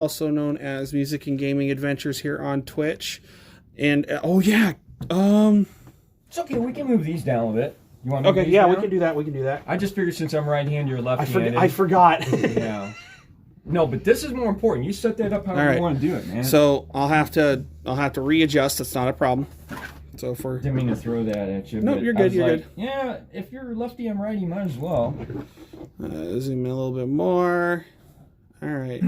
also known as Music and Gaming Adventures here on Twitch. And oh yeah, it's okay. We can move these down a bit. You want? Okay, yeah, down? We can do that. We can do that. I just figured since I'm right-handed, you're left-handed. I forgot. Yeah. No, but this is more important. You set that up however you want to do it, man. So I'll have to readjust. That's not a problem. So for didn't mean to throw that at you. No, you're good. You're good. Yeah, if you're lefty, I'm righty. Might as well. Zoom in a little bit more. All right.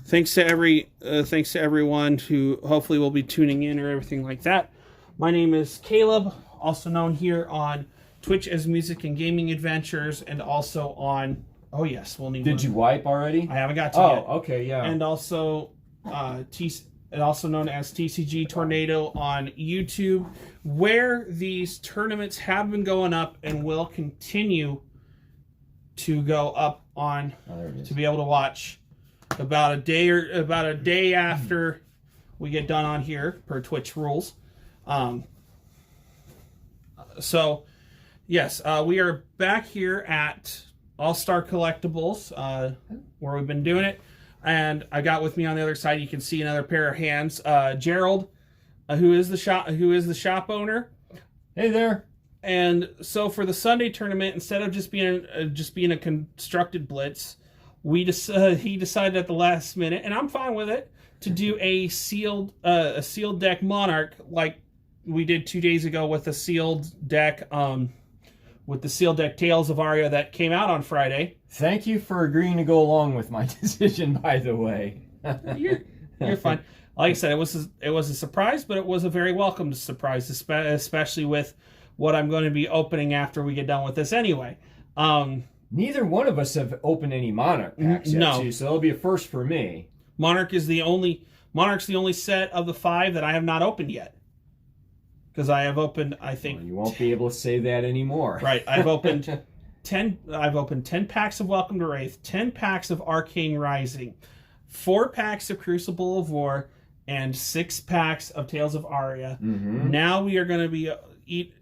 Thanks to everyone who hopefully will be tuning in or everything like that. My name is Caleb, also known here on Twitch as Music and Gaming Adventures, and also on. Oh yes, we'll need. Did you wipe already? I haven't got to yet. Oh, okay, yeah. And also, also known as TCG Tornado on YouTube, where these tournaments have been going up and will continue to go up on to be able to watch about a day after we get done on here per Twitch rules. So yes, we are back here at All Star Collectibles, where we've been doing it, and I got with me on the other side. You can see another pair of hands. Gerald, who is the shop owner. Hey there. And so for the Sunday tournament, instead of just being a constructed blitz, he decided at the last minute, and I'm fine with it, to do a sealed deck Monarch like we did 2 days ago with the sealed deck. With the sealed deck Tales of Aria that came out on Friday. Thank you for agreeing to go along with my decision, by the way. You're fine. Like I said, it was a surprise, but it was a very welcome surprise, especially with what I'm going to be opening after we get done with this anyway. Neither one of us have opened any Monarch packs yet, too, so it'll be a first for me. Monarch's the only set of the 5 that I have not opened yet. Because I have opened, I think... Well, you won't be able to say that anymore. Right. I've opened 10 packs of Welcome to Wraith, 10 packs of Arcane Rising, 4 packs of Crucible of War, and 6 packs of Tales of Aria. Mm-hmm. Now we are going to be...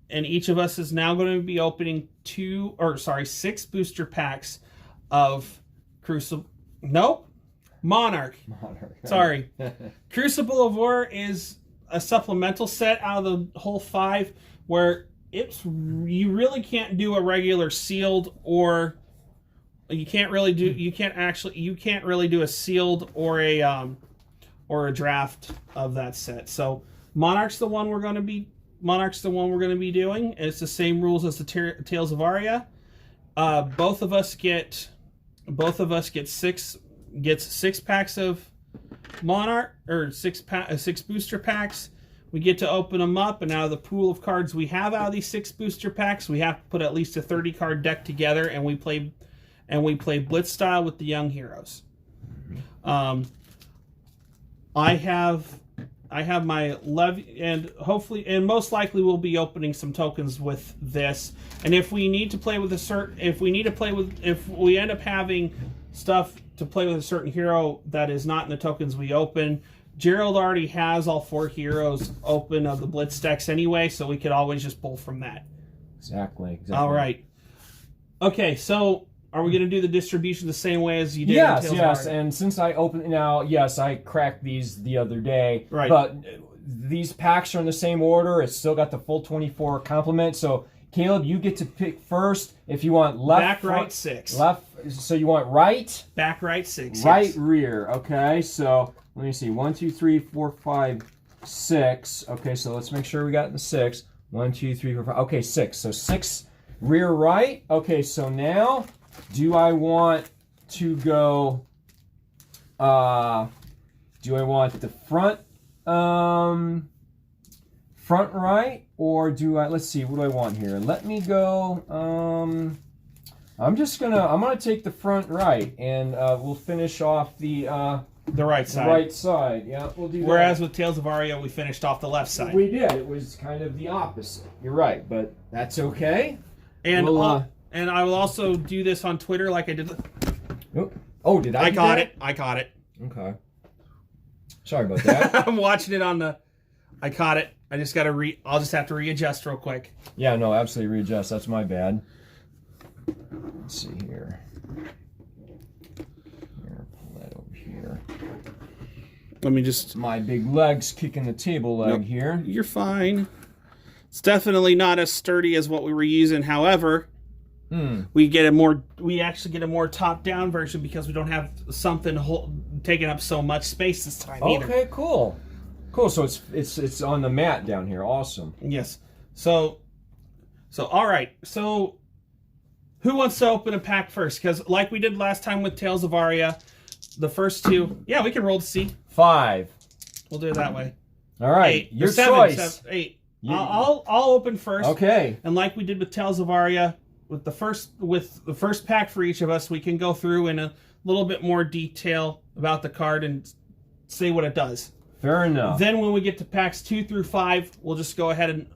And each of us is now going to be opening 6 booster packs of Crucible... Nope. Monarch. Sorry. Crucible of War is a supplemental set out of the whole 5 where you really can't do a regular sealed, or you can't really do a sealed or a draft of that set. So Monarch's the one we're going to be doing. It's the same rules as the Tales of Aria. Both of us get 6 packs of Monarch, or 6 booster packs. We get to open them up, and out of the pool of cards we have out of these 6 booster packs, we have to put at least a 30 card deck together, and we play blitz style with the young heroes. I have my levy, and hopefully, and most likely, we'll be opening some tokens with this. And if we need to play with if we end up having stuff to play with a certain hero that is not in the tokens we open, Gerald already has all 4 heroes open of the blitz decks anyway, so we could always just pull from that. Exactly. All right. Okay, so are we going to do the distribution the same way as you did? Yes. And since I opened now, yes, I cracked these the other day. Right. But these packs are in the same order. It's still got the full 24 complement. So Caleb, you get to pick first if you want left, back, right, 6. Left. So you want right, back, right, 6. right, yes. Rear. Okay. So let me see. 1, 2, 3, 4, 5, 6. Okay. So let's make sure we got the 6. 1, 2, 3, 4, 5. Okay, 6. So 6 rear, right. Okay. So now, do I want to go? Do I want the front? Front right, or do I? Let's see. What do I want here? Let me go. I'm gonna take the front right, and we'll finish off the right side. The right side. Yeah, we'll do that. Whereas with Tales of Aria, we finished off the left side. We did. It was kind of the opposite. You're right, but that's okay. And and I will also do this on Twitter, like I did. Oh, did I? I caught it. Okay. Sorry about that. I'm watching it on the. I caught it. I just got to I'll just have to readjust real quick. Yeah, no, absolutely readjust. That's my bad. Let's see here. Pull that over here. Let me just... My big leg's kicking the table leg here. You're fine. It's definitely not as sturdy as what we were using. However, we actually get a more top-down version because we don't have something taking up so much space this time either. Okay, cool. Cool. So it's on the mat down here. Awesome. Yes. So all right. So who wants to open a pack first? Because like we did last time with Tales of Aria, the first two. Yeah, we can roll to see. 5. We'll do it that way. All right. 8. Your 7, choice. 7, 8. I'll open first. Okay. And like we did with Tales of Aria, with the first pack for each of us, we can go through in a little bit more detail about the card and say what it does. Fair enough. Then when we get to packs 2 through 5, we'll just go ahead and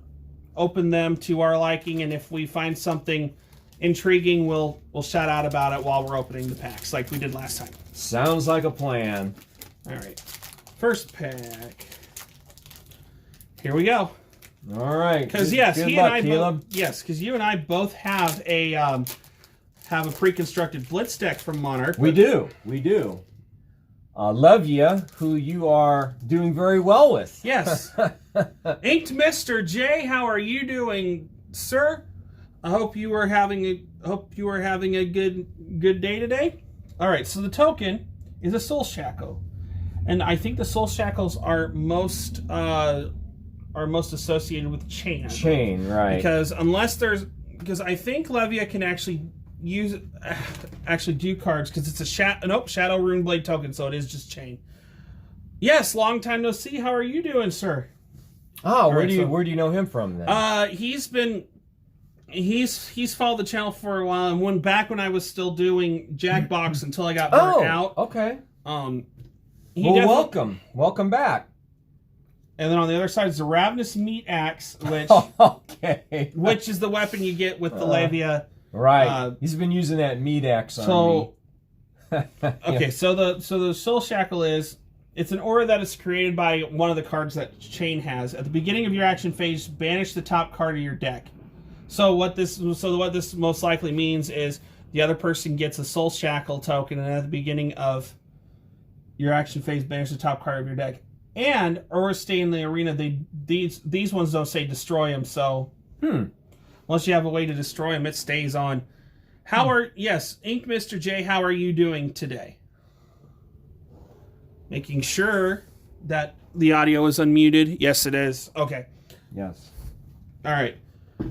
open them to our liking, and if we find something intriguing, we'll shout out about it while we're opening the packs, like we did last time. Sounds like a plan. All right. First pack. Here we go. All right. Because yes, good he luck, and I Caleb. yes, because you and I both have a pre-constructed blitz deck from Monarch. We do. Levia, who you are doing very well with. Yes. Inked Mr. J, how are you doing, sir? I hope you are having a good day today. All right, so the token is a Soul Shackle, and I think the Soul Shackles are most associated with chain. Chain, right? Because because I think Levia can actually do cards because it's a Shadow Runeblade token, so it is just chain. Yes, long time no see. How are you doing, sir? Oh, where do you know him from then? He's followed the channel for a while, and back when I was still doing Jackbox until I got burnt out. Okay. Welcome back. And then on the other side is the Ravenous Meat Axe, which is the weapon you get with the Levia. Right. He's been using that meat axe on me. Okay, so the Soul Shackle it's an aura that is created by one of the cards that Chain has. At the beginning of your action phase, banish the top card of your deck. So what this most likely means is the other person gets a Soul Shackle token, and at the beginning of your action phase, banish the top card of your deck. And auras stay in the arena. These ones don't say destroy them. So unless you have a way to destroy them, it stays on. Ink Mr. J, how are you doing today? Making sure that the audio is unmuted. Yes, it is. Okay. Yes. All right.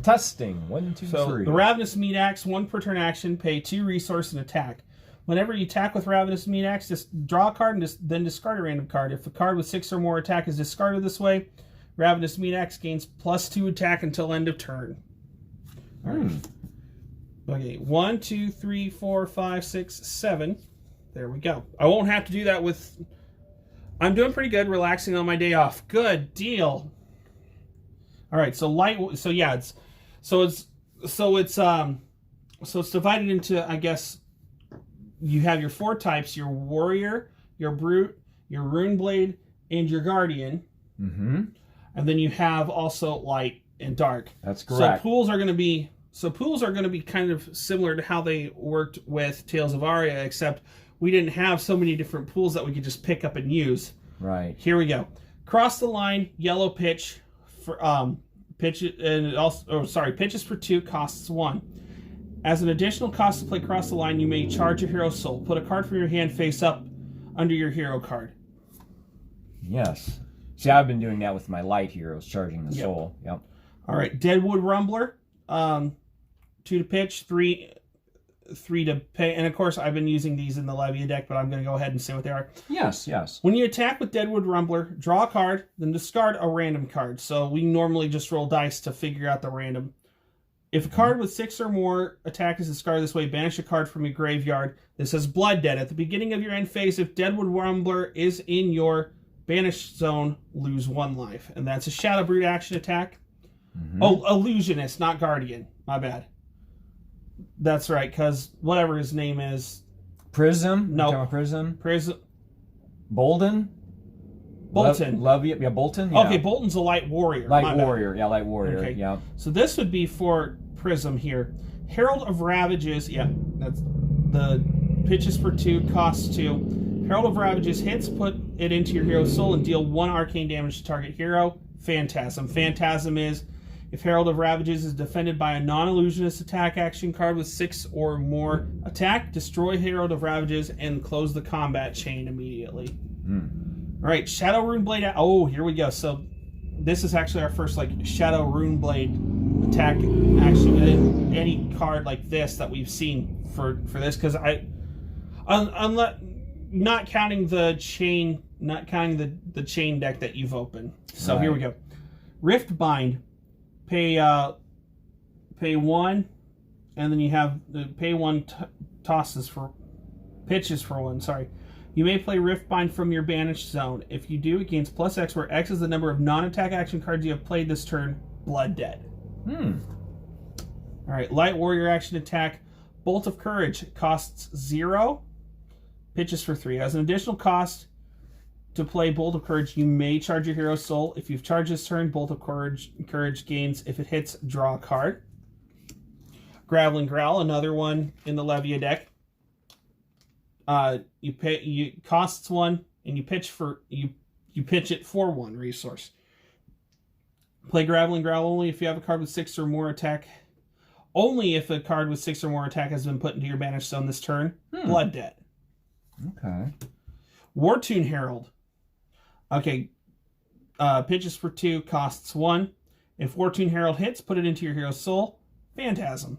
Testing. 1, 2, 3. The Ravenous Meat Axe, 1 per turn action, pay 2 resource and attack. Whenever you attack with Ravenous Meat Axe, just draw a card and then discard a random card. If a card with 6 or more attack is discarded this way, Ravenous Meat Axe gains +2 attack until end of turn. All right. Okay, 1, 2, 3, 4, 5, 6, 7. There we go. I won't have to do that with... I'm doing pretty good, relaxing on my day off. Good deal. All right, so it's divided into, I guess, you have your 4 types: your warrior, your brute, your runeblade, and your guardian. Mm-hmm. And then you have also light and dark. That's correct. So pools are going to be kind of similar to how they worked with Tales of Aria, except we didn't have so many different pools that we could just pick up and use. Right. Here we go. Cross the line, yellow pitch for pitches for 2, costs 1. As an additional cost to play Cross the Line, you may charge a hero soul. Put a card from your hand face up under your hero card. Yes. See, I've been doing that with my light heroes, charging the soul. Yep. All right. Deadwood Rumbler, 2 to pitch, 3 to pay. And of course, I've been using these in the Levia deck, but I'm going to go ahead and say what they are. Yes. When you attack with Deadwood Rumbler, draw a card, then discard a random card. So we normally just roll dice to figure out the random. If a card with 6 or more attack is discarded this way, banish a card from your graveyard. This says Blood Dead. At the beginning of your end phase, if Deadwood Rumbler is in your banished zone, lose 1 life. And that's a Shadow Brute action attack. Mm-hmm. Oh, Illusionist, not Guardian. My bad. That's right, because whatever his name is. Prism? No. Prism? Bolton? Bolton. Bolton? Yeah. Okay, Bolton's a light warrior. Light warrior. Okay. Yeah. So this would be for Prism here. Herald of Ravages. Yeah, that's the pitches for 2, costs 2. Herald of Ravages hits, put it into your hero's soul and deal 1 arcane damage to target hero. Phantasm. Phantasm is if Herald of Ravages is defended by a non-illusionist attack action card with 6 or more attack, destroy Herald of Ravages and close the combat chain immediately. Alright, Shadow Runeblade. Oh, here we go. So this is actually our first like Shadow Runeblade attack action in any card like this that we've seen for this, because not counting the chain, the chain deck that you've opened. So Here we go. Riftbind. Pay 1, and then you have the pay 1 pitches for 1. Sorry. You may play Riftbind from your banished zone. If you do, it gains +X, where X is the number of non-attack action cards you have played this turn. Blood Dead. Alright, Light Warrior action attack. Bolt of Courage costs 0. Pitches for 3. As an additional cost to play Bolt of Courage, you may charge your hero's soul. If you've charged this turn, Bolt of Courage gains. If it hits, draw a card. Graveling Growl, another one in the Levia deck. You costs 1, and you pitch it for 1 resource. Play Graveling Growl only if you have a card with 6 or more attack. Only if a card with 6 or more attack has been put into your banished zone this turn. Blood Dead. Okay. Wartune Herald. Okay. Pitches for 2, costs 1. If Wartune Herald hits, put it into your hero's soul. Phantasm.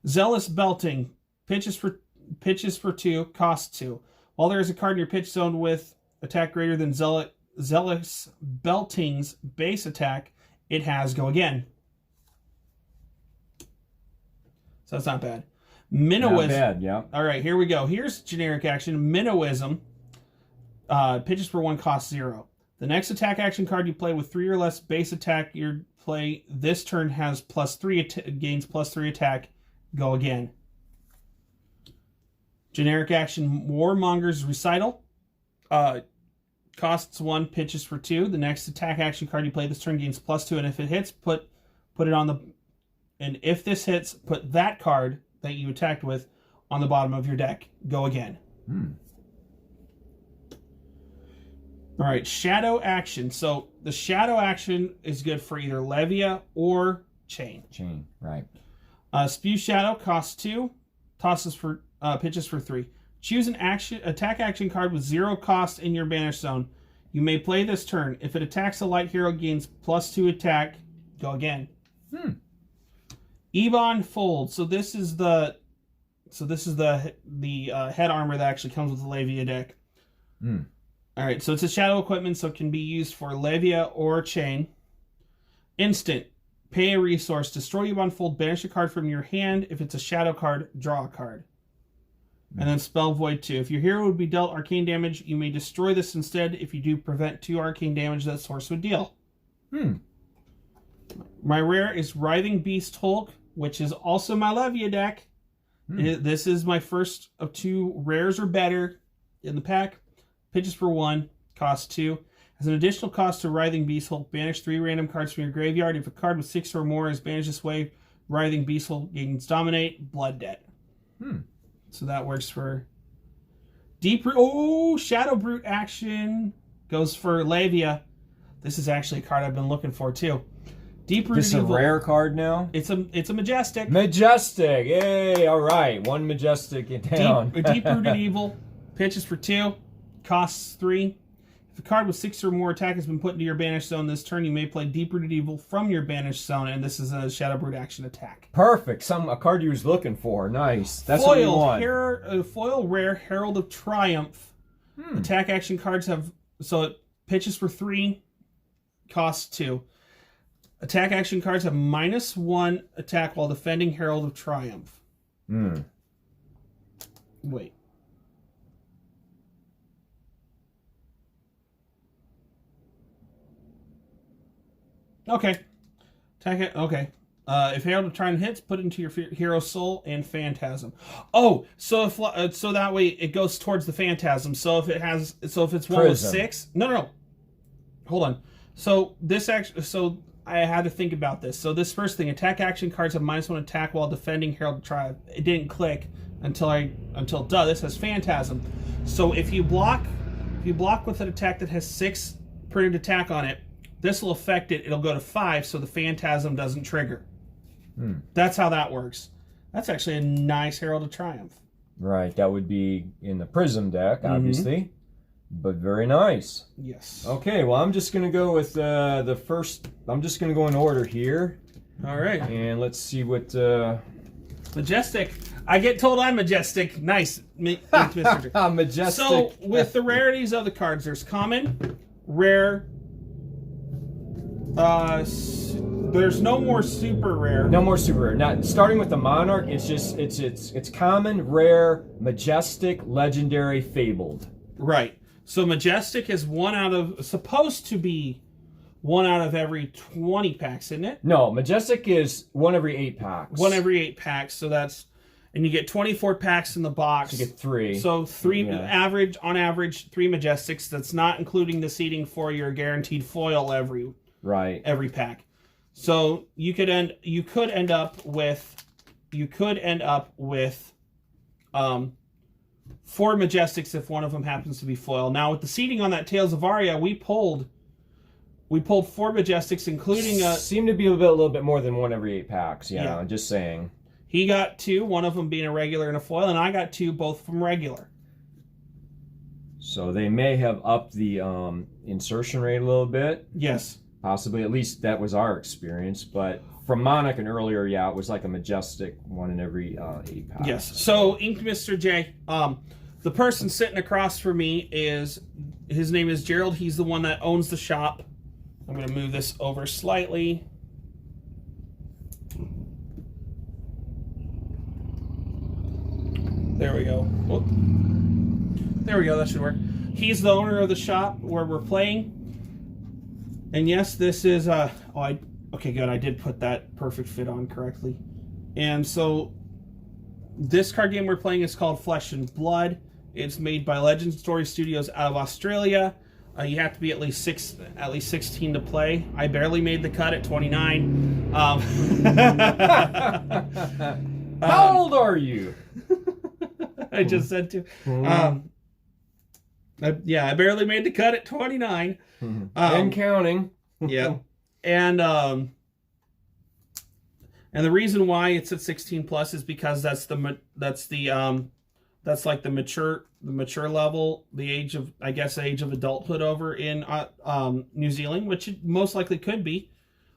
Zealous Belting. Pitches for 2, costs 2. While there is a card in your pitch zone with attack greater than Zealous Belting's base attack, it has go again. So that's not bad. Minnowism. Not bad, yeah. All right, here we go. Here's generic action. Minnowism. Pitches for 1, costs 0. The next attack action card you play with 3 or less base attack your play this turn has +3, gains +3 attack. Go again. Generic action. Warmonger's Recital. Costs 1, pitches for 2. The next attack action card you play this turn gains +2, and if it hits, put it on the... And if this hits, put that card that you attacked with on the bottom of your deck. Go again. All right, Shadow Action. So the Shadow Action is good for either Levia or Chain. Chain, right. Spew Shadow costs 2, pitches for 3. Choose an attack action card with 0 cost in your banished zone. You may play this turn. If it attacks a light hero, gains +2 attack. Go again. Ebon Fold. So this is the head armor that actually comes with the Levia deck. All right, so it's a shadow equipment, so it can be used for Levia or Chain. Instant. Pay a resource. Destroy Ebon Fold. Banish a card from your hand. If it's a shadow card, draw a card. And then Spell Void 2. If your hero would be dealt arcane damage, you may destroy this instead. If you do, prevent 2 arcane damage that source would deal. My rare is Writhing Beast Hulk, which is also my Levia deck. This is my first of 2 rares or better in the pack. Pitches for 1, costs 2. As an additional cost to Writhing Beast Hulk, banish 3 random cards from your graveyard. If a card with 6 or more is banished this way, Writhing Beast Hulk gains Dominate, Blood Dead. So that works for Deep Root. Oh, Shadow Brute action goes for Levia. This is actually a card I've been looking for too. Deep Rooted This is a rare card now? It's a Majestic. Majestic! Yay! All right, 1 Majestic in town. Deep Rooted Evil. Pitches for 2. Costs 3. If a card with 6 or more attack has been put into your banished zone this turn, you may play Deep Rooted Evil from your banished zone, and this is a Shadow Brute action attack. Perfect. A card you was looking for. Nice. That's what we want. Foil rare Herald of Triumph. Attack action cards have... So it pitches for 3. Costs 2. Attack action cards have -1 attack while defending Herald of Triumph. Wait. Okay. Attack it. Okay. If Herald of Triumph hits, put it into your hero's soul and Phantasm. Oh, so if so that way it goes towards the Phantasm. So if it's one with 6. No. Hold on. So this actually. So I had to think about this. So this first thing, attack action cards have -1 attack while defending Herald of Triumph. It didn't click until this has Phantasm. So if you block with an attack that has 6 printed attack on it, this will affect it. It'll go to 5, so the Phantasm doesn't trigger. That's how that works. That's actually a nice Herald of Triumph. Right, that would be in the Prism deck, obviously, but very nice. Yes. Okay, well, I'm just going to go with the first. I'm just going to go in order here. All right. And let's see what. Majestic. I get told I'm majestic. Nice. Mr. Majestic. So, with the rarities of the cards, there's common, rare. There's no more super rare. No more super rare. Now, starting with the Monarch, it's just it's common, rare, majestic, legendary, fabled. Right. So majestic is supposed to be 1 out of every 20 packs, isn't it? No, majestic is 1 every 8 packs. 1 every 8 packs. So and you get 24 packs in the box. So you get 3. So 3 on average 3 majestics. That's not including the seeding for your guaranteed foil every pack. So you could end up with 4 majestics if one of them happens to be foil. Now with the seeding on that Tales of Aria, we pulled 4 majestics, including seemed to be a little bit more than 1 every 8 packs. Yeah, I'm just saying. He got 2, one of them being a regular and a foil, and I got 2, both from regular. So they may have upped the insertion rate a little bit. Yes. Possibly, at least that was our experience. But from Monarch and earlier, yeah, it was like a majestic 1 in every 8 packs. Yes. So, Ink Mr. J, the person sitting across from me his name is Gerald. He's the one that owns the shop. I'm going to move this over slightly. There we go. Whoop. There we go. That should work. He's the owner of the shop where we're playing. And yes, this is okay, good. I did put that perfect fit on correctly. And so this card game we're playing is called Flesh and Blood. It's made by Legend Story Studios out of Australia. You have to be at least 16 to play. I barely made the cut at 29. How old are you? I just said to. I barely made the cut at 29. And counting. Yeah. And the reason why it's at 16 plus is because that's like the mature level, the age of adulthood over in New Zealand, which it most likely could be.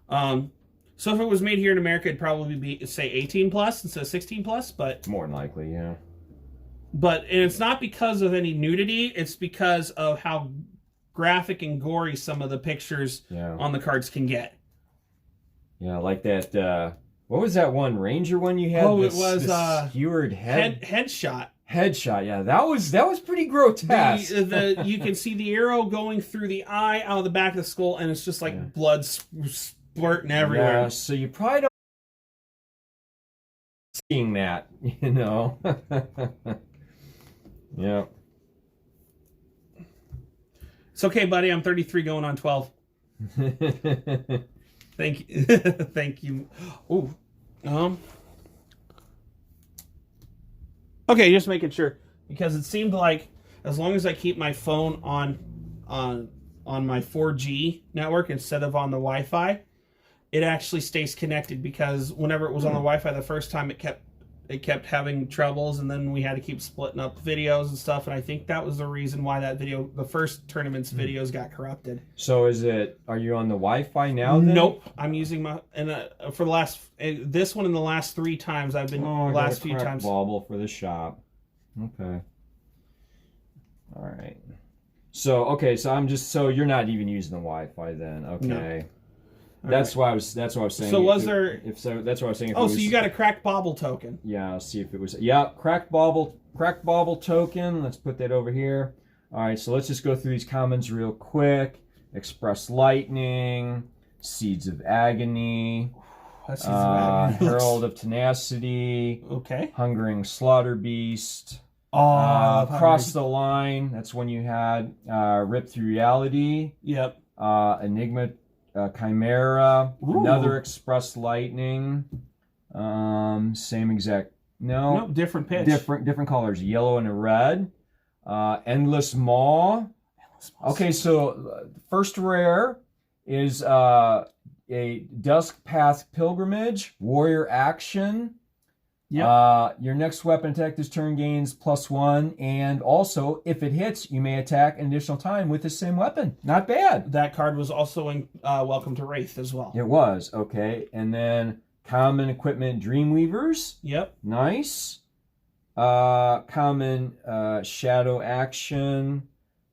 So if it was made here in America, it'd probably be, say, 18 plus instead of 16 plus, but more than likely, yeah. And it's not because of any nudity, it's because of how graphic and gory some of the pictures on the cards can get. Yeah, like that, what was that one Ranger one you had? Oh, it was skewered headshot. Headshot, yeah. That was pretty grotesque. You can see the arrow going through the eye out of the back of the skull, and it's just like blood splurting everywhere. Yeah, so you probably don't seeing that, you know. Yeah. It's okay, buddy. I'm 33 going on 12. Thank you. Thank you. Ooh. Okay, just making sure. Because it seemed like as long as I keep my phone on my 4G network instead of on the Wi-Fi, it actually stays connected, because whenever it was on the Wi-Fi the first time, it kept having troubles, and then we had to keep splitting up videos and stuff, and I think that was the reason why the first tournament's videos got corrupted. So are you on the Wi-Fi now then? Nope. I'm using for the last, this one and the last 3 times I've been, last few times. Bauble for the shop. Okay. All right. So you're not even using the Wi-Fi then. Okay. No. That's what I was saying. So that's what I was saying. So you got a cracked bauble token. Yeah, I'll see if it was. Yeah, cracked bauble token. Let's put that over here. All right, so let's just go through these commons real quick. Express Lightning, Seeds of Agony, Herald of Tenacity. Okay. Hungering Slaughter Beast. Cross the Line. That's when you had Rip Through Reality. Yep. Enigma Chimera, Ooh. another Express Lightning, same exact, Nope, different pitch. Different colors, yellow and a red. Endless Maw. Okay, so first rare is a Dusk Path Pilgrimage, Warrior Action. Yep. Your next weapon attack this turn gains +1, and also, if it hits, you may attack an additional time with the same weapon. Not bad. That card was also in Welcome to Wraith as well. It was, okay. And then Common Equipment Dreamweavers. Yep. Nice. Common Shadow Action.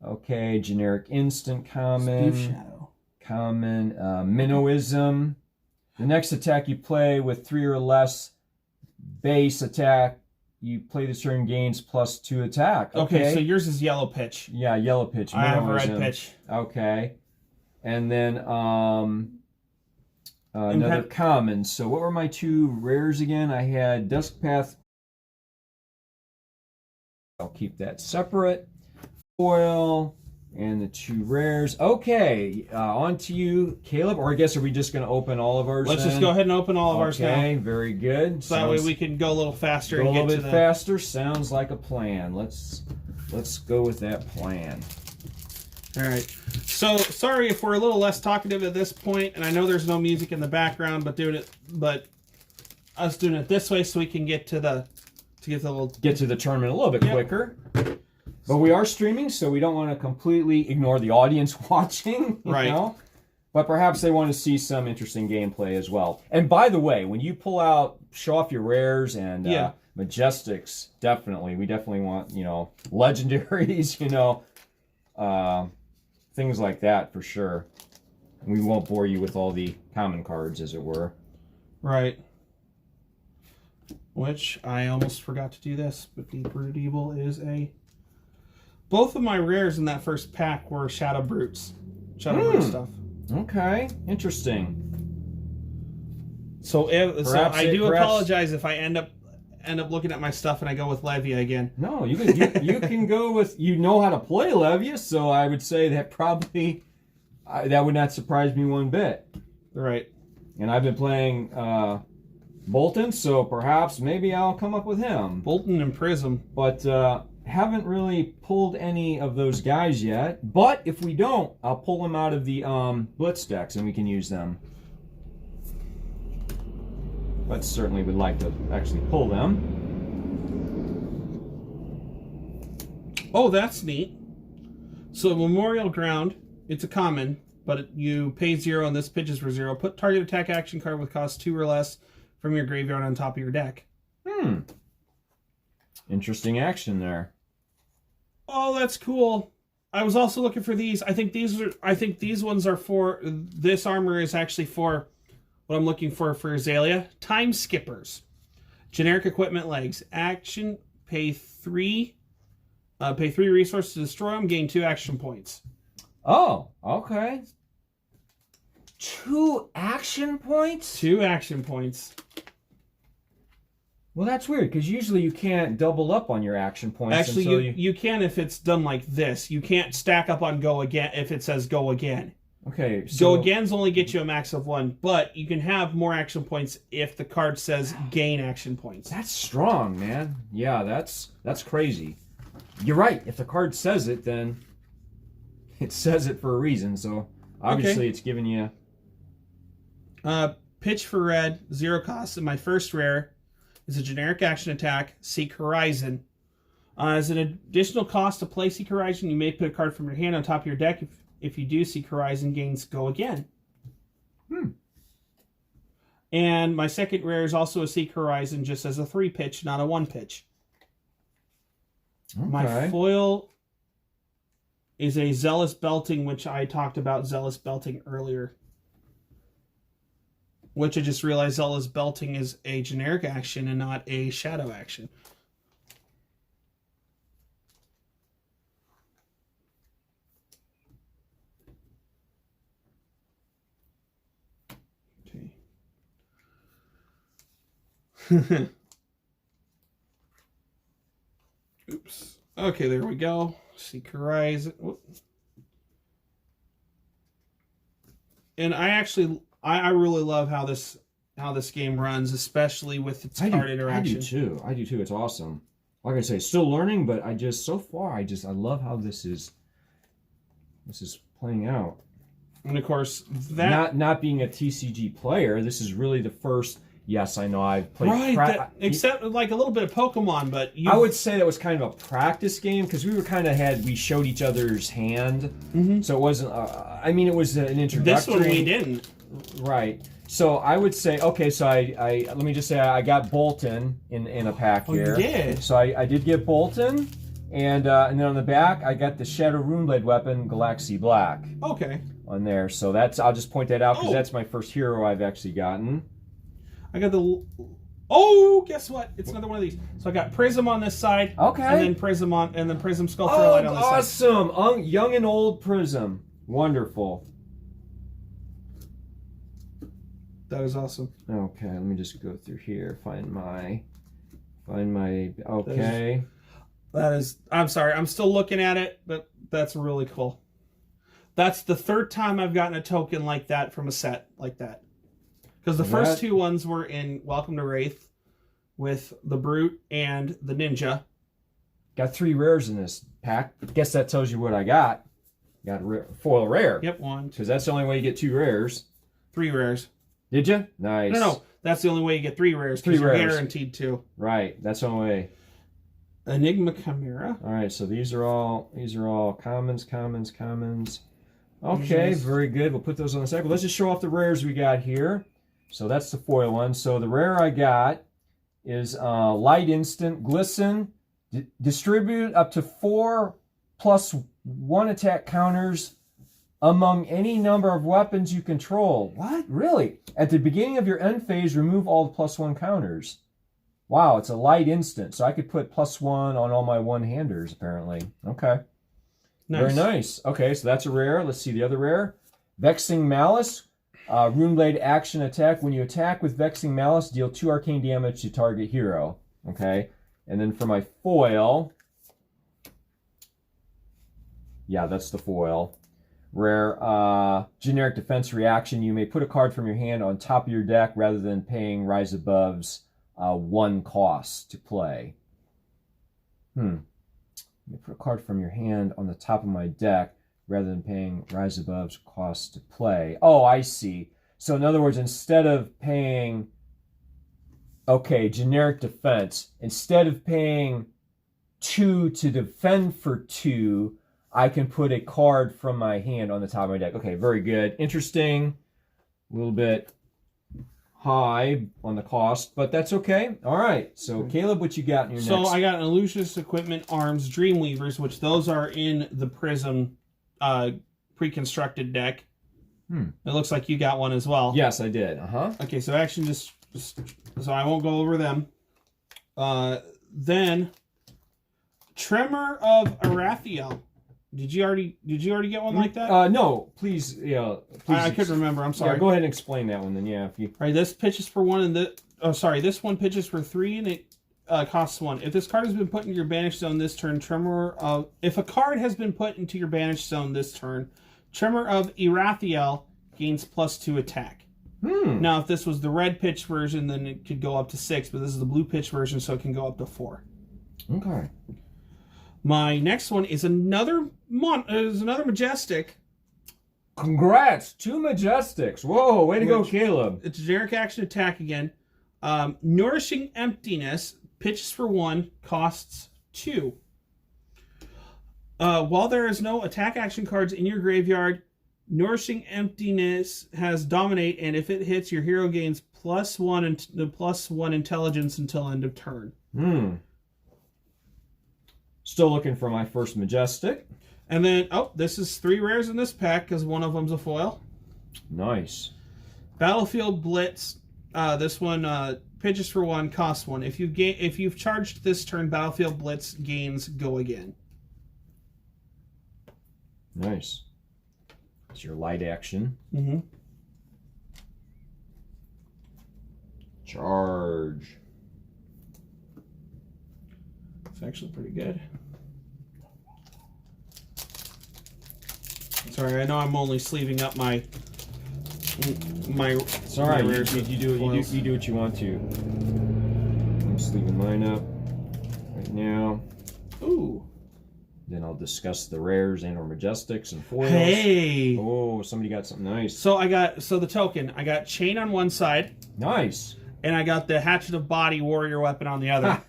Okay, Generic Instant Common. Steve Shadow. Common Minnowism. The next attack you play with 3 or less base attack, you play this turn gains +2 attack. Okay, so yours is Yellow Pitch. Yeah, Yellow Pitch. I have a Red Pitch. Okay. And then another common. So what were my 2 rares again? I had Dusk Path. I'll keep that separate. Foil and the 2 rares. Okay, on to you, Caleb. Or I guess, are we just going to open all of ours? Let's just go ahead and open all of ours now. Okay, very good. So that way we can go a little faster. Go a little bit faster. Sounds like a plan. Let's go with that plan. All right. So sorry if we're a little less talkative at this point, and I know there's no music in the background, but us doing it this way so we can get to the tournament a little bit quicker. But we are streaming, so we don't want to completely ignore the audience watching, you know? But perhaps they want to see some interesting gameplay as well. And by the way, when you show off your rares and Majestics, we definitely want, legendaries, things like that for sure. We won't bore you with all the common cards, as it were. Right. Which, I almost forgot to do this, but Deep-Rooted Evil is a... Both of my rares in that first pack were Shadow Brutes. Shadow Brute stuff. Okay, interesting. So I do apologize if I end up looking at my stuff and I go with Levia again. No, you can go with, how to play Levia, so I would say that probably that would not surprise me one bit. Right. And I've been playing Bolton, so perhaps maybe I'll come up with him. Bolton and Prism. But haven't really pulled any of those guys yet. But if we don't, I'll pull them out of the Blitz decks and we can use them. But certainly would like to actually pull them. Oh, that's neat. So Memorial Ground, it's a common, but you pay 0 and this pitches for 0. Put target attack action card with cost 2 or less from your graveyard on top of your deck. Interesting action there. Oh, that's cool. I was also looking for these. I think these ones are for, this armor is actually for what I'm looking for Azalea. Time Skippers. Generic equipment legs. Action, pay 3 resources to destroy them, gain 2 action points. Oh, okay. 2 action points? 2 action points. Well, that's weird, because usually you can't double up on your action points. Actually, you can if it's done like this. You can't stack up on go again if it says go again. Okay, so... Go agains only get you a max of 1, but you can have more action points if the card says gain action points. That's strong, man. Yeah, that's crazy. You're right. If the card says it, then it says it for a reason, so obviously it's giving you... Pitch for red, 0 cost, and my first rare is a generic action attack, Seek Horizon. As an additional cost to play Seek Horizon, you may put a card from your hand on top of your deck. If you do, Seek Horizon gains go again. And my second rare is also a Seek Horizon, just as a 3 pitch, not a 1 pitch. Okay. My foil is a Zealous Belting, which I talked about Zealous Belting earlier. Which I just realized Zealous Belting is a generic action and not a shadow action. Okay. Oops. Okay, there we go. Seek Horizon. Whoop. and I really love how this game runs, especially with its card interaction. I do too. It's awesome. Like I say, still learning, but I love how this is playing out. And of course, that not being a TCG player, this is really the first. Yes, I know I've played. Except like a little bit of Pokemon, but I would say that was kind of a practice game because we showed each other's hand, so it wasn't. I mean, it was an introductory. This one we didn't. Right. So I would say, okay, so I let me just say I got Bolton in a pack here. You did. So I did get Bolton, and then on the back I got the Shadow Runeblade weapon, Galaxy Black. Okay. On there, so I'll just point that out because that's my first hero I've actually gotten. I got the. Oh, guess what? It's another one of these. So I got Prism on this side. Okay. And then Prism Sculpture Light on this side. Awesome! Young and old Prism. Wonderful. That is awesome. Okay, let me just go through here. Find my. Okay. I'm sorry. I'm still looking at it, but that's really cool. That's the third time I've gotten a token like that from a set like that. Because the first two ones were in Welcome to Wraith with the Brute and the Ninja. Got 3 rares in this pack. Guess that tells you what I got. Got a foil rare. Yep, 1. Because that's the only way you get 2 rares. 3 rares. Did you? Nice. No. That's the only way you get 3 rares. 3 rares. You're guaranteed 2. Right. That's the only way. Enigma Chimera. All right. So these are all commons. Okay. Very good. We'll put those on the side. But let's just show off the rares we got here. So that's the foil one. So the rare I got is Light Instant, Glisten, distribute up to 4+1 attack counters among any number of weapons you control. What? Really? At the beginning of your end phase, remove all the +1 counters. Wow, it's a Light Instant. So I could put +1 on all my one-handers, apparently. Okay. Nice. Very nice. Okay, so that's a rare. Let's see the other rare. Vexing Malice. Runeblade action attack. When you attack with Vexing Malice, deal 2 arcane damage to target hero. Okay. And then for my foil, yeah, that's the foil. Rare generic defense reaction. You may put a card from your hand on top of your deck rather than paying Rise Above's 1 cost to play. You may put a card from your hand on the top of my deck rather than paying Rise Above's cost to play. Oh, I see. So in other words, instead of paying, generic defense, instead of paying 2 to defend for 2, I can put a card from my hand on the top of my deck. Okay, very good. Interesting. A little bit high on the cost, but that's okay. All right. So, Caleb, what you got in your next? So I got an Illusionist Equipment Arms Dreamweavers, which those are in the Prism pre-constructed deck. It looks like you got one as well. Yes, I did. Okay, so actually just so I won't go over them. Then Tremor of Arathiel. Did you already get one like that? No, please. Yeah, please. I couldn't remember. I'm sorry. Yeah, go ahead and explain that one then. Yeah, if you. All right, this pitches for 1 and this one pitches for 3 and it costs 1. If this card has been put into your banished zone this turn, if a card has been put into your banished zone this turn, Tremor of Arathiel gains +2 attack. Now, if this was the red pitch version, then it could go up to 6, but this is the blue pitch version, so it can go up to 4. Okay. My next one is another Majestic. Congrats! 2 Majestics. Whoa, way to go, Caleb. It's a generic action attack again. Nourishing Emptiness, pitches for 1, costs 2. While there is no attack action cards in your graveyard, Nourishing Emptiness has Dominate, and if it hits, your hero gains +1 and +1 intelligence until end of turn. Still looking for my first Majestic. And then, this is 3 rares in this pack because one of them's a foil. Nice. Battlefield Blitz. This one pitches for 1, costs 1. If you've charged this turn, Battlefield Blitz gains Go Again. Nice. It's your light action. Charge. It's actually pretty good. Sorry, I know I'm only sleeving up my my. It's all right. You do what you want to. I'm just leaving mine up right now. Ooh. Then I'll discuss the rares and or majestics and foils. Hey. Oh, somebody got something nice. So the token. I got chain on one side. Nice. And I got the Hatchet of Body warrior weapon on the other.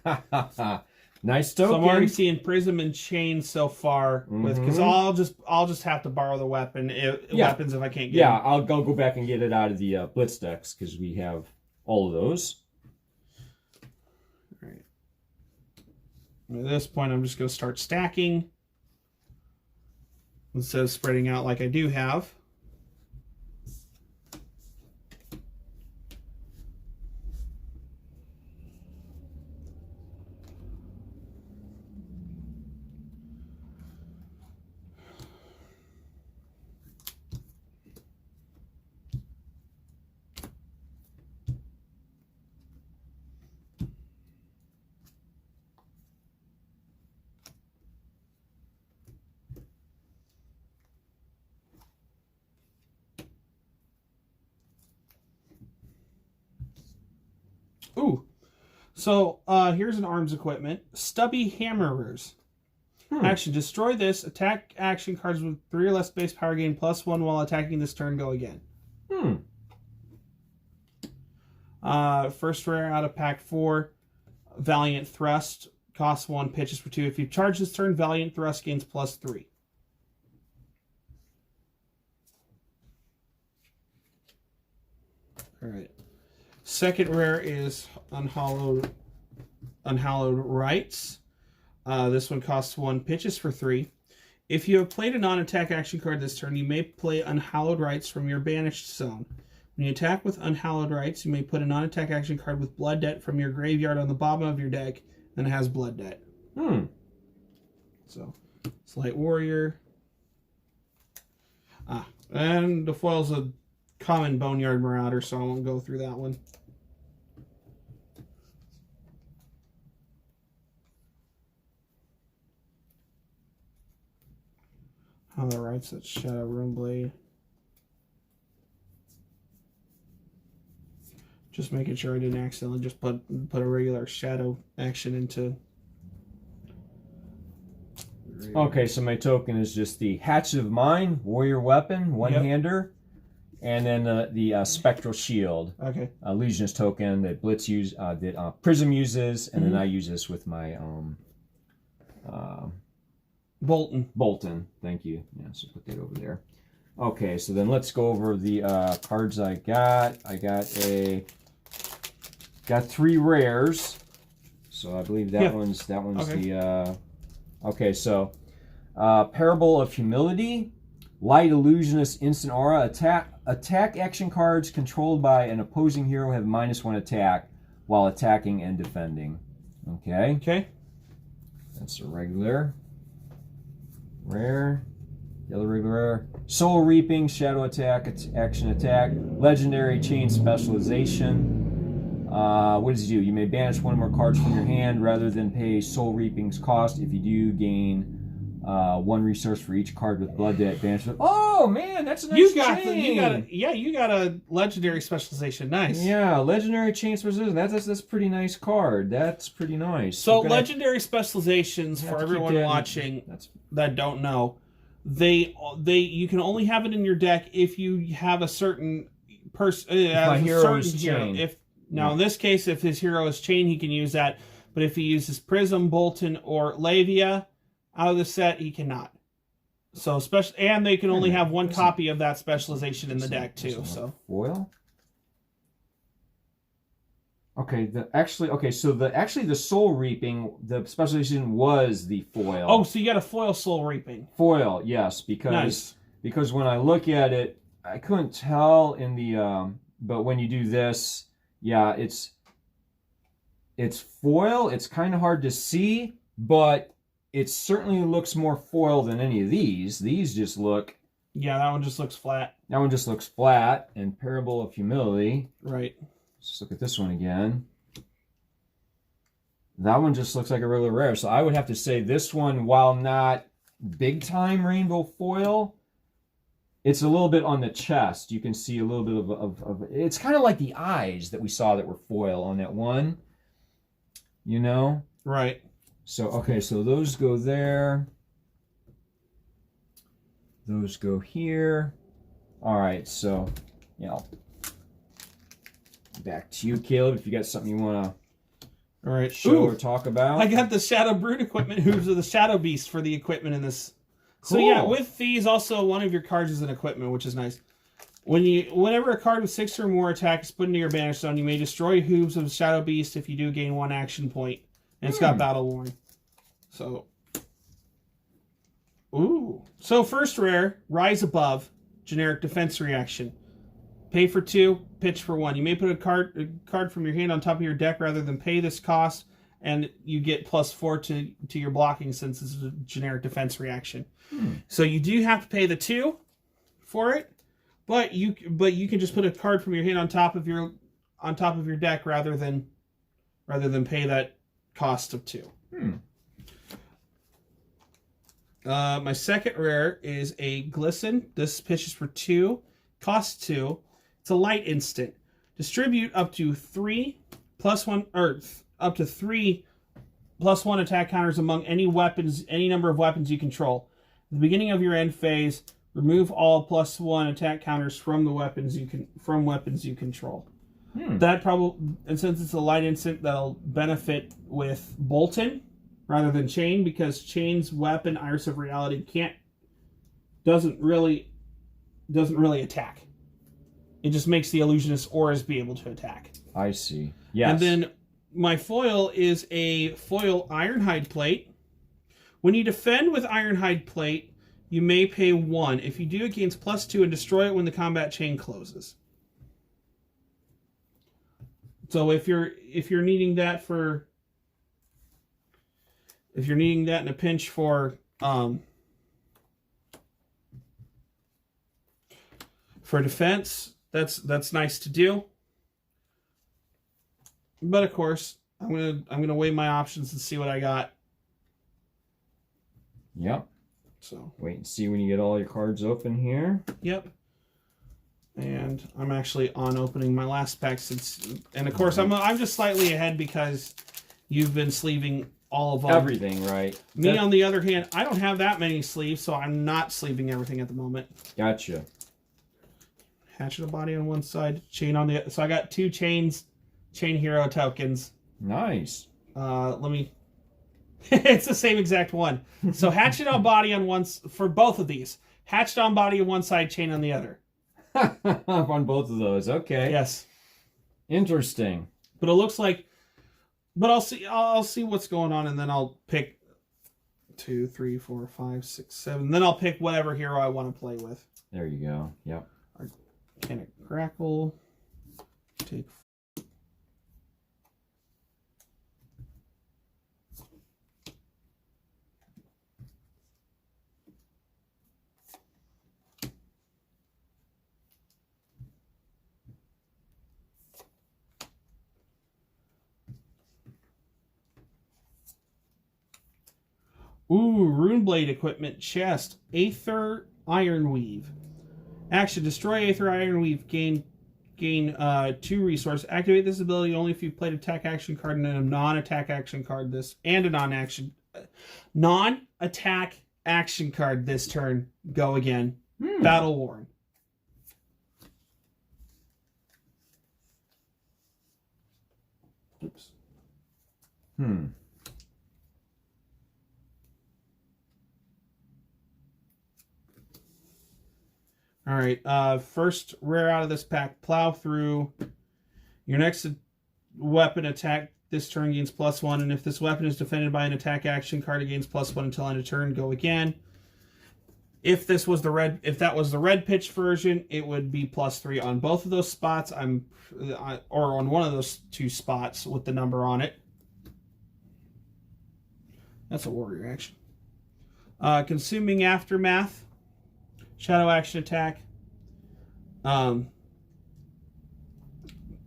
Nice token. So I'm already seeing prism and chain so far with because I'll just have to borrow the weapons if I can't get them. I'll go back and get it out of the blitz decks because we have all of those. All right. At this point, I'm just going to start stacking instead of spreading out like I do have. Ooh. So, here's an arms equipment. Stubby Hammerers. Action. Destroy this. Attack action cards with 3 or less base power gain +1 while attacking this turn. Go again. First rare out of pack 4. Valiant Thrust. Costs 1, pitches for 2. If you charge this turn, Valiant Thrust gains +3. Alright. Second rare is Unhallowed Rites. This one costs 1, pitches for 3. If you have played a non-attack action card this turn, you may play Unhallowed Rites from your banished zone. When you attack with Unhallowed Rites, you may put a non-attack action card with Blood Debt from your graveyard on the bottom of your deck, and it has Blood Debt. So, Slight Warrior. And the foil's a common Boneyard Marauder, so I won't go through that one. Oh, that writes that Shadow Runeblade. Just making sure I didn't accidentally just put a regular shadow action into. Okay, so my token is just the Hatchet of Mine, Warrior Weapon, one-hander, and then the Spectral Shield. Okay. Legionist token that Blitz that Prism uses, and then I use this with my Bolton. Thank you. Yeah, so put that over there. Okay, so then let's go over the cards I got. I got 3 rares. So I believe that one's okay. The okay, so Parable of Humility, Light Illusionist Instant Aura, attack action cards controlled by an opposing hero have -1 attack while attacking and defending. Okay. Okay. That's a regular. Rare. The other regular rare. Soul Reaping, Shadow Attack, Action Attack, Legendary Chain Specialization. What does it do? You may banish 1 or more cards from your hand rather than pay Soul Reaping's cost. If you do, gain 1 resource for each card with Blood Debt banishment. Oh man, that's a nice chain. You got a Legendary Specialization. Nice. Yeah, Legendary Chain Specialization. That's a pretty nice card. That's pretty nice. So Legendary Specializations, for everyone watching that don't know, you can only have it in your deck if you have a certain person. My hero is chain. Now, in this case, if his hero is chain, he can use that. But if he uses Prism, Bolton, or Lavia out of the set, he cannot. So, and they can only have 1 copy of that specialization in the deck too. So foil. Okay. The Soul Reaping, the specialization was the foil. Oh, so you got a foil Soul Reaping. Foil, yes, because when I look at it, I couldn't tell in the but when you do this. Yeah, it's foil. It's kind of hard to see, but it certainly looks more foil than any of these. These just look... Yeah, that one just looks flat. That one just looks flat. And Parable of Humility. Right. Let's look at this one again. That one just looks like a regular rare. So I would have to say this one, while not big-time rainbow foil, It's a little bit on the chest. You can see a little bit of it's kind of like the eyes that we saw that were foil on that one. You know? Right. So, okay, so those go there. Those go here. All right, so, yeah. Back to you, Caleb, if you got something you want to show or talk about. I got the Shadow Brute equipment hooves of the Shadow Beast for the equipment in this. Cool. So yeah, with these, also one of your cards is an equipment, which is nice. Whenever a card with 6 or more attack is put into your banish zone, you may destroy hooves of Shadow Beast if you do gain 1 action point. And it's got Battle Worn. So, so first rare, Rise Above, generic defense reaction. Pay for 2, pitch for 1. You may put a card from your hand on top of your deck rather than pay this cost, and you get +4 to your blocking since it's a generic defense reaction. So you do have to pay the 2 for it, but you can just put a card from your hand on top of your deck rather than pay that cost of 2. My second rare is a Glisten. This pitches for 2, costs 2. It's a light instant. Distribute up to 3 +1 or up to 3 +1 attack counters among any number of weapons you control. At the beginning of your end phase, remove all +1 attack counters from weapons you control. That probably, and since it's a light instant, that'll benefit with Bolton rather than Chain, because Chain's weapon, Iris of Reality, doesn't really attack. It just makes the illusionist auras be able to attack. I see. Yes. And then my foil is a foil Ironhide Plate. When you defend with Ironhide Plate, you may pay 1. If you do, it gains +2 and destroy it when the combat chain closes. So if you're needing that in a pinch for defense, that's nice to do. But of course, I'm gonna weigh my options and see what I got. Yep. So wait and see when you get all your cards open here. Yep. And I'm actually on opening my last pack and of course I'm just slightly ahead because you've been sleeving all of them. Everything, right? Me, on the other hand, I don't have that many sleeves, so I'm not sleeving everything at the moment. Gotcha. Hatchet of Body on one side, Chain on the other. So I got 2 Chain Hero tokens. Nice. Let me. It's the same exact one. So Hatchet on Body on one for both of these. Hatchet on Body on one side, Chain on the other. On both of those, okay. Yes. Interesting. But it looks like. But I'll see what's going on, and then I'll pick 2, 3, 4, 5, 6, 7. Then I'll pick whatever hero I want to play with. There you go. Yep. Can Crackle. Take. Runeblade equipment chest. Aether Ironweave. Action: destroy Aether Ironweave. Gain 2 resource. Activate this ability only if you've played attack action card and a non-attack action card this non-attack action card this turn. Go again. Battle Worn. Oops. All right, first rare out of this pack, Plow Through. Your next weapon attack this turn gains +1, and if this weapon is defended by an attack action card, it gains +1 until end of turn. Go again. If that was the red pitch version, it would be +3 on both of those spots. Or on one of those 2 spots with the number on it. That's a warrior action. Consuming Aftermath. Shadow action attack.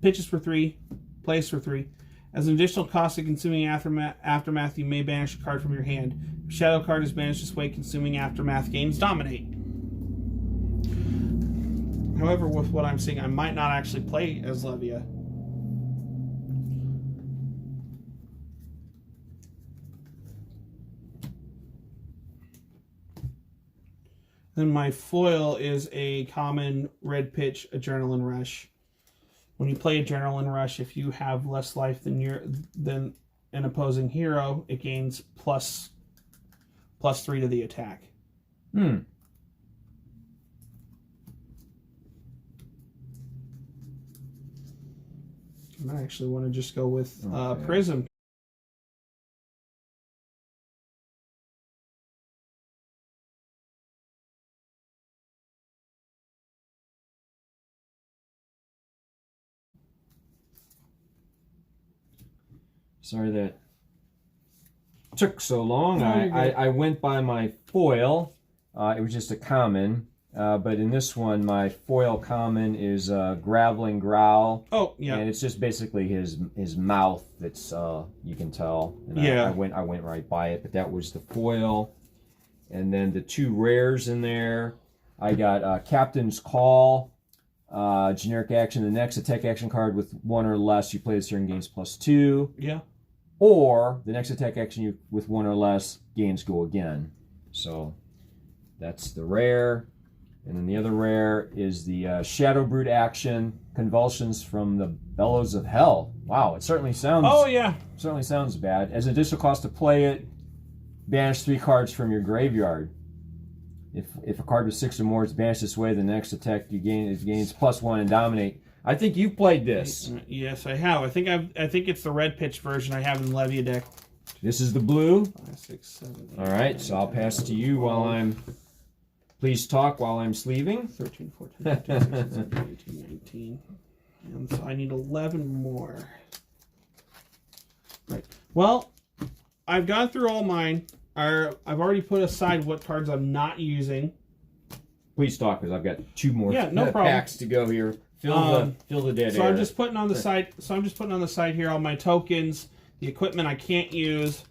Pitches for 3. Plays for 3. As an additional cost of consuming Aftermath, you may banish a card from your hand. If a shadow card is banished this way, consuming Aftermath gains Dominate. However, with what I'm seeing, I might not actually play as Levia. Then my foil is a common red pitch Adrenaline Rush. When you play Adrenaline Rush, if you have less life than an opposing hero, it gains plus 3 to the attack. Hmm. I actually want to just go with Prism. Sorry that took so long. No, I went by my foil. It was just a common. But in this one, my foil common is Graveling Growl. Oh, yeah. And it's just basically his mouth that's you can tell. And yeah. I went right by it, but that was the foil. And then the 2 rares in there. I got Captain's Call. Generic action. The next attack action card with 1 or less you play this turn gains +2. Yeah. Or the next attack action with 1 or less gains go again. So that's the rare. And then the other rare is the Shadow Brood action, Convulsions from the Bellows of Hell. Wow, it certainly sounds. Oh yeah. Certainly sounds bad. As an additional cost to play it, banish 3 cards from your graveyard. If a card with 6 or more is banished this way, the next attack you gain gains +1 and dominate. I think you've played this. Yes, I have. I think it's the red pitch version I have in the Levia deck. This is the blue. 5, 6, 7, 8, All right, 9, so I'll 10, pass it to you 12, while I'm. Please talk while I'm sleeving. 13, 14, 15, 16, 17, 18, 19. And so I need 11 more. Right. Well, I've gone through all mine. I've already put aside what cards I'm not using. Please talk, because I've got 2 more problem. packs to go here. Fill the dead so air. I'm just putting on the side. So I'm just putting on the side here all my tokens, the equipment I can't use.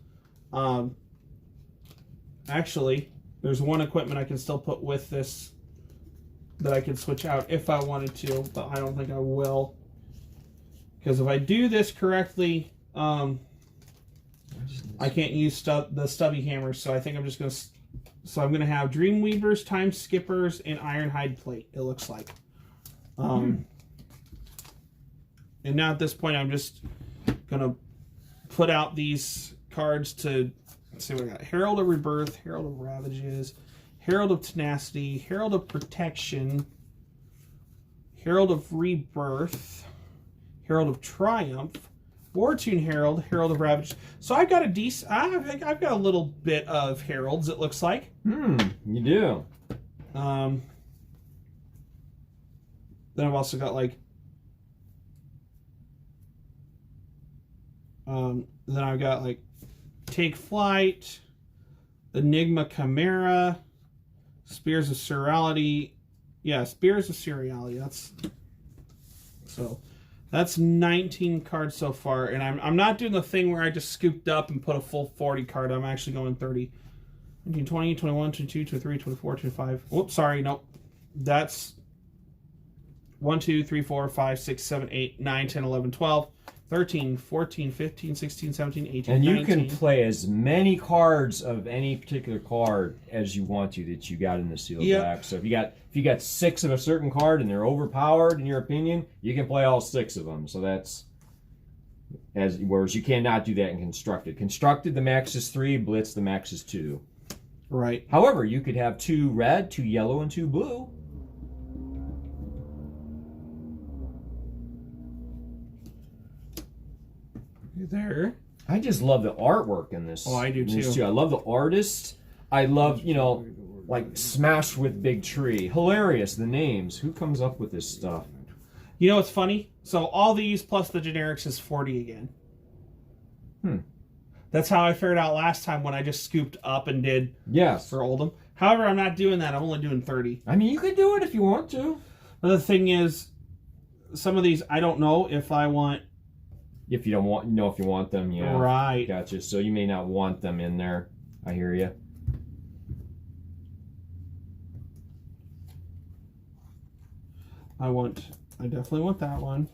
Actually, there's one equipment I can still put with this that I can switch out if I wanted to, but I don't think I will. Because if I do this correctly, I can't use the stubby hammers. So I think I'm just going to. So I'm going to have Dreamweavers, Time Skippers, and Ironhide Plate. It looks like. And now at this point, I'm just gonna put out these cards to let's see what I got: Herald of Rebirth, Herald of Ravages, Herald of Tenacity, Herald of Protection, Herald of Rebirth, Herald of Triumph, Wartune Herald, Herald of Ravage. So I've got a decent. I've got a little bit of heralds. It looks like. You do. Then I've also got like. Then I've got like Take Flight, Enigma Chimera, Spears of Surreality. Yeah, Spears of Surreality. That's 19 cards so far, and I'm not doing the thing where I just scooped up and put a full 40 card. I'm actually going 30. 19, 20, 21, 22, 23, 24, 25. Whoops, sorry, nope. That's 1, 2, 3, 4, 5, 6, 7, 8, 9, 10, 11, 12, 13, 14, 15, 16, 17, 18, and you 19. can play as many cards of any particular card as you want to that you got in the sealed pack. So if you got 6 of a certain card and they're overpowered in your opinion, you can play all 6 of them. So that's whereas you cannot do that in Constructed. Constructed, the max is 3. Blitz, the max is 2. Right. However, you could have 2 red, 2 yellow, and 2 blue. There. I just love the artwork in this. Oh, I do too. I love the artist. I love, like Smash with Big Tree. Hilarious, the names. Who comes up with this stuff? You know what's funny? So all these plus the generics is 40 again. That's how I figured out last time when I just scooped up and did for Oldham. However, I'm not doing that. I'm only doing 30. I mean, you could do it if you want to. But the thing is, some of these I don't know if I want. If you don't want, if you want them, yeah. Right. Gotcha. So you may not want them in there. I hear you. I definitely want that one.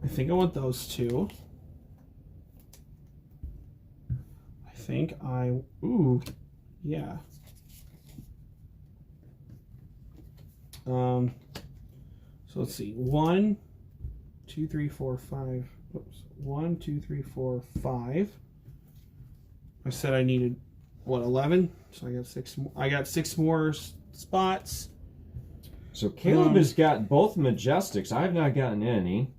I think I want those two. Ooh, yeah. So let's see. 1, 2, 3, 4, 5. Oops. 1, 2, 3, 4, 5. I said I needed what, 11? So I got 6 more. I got 6 more spots. So Caleb has got both Majestics. I've not gotten any.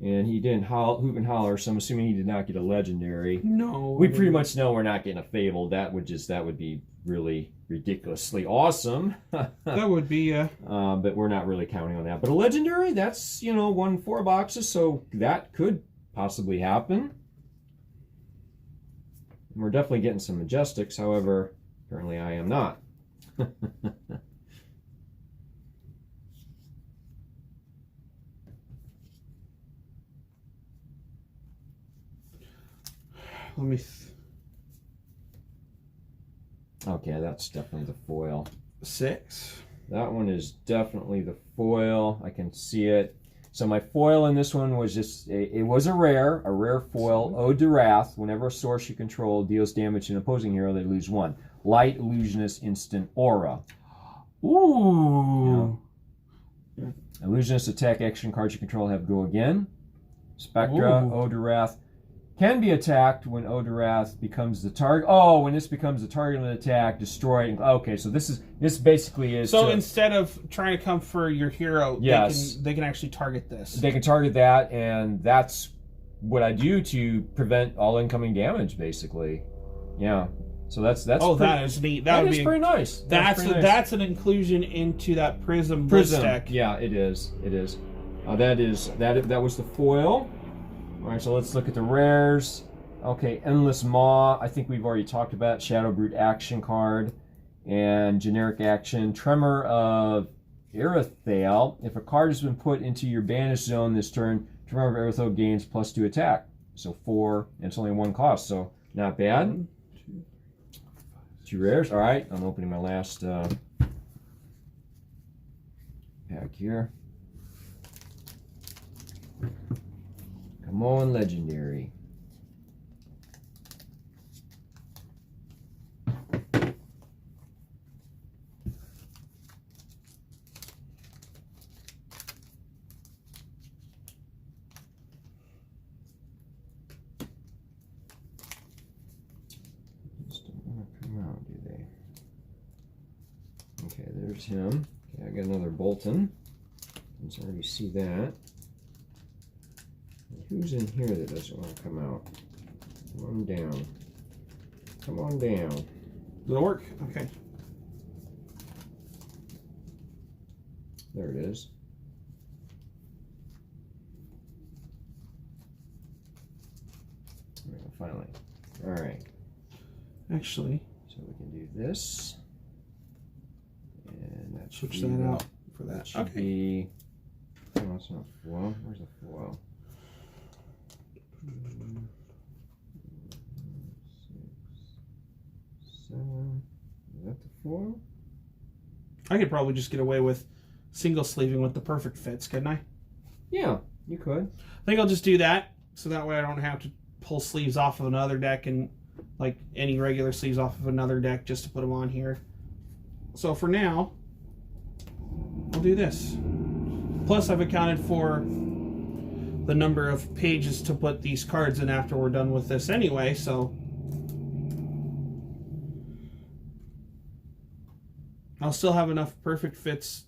And he didn't hoop and holler, so I'm assuming he did not get a legendary. No. We pretty much know we're not getting a Fable. That would be really ridiculously awesome. That would be, but we're not really counting on that. But a legendary, that's, 1 4 boxes, so that could possibly happen. And we're definitely getting some Majestics, however, apparently I am not. let me... Okay, that's definitely the foil. 6. That one is definitely the foil. I can see it. So my foil in this one was just, it was a rare foil, Ode to Wrath. Whenever a source you control deals damage to an opposing hero, they lose 1. Light Illusionist Instant Aura. Ooh. Yeah. Illusionist attack action cards you control have go again. Spectra, Ooh. Ode to Wrath. Can be attacked when Ode to Wrath becomes the target. Oh, when this becomes the target of an attack, destroy it. Okay, so this basically is. So instead of trying to come for your hero, yes, they can actually target this. They can target that, and that's what I do to prevent all incoming damage, basically. Yeah. So that's. Oh, that is neat. That is pretty nice. That's an inclusion into that Prism deck. Yeah, it is. It is. That was the foil. All right, so let's look at the rares. Okay, Endless Maw. I think we've already talked about Shadow Brute action card and generic action. Tremor of Irithael. If a card has been put into your banish zone this turn, Tremor of Irithael gains +2 attack. So 4, and it's only 1 cost, so not bad. 1, 2, 2 rares. All right, I'm opening my last pack here. Come on, legendary. Just don't want to come out, do they? Okay, there's him. Okay, I got another Bolton. Let's already see that. Who's in here that doesn't want to come out? Come on down. Come on down. It'll work. Okay. There it is. There we go, finally. All right. Actually. So we can do this. And that should switch that out for that. That should be... Oh, it's not foil. Where's the foil? 6, 7. Is that the foil? I could probably just get away with single sleeving with the perfect fits, couldn't I? Yeah, you could. I think I'll just do that, so that way I don't have to pull sleeves off of another deck and like any regular sleeves off of another deck just to put them on here. So for now, I'll do this. Plus I've accounted for the number of pages to put these cards in after we're done with this anyway, so I'll still have enough perfect fits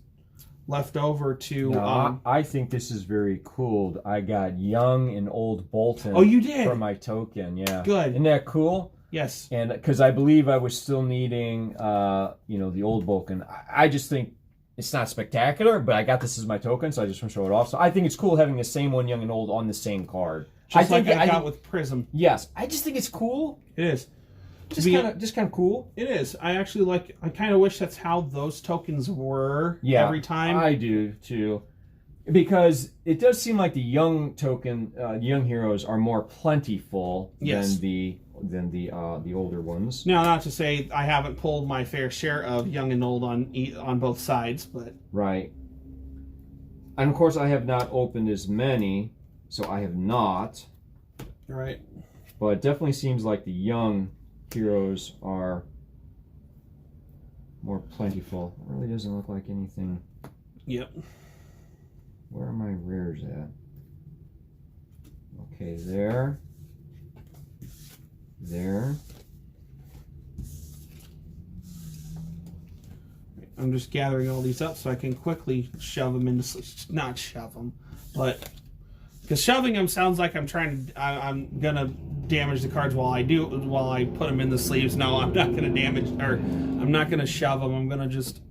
left over to... No, I think this is very cool. I got Young and Old Bolton. Oh, you did? For my token, yeah. Good. Isn't that cool? Yes. And because I believe I was still needing, the Old Bolton. I just think it's not spectacular, but I got this as my token, so I just want to show it off. So I think it's cool having the same one, Young and Old, on the same card. Just I got with Prism. Yes. I just think it's cool. It is. Just kind of cool. It is. I kind of wish that's how those tokens were every time. I do too. Because it does seem like the young young heroes are more plentiful than the older ones. Now, not to say I haven't pulled my fair share of young and old on both sides, but right. And of course, I have not opened as many, so I have not. Right. But it definitely seems like the young heroes are more plentiful. It really doesn't look like anything. Yep. Where are my rares at? Okay, there. There. I'm just gathering all these up so I can quickly shove them into, not shove them, but because shoving them sounds like I'm gonna damage the cards while I put them in the sleeves. No, I'm not gonna damage, or I'm not gonna shove them. I'm gonna just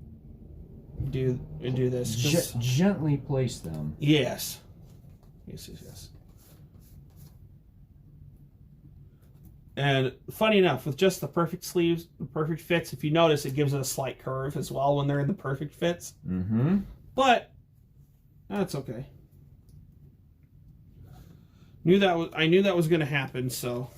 do this. Gently place them. Yes. And funny enough, with just the perfect sleeves, the perfect fits, if you notice, it gives it a slight curve as well when they're in the perfect fits. Mm-hmm. But that's okay. I knew that was going to happen, so.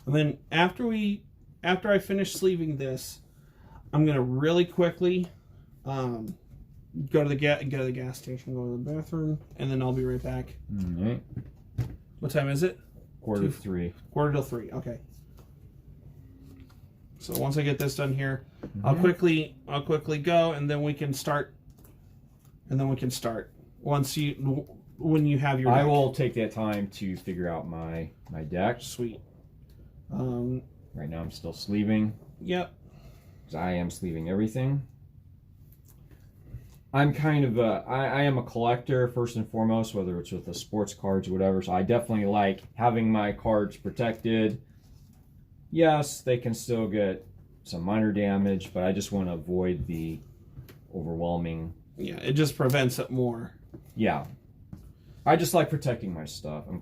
And then after I finish sleeving this, I'm gonna really quickly go to the gas station, go to the bathroom, and then I'll be right back. Mm-hmm. What time is it? Quarter to 3. Quarter till 3. Okay. So once I get this done here, I'll quickly go, and then we can start. When you have your deck. I will take that time to figure out my deck. Sweet. Right now I'm still sleeving. Yep. Because I am sleeving everything. I'm kind of I am a collector first and foremost, whether it's with the sports cards or whatever. So I definitely like having my cards protected. Yes, they can still get some minor damage, but I just want to avoid the overwhelming. Yeah, it just prevents it more. Yeah. I just like protecting my stuff. I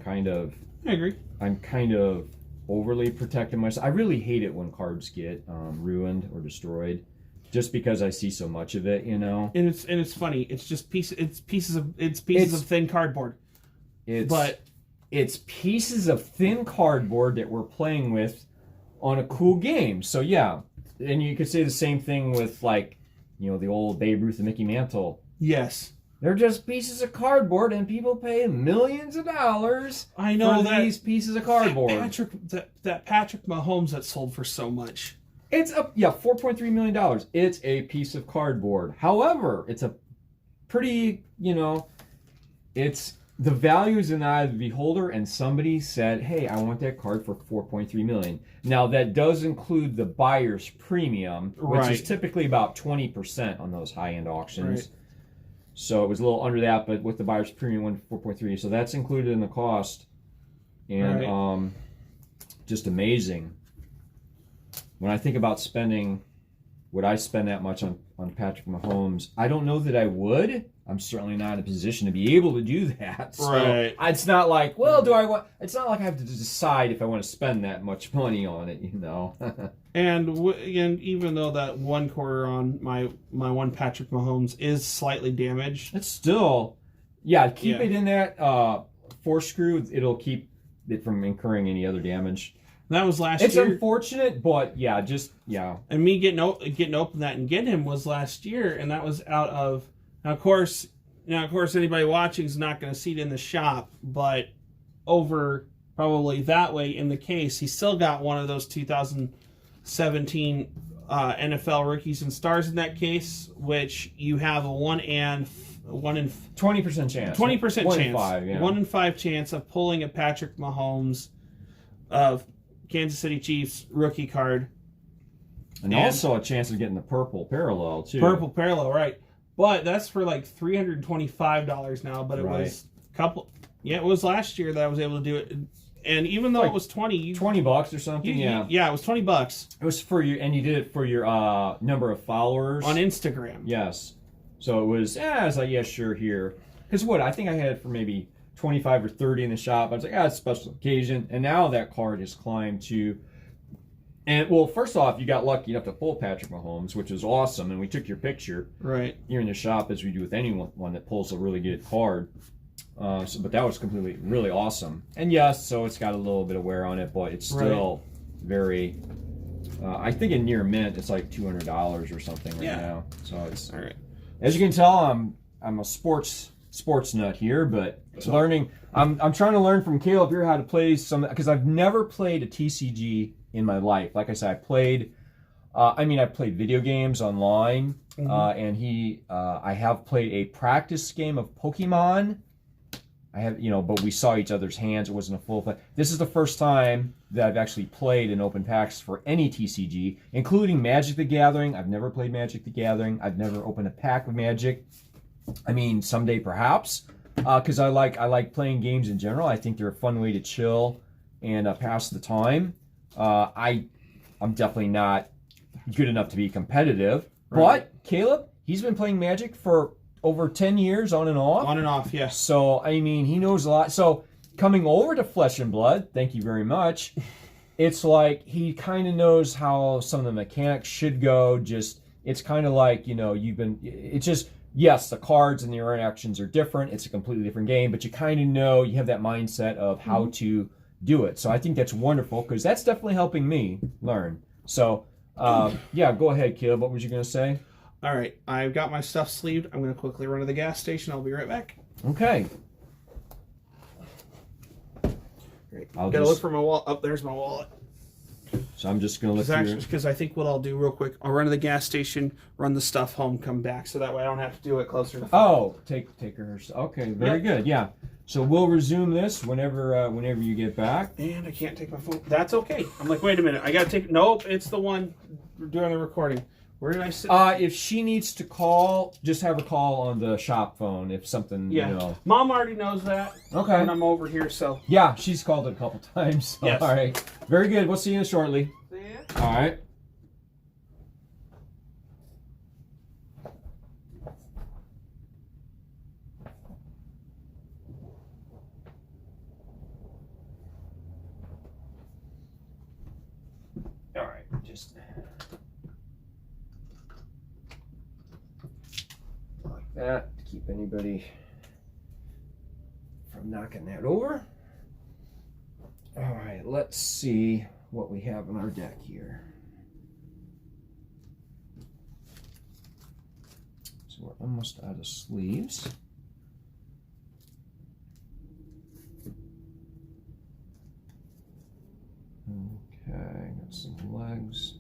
agree. I'm kind of overly protecting myself. I really hate it when cards get ruined or destroyed, just because I see so much of it, you know. And it's funny. It's just pieces of thin cardboard. It's pieces of thin cardboard that we're playing with on a cool game. So yeah, and you could say the same thing with, like, you know, the old Babe Ruth and Mickey Mantle. Yes. They're just pieces of cardboard, and people pay millions of dollars for these pieces of cardboard. That Patrick Mahomes that sold for so much. It's $4.3 million. It's a piece of cardboard. However, it's a pretty, you know, it's the value is in the eye of the beholder, and somebody said, hey, I want that card for $4.3 million. Now, that does include the buyer's premium, which is typically about 20% on those high-end auctions. Right. So it was a little under that, but with the buyer's premium, went 4.3. So that's included in the cost. And just amazing. When I think about spending, would I spend that much on Patrick Mahomes? I don't know that I would. I'm certainly not in a position to be able to do that. So it's not like, well, it's not like I have to decide if I want to spend that much money on it, you know. And even though that one quarter on my one Patrick Mahomes is slightly damaged, it's still, keep it in that 4-screw. It'll keep it from incurring any other damage. That was last year. It's unfortunate, but And me getting open that and getting him was last year, and that was out of. Now, of course, anybody watching is not going to see it in the shop, but over probably that way in the case, he still got one of those 2017 NFL rookies and stars in that case, which you have a 1 in 20% chance. 20% chance. 1 in 5, yeah. 1 in 5 chance of pulling a Patrick Mahomes of Kansas City Chiefs rookie card. And also a chance of getting the purple parallel, too. Purple parallel, right. But that's for like $325 now. But it was it was last year that I was able to do it. And even though it was $20 or something, it was $20. It was for you, and you did it for your number of followers on Instagram. Yes. So it was, I was like, yeah, sure, here. Because I think I had it for maybe 25 or 30 in the shop. I was like, it's a special occasion. And now that card has climbed to, and well, first off, you got lucky enough to pull Patrick Mahomes, which is awesome. And we took your picture here in the shop, as we do with anyone that pulls a really good card. But that was really awesome. And yes, so it's got a little bit of wear on it, but it's still very, I think in near mint, it's like $200 or something right now. So it's, all right. As you can tell, I'm a sports nut here, but learning, I'm trying to learn from Caleb here how to play some, because I've never played a TCG in my life. Like I said, I played video games online, and I have played a practice game of Pokemon. I have, but we saw each other's hands. It wasn't a full play. This is the first time that I've actually played in open packs for any TCG, including Magic the Gathering. I've never played Magic the Gathering. I've never opened a pack of Magic. I mean, someday perhaps, because I like playing games in general. I think they're a fun way to chill and pass the time. I'm definitely not good enough to be competitive, but Caleb, he's been playing Magic for over 10 years on and off. On and off, yeah. So, I mean, he knows a lot. So, coming over to Flesh and Blood, thank you very much, it's like he kind of knows how some of the mechanics should go. Just, it's kind of like, it's just, yes, the cards and the interactions are different. It's a completely different game, but you kind of know, you have that mindset of how to do it. So, I think that's wonderful, because that's definitely helping me learn. So, yeah, go ahead, Caleb. What was you going to say? All right, I've got my stuff sleeved. I'm going to quickly run to the gas station. I'll be right back. Okay. Great. Gotta look for my wallet. Oh, there's my wallet. So I'm just going to look through. Because I think what I'll do real quick, I'll run to the gas station, run the stuff home, come back, so that way I don't have to do it closer to the phone. Oh, take her. Okay, very good. Yeah. So we'll resume this whenever you get back. And I can't take my phone. That's okay. I'm like, wait a minute. I got to take. Nope, it's the one doing the recording. Where did I sit? If she needs to call, just have her call on the shop phone if something, Mom already knows that. Okay. When I'm over here, so. Yeah, she's called it a couple times. So. Yes. All right. Very good. We'll see you shortly. See ya. All right. All right. Just like that to keep anybody from knocking that over. All right, let's see what we have in our deck here. So we're almost out of sleeves. Okay, got some legs.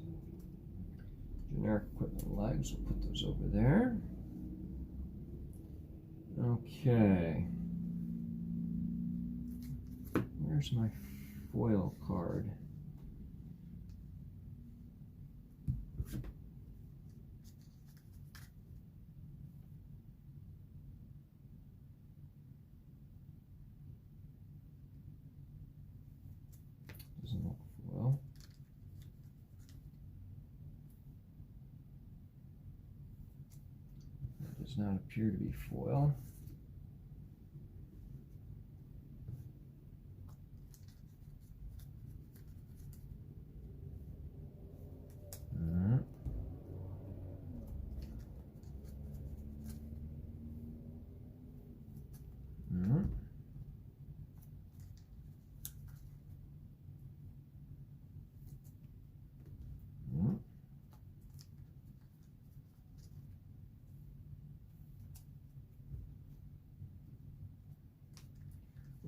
Generic equipment legs, we'll put those over there. Okay. Where's my foil card? Doesn't look foil. That does not appear to be foil.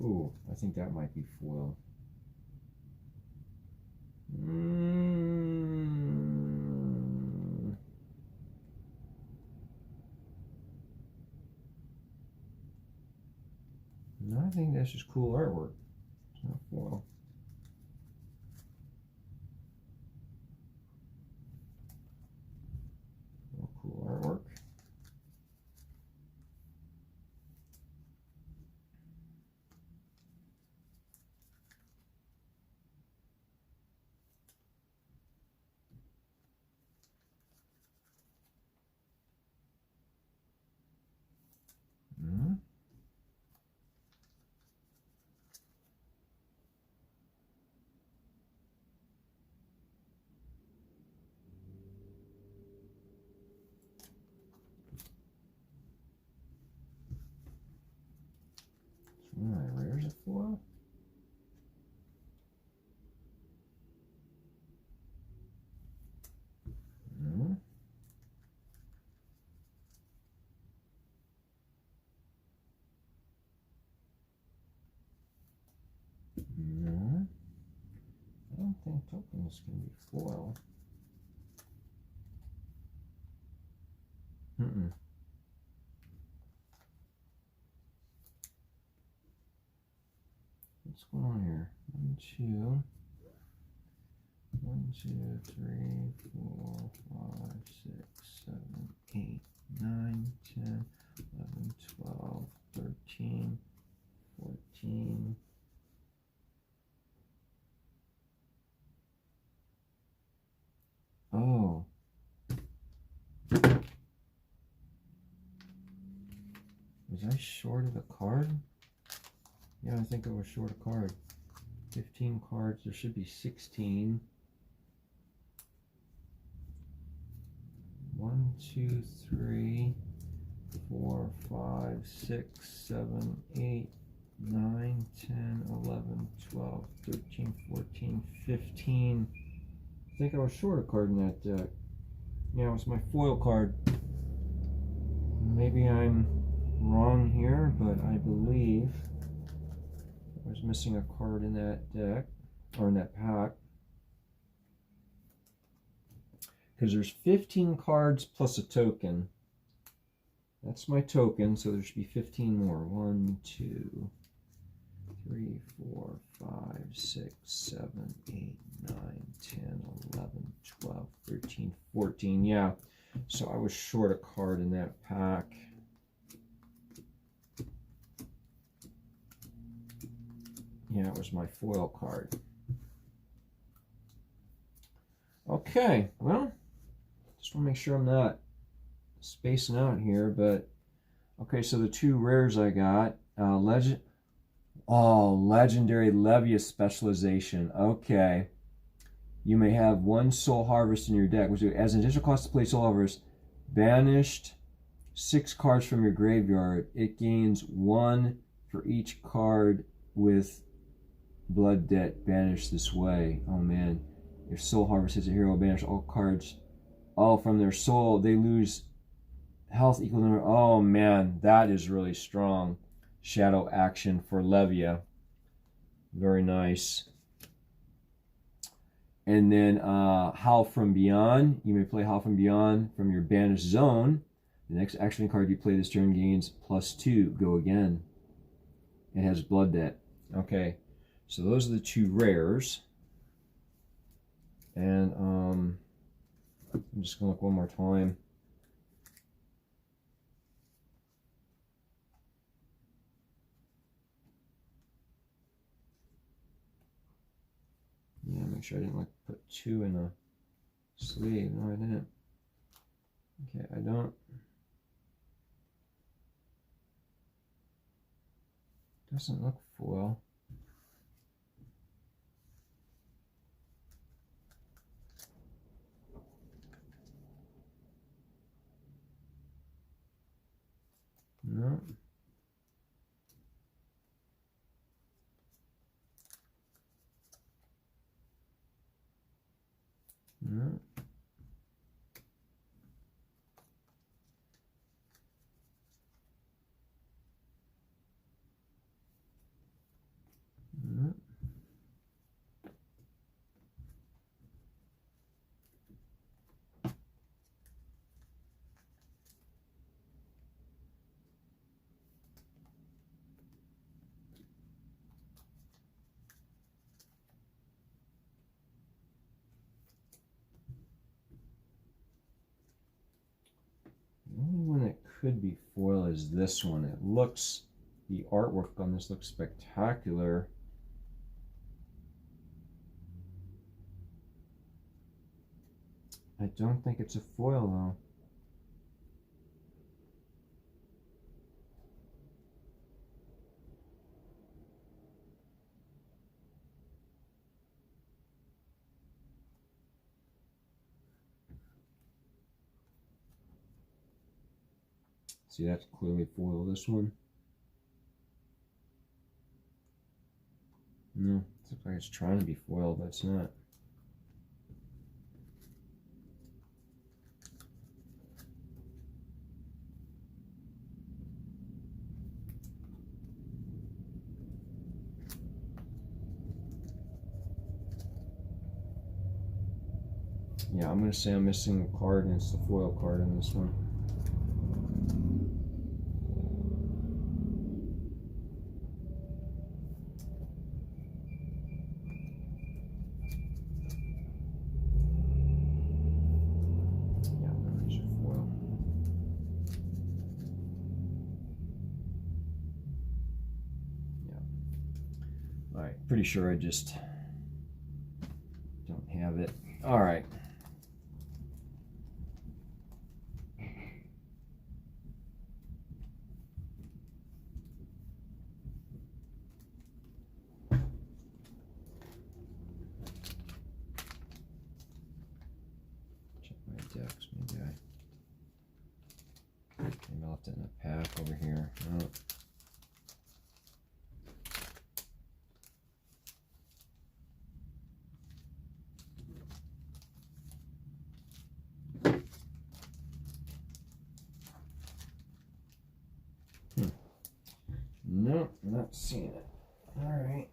Ooh, I think that might be foil. No, I think that's just cool artwork. It's not foil. Cool artwork. foil? No. No. I don't think tokens can be foil. Mm-mm. What's going on here? 1, 2. 1, 2, 3, 4, 5, 6, 7, 8, 9, 10, 11, 12, 13, 14. Oh. Was I short of a card? Yeah, I think I was short a card. 15 cards. There should be 16. 1, 2, 3, 4, 5, 6, 7, 8, 9, 10, 11, 12, 13, 14, 15. I think I was short a card in that deck. Yeah, it was my foil card. Maybe I'm wrong here, but I believe I was missing a card in that deck, or in that pack. Because there's 15 cards plus a token. That's my token, so there should be 15 more. 1, 2, 3, 4, 5, 6, 7, 8, 9, 10, 11, 12, 13, 14. Yeah, so I was short a card in that pack. Yeah, it was my foil card. Okay, well, just want to make sure I'm not spacing out here, but okay, so the 2 rares I got, legendary Levia specialization. Okay, you may have 1 Soul Harvest in your deck, which as an additional cost to play Soul Harvest, banished 6 cards from your graveyard. It gains 1 for each card with Blood Debt banished this way. Oh man, if Soul Harvest hits a hero, banish all cards from their soul. They lose health equal to... Oh man, that is really strong. Shadow action for Levia. Very nice. And then Howl from Beyond. You may play Howl from Beyond from your banished zone. The next action card you play this turn gains +2. Go again. It has Blood Debt. Okay, so those are the 2 rares. And I'm just going to look one more time. Yeah, make sure I didn't put 2 in a sleeve. No, I didn't. Okay, I don't. Doesn't look foil. No. No. No. The only one that could be foil is this one. It looks, the artwork on this looks spectacular. I don't think it's a foil though. See, that's clearly foil, this one. No, it looks like it's trying to be foil, but it's not. Yeah, I'm going to say I'm missing a card, and it's the foil card in this one. Yeah, I'm going to use a foil. Yeah. Alright, pretty sure I just don't have it. Alright. Decks. Maybe I left it in a pack over here. No. No, not seeing it. All right.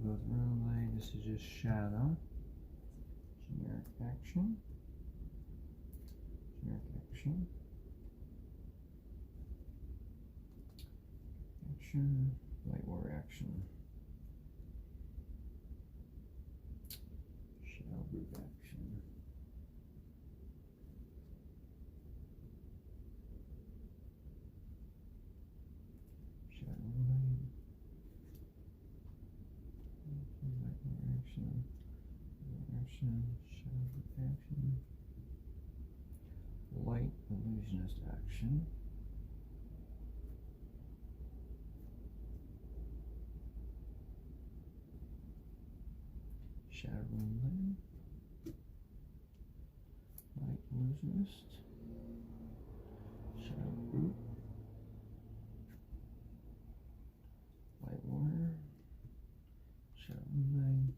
Both relay. This is just shadow. Generic action. Generic action. Action. Light war action. Shadow group action. Shadow relay. Light war action. Action. Shadow group action. Light illusionist action. Shadow relay. Light illusionist. Shadow group. Light warrior. Shadow relay.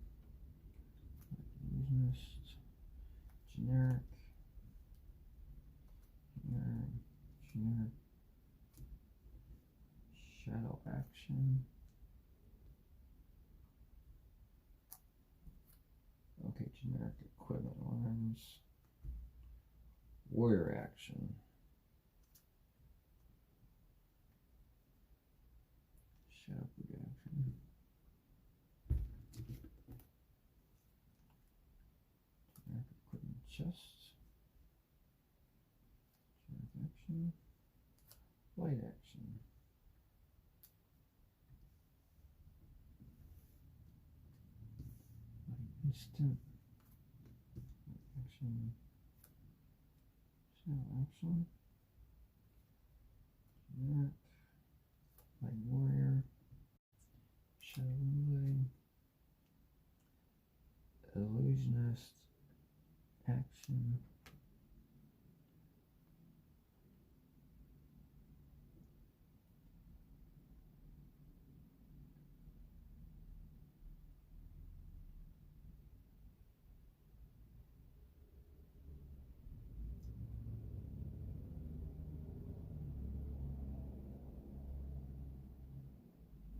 Light illusionist. Generic. Generic. Shadow action. Okay, generic equipment arms. Warrior action. Shadow group action. Generic equipment chest. Generic action. Light action. Light instant. Light action. Shadow action. Generic. Light warrior. Shadow relay. Illusionist. Action.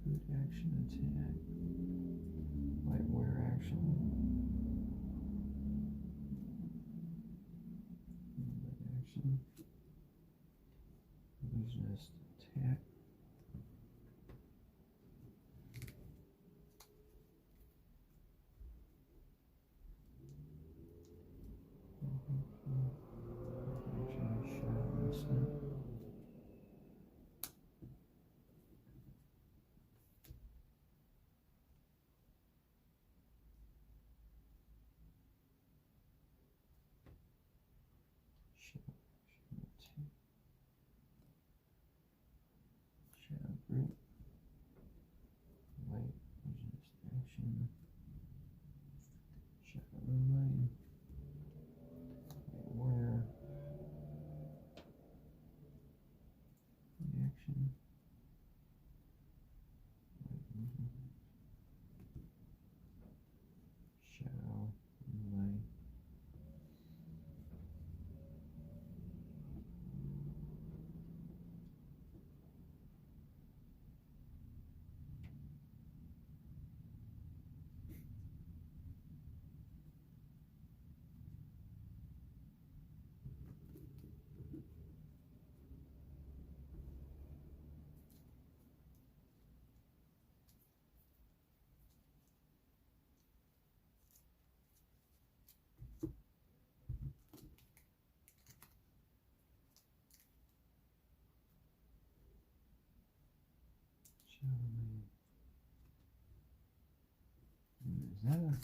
Root action attack. Light warrior action. Light action. Illusionist attack. Action. Shadow instant. Shadow action attack. Shadow group. Light illusionist action. Shadow relay. Light warrior. Reaction. Light illusionist. Shadow relay. Shadow relay. Is that a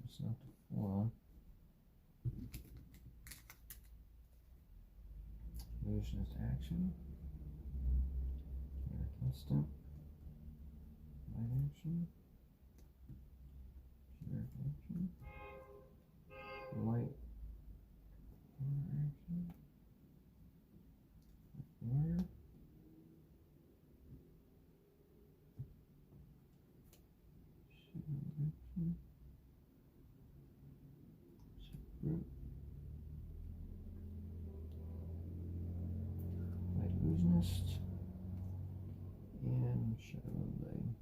that's not the full on. Illusionist action. Generic instant. Light action. Generic action. Light warrior action. Warrior. Shadow action. Group. Mist and Shadow Blade.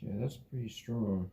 Yeah, that's pretty strong.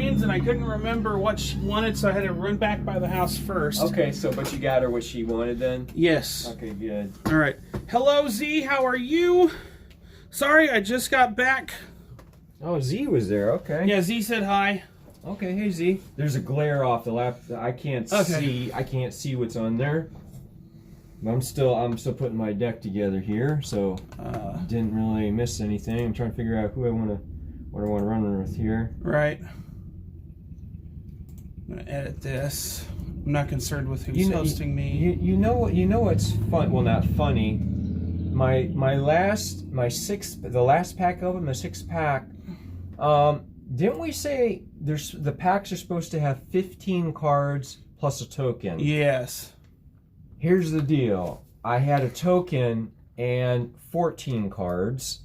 chains, and I couldn't remember what she wanted, so I had to run back by the house first. Okay, so but you got her what she wanted then? Yes. Okay, good. All right. Hello, Z. How are you? Sorry, I just got back. Oh, Z was there. Okay. Yeah, Z said hi. Okay, hey Z. There's a glare off the lap. I can't see. I can't see what's on there. I'm still putting my deck together here, so didn't really miss anything. I'm trying to figure out what I want to run with here. Right. I'm gonna edit this. I'm not concerned with who's hosting me. You know what? You know what's fun? Well, not funny. The last pack of them, the 6-pack. Didn't we say the packs are supposed to have 15 cards plus a token? Yes. Here's the deal. I had a token and 14 cards,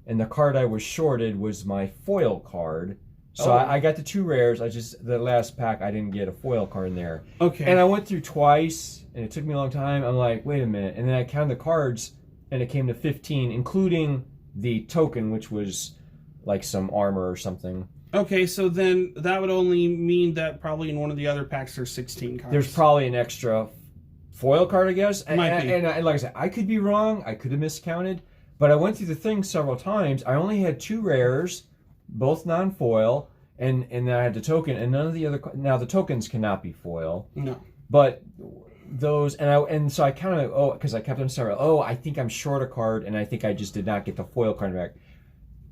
and the card I was shorted was my foil card. So I got the 2 rares. The last pack I didn't get a foil card in there. Okay. And I went through twice, and it took me a long time. I'm like, wait a minute. And then I counted the cards, and it came to 15, including the token, which was like some armor or something. Okay, so then that would only mean that probably in one of the other packs there's 16 cards. There's probably an extra foil card, I guess. Might be. And like I said, I could be wrong. I could have miscounted. But I went through the thing several times. I only had 2 rares, both non-foil, and then I had the token, and none of the other... Now, the tokens cannot be foil. No. But those... So I counted... because I kept on saying, I think I'm short a card, and I think I just did not get the foil card back.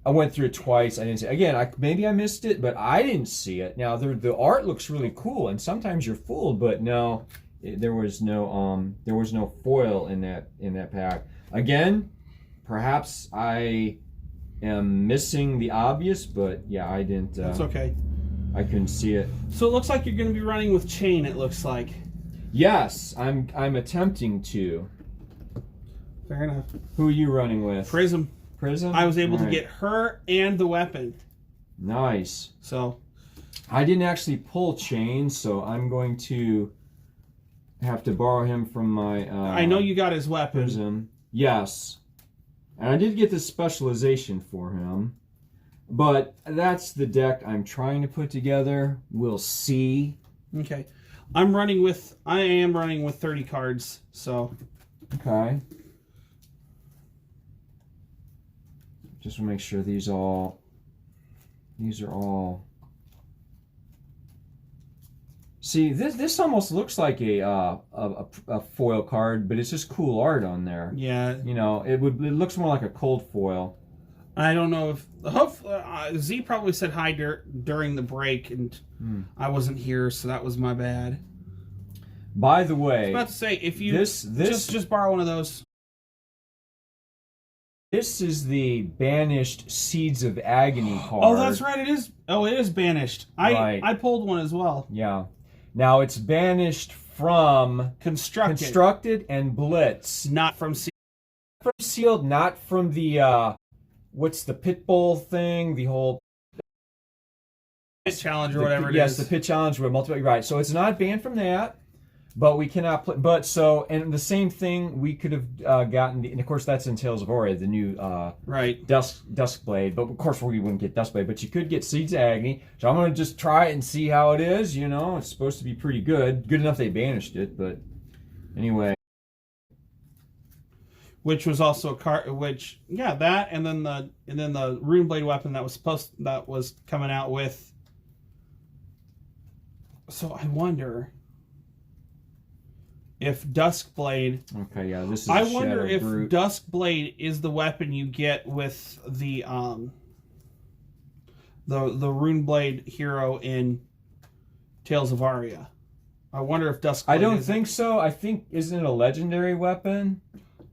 I went through it twice. I didn't see it. Again, maybe I missed it, but I didn't see it. Now, the art looks really cool, and sometimes you're fooled, but no... There was no foil in that pack. Again, perhaps I am missing the obvious, but yeah, I didn't. That's okay. I couldn't see it. So it looks like you're going to be running with chain. It looks like. Yes, I'm attempting to. Fair enough. Who are you running with? Prism. Prism. I was able to get her and the weapon. Nice. So. I didn't actually pull chain, so I'm going to have to borrow him from my... I know you got his weapon. Prism. Yes. And I did get the specialization for him. But that's the deck I'm trying to put together. We'll see. Okay. I am running with 30 cards, so... Okay. Just to make sure these are all... See, this almost looks like a foil card, but it's just cool art on there. Yeah. You know, it looks more like a cold foil. I don't know if... Z probably said hi during the break, and I wasn't here, so that was my bad. By the way... I was about to say, if you... Just borrow one of those. This is the banished Seeds of Agony card. Oh, that's right, it is. Oh, it is banished. I pulled one as well. Yeah. Now, it's banished from... Constructed and Blitz. Not from Sealed. From Sealed, not from the... what's the Pitbull thing? The whole... Pit Challenge or whatever it is. Yes, the Pit Challenge with multiple... Right, so it's not banned from that, but we cannot play... But so, and the same thing, we could have gotten... and of course, that's in Tales of Aurea, the new... right. Duskblade, but of course we wouldn't get Duskblade, but you could get Seeds of Agony. So I'm going to just try it and see how it is, you know. It's supposed to be pretty good. Good enough they banished it, but anyway... Which was also a card, that, and then the Runeblade weapon that was coming out with. So I wonder if Duskblade. Okay, yeah, this is. I wonder if Duskblade is the weapon you get with the Runeblade hero in Tales of Aria. I wonder if Duskblade. I don't think so. I think isn't it a legendary weapon?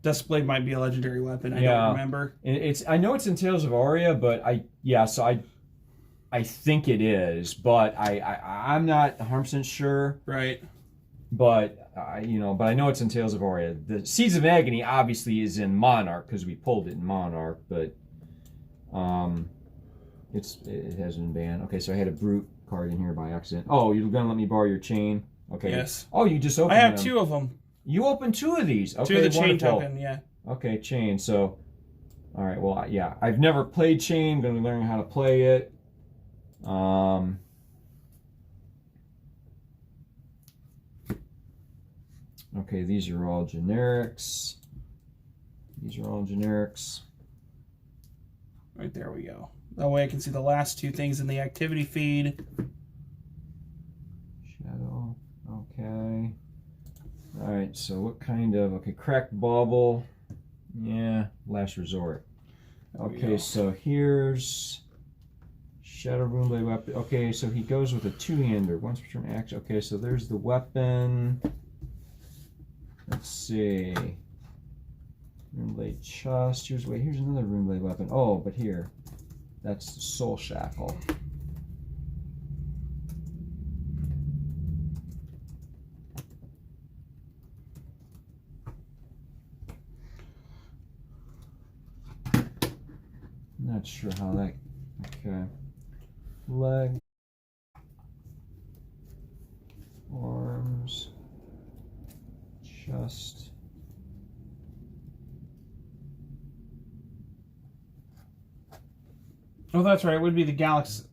Duskblade might be a legendary weapon. I don't remember. I know it's in Tales of Aurea, but I think it is, but I'm not 100% sure. Right. But I know it's in Tales of Aurea. The Seeds of Agony obviously is in Monarch because we pulled it in Monarch, but it has been banned. Okay, so I had a Brute card in here by accident. Oh, you're gonna let me borrow your chain? Okay. Yes. Oh, you just opened. I have 2 of them. You opened 2 of these. Okay, 2 of the wonderful. chain token, yeah. Okay, chain. So, all right. Well, yeah, I've never played chain. Going to be learning how to play it. Okay, these are all generics. These are all generics. Right there we go. That way I can see the last two things in the activity feed. Shadow. Okay. All right, so what kind of... Okay, cracked bauble. Yeah, last resort. Okay, so here's Shadow Runeblade weapon. Okay, so he goes with a two-hander. Once per turn action. Okay, so there's the weapon. Let's see. Runeblade chest. Here's another Runeblade weapon. Oh, but here. That's the Soul Shackle. Not sure how that... Okay. Leg. Arms. Chest. Oh, that's right. It would be the Galaxy.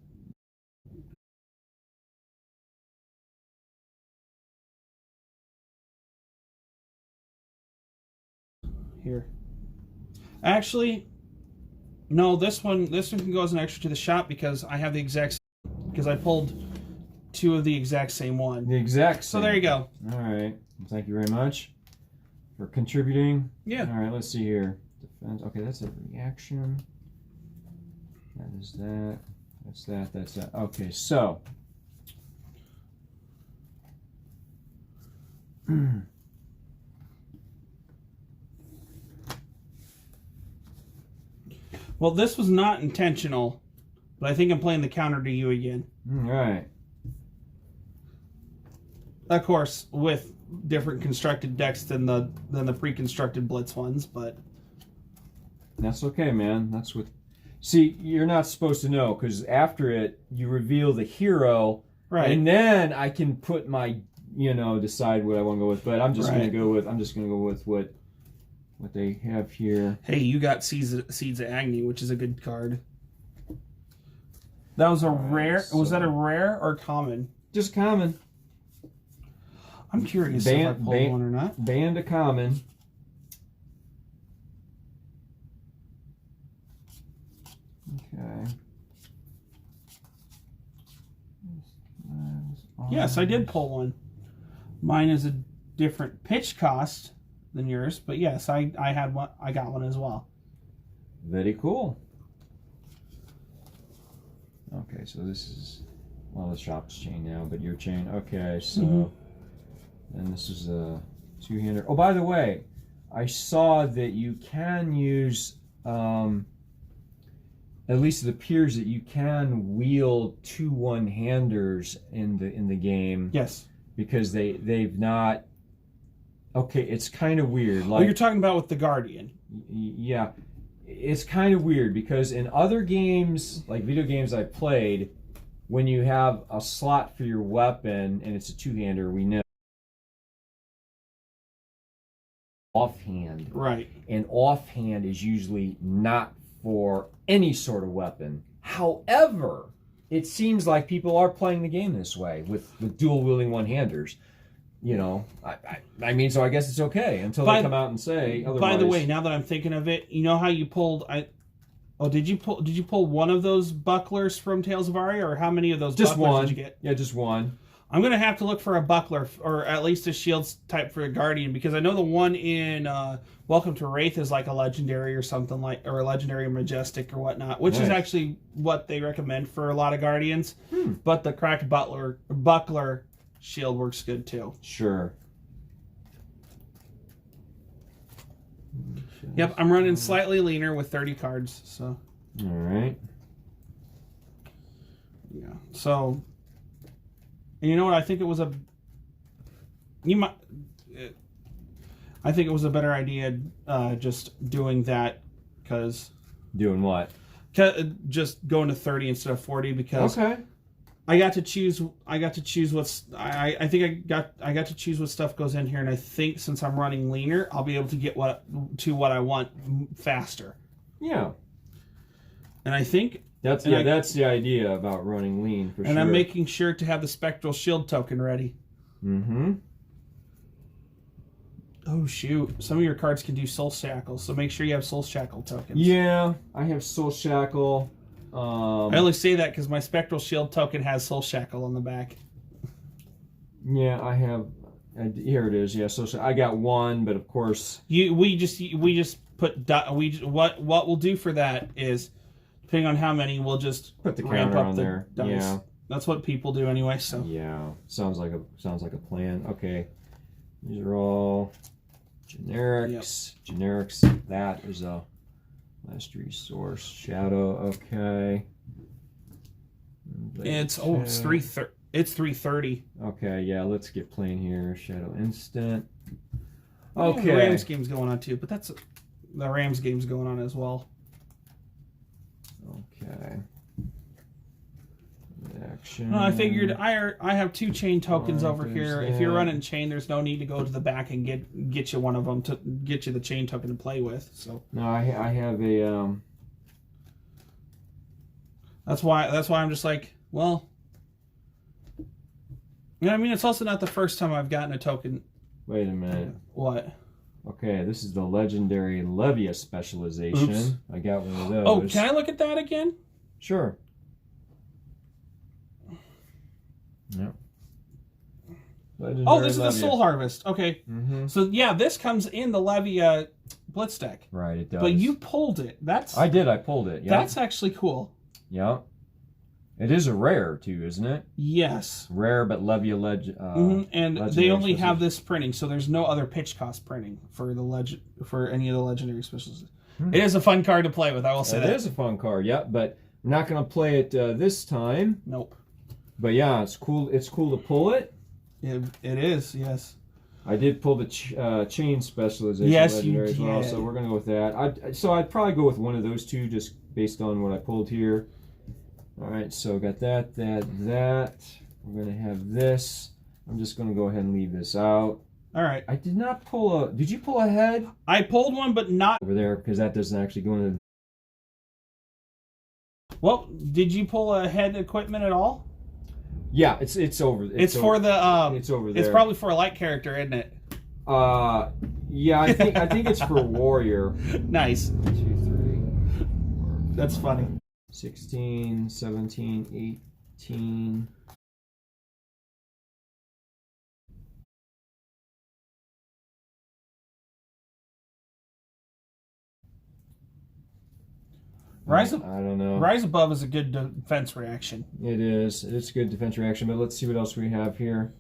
Here. Actually, no, this one can go as an extra to the shop because I have the exact because I pulled two of the exact same one. The exact same. So there you go. All right. Thank you very much for contributing. Yeah. All right, let's see here. Defense. Okay, that's a reaction. That is that. That's that. That's that. Okay, so. Well, this was not intentional, but I think I'm playing the counter to you again. All right. Of course, with different constructed decks than the pre-constructed Blitz ones, but that's okay, man. That's what. See, you're not supposed to know because after it, you reveal the hero, right? And then I can put my, decide what I want to go with. But I'm just gonna go with. I'm just gonna go with what they have here. Hey, you got Seeds of Agony, which is a good card. That was a rare. So, was that a rare or common? Just common. I'm curious if I pulled one or not. Band of common. Okay. Yes, I did pull one. Mine is a different pitch cost than yours, but yes, I had one. I got one as well. Very cool. Okay, so this is the shop's chain now, but your chain. Okay, so and this is a two-hander. Oh, by the way, I saw that you can use. At least it appears that you can wield two one-handers in the game. Yes, because they've not. Okay, it's kind of weird. Like, you're talking about with the Guardian. Yeah, it's kind of weird because in other games, like video games I've played, when you have a slot for your weapon and it's a two-hander, we know offhand. Right. And offhand is usually not for any sort of weapon. However, it seems like people are playing the game this way with dual-wielding one-handers. I mean, so I guess it's okay until they come out and say otherwise. By the way, now that I'm thinking of it, you know how you pulled? Did you pull one of those bucklers from Tales of Aria, or how many of those just bucklers one. did you get? Yeah, just one. I'm gonna have to look for a buckler, or at least a shield type for a Guardian, because I know the one in Welcome to Wraith is like a legendary or something like, or a legendary majestic or whatnot, which is actually what they recommend for a lot of Guardians. But the cracked buckler shield works good too. Sure. Yep, I'm running slightly leaner with 30 cards, so. All right. Yeah. So, and you know what? I think it was I think it was a better idea just doing that because. Doing what? Just going to 30 instead of 40 because. Okay. I got to choose what's. I think I got to choose what stuff goes in here, and I think since I'm running leaner, I'll be able to get what I want faster. Yeah. And I think that's the idea about running lean for sure. And I'm making sure to have the Spectral Shield token ready. Mm-hmm. Oh shoot! Some of your cards can do Soul Shackle, so make sure you have Soul Shackle tokens. Yeah, I have Soul Shackle. I only say that because my Spectral Shield token has Soul Shackle on the back. Yeah, I have. Here it is. Yeah, so I got one, but of course, we just put what we'll do for that is, depending on how many, we'll just put the ramp counter up on the there. dice. Yeah, that's what people do anyway. So yeah, sounds like a plan. Okay, these are all generics. Yep. Generics. That is a last resource. Shadow. Okay. It's 330. Okay, yeah, let's get playing here. Shadow Instant. Okay. Okay. The Rams game's going on too, but the Rams game's going on as well. Okay. Action. I figured I have 2 chain tokens over here. If you're running chain, there's no need to go to the back and get you one of them to get you the chain token to play with. So no, I have a That's why I'm just like, well, I mean, it's also not the first time I've gotten a token. Wait a minute. What? Okay, this is the legendary Levia specialization. Oops. I got one of those. Oh, can I look at that again? Sure. Yep. Oh, this is the Soul Harvest. Okay. Mm-hmm. So yeah, this comes in the Levia Blitz deck. Right, it does. But you pulled it. I did. I pulled it. Yeah. That's actually cool. Yeah. It is a rare too, isn't it? Yes. Rare, but Levia and they only have this printing, so there's no other pitch cost printing for any of the legendary specials. It is a fun card to play with. I will say that. It is a fun card. Yeah, but we're not going to play it this time. Nope. But yeah, it's cool. It's cool to pull it. It is. Yes. I did pull the chain specialization legendary as well, so we're going to go with that. So I'd probably go with one of those two, just based on what I pulled here. All right, so got that. We're going to have this. I'm just going to go ahead and leave this out. All right. I did not pull a... Did you pull a head? I pulled one, but not... Over there, because that doesn't actually go into... Well, did you pull a head equipment at all? Yeah, it's over. It's for the... it's over there. It's probably for a light character, isn't it? Yeah, I think it's for warrior. Nice. 1, 2, 3. 4, That's funny. 16, 17, 18. I don't know. Rise Above is a good defense reaction. It is. It's a good defense reaction, but let's see what else we have here.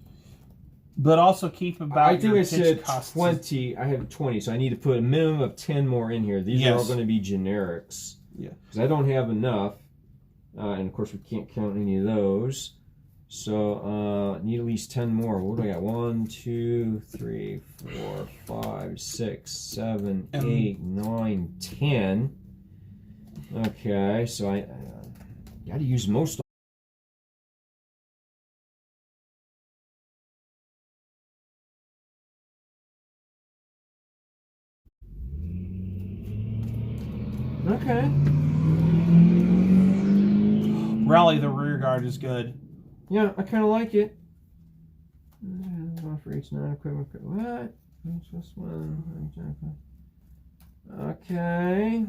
But also keep about I think I said costs. 20. I have 20, so I need to put a minimum of 10 more in here. These are all going to be generics. Yeah. Because I don't have enough. And of course, we can't count any of those. So, need at least 10 more. What do I got? 1, 2, 3, 4, 5, 6, 7, 8, 9, 10. Okay, so I got to use most of Okay. Rally the rear guard is good. Yeah, I kind of like it. For each non-equipment. What? Just one. Okay.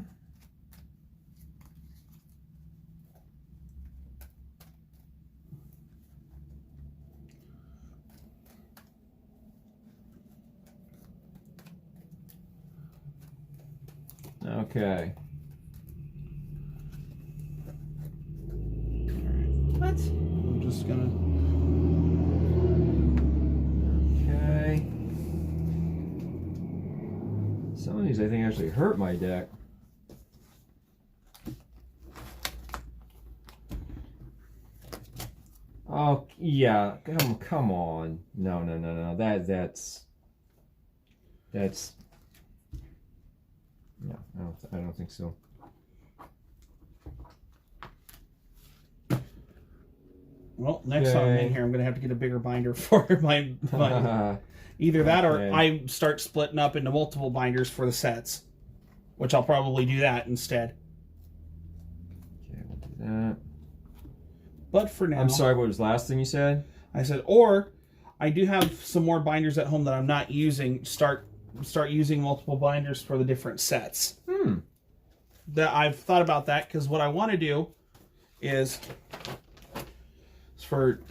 Okay. What? I'm just gonna. Okay. Some of these I think actually hurt my deck. Oh yeah, come on. No. That's. No, I don't think so. Well, next time I'm in here, I'm gonna have to get a bigger binder for my either that or I start splitting up into multiple binders for the sets, which I'll probably do that instead. Okay, we'll do that. But for now, I'm sorry. What was the last thing you said? I said, or I do have some more binders at home that I'm not using. Start start using multiple binders for the different sets. That I've thought about that because what I want to do is for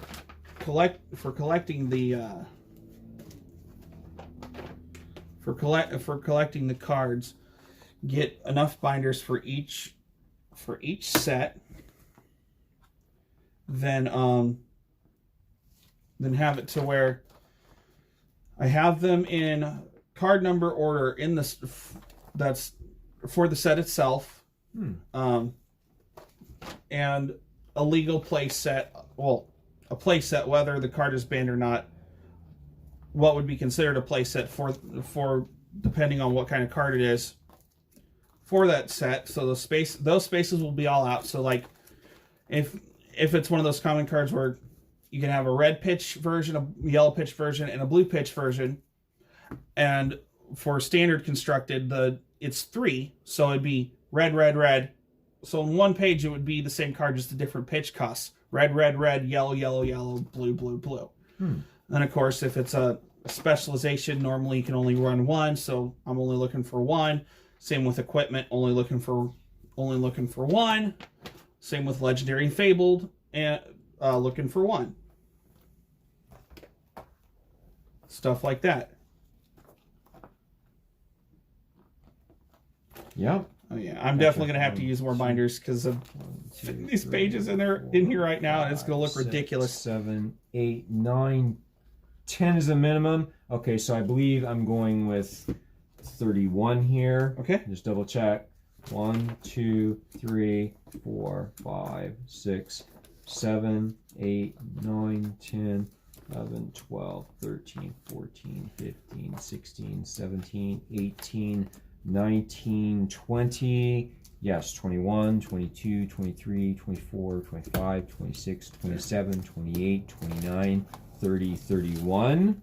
collecting the collecting the cards, get enough binders for each set, then have it to where I have them in card number order in this that's for the set itself, and a legal play set. Well, a play set, whether the card is banned or not, what would be considered a play set for depending on what kind of card it is for that set. So those spaces will be all out. So like if it's one of those common cards where you can have a red pitch version, a yellow pitch version, and a blue pitch version, and for standard constructed, it's 3, so it'd be red, red, red. So on one page it would be the same card, just a different pitch cost. Red, red, red, yellow, yellow, yellow, blue, blue, blue. And of course, if it's a specialization, normally you can only run 1, so I'm only looking for 1. Same with equipment, only looking for 1. Same with legendary and fabled, and looking for 1. Stuff like that. Yep. Oh yeah, I'm definitely gonna have to use more binders because of these pages in here right now, and it's gonna look ridiculous. 7, 8, 9, 10 is the minimum. Okay, so I believe I'm going with 31 here. Okay. Just double check. 1, 2, 3, 4, 5, 6, 7, 8, 9, 10, 11, 12, 13, 14, 15, 16, 17, 18, 19, 20, yes, 21, 22, 23, 24, 25, 26, 27, 28, 29, 30, 31.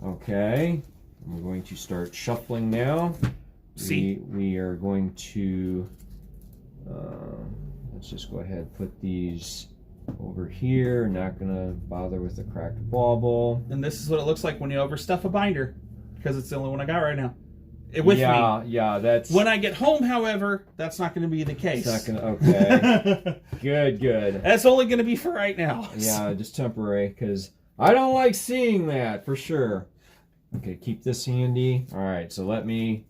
Okay, we're going to start shuffling now. We are going to, let's just go ahead and put these over here. Not going to bother with the cracked bauble. And this is what it looks like when you overstuff a binder, because it's the only one I got right now. With me. Yeah, that's... When I get home, however, that's not going to be the case. It's not going to... Okay. Good. That's only going to be for right now. Yeah, just temporary, because I don't like seeing that, for sure. Okay, keep this handy. All right, so let me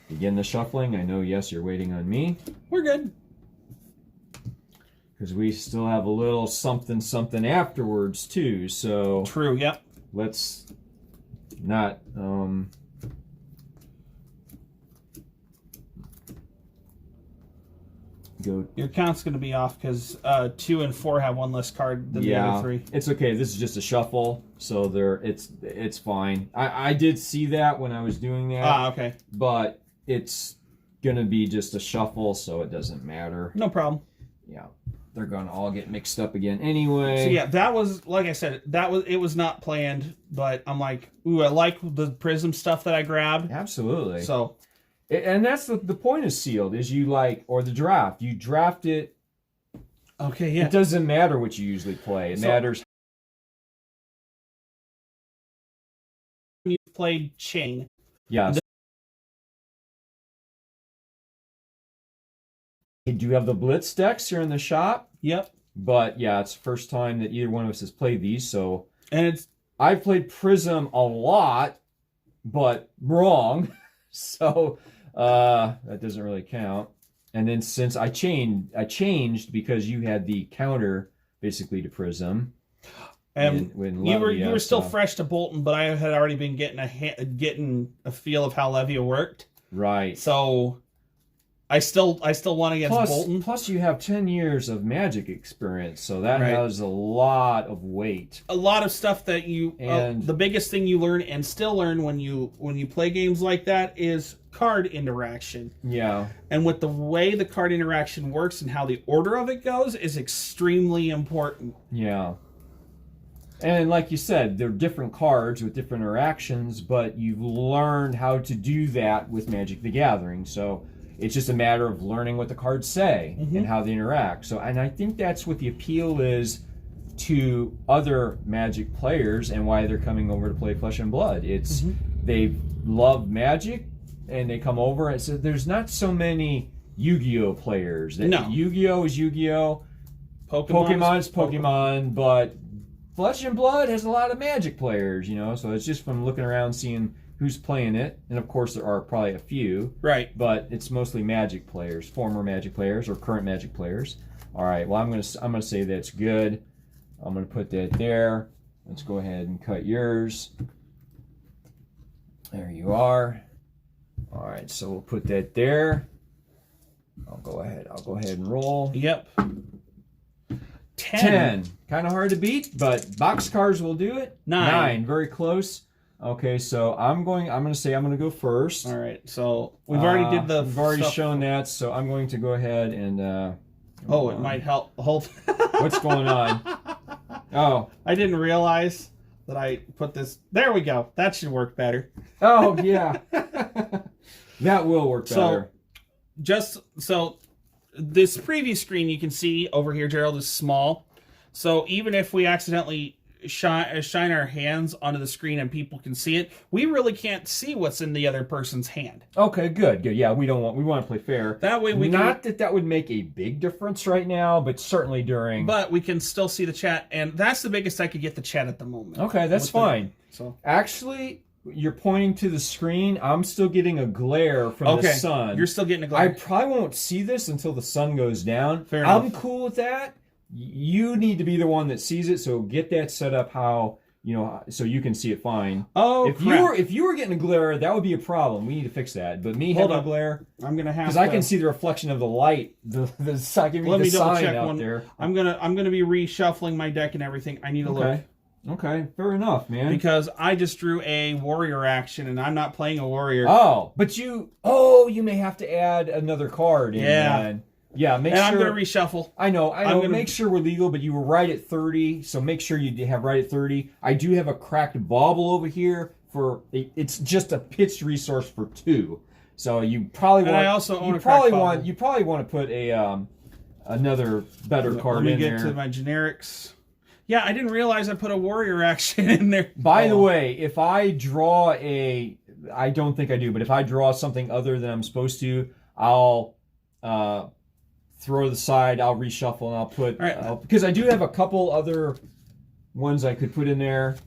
begin the shuffling. I know, yes, you're waiting on me. We're good. Because we still have a little something afterwards, too, so... True, yep. Let's not... Go. Your count's going to be off because 2 and 4 have one less card than the other 3. It's okay. This is just a shuffle, so it's fine. I did see that when I was doing that. Okay. But it's gonna be just a shuffle, so it doesn't matter. No problem. Yeah, they're gonna all get mixed up again anyway. So yeah, that was, like I said, it was not planned, but I'm like, ooh, I like the prism stuff that I grabbed. Absolutely. So. And that's the point of sealed is or the draft. You draft it. Okay, yeah. It doesn't matter what you usually play. It matters. You played Chain. Yeah. Do you have the Blitz decks here in the shop? Yep. But yeah, it's the first time that either one of us has played these. So I've played Prism a lot, but wrong. So. That doesn't really count. And then since I changed because you had the counter basically to Prism. And you were still fresh to Bolton, but I had already been getting a feel of how Levia worked. Right. So I still won against Bolton. Plus you have 10 years of Magic experience, so that has a lot of weight. A lot of stuff that the biggest thing you learn and still learn when you play games like that is card interaction. Yeah. And with the way the card interaction works and how the order of it goes is extremely important. Yeah. And like you said, they're different cards with different interactions, but you've learned how to do that with Magic the Gathering. So it's just a matter of learning what the cards say and how they interact. So, and I think that's what the appeal is to other Magic players and why they're coming over to play Flesh and Blood. It's they love Magic and they come over. And so there's not so many Yu-Gi-Oh players. No. Yu-Gi-Oh is Yu-Gi-Oh. Pokemon's Pokemon, but Flesh and Blood has a lot of Magic players, you know, so it's just from looking around seeing who's playing it. And of course there are probably a few. Right. But it's mostly Magic players, former Magic players or current Magic players. All right, well I'm gonna say that's good. I'm gonna put that there. Let's go ahead and cut yours. There you are. All right, so we'll put that there. I'll go ahead and roll. Yep. 10. Kind of hard to beat, but boxcars will do it. 9. Very close. Okay, so I'm gonna say I'm gonna go first. All right. So we've already did the. We've already stuff. shown that, so I'm going to go ahead and. It might help. Hold. What's going on? Oh, I didn't realize that I put this. There we go. That should work better. Oh yeah. That will work better. So this previous screen you can see over here, Gerald, is small. So even if we accidentally shine our hands onto the screen and people can see it, we really can't see what's in the other person's hand. Okay, good. Yeah, we want to play fair. That way we that would make a big difference right now, but certainly during. But we can still see the chat, and that's the biggest I could get the chat at the moment. Okay, that's fine. So actually, you're pointing to the screen. I'm still getting a glare from the sun. You're still getting a glare. I probably won't see this until the sun goes down. Fair enough. I'm cool with that. You need to be the one that sees it, so get that set up how, you know, so you can see it fine. Oh, if you were getting a glare, that would be a problem. We need to fix that. But me having a glare, I'm gonna have because I can see the reflection of the light. Let me double check out there. I'm gonna be reshuffling my deck and everything. I need to look. Okay, fair enough, man. Because I just drew a warrior action, and I'm not playing a warrior. Oh, but you may have to add another card in. Yeah. Yeah, make and sure. I'm going to reshuffle. I know. Make sure we're legal, but you were right at 30, so make sure you have right at 30. I do have a cracked bauble over here it's just a pitched resource for 2. So you probably want. And I also own a cracked bauble. You probably want to put a another better card in there. Let me get to my generics. Yeah, I didn't realize I put a warrior action in there. By the way, if I draw I don't think I do, but if I draw something other than I'm supposed to, I'll throw the side, I'll reshuffle, and I'll put because I do have a couple other ones I could put in there,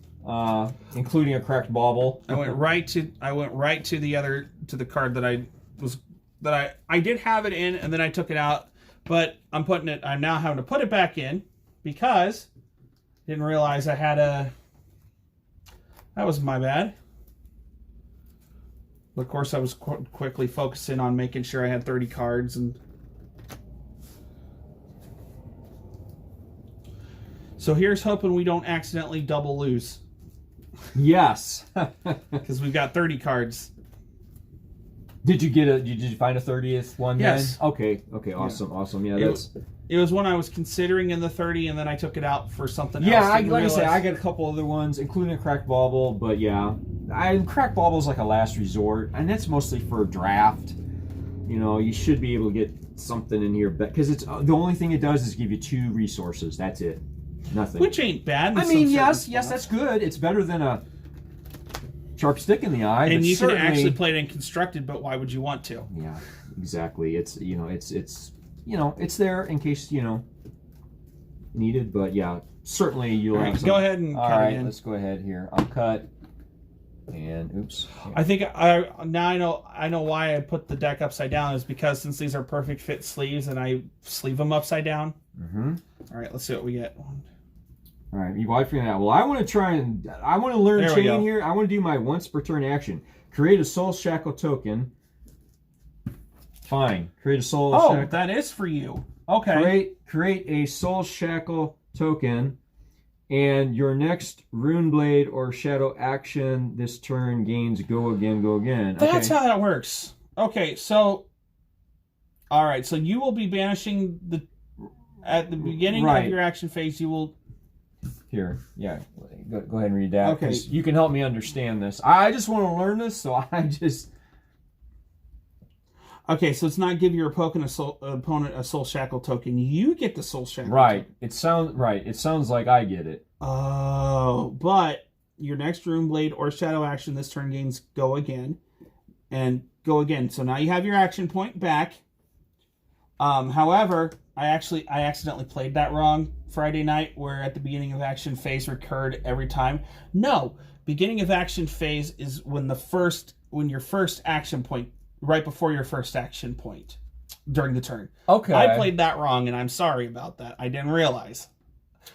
including a cracked bauble. I went right to the card that I did have it in, and then I took it out, but I'm now having to put it back in because I didn't realize I had that was my bad. But of course I was quickly focusing on making sure I had 30 cards and. So here's hoping we don't accidentally double lose. Yes. Because we've got 30 cards. Did you find a 30th one? Yes. Then? Okay, awesome. Yeah, it was one I was considering in the 30, and then I took it out for something else. Yeah, like I said, I got a couple other ones, including a cracked bauble, but yeah. Cracked bauble is like a last resort, and that's mostly for a draft. You know, you should be able to get something in here, because it's the only thing it does is give you 2 resources. That's it. Nothing. Which ain't bad. I mean, yes, that's good. It's better than a sharp stick in the eye. And you can actually play it in constructed, but why would you want to? Yeah, exactly. It's it's there in case needed. But yeah, certainly you'll have some. Go ahead and cut it in. Let's go ahead here. I'll cut. And oops. Yeah. I think I know why I put the deck upside down is because since these are perfect fit sleeves and I sleeve them upside down. Mm-hmm. All right, let's see what we get. All right, you wipe figuring that out. Well, I want to learn chain here. I want to do my once per turn action. Create a soul shackle token. Fine. Create a soul shackle. Oh, that is for you. Okay. Create a soul shackle token, and your next rune blade or shadow action this turn gains go again. That's how that works. Okay, so all right, so you will be banishing at the beginning of your action phase. You will. Here, yeah. Go ahead and read that. Okay. You can help me understand this. I just want to learn this, so I just. Okay, so it's not give your opponent a soul shackle token. You get the soul shackle. Right. Token. It sounds like I get it. Oh, but your next Rune Blade or Shadow action this turn gains go again. And go again. So now you have your action point back. However, I accidentally played that wrong Friday night, where at the beginning of action phase recurred every time. No, beginning of action phase is when your first action point, right before your first action point during the turn. Okay. I played that wrong, and I'm sorry about that. I didn't realize.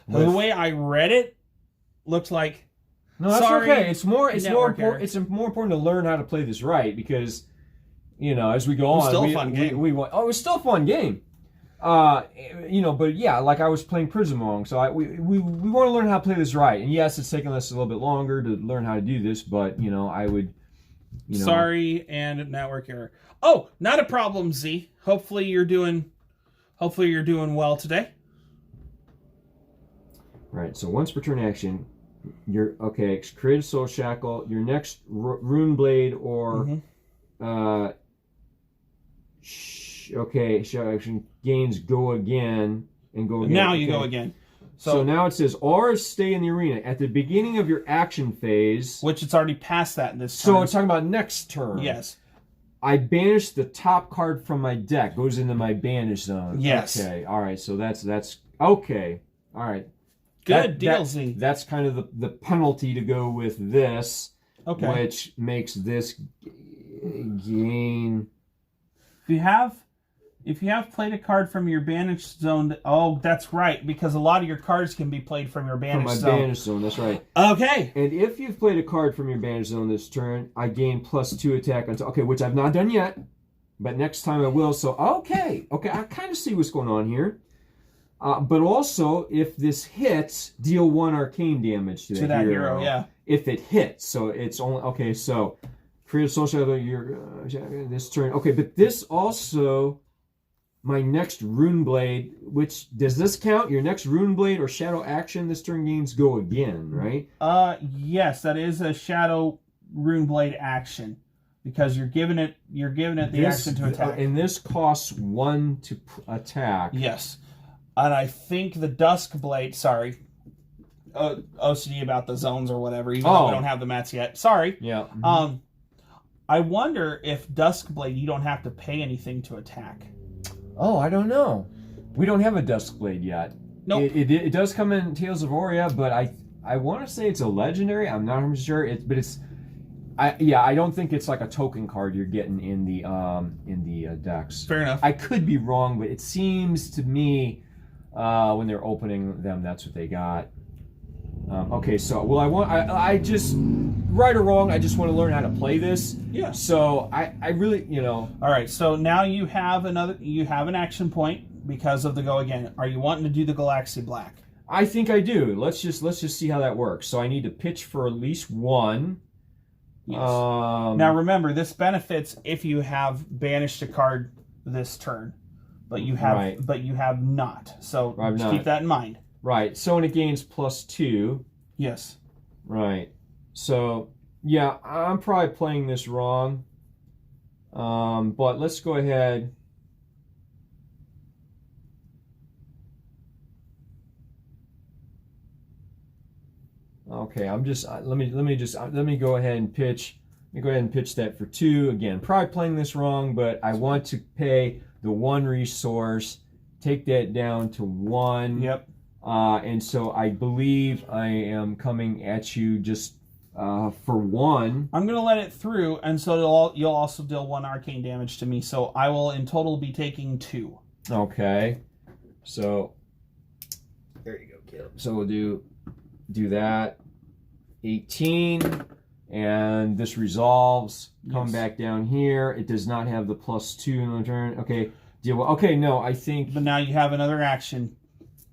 The way I read it looked like. No, that's sorry, okay. It's more important to learn how to play this right, because, as we go on, still a fun game. It was still a fun game. But yeah, like I was playing Prism wrong, so we want to learn how to play this right. And yes, it's taking us a little bit longer to learn how to do this, but I would. Sorry, and network error. Oh, not a problem, Z. Hopefully you're doing well today. Right. So once per turn action, create a Soul Shackle. Your next Rune Blade or Shadow action gains go again and go again. Now you go again. So now it says Auras stay in the arena at the beginning of your action phase, which it's already past that in this turn. So it's talking about next turn. Yes. I banish the top card from my deck. Goes into my banish zone. Yes. Okay. All right. So that's okay. All right. Good deal, Z. That's kind of the penalty to go with this, which makes this gain. If you have played a card from your banished zone, that's right, because a lot of your cards can be played from your banished zone. From my banished zone, that's right. Okay. And if you've played a card from your banished zone this turn, I gain +2 attack until which I've not done yet, but next time I will. So okay, I kind of see what's going on here. But also, if this hits, deal 1 arcane damage to that hero. Yeah. If it hits, so it's only So create a Soul Shadow this turn. Okay, but this also. My next Rune Blade, which does this count? Your next Rune Blade or Shadow action this turn gains go again, right? Yes, that is a Shadow Rune Blade action, because you're giving it the action to attack. And this costs 1 to attack. Yes, and I think the Dusk Blade. Sorry, OCD about the zones or whatever. Even though we don't have the mats yet. Sorry. Yeah. I wonder if Dusk Blade you don't have to pay anything to attack. Oh, I don't know. We don't have a Dusk Blade yet. Nope. It does come in Tales of Auria, but I want to say it's a legendary. I'm not 100% sure. I don't think it's like a token card you're getting in the decks. Fair enough. I could be wrong, but it seems to me when they're opening them, that's what they got. I just, right or wrong, I just want to learn how to play this. Yeah. So I really, All right. So now you have an action point because of the go again. Are you wanting to do the Galaxy Black? I think I do. Let's just see how that works. So I need to pitch for at least 1. Yes. Now remember, this benefits if you have banished a card this turn, but you have not. So just keep that in mind. Right, so when it gains +2. Yes. Right. So, yeah, I'm probably playing this wrong. But let's go ahead. Okay, let me go ahead and pitch. Let me go ahead and pitch that for 2. Again, probably playing this wrong, but I want to pay the 1 resource, take that down to 1. Yep. And so I believe I am coming at you just for 1. I'm going to let it through, and so you'll also deal 1 arcane damage to me. So I will in total be taking 2. Okay. So there you go, kid. So we'll do that. 18, and this resolves. Come back down here. It does not have the +2 in the turn. Okay. Okay. No, I think. But now you have another action.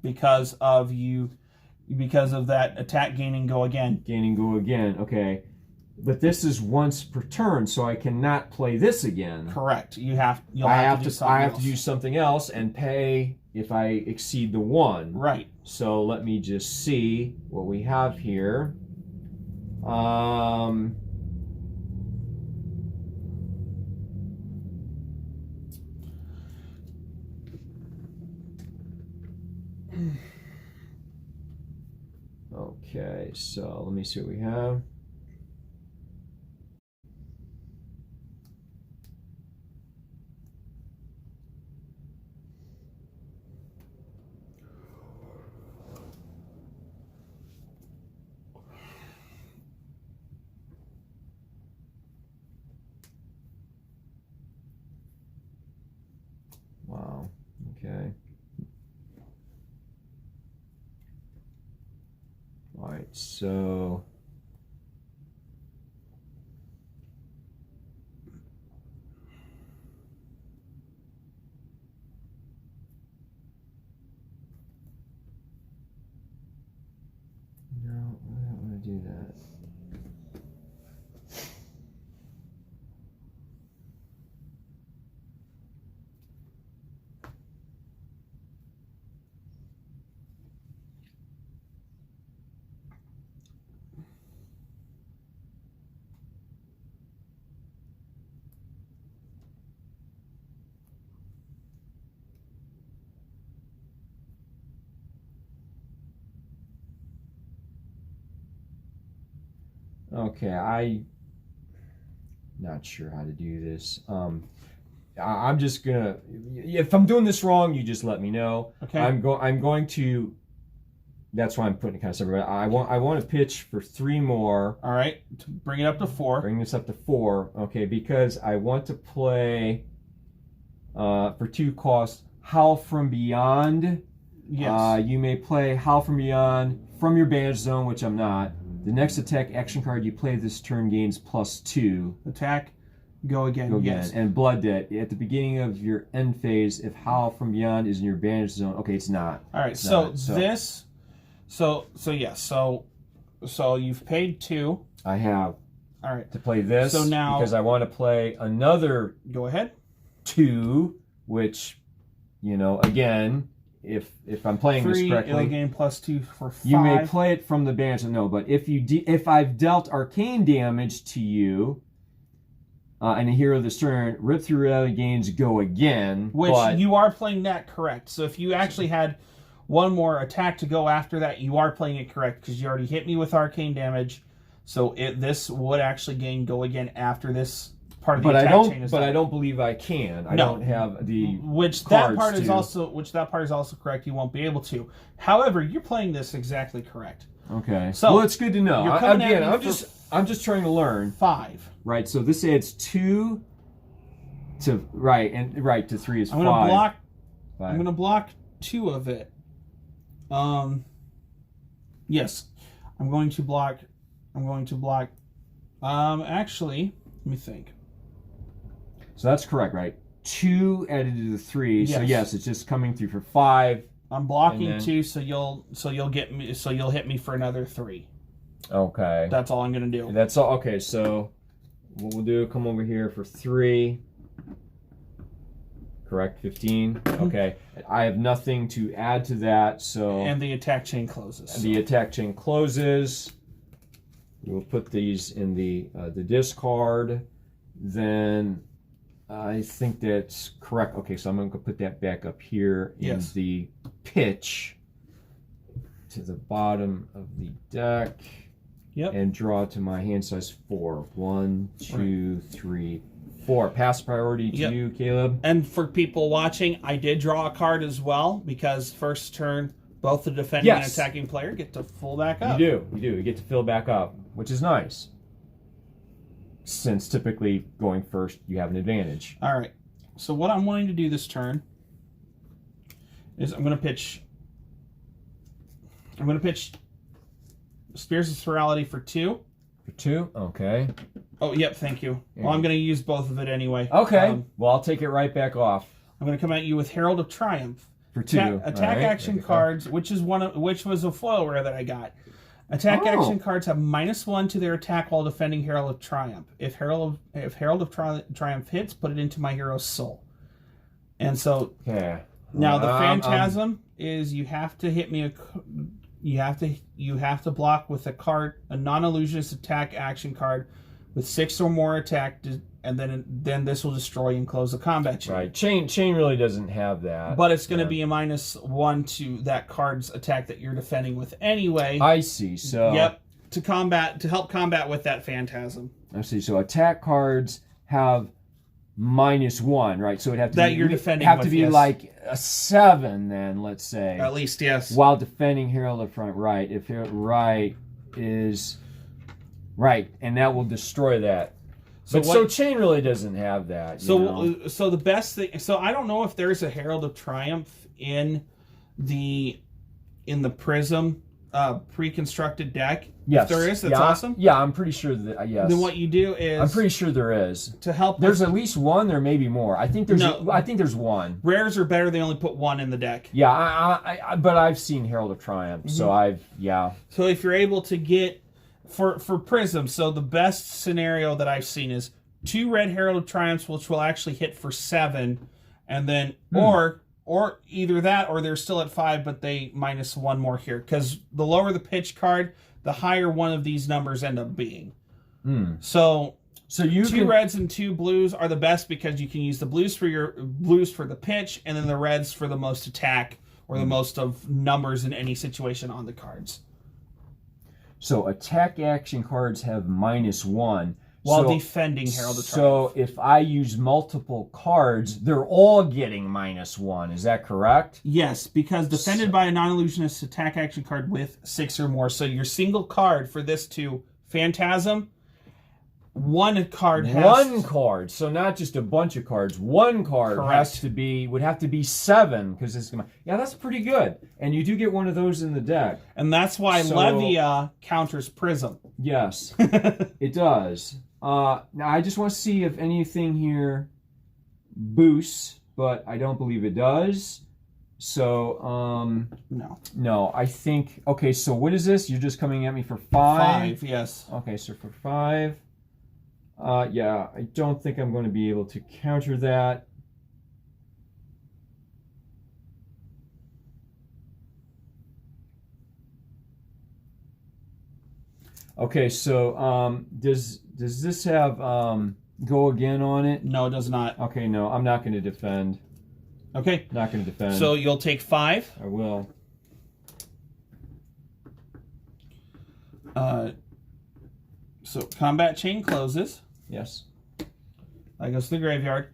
Because of that attack gaining go again. Okay. But this is once per turn, so I cannot play this again. Correct. You'll have to do something else and pay if I exceed the 1. Right. So let me just see what we have here. Okay, so let me see what we have. Wow. Okay. All right, so no, I don't want to do that. Okay, I'm not sure how to do this. I'm just gonna. If I'm doing this wrong, you just let me know. Okay. I'm going to. That's why I'm putting it kind of separate. I want to pitch for 3 more. All right, to bring it up to 4. Bring this up to 4. Okay, because I want to play for 2 costs. Howl from Beyond. Yes. You may play Howl from Beyond from your banish zone, which I'm not. The next attack action card you play this turn gains +2. Attack, go again. Go again. Yes. And Blood Debt. At the beginning of your end phase, if Howl from Beyond is in your banish zone, okay, it's not. All right, so you've paid 2. I have All right. to play this. So now, because I want to play another go ahead. 2, which, you know, again, if I'm playing 3, this correctly, it'll gain +2 for 5. you may play it from the banish. No, but if I've dealt arcane damage to you, and a hero this turn, rip through reality gains go again. Which you are playing that correct. So if you actually had one more attack to go after that, you are playing it correct because you already hit me with arcane damage. So this would actually gain go again after this part of the attack chain is done. I don't believe I can. I don't have the that part is also correct. You won't be able to. However, you're playing this exactly correct. Okay. So well, it's good to know. I'm just trying to learn. 5. Right. So this adds 2 to to 3 is 5. I'm gonna block. 5. I'm gonna block 2 of it. Yes, I'm going to block. Actually, let me think. So that's correct, right? 2 added to the 3. Yes. So yes, it's just coming through for 5. I'm blocking 2, so you'll hit me for another 3. Okay. That's all I'm gonna do. That's all. Okay, so what we'll do, come over here for 3. Correct, 15. Okay, I have nothing to add to that, so. And the attack chain closes. The attack chain closes. We'll put these in the discard. Then I think that's correct. Okay, so I'm going to put that back up here in the pitch to the bottom of the deck. Yep. And draw to my hand size 4. 1, 2, 3, 4. Pass priority to you, Caleb. And for people watching, I did draw a card as well because first turn, both the defending and attacking player get to fill back up. You do. You get to fill back up, which is nice. Since typically going first, you have an advantage. All right. So what I'm wanting to do this turn is I'm going to pitch Spears of Sorality for 2. For 2? Okay. Oh, yep, thank you. Well, I'm going to use both of it anyway. Okay. Well, I'll take it right back off. I'm going to come at you with Herald of Triumph. For 2. Attack action cards, which was a foil rare that I got. Attack action cards have -1 to their attack while defending Herald of Triumph. If Herald of Triumph hits, put it into my hero's soul. And so now the Phantasm is you have to hit me you have to block with a non-illusionist attack action card with 6 or more attack and then this will destroy and close the combat chain. Right. Chain really doesn't have that. But it's going to be a -1 to that card's attack that you're defending with anyway. I see. So yep, to help combat with that phantasm. I see. So attack cards have -1, right? So it'd have to that be, you're defending have with, to be yes. like a 7 then, let's say. At least, yes. While defending Herald of Front right. If it right is right, and that will destroy that. So chain really doesn't have that. So the best thing. So I don't know if there's a Herald of Triumph in the Prism pre-constructed deck. Yes, if there is. That's awesome. Yeah, I'm pretty sure that. Yes. Then what you do is I'm pretty sure there is to help. There's at least one. There may be more. I think there's one. Rares are better. They only put one in the deck. Yeah, but I've seen Herald of Triumph, so So if you're able to get for Prism, so the best scenario that I've seen is 2 red Herald of Triumphs, which will actually hit for 7, and then or either that or they're still at 5, but they -1 more here, because the lower the pitch card, the higher one of these numbers end up being. So you 2 reds and 2 blues are the best because you can use the blues for the pitch, and then the reds for the most attack or the most of numbers in any situation on the cards. So attack action cards have -1. While defending Herald of So Triumph. if I use multiple cards, they're all getting -1. Is that correct? Yes, because defended by a non-illusionist attack action card with 6 or more. So your single card for this to Phantasm, one card has... One card. So not just a bunch of cards. One card would have to be 7, because it's gonna... Yeah, that's pretty good. And you do get one of those in the deck. And that's why Levia counters Prism. Yes, it does. Now, I just want to see if anything here boosts, but I don't believe it does. So, no, I think... Okay, so what is this? You're just coming at me for 5? 5, yes. Okay, so for 5... yeah, I don't think I'm going to be able to counter that. Okay, so does this have go again on it? No, it does not. Okay, no, I'm not going to defend. Okay. Not going to defend. So you'll take 5. I will. So combat chain closes. Yes. That goes to the graveyard.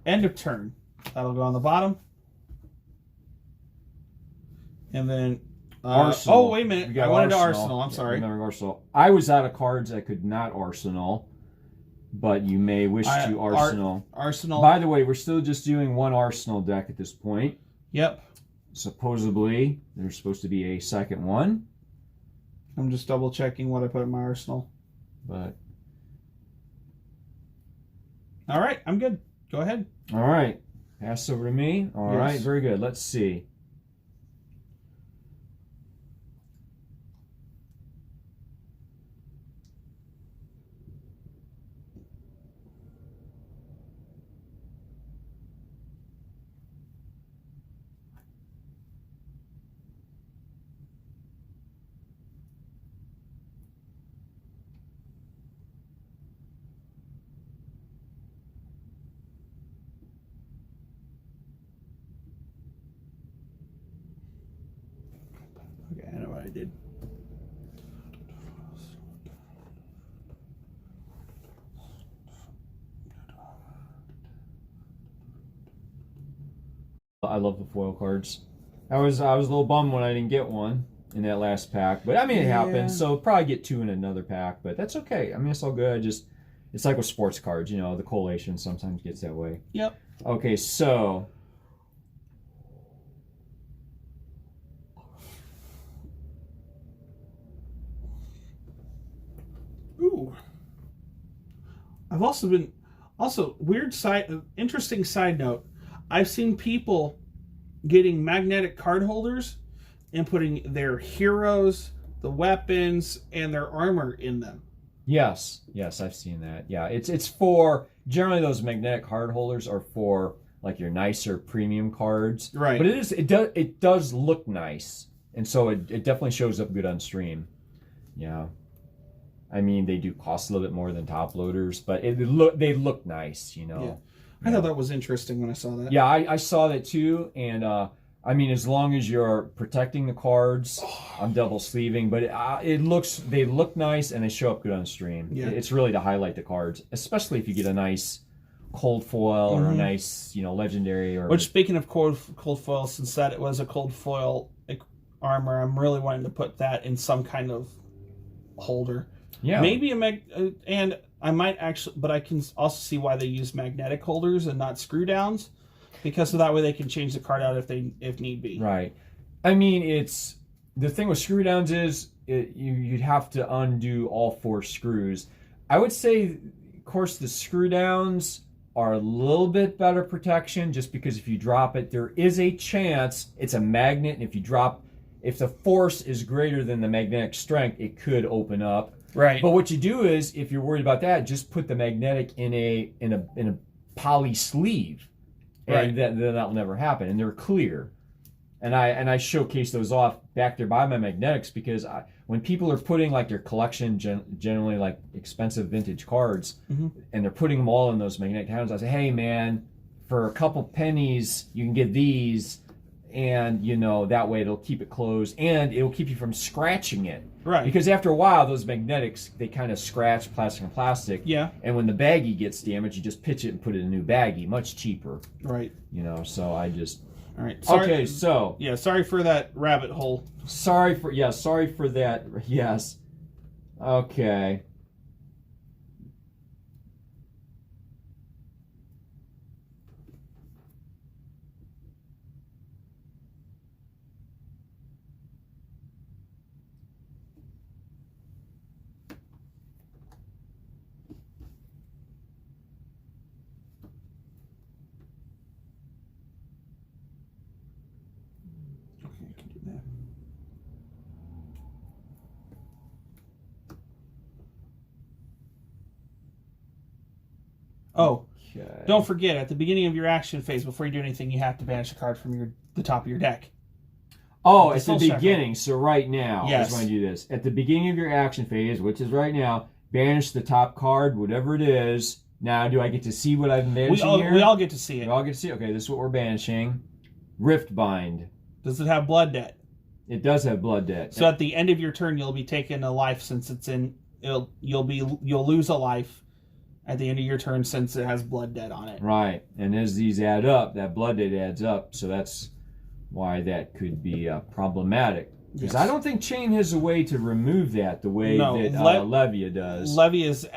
End of turn. That'll go on the bottom. And then... Arsenal. Oh, wait a minute. I wanted to Arsenal. I'm sorry. Remember Arsenal. I was out of cards I could not Arsenal, but you may wish to Arsenal. Arsenal. By the way, we're still just doing one Arsenal deck at this point. Yep. Supposedly, there's supposed to be a second one. I'm just double checking what I put in my Arsenal. But... All right, I'm good. Go ahead. All right. Pass over to me. All right, very good. Let's see. Okay, I know what I did. I love the foil cards. I was a little bummed when I didn't get one in that last pack, but I mean it happened. So I'll probably get 2 in another pack, but that's okay. I mean it's all good. It's like with sports cards, you know, the collation sometimes gets that way. Yep. Okay, so Ooh. I've also been interesting side note. I've seen people getting magnetic card holders and putting their heroes, the weapons, and their armor in them. Yes, I've seen that. Yeah, it's for generally those magnetic card holders are for like your nicer premium cards. Right. But it does look nice, and so it definitely shows up good on stream. Yeah. I mean, they do cost a little bit more than top loaders, but they look nice, you know. Yeah. I thought that was interesting when I saw that. Yeah, I saw that too, and I mean, as long as you're protecting the cards, I'm double sleeving, but they look nice and they show up good on stream. Yeah. It's really to highlight the cards, especially if you get a nice cold foil or a nice, you know, legendary. Or which, speaking of cold foil, since that it was a cold foil armor, I'm really wanting to put that in some kind of holder. Yeah. Maybe and I might actually, but I can also see why they use magnetic holders and not screw downs, because of that way they can change the card out if need be. Right. I mean, it's the thing with screw downs is you'd have to undo all 4 screws. I would say, of course, the screw downs are a little bit better protection, just because if you drop it, there is a chance it's a magnet, and if the force is greater than the magnetic strength, it could open up. Right. But what you do is, if you're worried about that, just put the magnetic in a poly sleeve, and then that will never happen. And they're clear. And I showcase those off back there by my magnetics, because when people are putting like their collection, generally like expensive vintage cards, and they're putting them all in those magnetic hounds, I say, hey man, for a couple pennies you can get these, and you know, that way it'll keep it closed and it'll keep you from scratching it. Right. Because after a while, those magnetics, they kind of scratch plastic and plastic. Yeah. And when the baggie gets damaged, you just pitch it and put it in a new baggie, much cheaper. Right. You know, so I just... All right. Sorry. Okay, so... Yeah, sorry for that rabbit hole. Sorry for that. Yes. Okay. Oh, don't forget, at the beginning of your action phase, before you do anything, you have to banish a card from the top of your deck. Oh, at the beginning. So right now, yes. Is when I do this. At the beginning of your action phase, which is right now, banish the top card, whatever it is. Now, do I get to see what I've been banishing here? We all get to see it. We all get to see it. Okay, this is what we're banishing. Riftbind. Does it have blood debt? It does have blood debt. So at the end of your turn, you'll be taking a life since it's in. You'll lose a life at the end of your turn since it has blood debt on it. Right, and as these add up, that blood debt adds up. So that's why that could be problematic. Because I don't think Chain has a way to remove that the way that Levia does. Levia is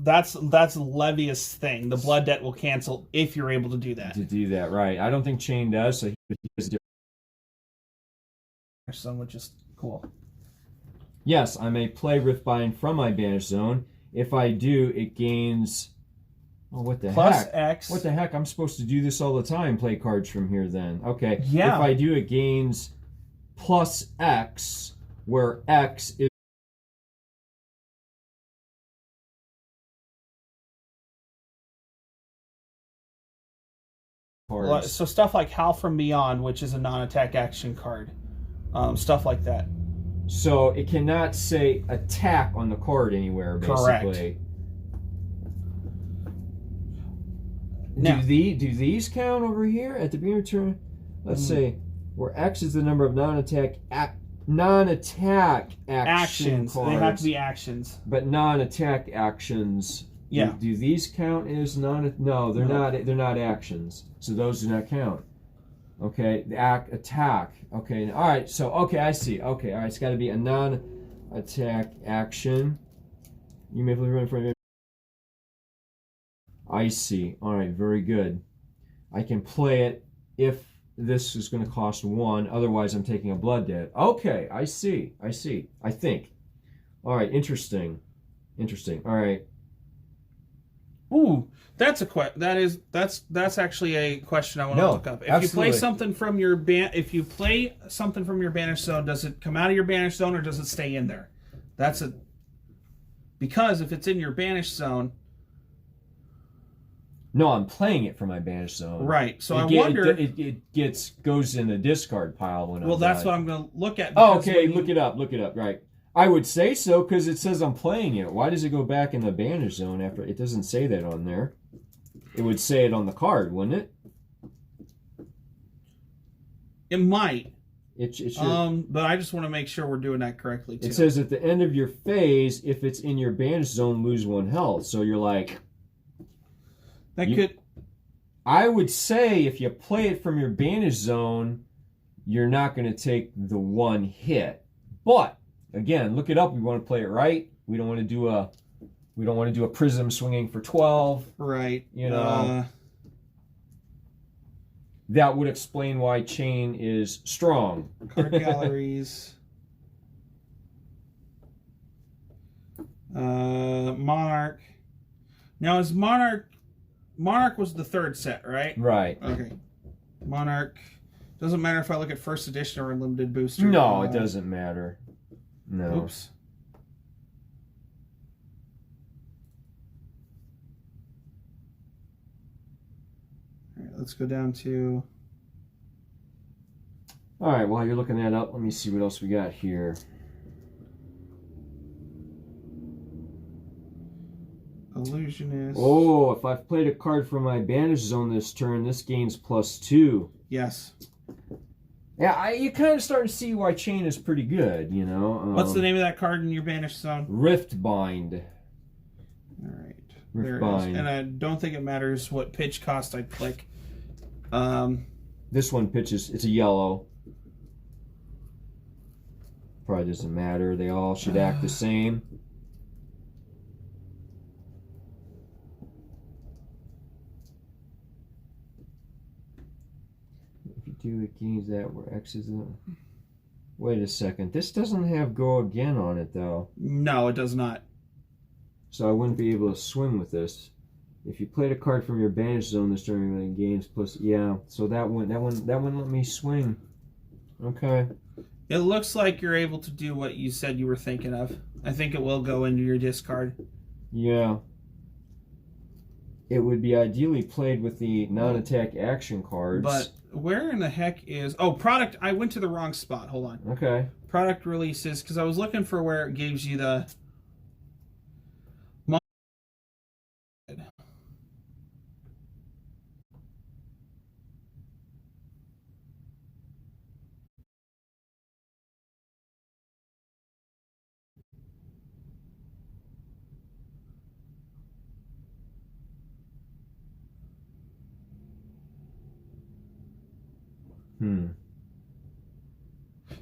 that's Levia's thing. The blood debt will cancel if you're able to do that. Right? I don't think Chain does. So he does different. Zone, which is cool. Yes, I may play Riftbind from my banish zone. If I do, it gains. Oh, what the Plus heck? X. What the heck? I'm supposed to do this all the time. Play cards from here. Then okay. Yeah. If I do, it gains plus X, where X is. So stuff like Howl from Beyond, which is a non-attack action card. Stuff like that. So it cannot say attack on the card anywhere, basically. Correct. Now, do these count over here at the beginning of turn? Let's say where X is the number of non-attack action cards. They have to be actions. But non-attack actions. Yeah. Do these count as non? No, they're not. They're not actions. So those do not count. Okay, the attack. Okay, all right. So okay, I see. Okay, all right. It's got to be a non-attack action. You may play run for. I see. All right, very good. I can play it if this is going to cost 1. Otherwise, I'm taking a blood debt. Okay, I see. I think. All right, interesting. All right. Ooh, that's actually a question I want to look up. If you play something from your banish zone, does it come out of your banish zone or does it stay in there? Because if it's in your banish zone. No, I'm playing it from my banish zone. Right. So I wonder. It goes in the discard pile when. Well, that's what I'm going to look at. Oh, okay. Look it up. Right. I would say so because it says I'm playing it. Why does it go back in the banish zone after? It doesn't say that on there. It would say it on the card, wouldn't it? It might. It should. But I just want to make sure we're doing that correctly too. It says at the end of your phase, if it's in your banish zone, lose 1 health. So you're like, could. I would say if you play it from your banish zone, you're not going to take the 1 hit. But again, look it up. We want to play it right. We don't want to do a prism swinging for 12. Right. You know. That would explain why chain is strong. Card galleries. Monarch. Now is Monarch was the 3rd set, right? Right. Okay. Monarch. Doesn't matter if I look at first edition or unlimited booster. No, it doesn't matter. No. Oops. All right, let's go down to. All right, while you're looking that up, let me see what else we got here. Illusionist. Oh, if I've played a card from my banish zone this turn, this gains +2. Yes. Yeah, you kind of start to see why chain is pretty good, you know. What's the name of that card in your banished zone? Rift Bind. All right. Rift there Bind. it is. And I don't think it matters what pitch cost I click. This one pitches, it's a yellow. Probably doesn't matter. They all should act the same. If you do, it gains that where X is in. Wait a second. This doesn't have go again on it, though. No, it does not. So I wouldn't be able to swing with this. If you played a card from your banish zone this turn, it gains plus. Yeah. So that wouldn't let me swing. Okay. It looks like you're able to do what you said you were thinking of. I think it will go into your discard. Yeah. It would be ideally played with the non-attack action cards. But where in the heck is... Oh, product. I went to the wrong spot. Hold on. Okay. Product releases, because I was looking for where it gives you the...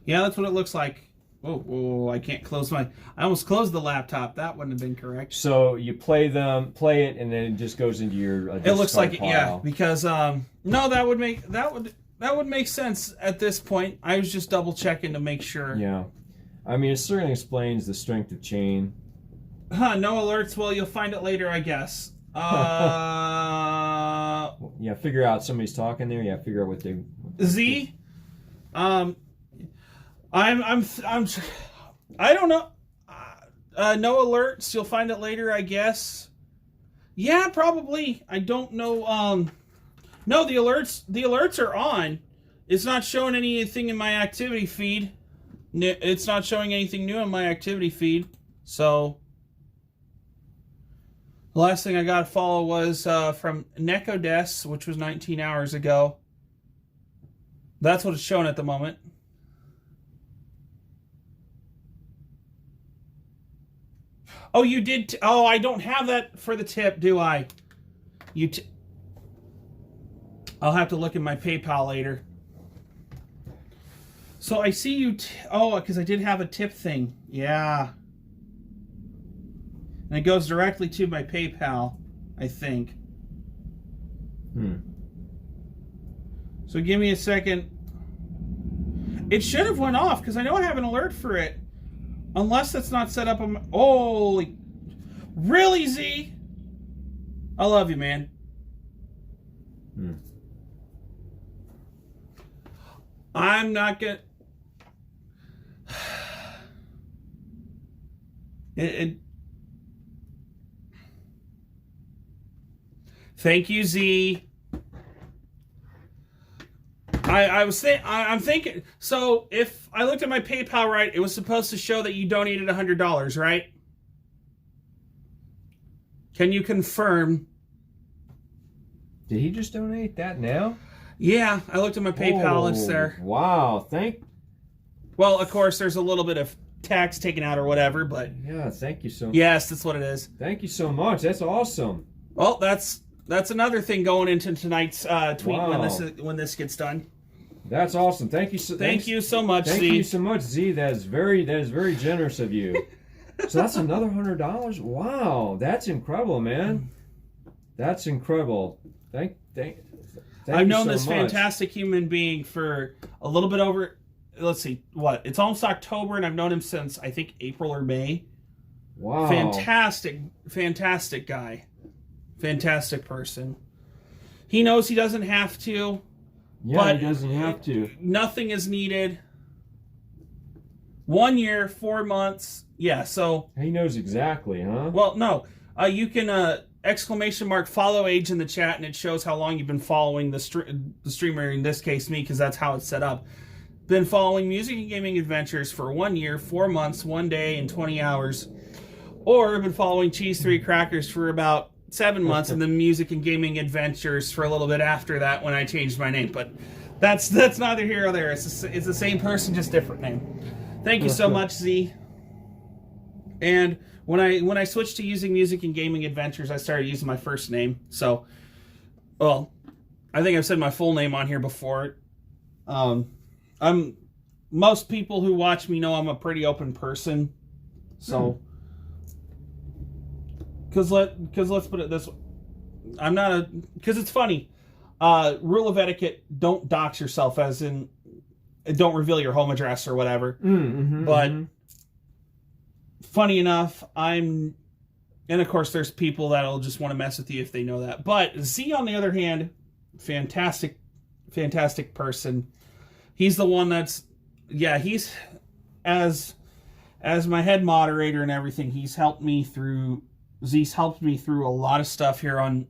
Yeah, that's what it looks like. Oh, I can't close my... I almost closed the laptop. That wouldn't have been correct. So you play it, and then it just goes into your it looks like pile. yeah, because no, that would make sense at this point. I was just double checking to make sure. Yeah, I mean, it certainly explains the strength of chain. Huh? No alerts. Well, you'll find it later, I guess. Yeah, figure out somebody's talking there. Yeah, figure out what they. Z. I don't know. No alerts. You'll find it later, I guess. Yeah, probably. I don't know. No, the alerts are on. It's not showing anything in my activity feed. It's not showing anything new in my activity feed. So the last thing I got to follow was from Nekodes, which was 19 hours ago. That's what it's showing at the moment. Oh, you did. Oh, I don't have that for the tip, do I? I'll have to look at my PayPal later. So I see you. Oh, because I did have a tip thing. Yeah. And it goes directly to my PayPal, I think. So give me a second. It should have went off because I know I have an alert for it. Unless that's not set up on my... Holy... Really, Z? I love you, man. I'm not gonna... Thank you, Z. I'm thinking. So if I looked at my PayPal right, it was supposed to show that you donated $100, right? Can you confirm? Did he just donate that now? Yeah, I looked at my PayPal. It's there. Wow, Well, of course, there's a little bit of tax taken out or whatever, but yeah, thank you so much. Yes, that's what it is. Thank you so much. That's awesome. Well, that's another thing going into tonight's tweet when this gets done. That's awesome. Thank you so much, Z. Thank you so much, Z. That is very generous of you. So that's another $100. Wow, that's incredible, man. That's incredible. Thank I've known so this much. fantastic human being for a little bit over. Let's see, what? It's almost October, and I've known him since I think April or May. Wow. Fantastic guy. Fantastic person. He knows he doesn't have to. Yeah, but he doesn't have to. Nothing is needed. 1 year, 4 months. Yeah, so... He knows exactly, huh? Well, no. You can !follow age in the chat, and it shows how long you've been following the streamer, in this case me, because that's how it's set up. Been following Music and Gaming Adventures for 1 year, 4 months, 1 day, and 20 hours. Or been following Cheese 3 Crackers for about 7 months, and then Music and Gaming Adventures for a little bit after that when I changed my name. But that's neither here nor there. It's the same person, just different name. Thank you so much, Z. And when I switched to using Music and Gaming Adventures, I started using my first name. So, well, I think I've said my full name on here before. Most people who watch me know I'm a pretty open person. So, because let's put it this way, because it's funny. Rule of etiquette: don't dox yourself, as in don't reveal your home address or whatever. But funny enough, and of course there's people that'll just want to mess with you if they know that. But Z, on the other hand, fantastic person. He's the one that's, he's as my head moderator and everything. Z's helped me through a lot of stuff here on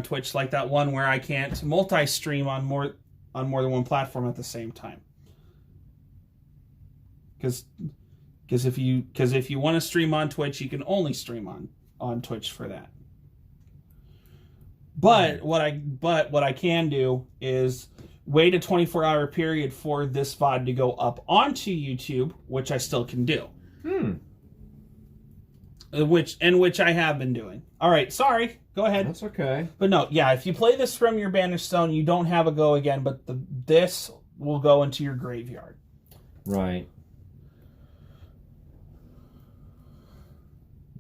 Twitch, like that one where I can't multi-stream on more than one platform at the same time. Because if you want to stream on Twitch, you can only stream on Twitch for that. But what I can do is wait a 24-hour period for this VOD to go up onto YouTube, which I still can do. Which I have been doing. All right, sorry. Go ahead. That's okay. But no, yeah, if you play this from your banished stone, you don't have a go again, but this will go into your graveyard. Right.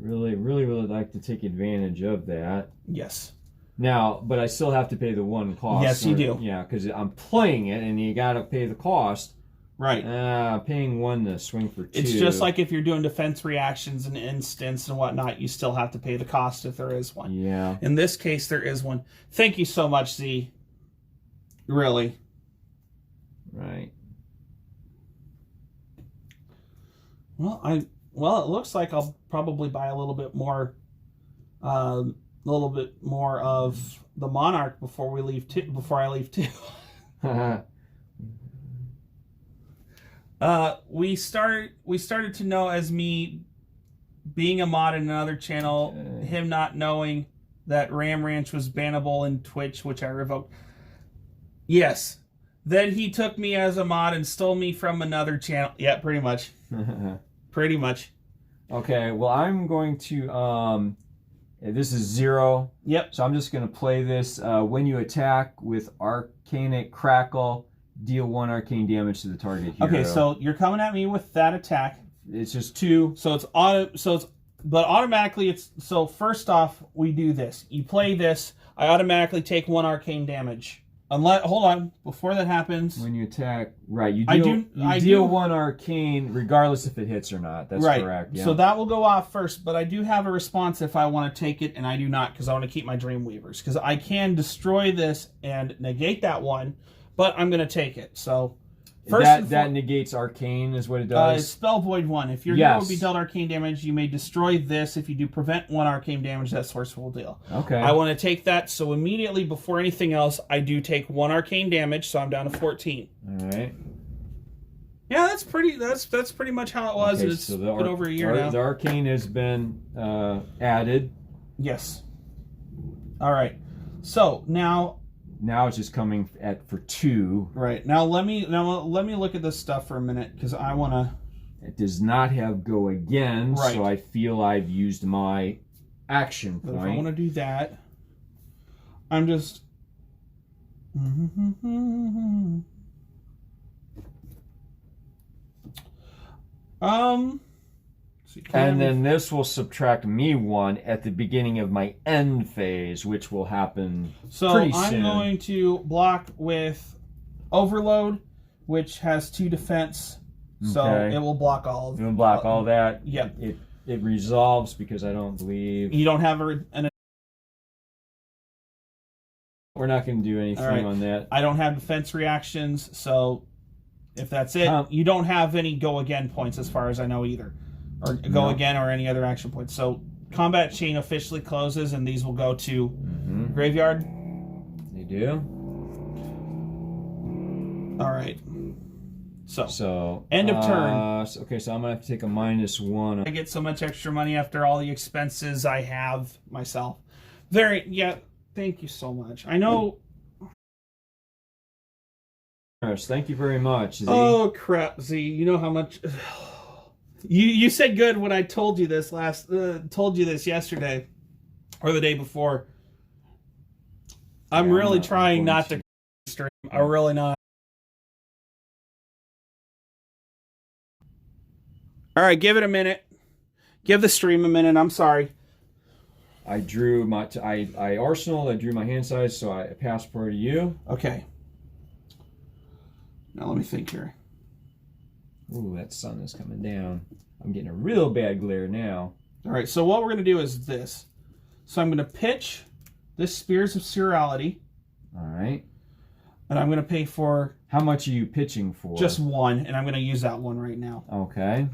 Really like to take advantage of that. Yes. Now, but I still have to pay the one cost. Yes, you do. Yeah, because I'm playing it, and you got to pay the cost. Right. Paying one to swing for two. It's just like if you're doing defense reactions and instants and whatnot, you still have to pay the cost if there is one. Yeah. In this case, there is one. Thank you so much, Z. Really. Right. Well, it looks like I'll probably buy a little bit more of the Monarch before I leave too. We started to know, as me being a mod in another channel, him not knowing that Ram Ranch was bannable in Twitch, which I revoked. Yes. Then he took me as a mod and stole me from another channel. Yeah, pretty much. Pretty much. Okay, well, I'm going to, this is 0. Yep. So I'm just going to play this. When you attack with Arcanic Crackle, deal 1 arcane damage to the target hero. Okay, so you're coming at me with that attack. It's just 2. But automatically so first off, we do this. You play this, I automatically take 1 arcane damage. Hold on, before that happens. When you attack, right, you deal 1 arcane regardless if it hits or not. That's right. Correct. Yeah. So that will go off first, but I do have a response if I want to take it, and I do not, because I want to keep my Dreamweavers. Because I can destroy this and negate that one, but I'm going to take it. So That negates arcane is what it does. Spell void 1. If your hero will be dealt arcane damage, you may destroy this. If you do prevent 1 arcane damage, that sorcerer will deal. Okay. I want to take that, so immediately before anything else, I do take 1 arcane damage, so I'm down to 14. All right. Yeah, that's pretty much how it was. Okay, It's so been over a year now. The arcane has been added. Yes. All right. So now it's just coming for 2. Right. Now let me look at this stuff for a minute, because I want to. It does not have go again, right. So I feel I've used my action point. But if I want to do that, I'm just. And then this will subtract me 1 at the beginning of my end phase, which will happen pretty soon. So I'm going to block with Overload, which has 2 defense. Okay. So it will block all of it. It will block all that. Yep. It resolves because I don't believe... You don't have an... We're not going to do anything on that. I don't have defense reactions, so if that's it, you don't have any go again points as far as I know either. Or go again or any other action points. So combat chain officially closes, and these will go to graveyard. They do. All right. So end of turn. Okay, so I'm gonna have to take a -1. I get so much extra money after all the expenses I have myself. Thank you so much. I know. Thank you very much, Z. Oh crap, Z! You know how much. You said good when I told you this yesterday or the day before. I'm really trying not to stream. I'm really not. All right, give it a minute. Give the stream a minute. I'm sorry. I drew my I arsenal. I drew my hand size, so I passed per to you. Okay. Now let me think here. Ooh, that sun is coming down. I'm getting a real bad glare now. All right, so what we're going to do is this. So I'm going to pitch this Spears of Surreality. All right. And I'm going to pay for... How much are you pitching for? Just 1, and I'm going to use that 1 right now. Okay.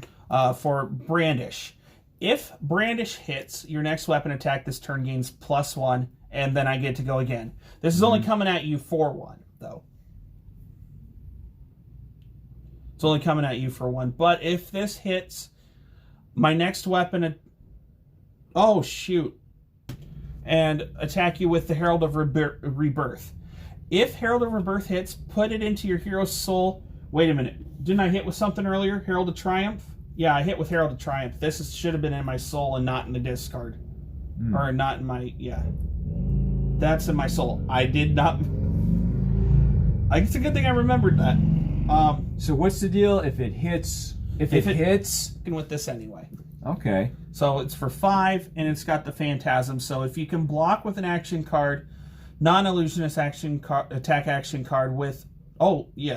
For Brandish. If Brandish hits, your next weapon attack this turn gains +1, and then I get to go again. This is only coming at you for 1, though. It's only coming at you for 1. But if this hits, my next weapon... Oh, shoot. And attack you with the Herald of Rebirth. If Herald of Rebirth hits, put it into your hero's soul. Wait a minute. Didn't I hit with something earlier? Herald of Triumph? Yeah, I hit with Herald of Triumph. This should have been in my soul and not in the discard. Or not in my... Yeah. That's in my soul. I did not... It's a good thing I remembered that. So what's the deal if it hits? If it hits, with this anyway. Okay. So it's for 5, and it's got the Phantasm. So if you can block with an action card, non-illusionist attack action card with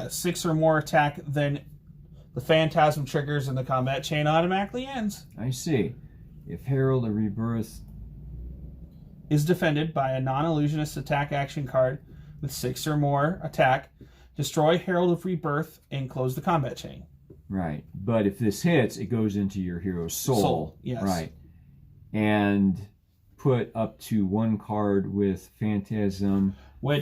6 or more attack, then the Phantasm triggers and the combat chain automatically ends. I see. If Herald of Rebirth is defended by a non-illusionist attack action card with 6 or more attack, destroy Herald of Rebirth and close the combat chain. Right. But if this hits, it goes into your hero's soul. Yes. Right. And put up to 1 card with Phantasm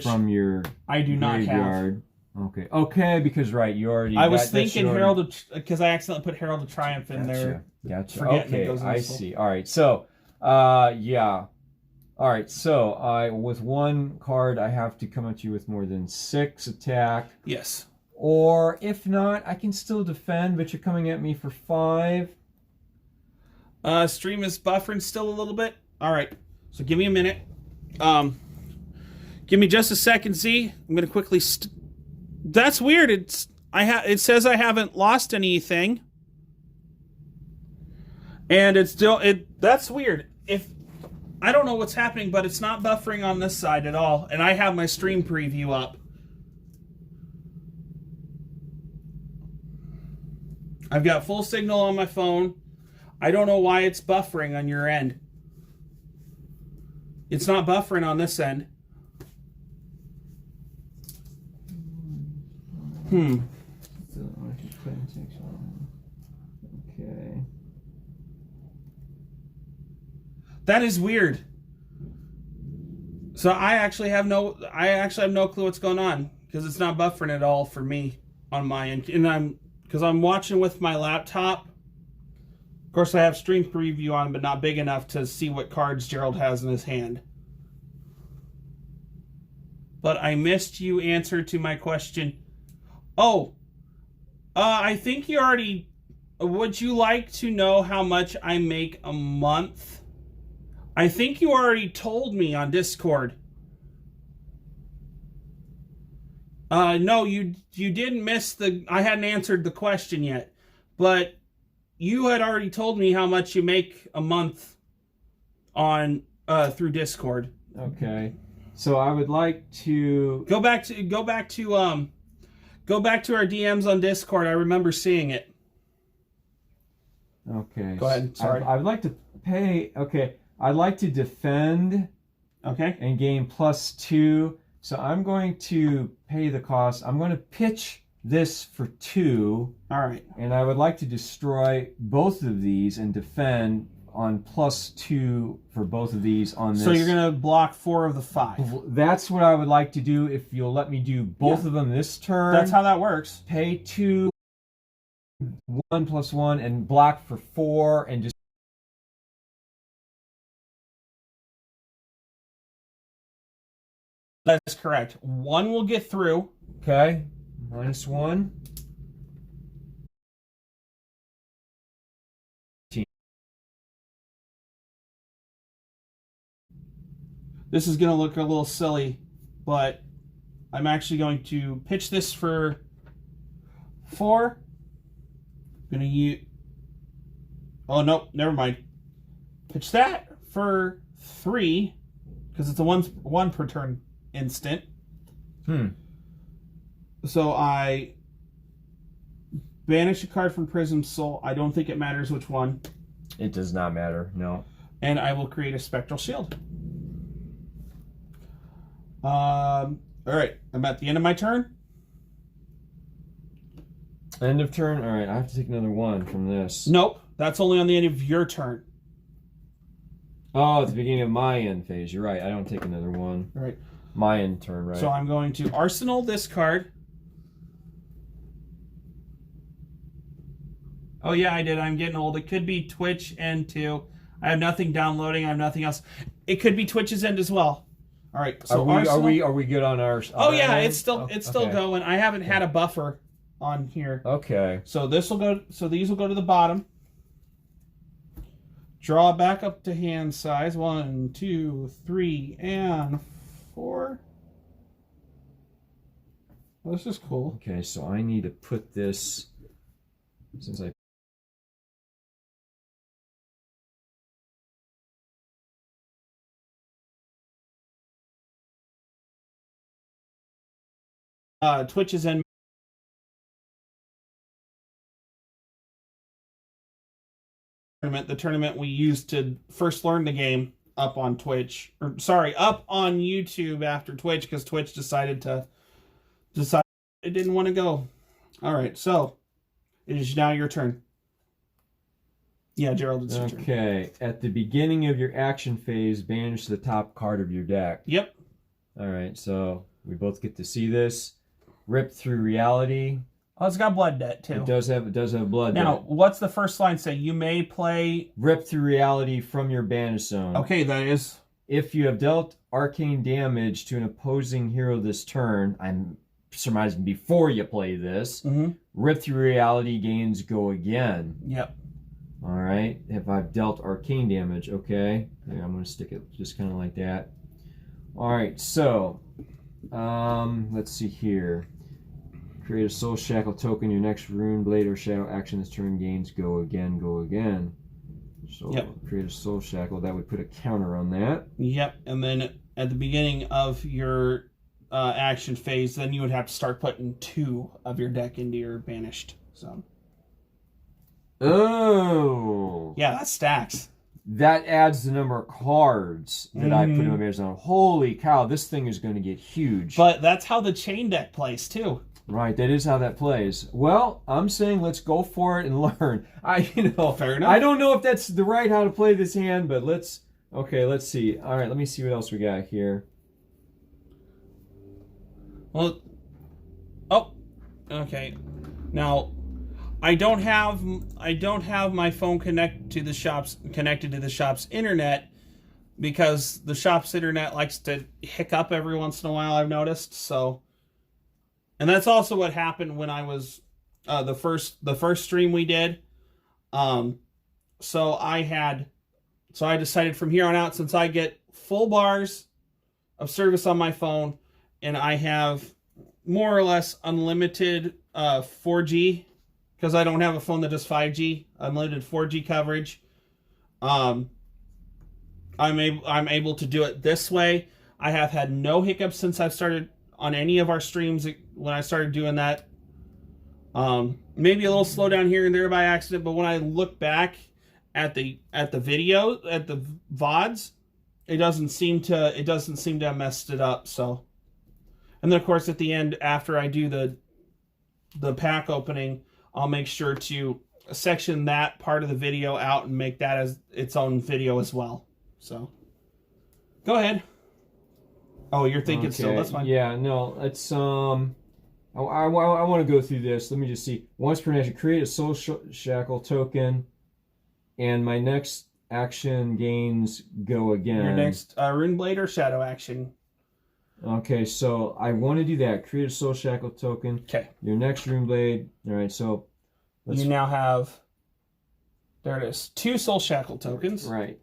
from your I do graveyard. Not have. Okay, because you already... I was thinking Herald of... Because I accidentally put Herald of Triumph in there. Gotcha. Okay, I see. All right, so, yeah. All right, so with 1 card, I have to come at you with more than 6 attack. Yes. Or if not, I can still defend, but you're coming at me for 5. Stream is buffering still a little bit. All right, so give me a minute. Give me just a second, Z. I'm gonna quickly. That's weird. It says I haven't lost anything, and it's still That's weird. I don't know what's happening, but it's not buffering on this side at all, and I have my stream preview up. I've got full signal on my phone. I don't know why it's buffering on your end. It's not buffering on this end. That is weird. So I actually have no clue what's going on because it's not buffering at all for me on my end, and because I'm watching with my laptop. Of course, I have stream preview on, but not big enough to see what cards Gerald has in his hand. But I missed you answer to my question. Oh, I think you already. Would you like to know how much I make a month? I think you already told me on Discord. No, you didn't miss I hadn't answered the question yet, but you had already told me how much you make a month on through Discord. Okay, so I would like to go back to our DMs on Discord. I remember seeing it. Okay, go ahead. Sorry, I would like to pay. Okay. I'd like to defend, okay, and gain +2. So I'm going to pay the cost. I'm going to pitch this for 2. All right. And I would like to destroy both of these and defend on +2 for both of these on this. So you're going to block 4 of the 5. That's what I would like to do if you'll let me do both of them this turn. That's how that works. Pay 2, 1 + 1, and block for 4, and just. That's correct. 1 will get through. Okay. -1. This is going to look a little silly, but I'm actually going to pitch this for 4. I'm going to use... Oh, no, never mind. Pitch that for 3, because it's a 1 per turn instant. So I banish a card from Prism's Soul. I don't think it matters which one. It does not matter, no. And I will create a Spectral Shield. All right, I'm at the end of my turn. End of turn? All right, I have to take another 1 from this. Nope, that's only on the end of your turn. Oh, at the beginning of my end phase. You're right, I don't take another 1. All right. My end turn, right? So I'm going to Arsenal this card. Oh yeah, I did. I'm getting old. It could be Twitch end too. I have nothing downloading. I have nothing else. It could be Twitch's end as well. All right. So are we good on ours? Oh yeah, end? It's still going. I haven't had a buffer on here. Okay. So this will go. So these will go to the bottom. Draw back up to hand size. 1, 2, 3, and 4. Well, this is cool. Okay, so I need to put this, since I... Twitch is in the tournament we used to first learn the game up on Twitch, or sorry, up on YouTube after Twitch, because Twitch decided it didn't want to go. All right, so it is now your turn. Yeah, Gerald, it's your turn. Okay, at the beginning of your action phase, banish the top card of your deck. Yep. All right, so we both get to see this. Rip through reality. Oh, it's got blood debt too. It does have blood debt. Now, what's the first line say? You may play... Rip through reality from your banish zone. Okay, that is... If you have dealt arcane damage to an opposing hero this turn, I'm surmising before you play this, Rip through reality gains go again. Yep. All right. If I've dealt arcane damage, okay. Yeah, I'm going to stick it just kind of like that. All right, so let's see here. Create a Soul Shackle token. Your next Rune Blade or Shadow action this turn gains go again, go again. So create a Soul Shackle. That would put a counter on that. Yep, and then at the beginning of your action phase, then you would have to start putting 2 of your deck into your banished zone. Oh. Yeah, that stacks. That adds the number of cards that I put in my banished zone. Holy cow, this thing is going to get huge. But that's how the chain deck plays too. Right, that is how that plays. Well, I'm saying let's go for it and learn. Fair enough. I don't know if that's the right how to play this hand, but let's. Okay, let's see. All right, let me see what else we got here. Well, oh, okay. Now, I don't have my phone connected to the shop's internet because the shop's internet likes to hiccup every once in a while. I've noticed. So, and that's also what happened when I was the first stream we did. So I decided from here on out, since I get full bars of service on my phone, and I have more or less unlimited 4G, because I don't have a phone that does 5G, unlimited 4G coverage. I'm able to do it this way. I have had no hiccups since I've started on any of our streams when I started doing that. Maybe a little slowdown here and there by accident, but when I look back at the video, at the VODs, it doesn't seem to have messed it up. So, and then of course at the end, after I do the pack opening, I'll make sure to section that part of the video out and make that as its own video as well. So, go ahead. Oh, you're thinking still? That's fine. Yeah, no, it's I want to go through this. Let me just see. Once per action, create a soul shackle token, and my next action gains go again. Your next rune blade or shadow action. Okay, so I want to do that. Create a soul shackle token. Okay. Your next rune blade. All right, so you now have. There it is. 2 soul shackle tokens. Right.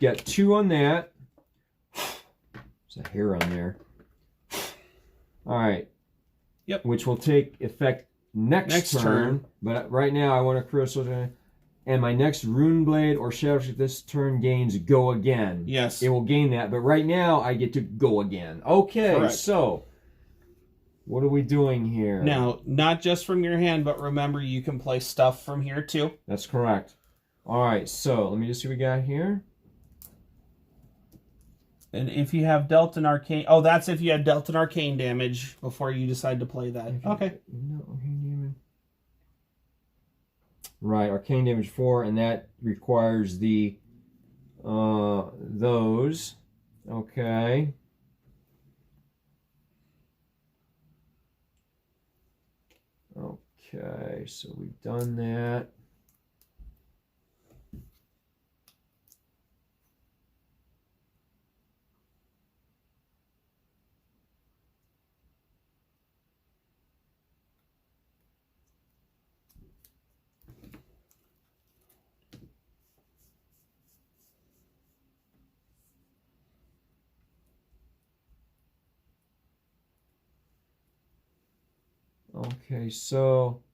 Got 2 on that. There's a hair on there. All right. Yep. Which will take effect next turn. But right now I want to create a soul shackle. And my next rune blade or shadow shackle this turn gains go again. Yes. It will gain that. But right now I get to go again. Okay. Correct. So what are we doing here? Now, not just from your hand, but remember you can play stuff from here too. That's correct. All right, so let me just see what we got here. And if you have dealt an arcane... Oh, that's if you had dealt an arcane damage before you decide to play that. Okay. No, arcane damage. Right, arcane damage 4, and that requires the... those. Okay. Okay, so we've done that. Okay, so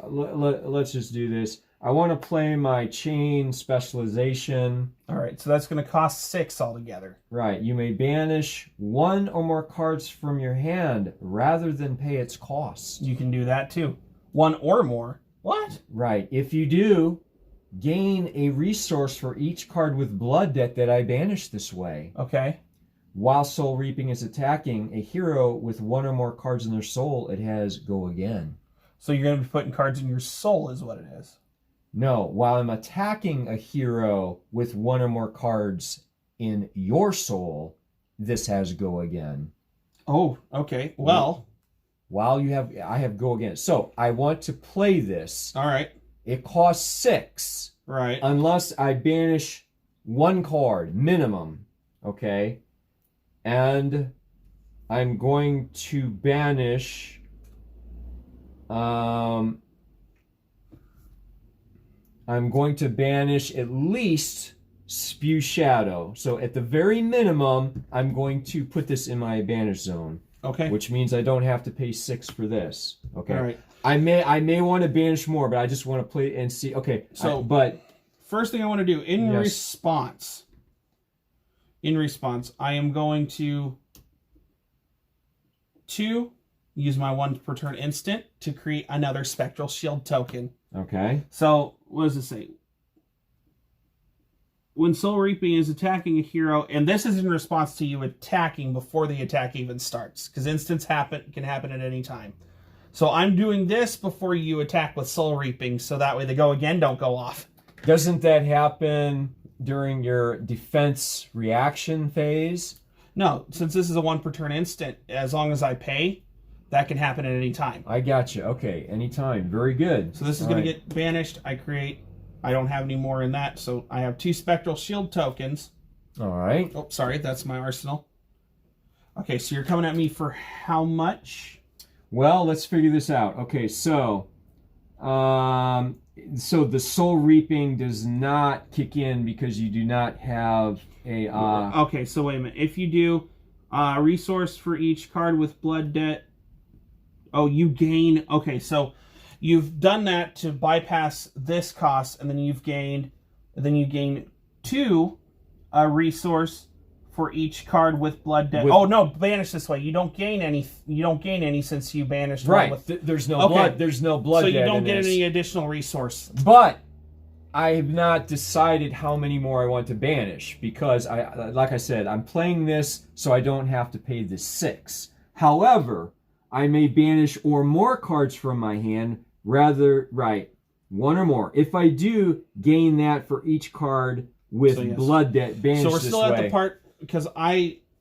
let's just do this. I want to play my chain specialization. All right, so that's going to cost 6 altogether. Right. You may banish 1 or more cards from your hand rather than pay its cost. You can do that too. 1 or more. What? Right. If you do, gain a resource for each card with blood debt that I banish this way. Okay. While Soul Reaping is attacking a hero with 1 or more cards in their soul, it has go again. So you're going to be putting cards in your soul is what it is. No, while I'm attacking a hero with 1 or more cards in your soul, this has go again. Oh, okay. Well, while I have go again. So I want to play this. All right. It costs 6. Right. Unless I banish 1 card minimum. Okay. And I'm going to banish I'm going to banish at least Spew Shadow. So at the very minimum, I'm going to put this in my banish zone. Okay. Which means I don't have to pay 6 for this. Okay. All right. I may want to banish more, but I just want to play and see. Okay. So, but first thing I want to do in response, I am going to use my 1 per turn instant to create another Spectral Shield token. Okay. So, what does it say? When Soul Reaping is attacking a hero, and this is in response to you attacking before the attack even starts, because instants can happen at any time. So I'm doing this before you attack with Soul Reaping, so that way the go again don't go off. Doesn't that happen during your defense reaction phase? No, since this is a 1 per turn instant, as long as I pay, that can happen at any time. I got you. Okay, anytime. Very good. So this is going to get banished. I don't have any more in that, so I have 2 Spectral Shield tokens. All right. Oh, sorry, that's my arsenal. Okay, so you're coming at me for how much? Well, let's figure this out. Okay, so the Soul Reaping does not kick in because you do not have a... Okay, so wait a minute. If you do a resource for each card with blood debt... Oh, you gain... Okay, so you've done that to bypass this cost, and then you gain 2 resource for each card with blood debt. Oh no, banish this way. You don't gain any. You don't gain any since you banished. Right. One with... There's no blood. There's no blood. So you don't get any additional resource. But I have not decided how many more I want to banish because like I said, I'm playing this so I don't have to pay the 6. However, I may banish or more cards from my hand. Rather, 1 or more. If I do, gain that for each card with blood debt banished. So we're still at the part. Because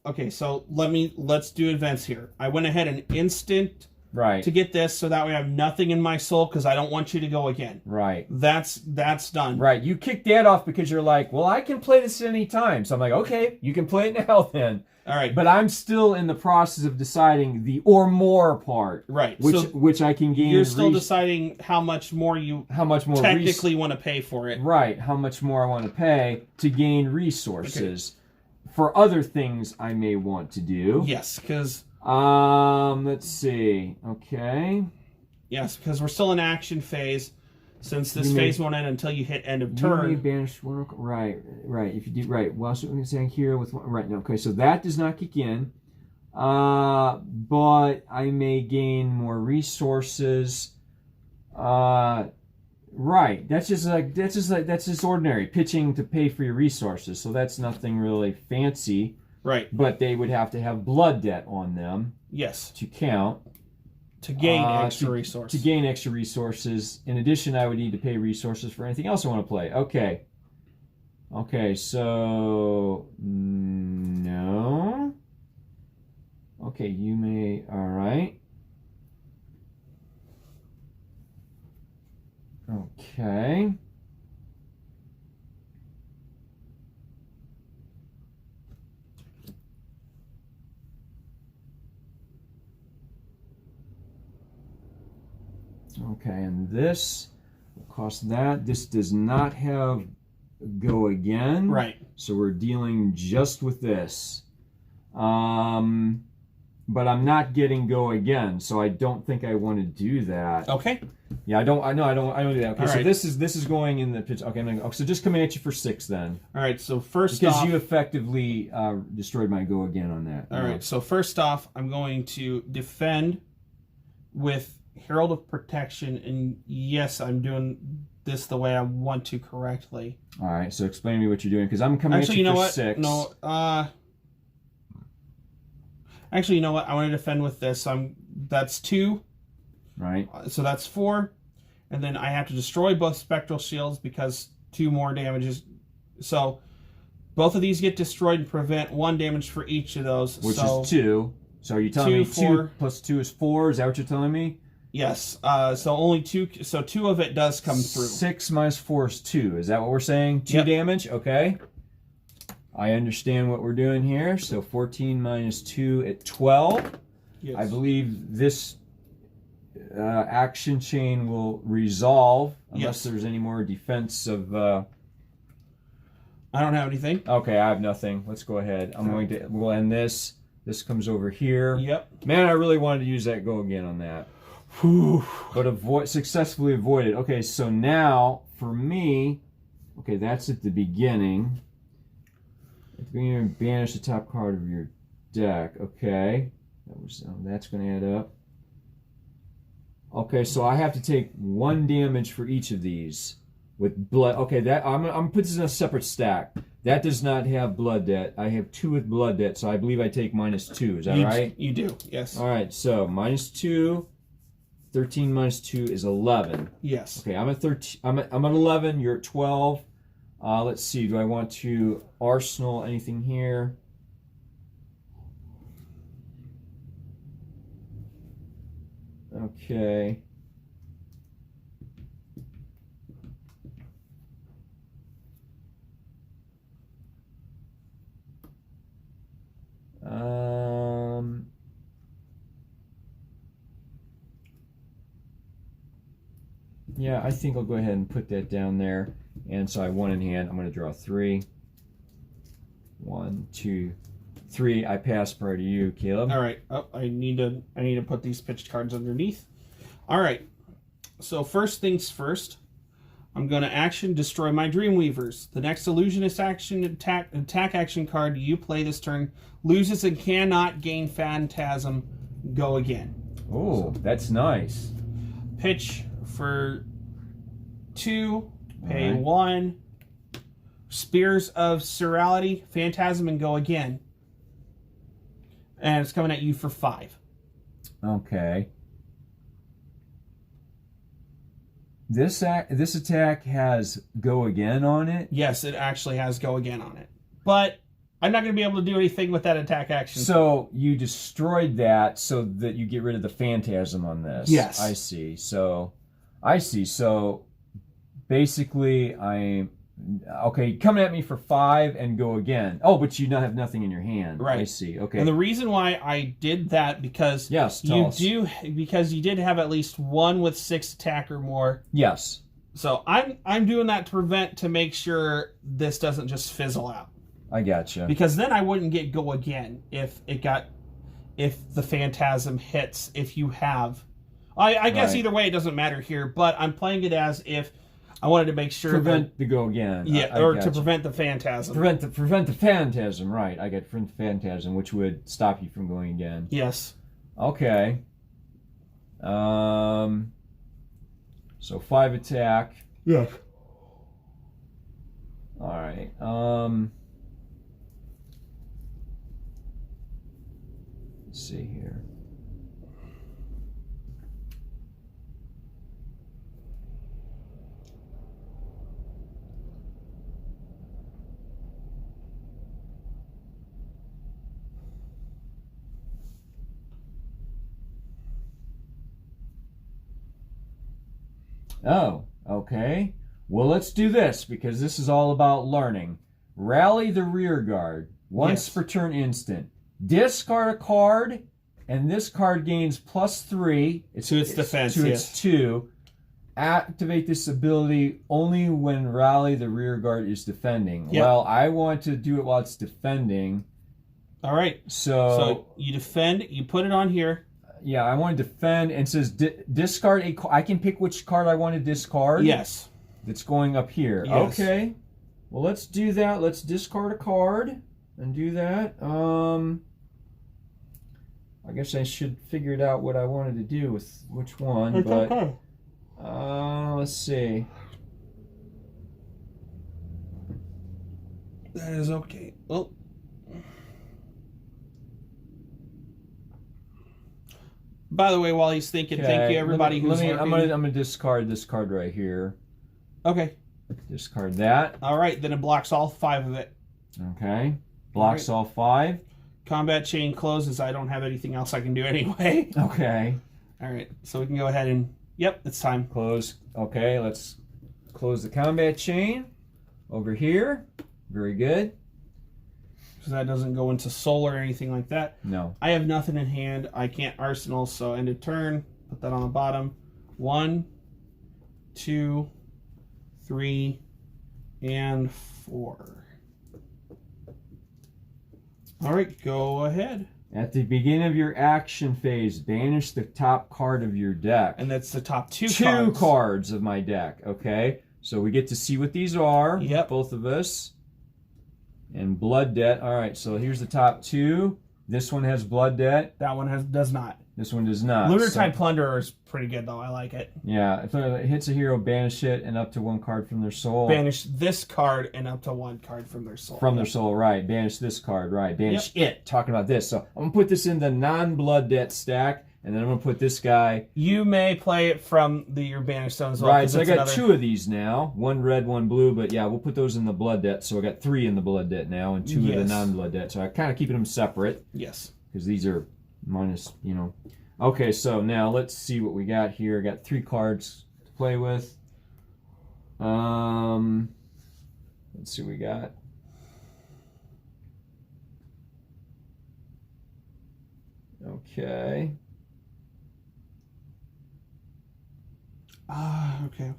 okay, so let's do events here. I went ahead and instant to get this, so that way I have nothing in my soul because I don't want you to go again. Right. That's done. Right. You kicked that off because you're like, well, I can play this at any time. So I'm like, okay, you can play it now then. All right. But I'm still in the process of deciding the or more part. Right. Which I can gain. You're still deciding how much more technically want to pay for it. Right. How much more I want to pay to gain resources. Okay. For other things I may want to do. Yes, because... let's see. Okay. Yes, because we're still in action phase, since this phase won't end until you hit end of turn. You may banish one... Right. If you do... Right. Well, so I'm saying here with... Right. No, okay, so that does not kick in. But I may gain more resources. Right. That's just ordinary pitching to pay for your resources. So that's nothing really fancy. Right. But they would have to have blood debt on them. Yes. To count. To gain extra resources. To gain extra resources. In addition, I would need to pay resources for anything else I want to play. Okay. Okay, so... No. Okay, you may... All right. Okay. Okay, and this will cost that. This does not have go again. Right. So we're dealing just with this. But I'm not getting go again, so I don't think I want to do that. Okay. Yeah, I don't do that. Okay, all so right. this is going in the pitch. Okay, so just coming at you for 6 then. All right, so first because off, you effectively destroyed my go again on that. All right, so first off, I'm going to defend with Herald of Protection, and yes, I'm doing this the way I want to correctly. All right, so explain to me what you're doing because I'm coming at you for 6. No, actually, you know what? I want to defend with this. So that's 2. Right. So that's 4. And then I have to destroy both Spectral Shields because 2 more damages. So both of these get destroyed and prevent 1 damage for each of those. Which is 2. So are you telling me 2 plus 2 is 4? Is that what you're telling me? Yes. So only 2. So 2 of it does come through. 6 minus 4 is 2. Is that what we're saying? 2 damage? Okay. I understand what we're doing here. So 14 minus 2 at 12. Yes. I believe this action chain will resolve unless there's any more defense of... I don't have anything. Okay, I have nothing. Let's go ahead. We'll end this. This comes over here. Yep. Man, I really wanted to use that go again on that. Whew. But successfully avoided. Okay, so now, for me... Okay, that's at the beginning. At the beginning, banish the top card of your deck. Okay. That's going to add up. Okay, so I have to take 1 damage for each of these with blood. Okay, I'm gonna put this in a separate stack. That does not have blood debt. I have 2 with blood debt, so I believe I take -2. Is that right? You do, yes. All right, so -2 13 minus 2 is 11. Yes. Okay, I'm at 13. I'm at 11. You're at 12. Let's see. Do I want to arsenal anything here? Okay. Yeah, I think I'll go ahead and put that down there. And so I have 1 in hand. I'm going to draw 3. 1, 2, 3. I pass prior to you, Caleb. All right. Oh, I need to put these pitched cards underneath. All right. So first things first, I'm going to action destroy my Dreamweavers. The next illusionist action attack action card you play this turn loses and cannot gain Phantasm. Go again. Oh, that's nice. Pitch for 2, pay All right. 1. Spears of Surreality, Phantasm, and go again. And it's coming at you for 5. Okay. This attack has go again on it. Yes, it actually has go again on it. But I'm not going to be able to do anything with that attack action. So you destroyed that so that you get rid of the Phantasm on this. Yes. I see. So basically I'm okay, coming at me for 5 and go again. Oh, but you don't have nothing in your hand. Right. I see. Okay. And the reason why I did that because Yes, you did have at least one with 6 attack or more. Yes. So I'm doing that to make sure this doesn't just fizzle out. I gotcha. Because then I wouldn't get go again if the Phantasm hits, if you have. I guess Right. either way it doesn't matter here, but I'm playing it as if I wanted to make sure Prevent the go again. Yeah, I or gotcha. to prevent the Phantasm. Prevent the Phantasm, right. I get prevent the Phantasm, which would stop you from going again. Yes. Okay. So 5 attack. Yeah. Alright. Let's see here. Oh, okay. Well, let's do this because this is all about learning. Rally the rear guard. Once Yes. per turn instant. Discard a card, and this card gains +3. To its defense, To yes. its 2. Activate this ability only when Rally the rear guard is defending. Yep. Well, I want to do it while it's defending. All right. So you defend. You put it on here. Yeah, I want to defend, and it says discard a card. I can pick which card I want to discard. Yes. It's going up here. Yes. Okay. Well, let's do that. Let's discard a card and do that. I guess I should figure it out what I wanted to do with which one. It's but okay. Let's see. That is okay. Well. By the way, while he's thinking, thank you everybody who's I'm lurking. gonna discard this card right here. Okay. Discard that. All right. Then it blocks all 5 of it. Okay. Blocks all 5. Combat chain closes. I don't have anything else I can do anyway. Okay. All right. So we can go ahead and. Yep, it's time. Close. Okay, let's close the combat chain over here. Very good. So that doesn't go into soul or anything like that. No. I have nothing in hand. I can't arsenal, so end of turn. Put that on the bottom. 1, 2, 3, and 4. All right, go ahead. At the beginning of your action phase, banish the top card of your deck. And that's the top 2 Two cards of my deck. Okay, so we get to see what these are. Yep. Both of us. And Blood Debt. All right, so here's the top 2. This one has Blood Debt. That one does not. This one does not. Lunar So- Tide Plunderer is pretty good, though. I like it. Yeah, if it hits a hero, banish it and up to 1 card from their soul. Banish this card and up to 1 card from their soul. From their soul, right. Banish this card, right. Banish it. Talking about this. So I'm going to put this in the non-Blood Debt stack. And then I'm going to put this guy. You may play it from your banished zone as well. Right, so I got 2 of these now. 1 red, 1 blue, but yeah, we'll put those in the blood debt. So I got 3 in the blood debt now and 2 in the non-blood debt. So I kind of keeping them separate. Yes. Because these are minus, you know. Okay, so now let's see what we got here. I got 3 cards to play with. Let's see what we got. Okay. Okay.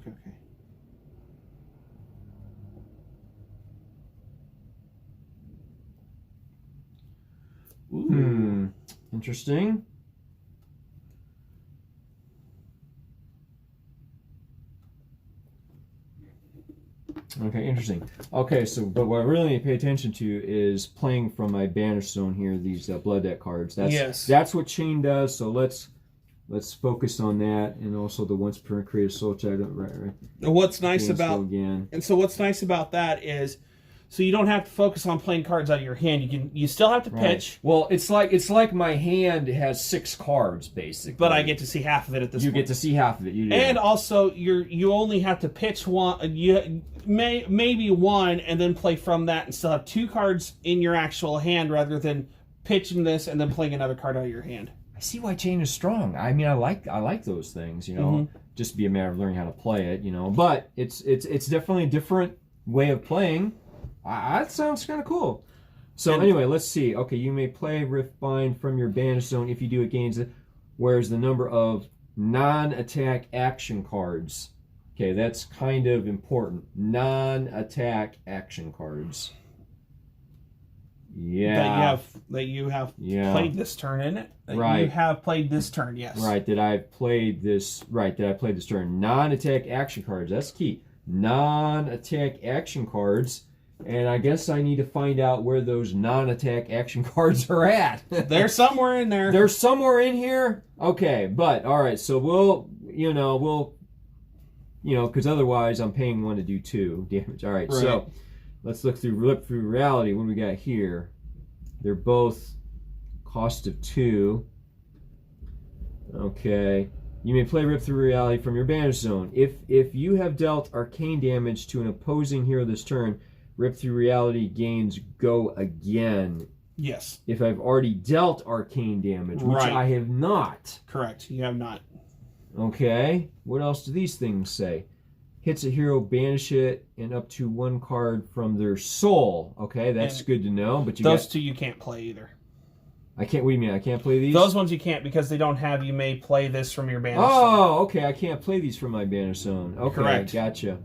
Ooh. Interesting. Okay, interesting. Okay, so but what I really need to pay attention to is playing from my banish zone here. These blood debt cards. That's what chain does. So let's focus on that, and also the once per create a soul check. Right. What's nice about what's nice about that is, so you don't have to focus on playing cards out of your hand. You still have to pitch. Well, it's like my hand has 6 cards basically, but I get to see half of it at this point. You get to see half of it. You do. And also you only have to pitch one. You maybe one, and then play from that, and still have 2 cards in your actual hand rather than pitching this and then playing another card out of your hand. I see why chain is strong. I mean, I like those things. You know, just be a matter of learning how to play it. You know, but it's definitely a different way of playing. That sounds kind of cool. So anyway, let's see. Okay, you may play Rift Bind from your banish zone. If you do, it gains it. Where's the number of non-attack action cards? Okay, that's kind of important. Non-attack action cards. Yeah. That you have played this turn, in it? Right. You have played this turn, yes. Right, that I played this turn. Non-attack action cards. That's key. Non-attack action cards. And I guess I need to find out where those non-attack action cards are at. They're somewhere in there. They're somewhere in here? Okay, but, all right, so we'll, because otherwise I'm paying 1 to do 2 damage. All right, so let's look through reality. What do we got here? They're both cost of 2. Okay. You may play Rip Through Reality from your banish zone. If you have dealt arcane damage to an opposing hero this turn, Rip Through Reality gains Go Again. Yes. If I've already dealt arcane damage, which I have not. Correct. You have not. Okay. What else do these things say? Hits a hero, banish it, and up to 1 card from their soul. Okay, that's good to know. But those 2 you can't play either. I can't. What do you mean? I can't play these? Those ones you can't because they don't have. You may play this from your banish zone. Oh, okay. I can't play these from my banish zone. Okay, correct. Gotcha.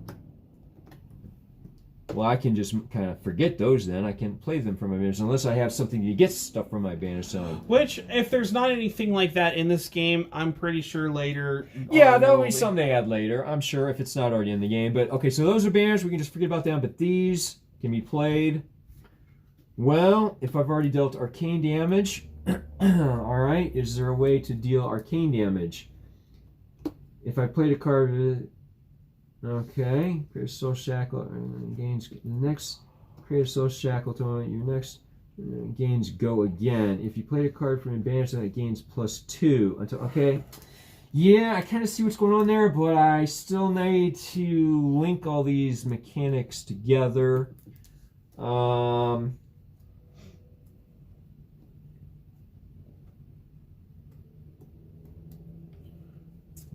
Well, I can just kind of forget those then. I can play them from my banish zone unless I have something to get stuff from my banish zone. Which, if there's not anything like that in this game, I'm pretty sure later... Yeah, that'll be something they add later, I'm sure, if it's not already in the game. But, okay, so those are banished. We can just forget about them. But these can be played. Well, if I've already dealt arcane damage... Alright, is there a way to deal arcane damage? If I played a card... Okay, create a soul shackle gains the next. Create a soul shackle to your next gains Go Again. If you played a card from advantage, then it gains +2 until. Okay, yeah, I kind of see what's going on there, but I still need to link all these mechanics together.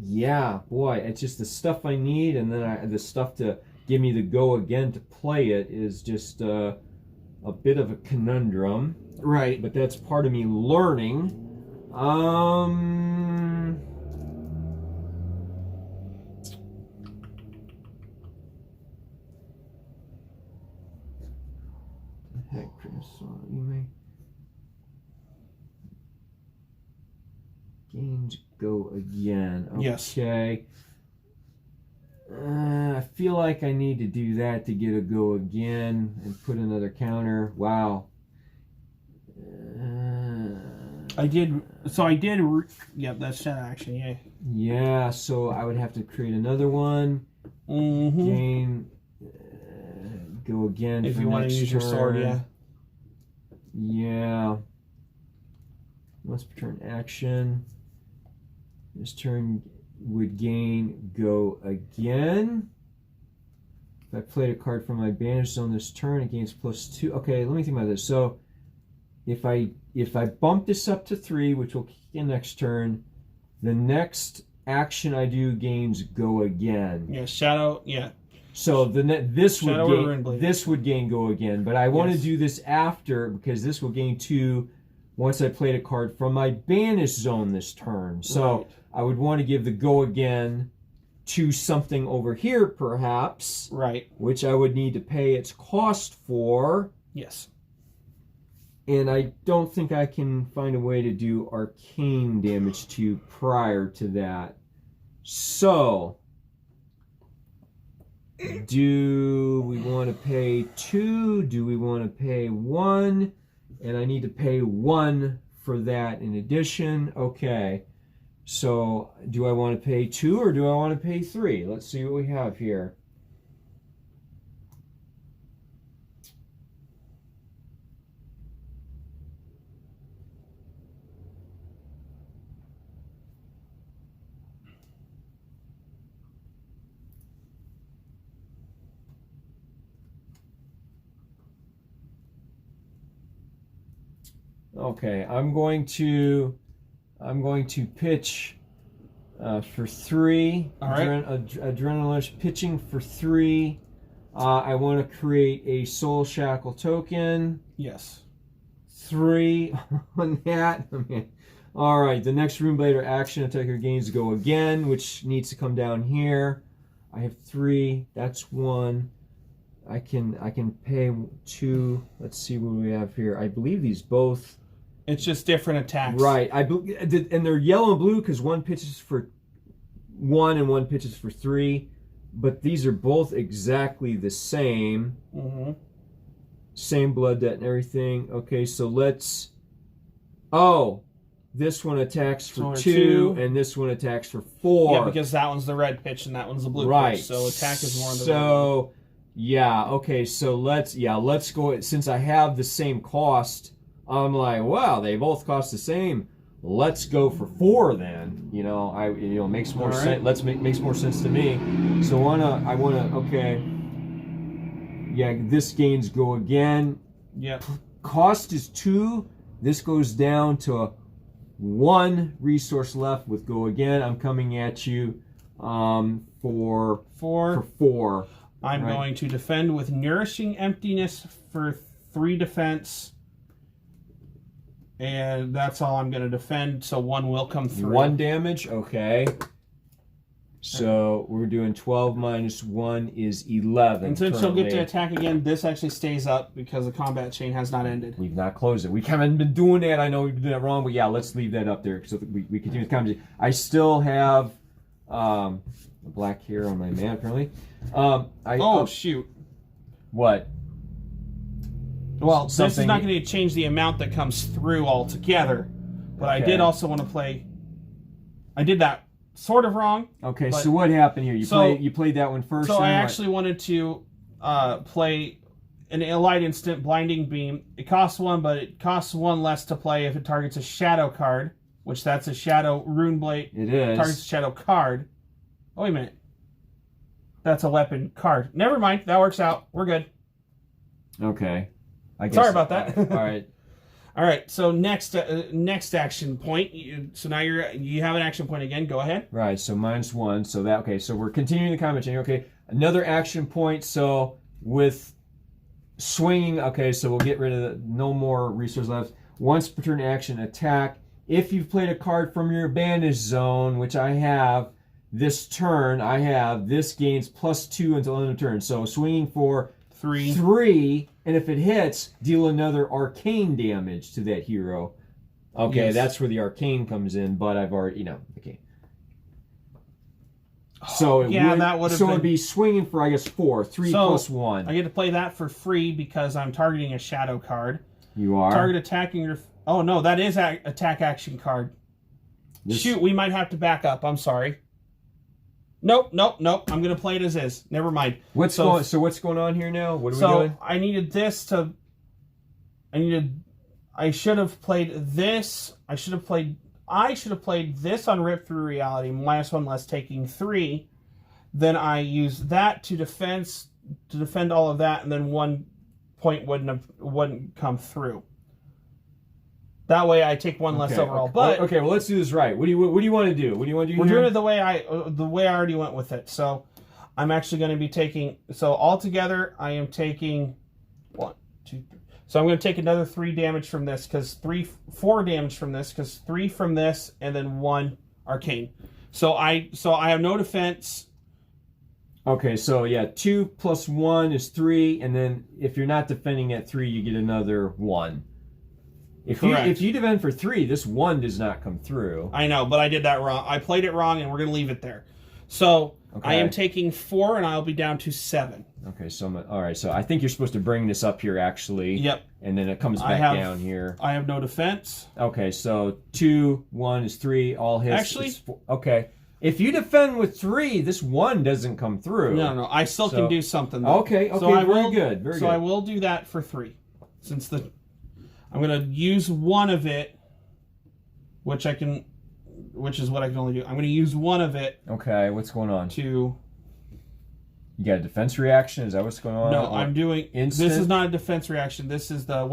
Yeah, boy, it's just the stuff I need, and then the stuff to give me the Go Again to play it is just a bit of a conundrum. Right. But that's part of me learning. Heck, you may gains Go Again. Okay. Yes. I feel like I need to do that to get a Go Again and put another counter. Wow. I did. Yeah, that's that action. Yeah. Yeah. So I would have to create another one. Gain. Go Again. If you want to use your sword, yeah. Yeah. Once per turn action. This turn would gain go again. If I played a card from my banish zone this turn, it gains +2. Okay, let me think about this. So if I bump this up to 3, which will kick in next turn, the next action I do gains go again. Yeah, shadow. Yeah. So this would gain go again, but I want to do this after because this will gain 2 once I played a card from my banish zone this turn. So I would want to give the go again to something over here, perhaps. Right. Which I would need to pay its cost for. Yes. And I don't think I can find a way to do arcane damage to prior to that. So, do we want to pay 2? Do we want to pay 1? And I need to pay 1 for that in addition. Okay. So, do I want to pay 2 or do I want to pay 3? Let's see what we have here. Okay, I'm going to pitch for 3. All right. Adrenaline pitching for 3. I want to create a Soul Shackle token. Yes. 3 on that. Okay. All right. The next Runeblader action attacker gains go again, which needs to come down here. I have 3. That's 1. I can pay 2. Let's see what we have here. I believe these both. It's just different attacks. Right. And they're yellow and blue because one pitches for 1 and one pitches for 3. But these are both exactly the same. Mm-hmm. Same blood debt and everything. Okay, so let's... Oh, this one attacks for 2 and this one attacks for 4. Yeah, because that one's the red pitch and that one's the blue pitch. So attack is more on the red. So, yeah, okay, so let's go... Since I have the same cost... I'm like, wow, they both cost the same. Let's go for 4 then. Makes more sense. Makes more sense to me. So okay. Yeah, this gains go again. Yep. Cost is 2. This goes down to 1 resource left with go again. I'm coming at you for 4. I'm going to defend with Nourishing Emptiness for 3 defense. And that's all I'm going to defend, so 1 will come through. 1 damage, okay. So we're doing 12 minus 1 is 11. And since she'll get to attack again, this actually stays up because the combat chain has not ended. We've not closed it. We haven't been doing that. I know we've been doing that wrong, but yeah, let's leave that up there so we continue the combat. I still have a black hair on my man, apparently. Shoot. What? Well, this is not going to change the amount that comes through altogether, but I did also want to play... I did that sort of wrong. Okay, so what happened here? You played that one first? So I actually wanted to play an Allied Instant Blinding Beam. It costs 1, but it costs 1 less to play if it targets a shadow card, which that's a Shadow Runeblade. It is. Targets a shadow card. Oh, wait a minute. That's a weapon card. Never mind. That works out. We're good. Okay. Sorry about that. All right. All right. So next action point. So now you have an action point again. Go ahead. Right. So -1. So that okay. So we're continuing the combat chain. Okay. Another action point. So with swinging. Okay. So we'll get rid of no more resource left. Once per turn action attack. If you've played a card from your banish zone, which I have this turn, this gains +2 until end of turn. So swinging for 3, and if it hits, deal another arcane damage to that hero. Okay, that's where the arcane comes in, but I've already, okay. So it'd be swinging for, I guess, 4. 3 plus 1. I get to play that for free because I'm targeting a shadow card. You are? Target attacking your... Oh, no, that is attack action card. Shoot, we might have to back up. I'm sorry. Nope. I'm going to play it as is. Never mind. What's going on here now? What are we doing? So I needed this to... I should have played this. I should have played I should have played this on Rip Through Reality, -1 less, taking 3. Then I use that to defend all of that, and then 1 point wouldn't come through. That way, I take 1 less overall. But okay, well, let's do this right. What do you want to do? What do you want to do? We're doing it the way I already went with it. So I'm actually going to be taking. So altogether, I am taking 1, 2, 3. So I'm going to take another 3 damage from this, because 4 damage from this, because 3 from this, and then 1 arcane. So I have no defense. Okay, so yeah, 2 plus 1 is 3, and then if you're not defending at 3, you get another 1. If you defend for 3, this 1 does not come through. I know, but I did that wrong. I played it wrong, and we're going to leave it there. So I am taking 4, and I'll be down to 7. Okay, so all right. So I think you're supposed to bring this up here, actually. Yep. And then it comes back down here. I have no defense. Okay, so 2, 1 is 3. All hits. Actually, okay. If you defend with 3, this 1 doesn't come through. No. I still can do something, though. Okay. So very good. Very good. I will do that for 3, since I'm going to use 1 of it, which is what I can only do. I'm going to use 1 of it. Okay, what's going on? You got a defense reaction? Is that what's going on? No, I'm doing... Instant? This is not a defense reaction. This is the...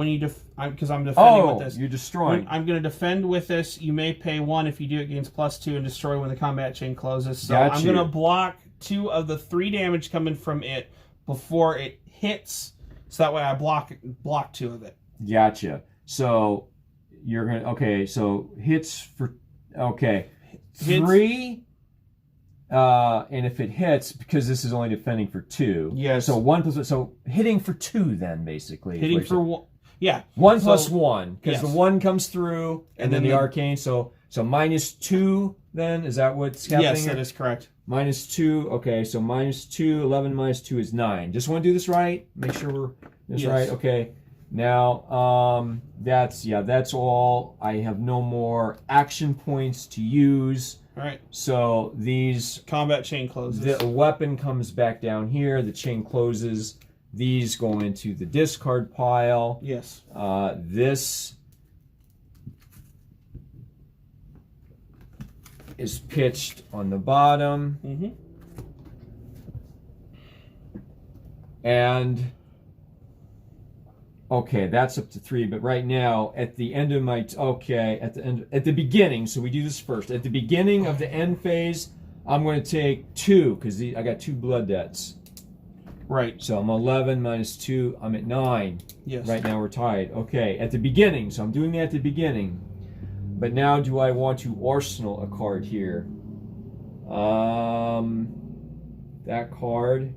Because I'm defending with this. You're destroying. I'm going to defend with this. You may pay 1 if you do it against +2 and destroy when the combat chain closes. So I'm going to block 2 of the 3 damage coming from it before it hits. So that way I block 2 of it. Gotcha. So you're going to... Okay, so hits for... Okay. 3... and if it hits, because this is only defending for 2. Yes. So 1 plus... So hitting for 2 then, basically. Hitting for 1. Yeah. 1 plus 1. Because yes. the 1 comes through, and then the arcane. So -2 then? Is that what's happening? Yes, that is correct. -2. Okay, so -2. 11 minus 2 is 9. Just want to do this right. Make sure we're... This right. Okay. Now, that's all. I have no more action points to use. All right. So these... Combat chain closes. The weapon comes back down here. The chain closes. These go into the discard pile. Yes. This is pitched on the bottom. Mm-hmm. And... Okay, that's up to 3, but right now, at the end of my... at the beginning, so we do this first. At the beginning of the end phase, I'm going to take 2, because I got 2 blood debts. Right. So I'm 11 minus 2, I'm at 9. Yes. Right now we're tied. Okay, at the beginning, so I'm doing that at the beginning. But now do I want to arsenal a card here? That card...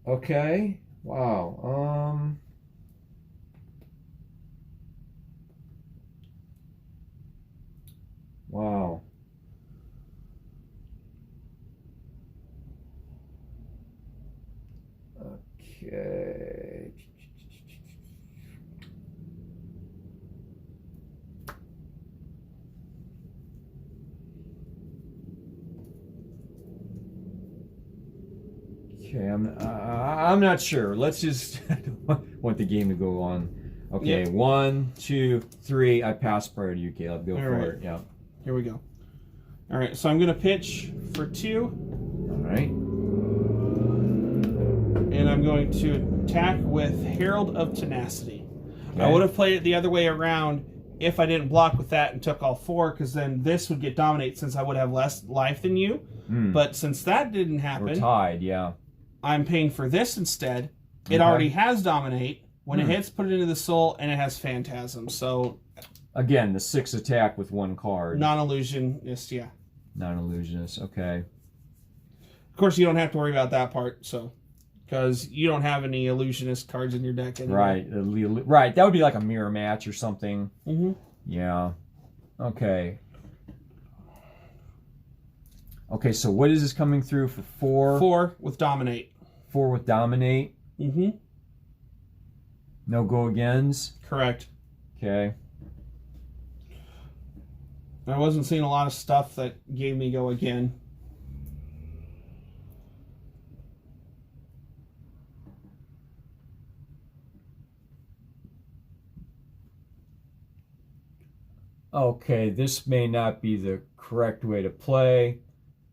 Okay. Wow. Wow. Okay. Okay, I'm not sure. Let's just I don't want the game to go on. Okay, yep. 1, 2, 3. I pass prior to you, Caleb. Go for it. Yeah. Here we go. All right, so I'm going to pitch for 2. All right. And I'm going to attack with Herald of Tenacity. Okay. I would have played it the other way around if I didn't block with that and took all 4, because then this would get dominate since I would have less life than you. But since that didn't happen... We're tied, yeah. I'm paying for this instead. It already has dominate. When it hits, put it into the soul, and it has phantasm. So again, the 6 attack with 1 card. Non-illusionist, yeah. Non-illusionist, okay. Of course, you don't have to worry about that part, so because you don't have any illusionist cards in your deck anymore. Right, right. That would be like a mirror match or something. Mm-hmm. Yeah. Okay. Okay, so what is this coming through for 4? 4 with dominate. 4 with dominate. Mm-hmm. No go agains. Correct. Okay. I wasn't seeing a lot of stuff that gave me go again. Okay, this may not be the correct way to play,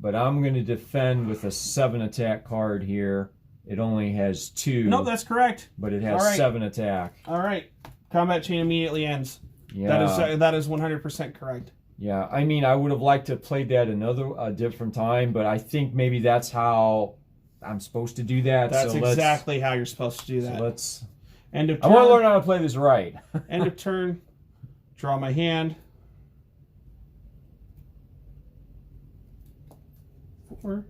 but I'm going to defend with a 7 attack card here. It only has 2. No, that's correct. But it has All right. 7 attack. All right. Combat chain immediately ends. Yeah. That is 100% correct. Yeah, I mean, I would have liked to have played that a different time, but I think maybe that's how I'm supposed to do that. That's exactly how you're supposed to do that. So let's... End of turn. I want to learn how to play this right. End of turn. Draw my hand. 4.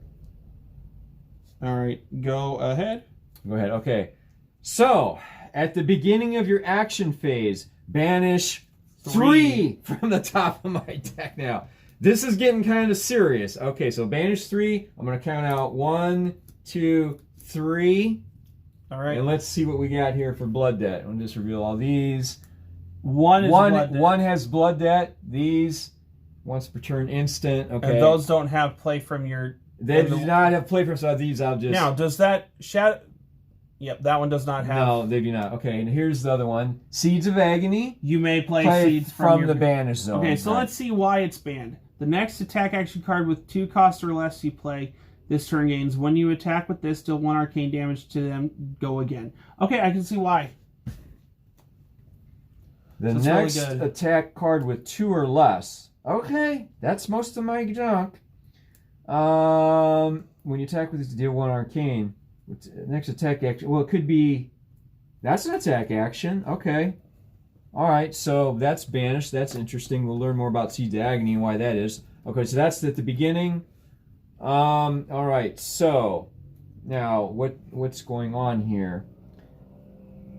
All right, go ahead. Go ahead. Okay. So, at the beginning of your action phase, banish 3 from the top of my deck now. This is getting kind of serious. Okay, so banish 3. I'm going to count out 1, 2, 3. All right. And let's see what we got here for blood debt. I'm going to just reveal all these. One has blood debt. These, once per turn instant. Okay. And those don't have play from your... They do not have play from, so these I'll just... Now, does that... Yep, that one does not have... No, they do not. Okay, and here's the other one. Seeds of Agony. You may play seeds from the banish zone. Okay, so let's see why it's banned. The next attack action card with 2 costs or less you play this turn gains. When you attack with this, deal 1 arcane damage to them. Go again. Okay, I can see why. The next attack card with 2 or less. Okay, that's most of my junk. When you attack with this, deal 1 arcane. Next attack action. Well, it could be... That's an attack action. Okay. All right, so that's banished. That's interesting. We'll learn more about Seeds of Agony and why that is. Okay, so that's at the beginning. All right, so now what's going on here?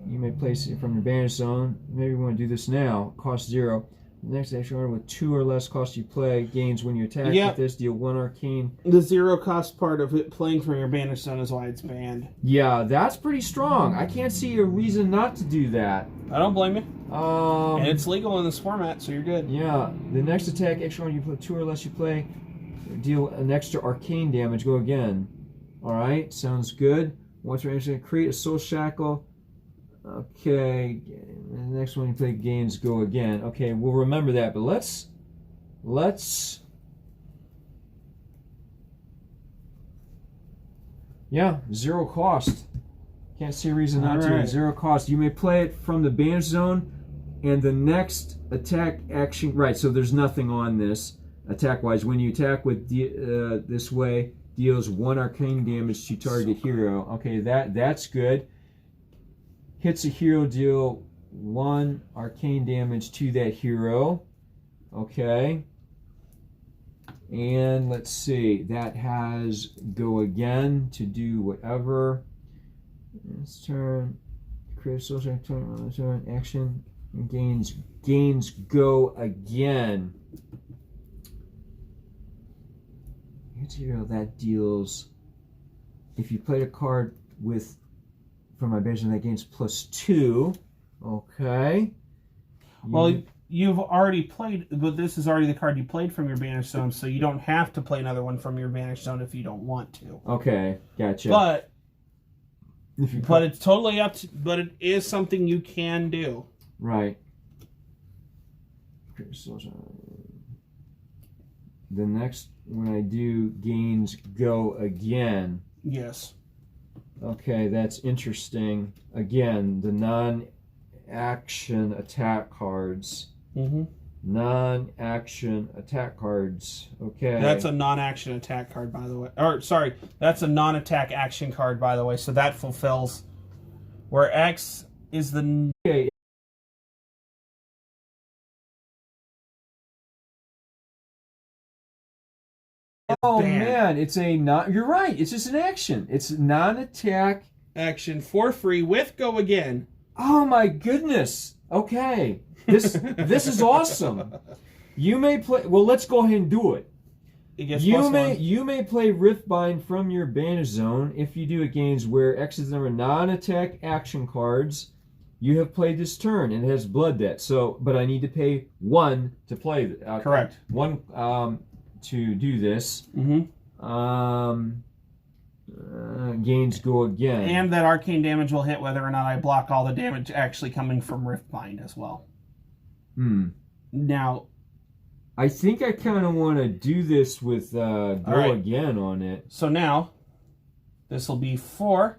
You may place it from your banish zone. Maybe we want to do this now. Cost 0. The next action order with 2 or less cost you play gains when you attack with this. Deal 1 arcane. The 0 cost part of it playing from your banish zone is why it's banned. Yeah, that's pretty strong. I can't see a reason not to do that. I don't blame you. And it's legal in this format, so you're good. Yeah. The next attack action order you put 2 or less you play. Deal an extra arcane damage. Go again. All right, sounds good. Once you're actually create a soul shackle. Okay, the next one you play gains go again. Okay, we'll remember that, but let's yeah, 0 cost. Can't see a reason not to. 0 cost. You may play it from the banish zone, and the next attack action. Right, so there's nothing on this attack-wise. When you attack with this way, deals 1 arcane damage to target hero. Okay, that's good. Hits a hero, deal 1 arcane damage to that hero. Okay. And let's see. That has go again to do whatever. This turn. Create a social turn. Action. Gains go again. Hits a hero that deals. If you played a card with from my banish zone that gains +2. Okay. Well, you've already played, but this is already the card you played from your banish zone, so you don't have to play another one from your banish zone if you don't want to. Okay, gotcha. But it's totally up to, but it is something you can do. Right. The next when I do gains go again. Yes. Okay, that's interesting. Again, the non-action attack cards. Non-action attack cards. Okay. That's a non-action attack card, by the way. Or, sorry, that's a non-attack action card, by the way. So that fulfills where X is the... Okay. Oh man, it's a non. You're right. It's just an action. It's non-attack action for free with go again. Oh my goodness. Okay, this is awesome. You may play. Well, let's go ahead and do it. You may play Riftbind from your banish zone if you do it gains where X is the number of non-attack action cards you have played this turn, and it has blood debt. So, but I need to pay 1 to play. Correct. 1. To do this. Gains go again. And that arcane damage will hit whether or not I block all the damage actually coming from Riftbind as well. Now, I think I kind of want to do this with go right. again on it. So now, this will be 4.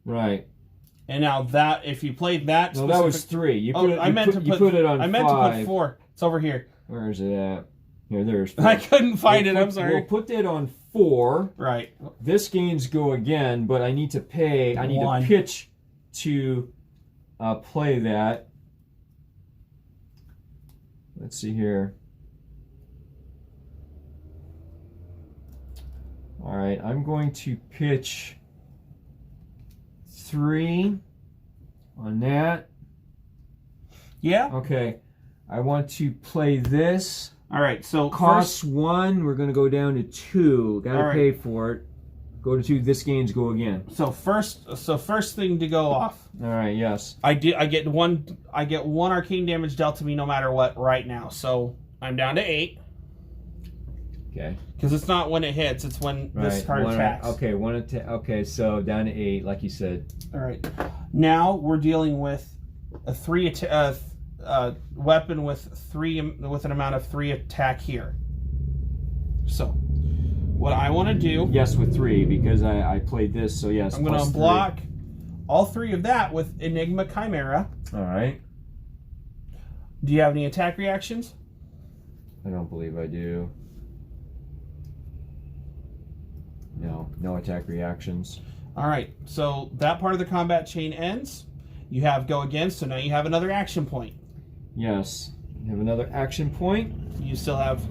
Right. And now that, if you played that... No, that was 3. You put it on 5. I meant to put 4. It's over here. Where is it at? Here, there's 4. I couldn't find it, I'm sorry. We'll put that on 4. Right. This gains go again, but I need to pay... I need to pitch to play that. Let's see here. All right, I'm going to pitch 3 on that. Yeah. Okay. I want to play this. All right. So costs 1. We're going to go down to 2. Got to pay for it. Go to 2. This gains go again. So first thing to go off. All right. Yes. I get one arcane damage dealt to me no matter what right now. So I'm down to 8. Okay. Because it's not when it hits; it's when this card attacks. Okay. Okay. So down to 8, like you said. All right. Now we're dealing with a 3 weapon with an amount of 3 attack here. So what I want to do? Yes, with 3 because I played this. So yes. I'm going to block all 3 of that with Enigma Chimera. All right. Do you have any attack reactions? I don't believe I do. No attack reactions. All right, so that part of the combat chain ends. You have go again, so now you have another action point. Yes, you have another action point. You still have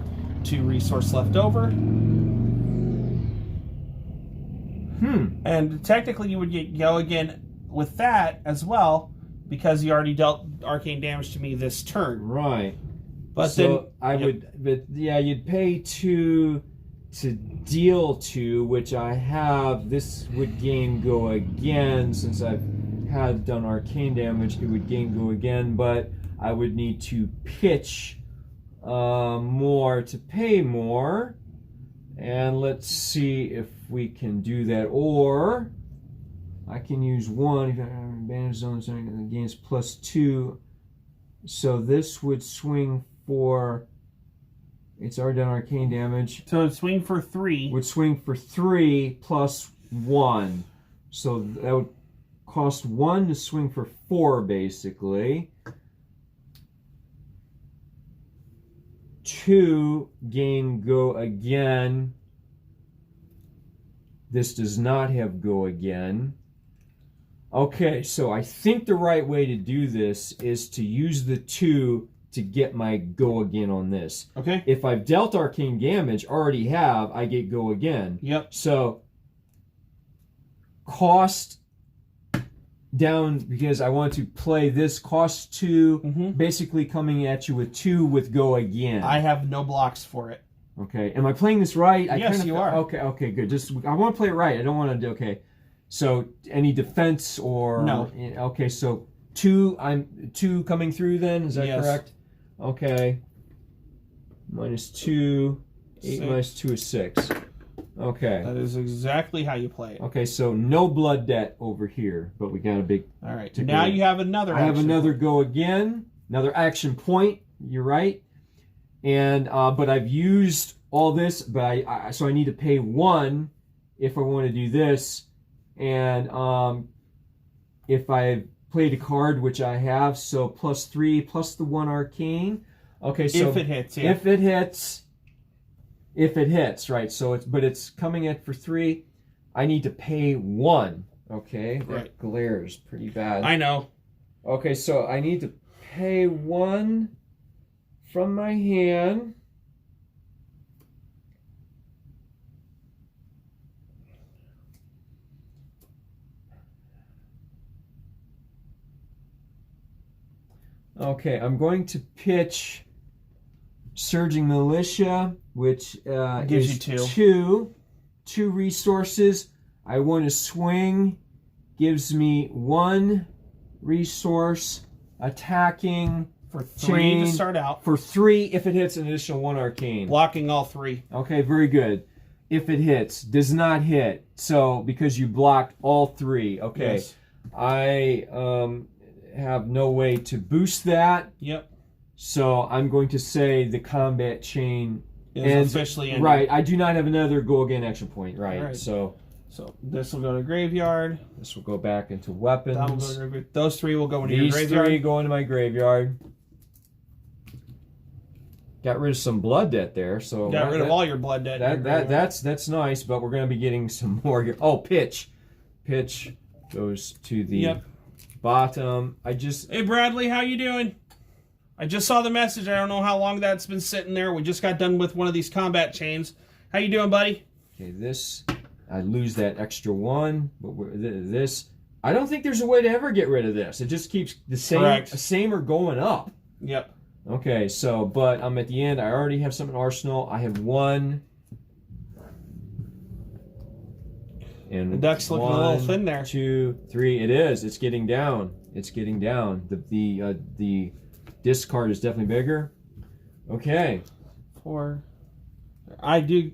2 resource left over. And technically you would get go again with that as well, because you already dealt arcane damage to me this turn. Right. But so you'd pay 2 to deal 2, which I have. This would gain go again. Since I've done arcane damage, it would gain go again, but I would need to pitch more to pay more. And let's see if we can do that. Or I can use 1 if I have advantage zones against +2. So this would swing for... It's already done arcane damage. So it'd swing for 3. Would swing for 3 plus 1. So that would cost 1 to swing for 4, basically. 2 gain go again. This does not have go again. Okay, so I think the right way to do this is to use the 2 to get my go again on this. Okay. If I've dealt arcane damage, already have, I get go again. Yep. So cost down, because I want to play this cost 2, basically coming at you with 2 with go again. I have no blocks for it. Okay. Am I playing this right? Yes, you are. Okay, good. I want to play it right. I don't want to do, okay. So any defense or... No. Okay, so 2 coming through then, is that correct? Okay. -2. 8 minus 2 is 6. Okay. That is exactly how you play it. Okay, so no blood debt over here, but we got a big... All right. Now you have another I have another go again. Another action point. You're right. And but I've used all this, but so I need to pay 1 if I want to do this. And if I played a card, which I have, so +3 plus the 1 arcane. Okay, so if it hits, yeah. If it hits, right? So it's coming in for 3. I need to pay 1. Okay, that glares pretty bad. I know. Okay, so I need to pay 1 from my hand. Okay, I'm going to pitch Surging Militia, which gives you 2 resources. I want to swing, gives me 1 resource, attacking for 3 to start out. For 3, if it hits, an additional 1 arcane. Blocking all 3. Okay, very good. If it hits, does not hit. So because you blocked all 3. Okay, yes. I have no way to boost that. Yep. So I'm going to say the combat chain is officially ended. Right. I do not have another go again action point. Right. So this will go to graveyard. This will go back into weapons. That will go to graveyard. Those 3 will go into your graveyard. These 3 go into my graveyard. Got rid of some blood debt there. So got rid of all your blood debt. That's nice, but we're going to be getting some more here. Oh, pitch. Pitch goes to the bottom. Hey Bradley, how you doing? I just saw the message. I don't know how long that's been sitting there. We just got done with one of these combat chains. How you doing, buddy? Okay, I lose that extra 1, but this I don't think there's a way to ever get rid of this. It just keeps the same or going up. Yep. Okay, so but I'm at the end. I already have some in Arsenal. I have 1. And the duck's looking a little thin there. 2, 3. It is. It's getting down. It's getting down. The discard is definitely bigger. Okay. 4.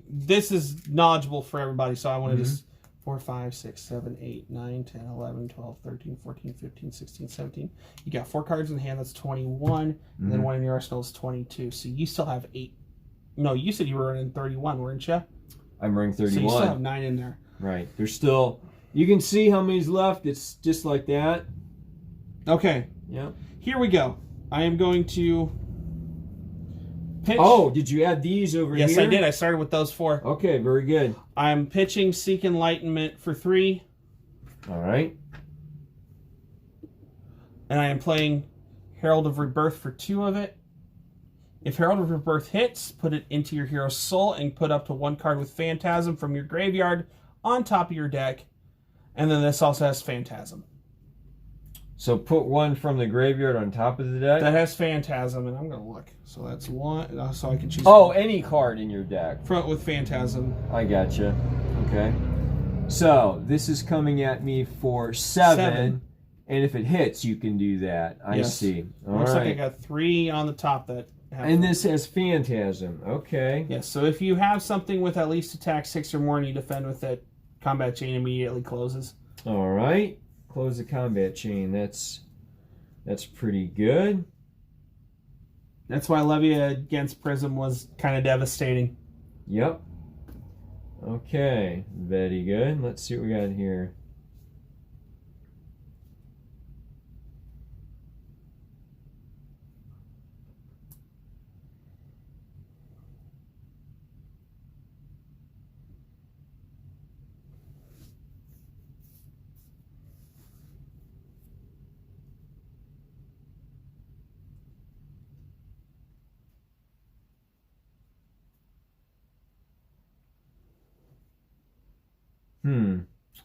This is knowledgeable for everybody, so I want to just 4, 5, 6, 7, 8, 9, 10, 11, 12, 13, 14, 15, 16, 17. You got 4 cards in hand. That's 21. And then 1 in your arsenal is 22. So you still have 8. No, you said you were running 31, weren't you? I'm running 31. So you still have 9 in there. Right. There's still... You can see how many's left. It's just like that. Okay. Yeah. Here we go. I am going to pitch. Oh, did you add these over here? Yes, I did. I started with those 4. Okay, very good. I'm pitching Seek Enlightenment for 3. All right. And I am playing Herald of Rebirth for 2 of it. If Herald of Rebirth hits, put it into your hero's soul and put up to 1 card with Phantasm from your graveyard on top of your deck. And then this also has Phantasm. So put 1 from the graveyard on top of the deck? That has Phantasm, and I'm going to look. So that's 1, so I can choose... Oh, any card in your deck. Front with Phantasm. I gotcha. Okay. So, this is coming at me for 7. And if it hits, you can do that. I see. All Looks right. like I got 3 on the top that have... And this has Phantasm. Okay. Yes, so if you have something with at least attack 6 or more and you defend with it, combat chain immediately closes. All right. Close the combat chain. That's pretty good. That's why Levia against Prism was kind of devastating. Yep. Okay. Very good. Let's see what we got here.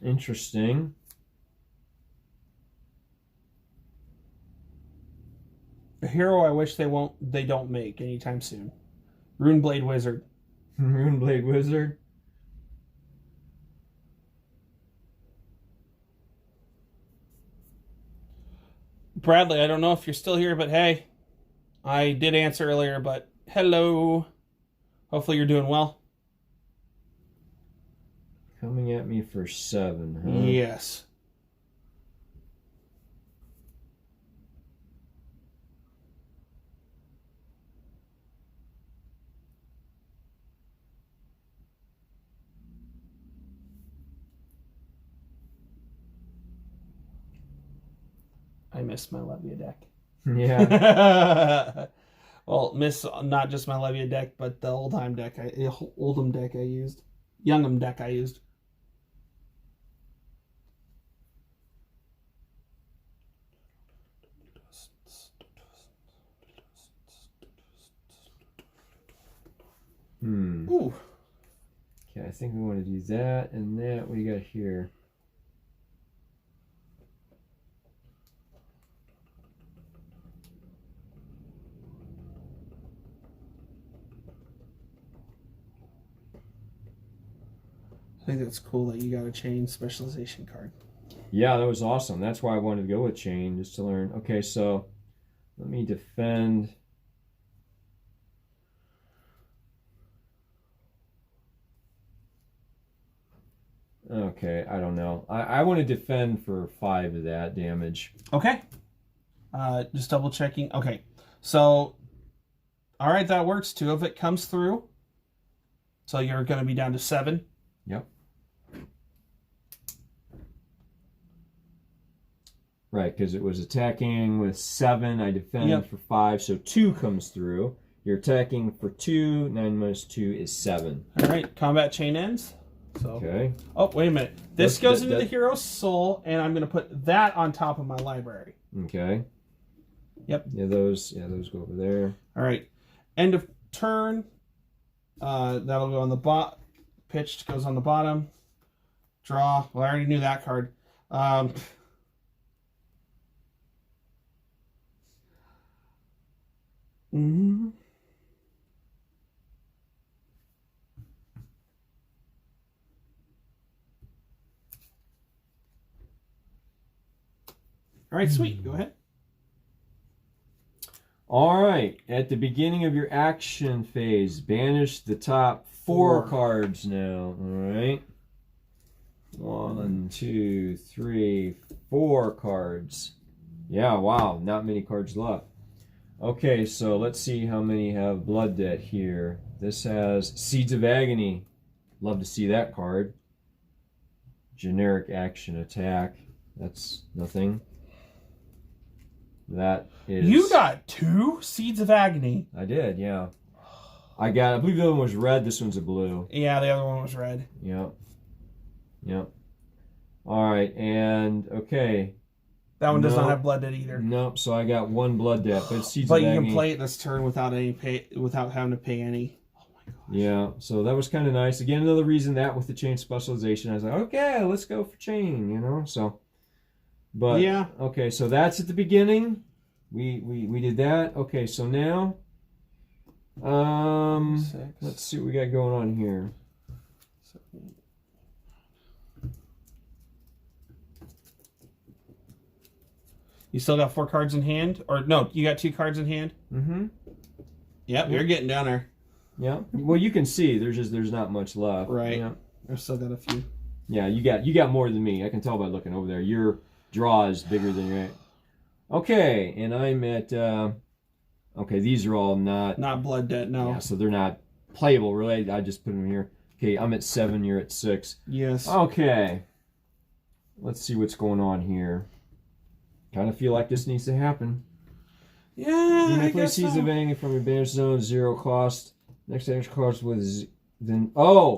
Interesting. A hero I wish they don't make anytime soon. Runeblade Wizard. Runeblade Wizard. Bradley, I don't know if you're still here, but hey, I did answer earlier, but hello. Hopefully you're doing well. Coming at me for 7, huh? Yes. I missed my Levia deck. Yeah. Well, miss not just my Levia deck, but the Oldham deck I used. Youngham deck I used. Ooh. Okay, I think we want to do that and that. What do you got here? I think that's cool that you got a chain specialization card. Yeah, that was awesome. That's why I wanted to go with chain, just to learn. Okay, so let me defend. Okay, I don't know. I want to defend for 5 of that damage. Okay. Just double checking. Okay. So All right, that works. 2 of it comes through. So you're going to be down to 7. Yep. Right, because it was attacking with 7. I defended for 5, so 2 comes through. You're attacking for 2. 9 minus 2 is 7. All right, combat chain ends. So. Okay. Oh, wait a minute. This goes into the hero's soul, and I'm going to put that on top of my library. Okay. Yep. Yeah, those go over there. All right. End of turn. That'll go on the bottom. Pitched goes on the bottom. Draw. Well, I already knew that card. Mm-hmm. All right, sweet. Go ahead. All right. At the beginning of your action phase, banish the top 4 cards now. All right. 1, 2, 3, 4 cards. Yeah, wow. Not many cards left. Okay, so let's see how many have Blood Debt here. This has Seeds of Agony. Love to see that card. Generic action attack. That's nothing. That is... You got 2 Seeds of Agony. I did, yeah. I believe the other one was red. This one's a blue. Yeah, the other one was red. Yep. Yep. All right, and okay. That one does not have Blood Debt either. Nope. So I got 1 Blood Debt, but Seeds but of you Agony. can play it this turn without having to pay any. Oh my gosh. Yeah. So that was kind of nice. Again, another reason that with the chain specialization, I was like, okay, let's go for chain. You know. So. But yeah. Okay. So that's at the beginning. We did that. Okay. So now. Let's see what we got going on here. You still got 4 cards in hand? Or no, you got 2 cards in hand? Mm-hmm. Yep, you're getting down there. Yeah. Well, you can see there's not much left. Right. Yeah. I've still got a few. Yeah, you got more than me. I can tell by looking over there. Your draw is bigger than your... Okay, and I'm at... okay, these are all not Blood Debt, no. Yeah, so they're not playable, really. I just put them here. Okay, I'm at 7, you're at 6. Yes. Okay. Let's see what's going on here. Kind of feel like this needs to happen. Yeah, You may I play guess Seeds so. of Agony from your banish zone, 0 cost. Next action cards with... Then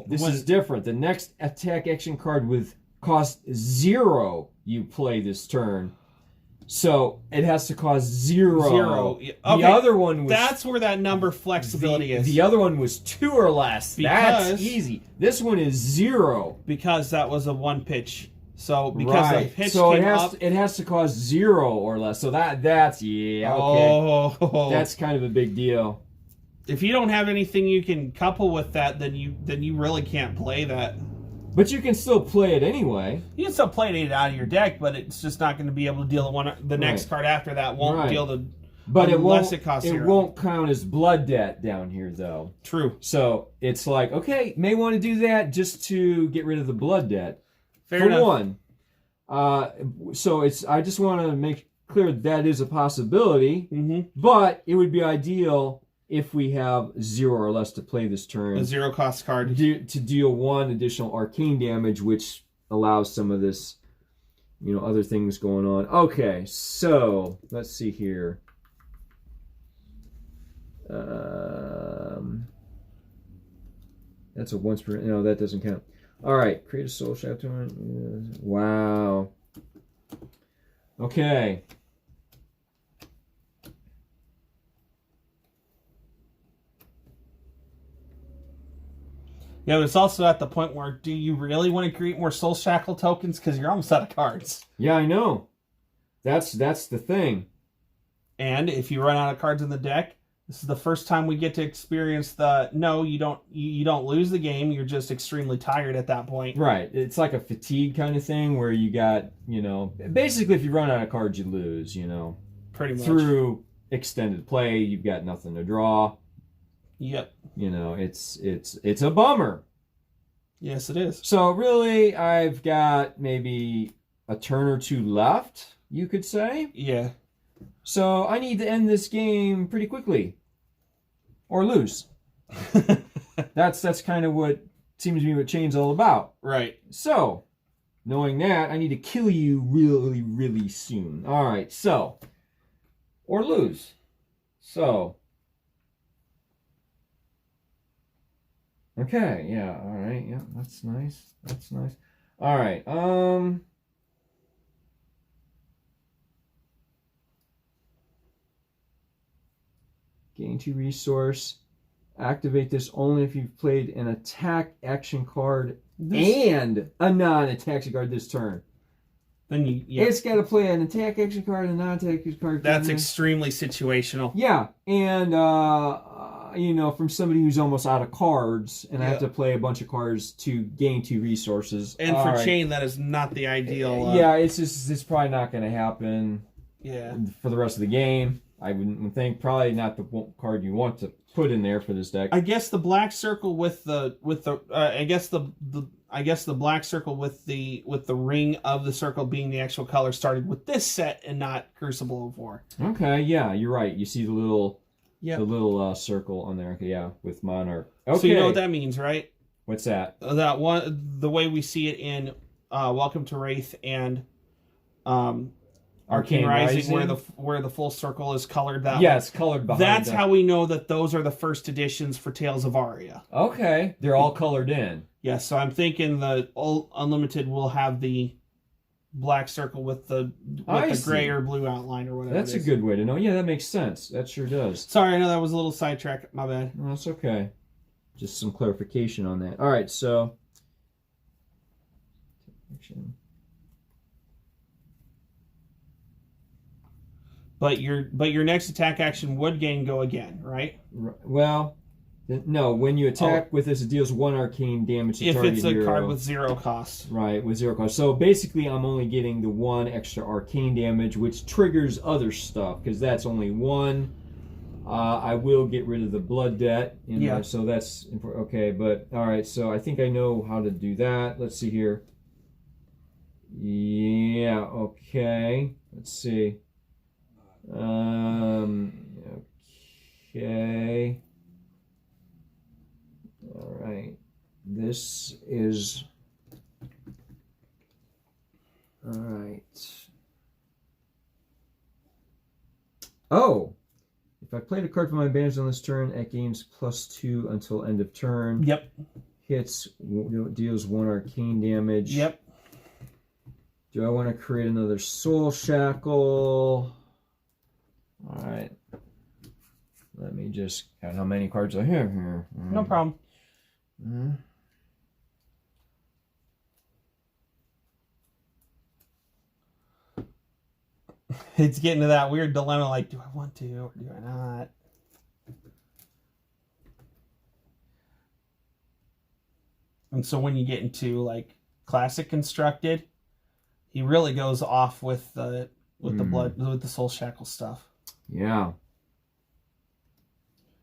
this is different. The next attack action card with cost 0 you play this turn. So it has to cost 0. 0. Okay. The other one was... That's where that number flexibility is. The other one was 2 or less. Because, that's easy. This one is 0. Because that was a 1 pitch. So because the pitch so came it has to cost 0 or less. So that's yeah, okay. Oh. That's kind of a big deal. If you don't have anything you can couple with that, then you really can't play that. But you can still play it anyway. You can still play it out of your deck, but it's just not going to be able to deal the next card after that won't deal the. But unless it costs 0. It won't count as Blood Debt down here though. True. So it's like, okay, may want to do that just to get rid of the Blood Debt. Fair enough. One. So I just want to make clear that is a possibility, but it would be ideal if we have 0 or less to play this turn. A 0 cost card. To deal 1 additional arcane damage, which allows some of this, other things going on. Okay, so let's see here. That's a once per... No, that doesn't count. All right, create a soul shaft. Wow. Okay. Yeah, but it's also at the point where do you really want to create more Soul Shackle tokens because you're almost out of cards? Yeah, I know. That's the thing. And if you run out of cards in the deck, this is the first time we get to experience you don't lose the game, you're just extremely tired at that point. Right. It's like a fatigue kind of thing where you got, basically if you run out of cards you lose, Pretty much. Through extended play, you've got nothing to draw. Yep. It's a bummer. Yes, it is. So really I've got maybe a turn or 2 left, you could say. Yeah. So I need to end this game pretty quickly. or lose. That's kind of what seems to be what chain's all about. Right. So, knowing that, I need to kill you really, really soon. All right, so, or lose. So, okay, yeah, all right, yeah, that's nice. That's nice. All right, gain 2 resource. Activate this only if you've played an attack action card and a non-attack action card this turn. Then It's got to play an attack action card and a non-attack action card. That's extremely situational. Yeah, and you know, from somebody who's almost out of cards, and I have to play a bunch of cards to gain 2 resources. And for chain, that is not the ideal. Yeah, it's probably not going to happen. Yeah. For the rest of the game, I wouldn't think. Probably not the card you want to put in there for this deck. I guess the black circle with the I guess the black circle with the ring of the circle being the actual color started with this set and not Crucible of War. Okay, yeah, you're right. You see the little circle on there. Okay, yeah, with Monarch. Okay. So you know what that means, right? What's that? That one, the way we see it in Welcome to Wraith and Arcane Rising, where the full circle is colored that way. Yeah, it's colored behind. That's how we know that those are the first editions for Tales of Aria. Okay, they're all colored in. Yeah, so I'm thinking the Unlimited will have the black circle with the gray or blue outline or whatever. That's a good way to know. Yeah, that makes sense. That sure does. Sorry, I know that was a little sidetrack. My bad. No, that's okay. Just some clarification on that. All right, so. But your next attack action would gain go again, right? Well, no. When you attack with this, it deals 1 arcane damage to target if it's a card with 0 cost. Right, with 0 cost. So basically, I'm only getting the 1 extra arcane damage, which triggers other stuff because that's only 1. I will get rid of the blood debt. So that's important. Okay, but all right. So I think I know how to do that. Let's see here. Yeah. Okay. Let's see. Okay. All right. This is. All right. Oh. If I played a card from my advantage on this turn, it gains +2 until end of turn. Yep. Hits, deals 1 arcane damage. Yep. Do I want to create another Soul Shackle? All right. Let me just count how many cards I have here. No problem. It's getting to that weird dilemma, like, do I want to or do I not? And so when you get into, like, Classic Constructed, he really goes off with the Soul Shackle stuff. Yeah.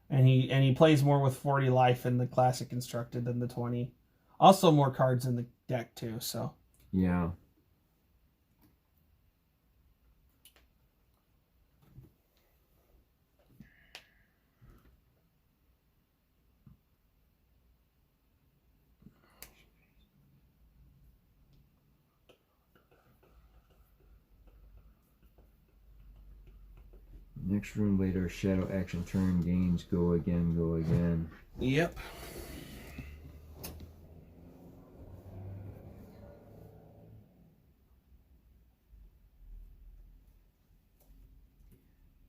And he plays more with 40 life in the Classic Constructed than the 20. Also more cards in the deck, too, so. Yeah. Next room later, shadow action turn gains go again, go again. Yep.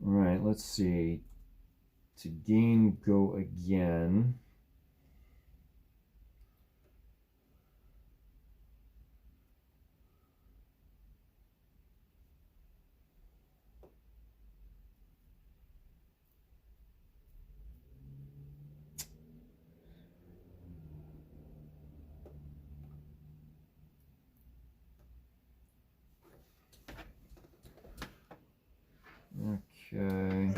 All right, let's see. To gain go again. Okay.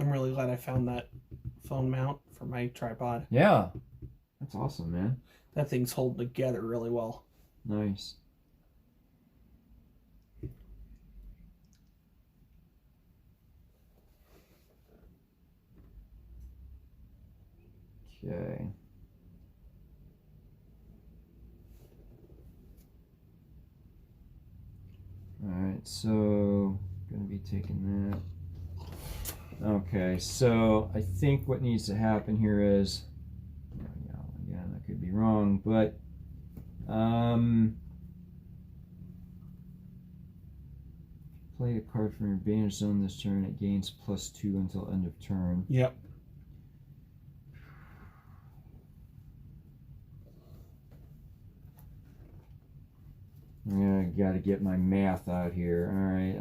I'm really glad I found that phone mount for my tripod. Yeah. That's awesome, man. That thing's holding together really well. Nice. Okay. Alright, so gonna be taking that. Okay, so I think what needs to happen here is, yeah, I could be wrong, but play a card from your advantage zone this turn. It gains +2 until end of turn. Yep. Yeah, I gotta get my math out here. Alright,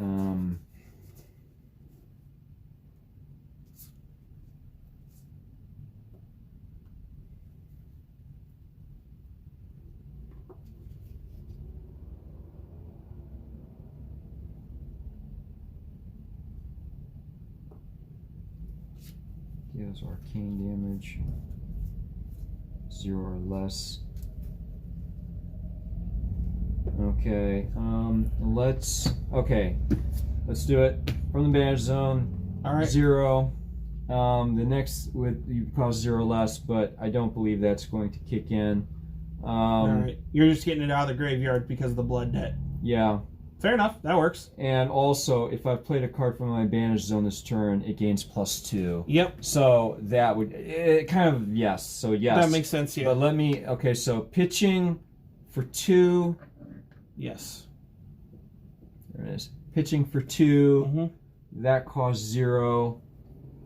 deals arcane damage. 0 or less. Okay, let's do it from the advantage zone. All right. 0. The next you cause 0 less, but I don't believe that's going to kick in. All right. You're just getting it out of the graveyard because of the blood debt. Yeah. Fair enough. That works. And also, if I've played a card from my advantage zone this turn, it gains +2. Yep. So that would kind of yes. So yes. That makes sense. Yeah. But let me. Okay, so pitching for 2. Yes. There it is. Pitching for 2. Mm-hmm. That costs 0.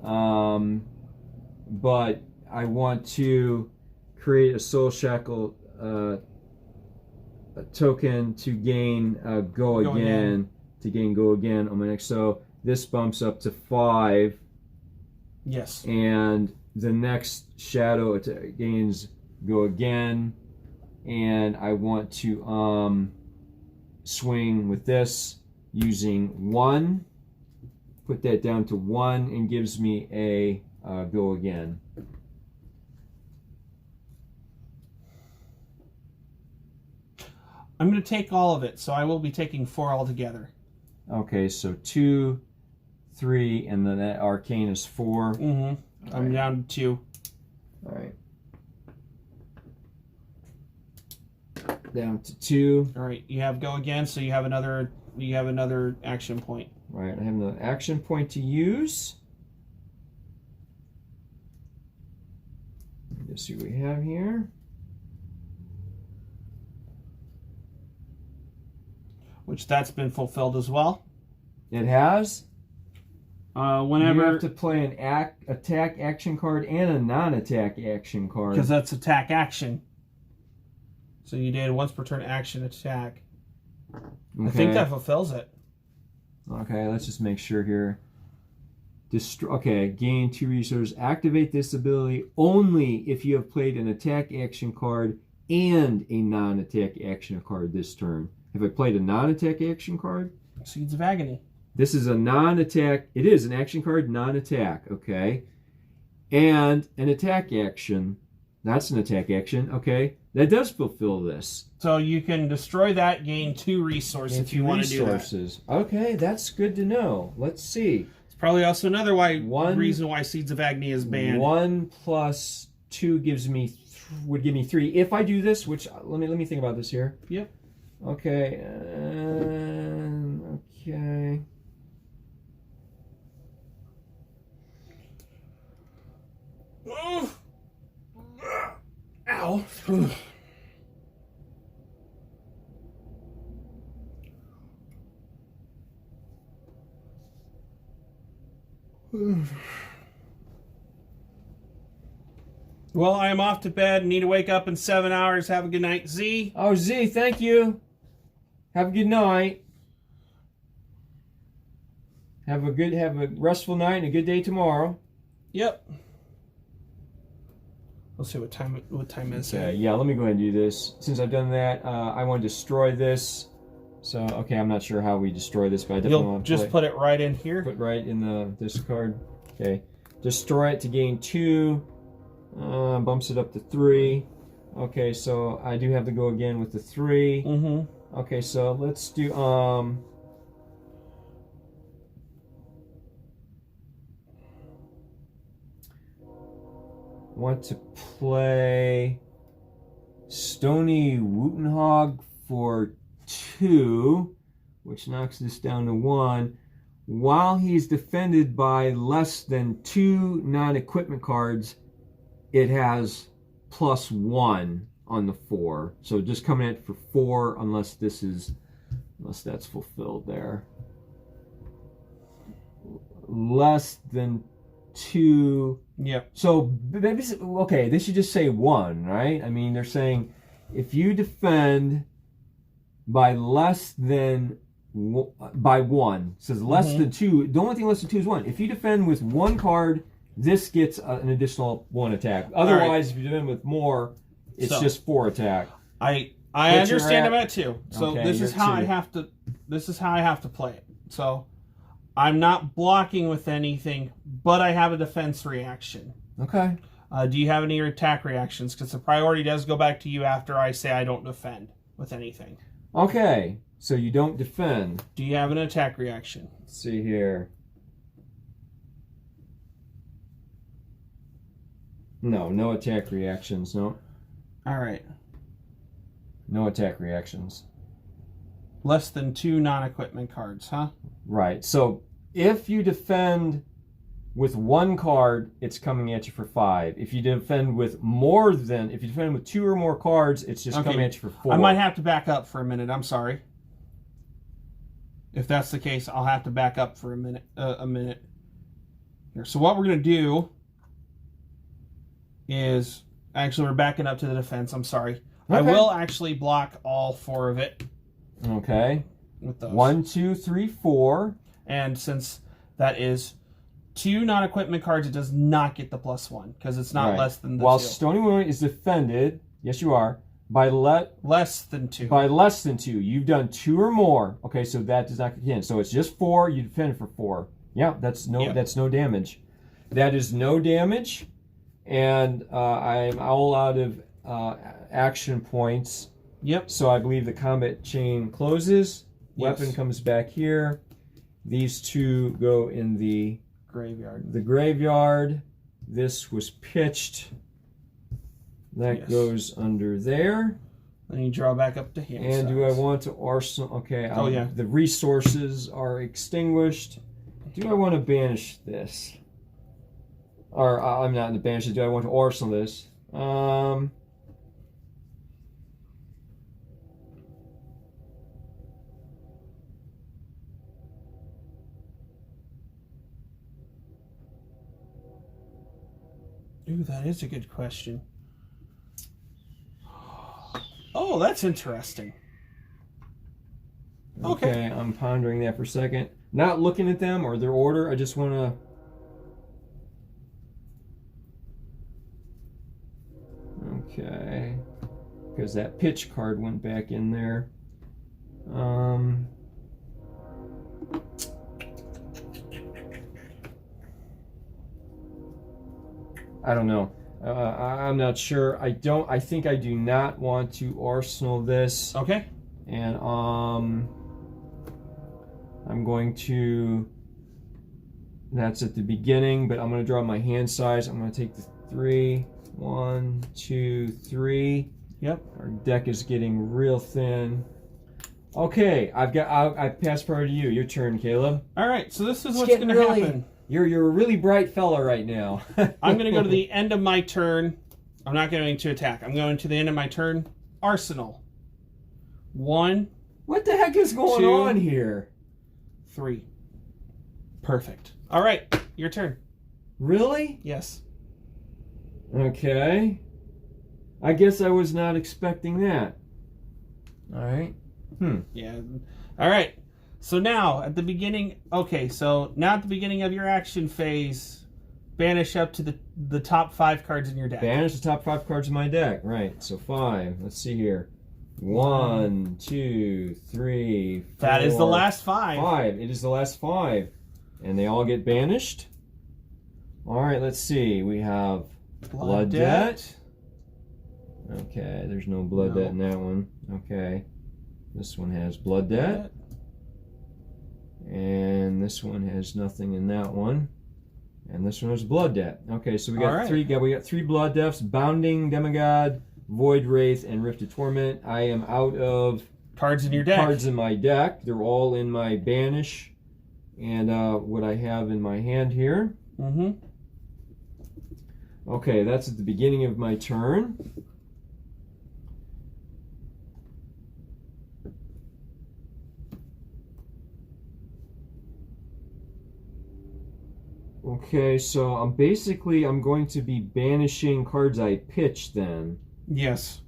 But I want to create a Soul Shackle a token to gain go again. To gain go again on my next. So this bumps up to 5. Yes. And the next shadow gains go again. And I want to swing with this using 1. Put that down to 1 and gives me a go again. I'm going to take all of it, so I will be taking 4 altogether. Okay, so 2, 3, and then that arcane is 4. Mm-hmm. I'm down to 2. All right. Down to 2. All right, you have go again, so you have another action point. Right, I have another action point to use. Let's see what we have here. Which that's been fulfilled as well. It has. Whenever you have to play an attack action card and a non-attack action card. Because that's attack action. So you did once per turn action attack. Okay. I think that fulfills it. Okay, let's just make sure here. Okay, gain 2 resources. Activate this ability only if you have played an attack action card and a non-attack action card this turn. Have I played a non-attack action card? Seeds of Agony. This is a non-attack. It is an action card, non-attack. Okay. And an attack action. That's an attack action. Okay. That does fulfill this. So you can destroy that, gain 2 resources if you want to do that. Okay, that's good to know. Let's see. It's probably also another reason why Seeds of Agony is banned. 1 plus 2 gives me would give me 3. If I do this, which let me think about this here. Yep. Okay. Okay. Ow. Well, I am off to bed. Need to wake up in 7 hours. Have a good night, Z. Oh, Z, thank you. Have a good night. Have a restful night and a good day tomorrow. Yep. We'll see what time is it. Okay, yeah, let me go ahead and do this. Since I've done that, I want to destroy this. So, okay, I'm not sure how we destroy this, but I definitely want to just put it right in here. Put right in the discard. Okay. Destroy it to gain 2. Bumps it up to 3. Okay, so I do have to go again with the 3. Mm-hmm. Okay, so let's do want to play Stony Wootenhog for 2, which knocks this down to 1. While he's defended by less than 2 non-equipment cards, it has +1 on the 4. So just coming at it for 4 unless that's fulfilled there. Less than 2. Yep. So okay, they should just say 1, right? I mean, they're saying if you defend by less than by 1, it says less than 2. The only thing less than 2 is 1. If you defend with 1 card, this gets an additional 1 attack. Otherwise, if you defend with more, it's just 4 attack. I understand about 2. So okay, this is how I have to play it. So I'm not blocking with anything, but I have a defense reaction. Okay. Do you have any attack reactions? Because the priority does go back to you after I say I don't defend with anything. Okay. So you don't defend. Do you have an attack reaction? Let's see here. No attack reactions. No. All right. No attack reactions. Less than 2 non-equipment cards, huh? Right. So if you defend with 1 card, it's coming at you for 5. If you defend with if you defend with 2 or more cards, it's just coming at you for 4. I might have to back up for a minute. I'm sorry. If that's the case, I'll have to back up for a minute. Here. So what we're going to do is, actually, we're backing up to the defense. I'm sorry. Okay. I will actually block all 4 of it. Okay. With those. 1, 2, 3, 4. And since that is 2 non-equipment cards, it does not get the +1 because it's not less than the 2. While Stony Wound is defended, yes, you are, by less than 2. By less than 2. You've done 2 or more. Okay, so that does not kick in. So it's just 4. You defend for 4. Yeah, that's no damage. That is no damage. And I'm all out of action points. Yep. So I believe the combat chain closes. Weapon comes back here. These 2 go in the graveyard. This was pitched. That goes under there. Then you draw back up to hand. And do I want to arsenal? Okay. The resources are extinguished. Do I want to banish this? Or I'm not in the banish. Do I want to arsenal this? Ooh, that is a good question. Oh, that's interesting. Okay, I'm pondering that for a second. Not looking at them or their order. I just want to... Okay. Because that pitch card went back in there. I don't know. I'm not sure. I think I do not want to arsenal this. Okay. And I'm going to... That's at the beginning, but I'm going to draw my hand size. I'm going to take the 3. 1, 2, 3. Yep. Our deck is getting real thin. Okay, I pass prior to you. Your turn, Caleb. All right. So this is what's going to happen. You're a really bright fella right now. I'm going to go to the end of my turn. I'm not going to attack. I'm going to the end of my turn. Arsenal. 1. What the heck is going 2, on here? 3. Perfect. All right. Your turn. Really? Yes. Okay. I guess I was not expecting that. All right. Yeah. All right. So now, at the beginning... Okay, so now at the beginning of your action phase, banish up to the top 5 cards in your deck. Banish the top 5 cards in my deck. Right. So 5. Let's see here. 1, 2, 3, 4. That is the last 5. 5. It is the last 5. And they all get banished? All right, let's see. We have Blood Debt. Okay, there's no Blood Debt in that one. Okay. This one has Blood Debt. And this one has nothing in that one. And this one has Blood Debt. Okay, so we got we got three Blood Debts: Bounding Demigod, Void Wraith, and Rifted Torment. I am out of cards in your deck. Cards in my deck. They're all in my banish and what I have in my hand here. Mm-hmm. Okay, that's at the beginning of my turn. Okay, so I'm going to be banishing cards I pitch then. Yes.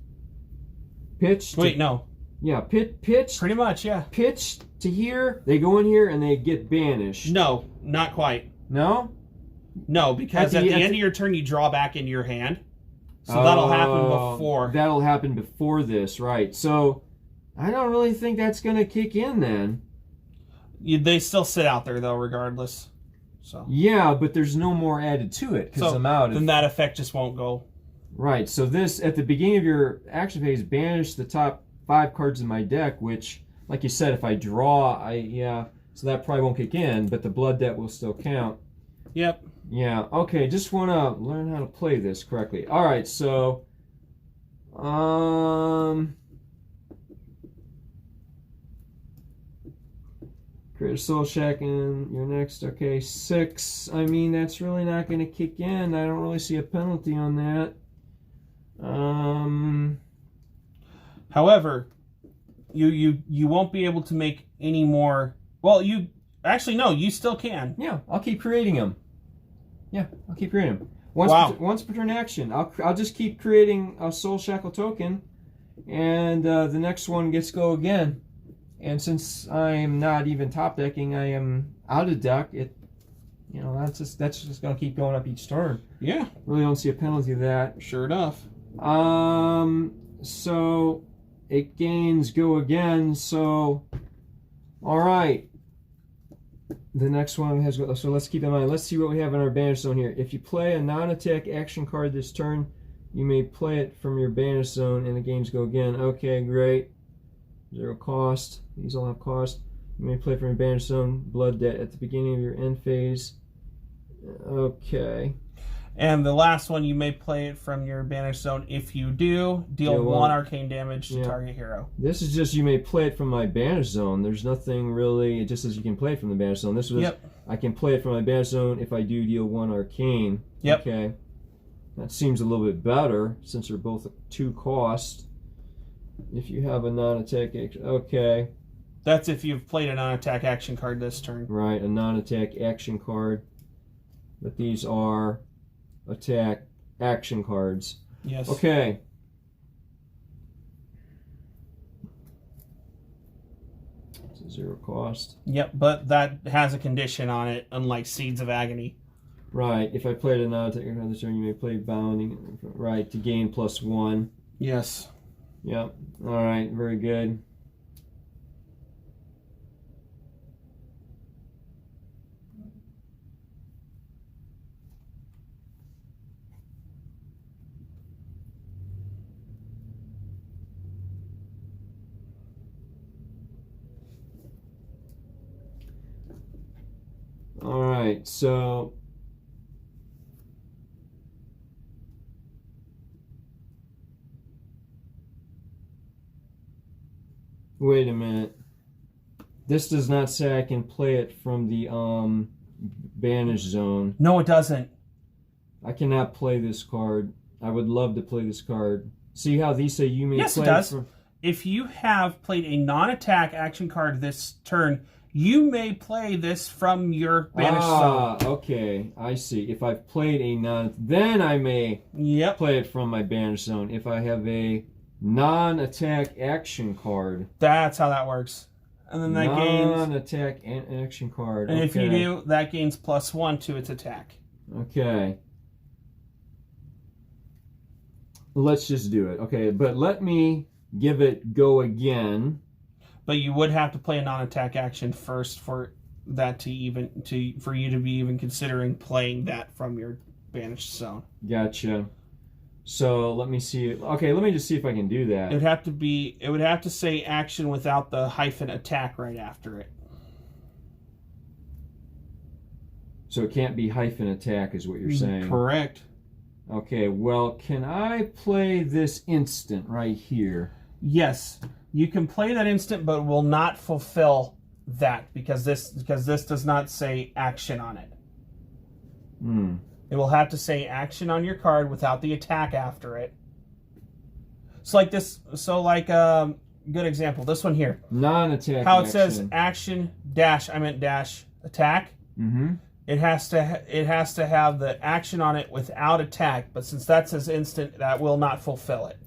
Pitch. Wait, no. Yeah, pitch. Pretty much, yeah. Pitch to here. They go in here and they get banished. No, not quite. No? No, because at the end of your turn, you draw back into your hand. So that'll happen before. That'll happen before this, right. So I don't really think that's going to kick in then. They still sit out there, though, regardless. So. Yeah, but there's no more added to it because I'm out. Then that effect just won't go. Right. So this, at the beginning of your action phase, banish the top 5 cards in my deck, which, like you said, if I draw, so that probably won't kick in, but the Blood Debt will still count. Yep. Yeah. Okay. Just want to learn how to play this correctly. All right. So, create a Soul Shack and you're next. Okay, 6. I mean, that's really not going to kick in. I don't really see a penalty on that. However, you won't be able to make any more. Well, you actually no, you still can. Yeah, I'll keep creating them. Yeah, I'll keep creating them. Once per turn action, I'll just keep creating a Soul Shackle token, and the next one gets go again. And since I'm not even top decking, I am out of deck. That's just gonna keep going up each turn. Yeah, really don't see a penalty to that. Sure enough. So it gains go again. So, all right. The next one has go. So let's keep in mind. Let's see what we have in our banish zone here. If you play a non-attack action card this turn, you may play it from your banish zone, and the games go again. Okay, great. 0 cost. These all have cost. You may play from your banish zone. Blood Debt at the beginning of your end phase. Okay. And the last one, you may play it from your banish zone. If you do, deal 1 arcane damage to target hero. This is just you may play it from my banish zone. There's nothing really. It just says you can play it from the banish zone. This was I can play it from my banish zone if I do deal 1 arcane. Yep. Okay. That seems a little bit better since they're both 2 cost. If you have a non-attack action, okay. That's if you've played a non-attack action card this turn. Right, a non-attack action card. But these are attack action cards. Yes. Okay. It's a 0 cost. Yep, but that has a condition on it, unlike Seeds of Agony. Right. If I played a non-attack card this turn, you may play Bounding. Right, to gain +1. Yes. Yep. All right. Very good. All right. So wait a minute. This does not say I can play it from the banish zone. No, it doesn't. I cannot play this card. I would love to play this card. See how these say you may play it does. If you have played a non-attack action card this turn, you may play this from your banish zone. Okay. I see. If I've played a then I may play it from my banish zone. If I have a non-attack action card. That's how that works. And then that gains... Non-attack action card. And if you do, that gains +1 to its attack. Okay. Let's just do it. Okay, but let me give it go again. But you would have to play a non-attack action first for that for you to be even considering playing that from your banished zone. Gotcha. So let me see. Okay, let me just see if I can do that. It would have to say action without the hyphen attack right after it. So it can't be hyphen attack is what you're saying. Correct. Okay, well, can I play this instant right here? Yes, you can play that instant, but will not fulfill that because this does not say action on it. It will have to say action on your card without the attack after it. So like this. So like good example. This one here. Non-attack. How it says action dash. I meant dash attack. Mm-hmm. It has to have the action on it without attack, but since that says instant, that will not fulfill it.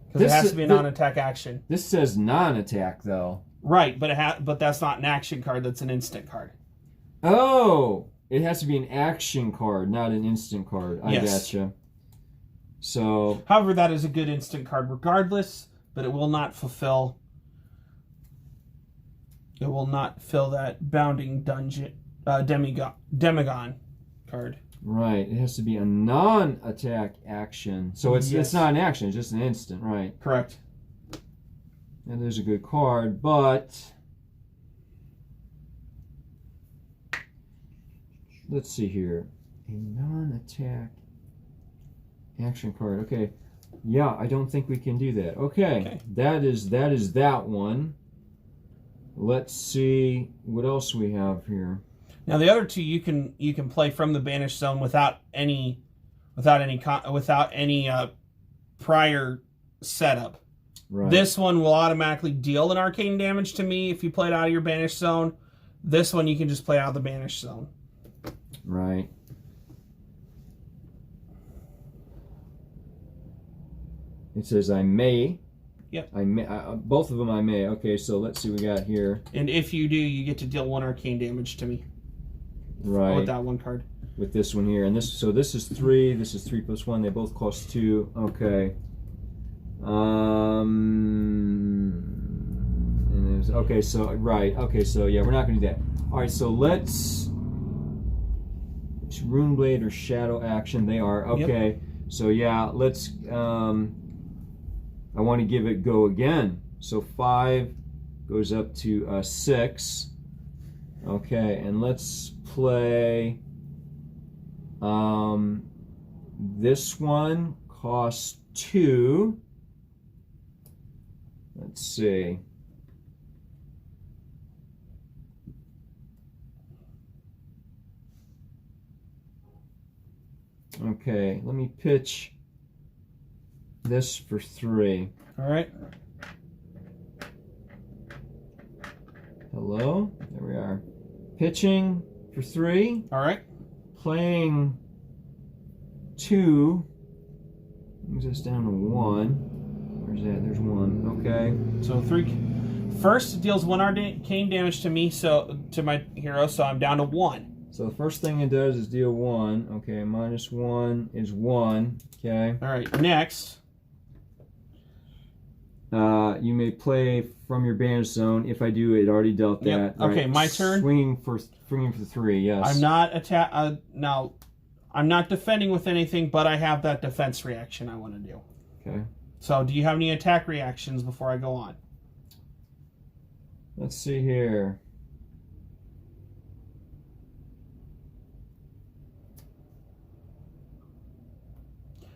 Because it has to be a non-attack action. This says non-attack, though. Right, but that's not an action card, that's an instant card. Oh! It has to be an action card, not an instant card. I gotcha. So... However, that is a good instant card regardless, but it will not fulfill... It will not fill that bounding dungeon demagon card. Right. It has to be a non-attack action. So it's not an action, it's just an instant, right? Correct. And there's a good card, but let's see here. A non-attack action card. Okay. Yeah, I don't think we can do that. Okay. That is that one. Let's see what else we have here. Now the other two you can play from the banished zone without any prior setup. Right. This one will automatically deal an arcane damage to me if you play it out of your banished zone. This one you can just play out of the banished zone. Right. It says I may. Yep. I may. Both of them I may. Okay, so let's see what we got here. And if you do, you get to deal 1 arcane damage to me. Right. With that one card. With this one here, and this is 3. This is 3 plus 1. They both cost 2. Okay. And there's okay. So right. Okay. So yeah, we're not going to do that. All right. So let's. Runeblade or Shadow action. They are okay. Yep. So yeah, let's. I want to give it go again. So 5 goes up to 6. Okay, and let's play. This one costs 2. Let's see. Okay, let me pitch this for 3. All right. Hello? There we are. Pitching for 3. All right. Playing 2. Brings us down to 1. Where's that? There's 1. Okay. So 3. First, it deals 1 arcane damage to me, so to my hero, so I'm down to 1. So the first thing it does is deal 1. Okay, minus 1 is 1. Okay. All right. Next. You may play from your banished zone. If I do, it already dealt that. Yep. Okay, right. my turn. Swinging for 3. Yes. I'm not now. I'm not defending with anything, but I have that defense reaction I want to do. Okay. So, do you have any attack reactions before I go on? Let's see here.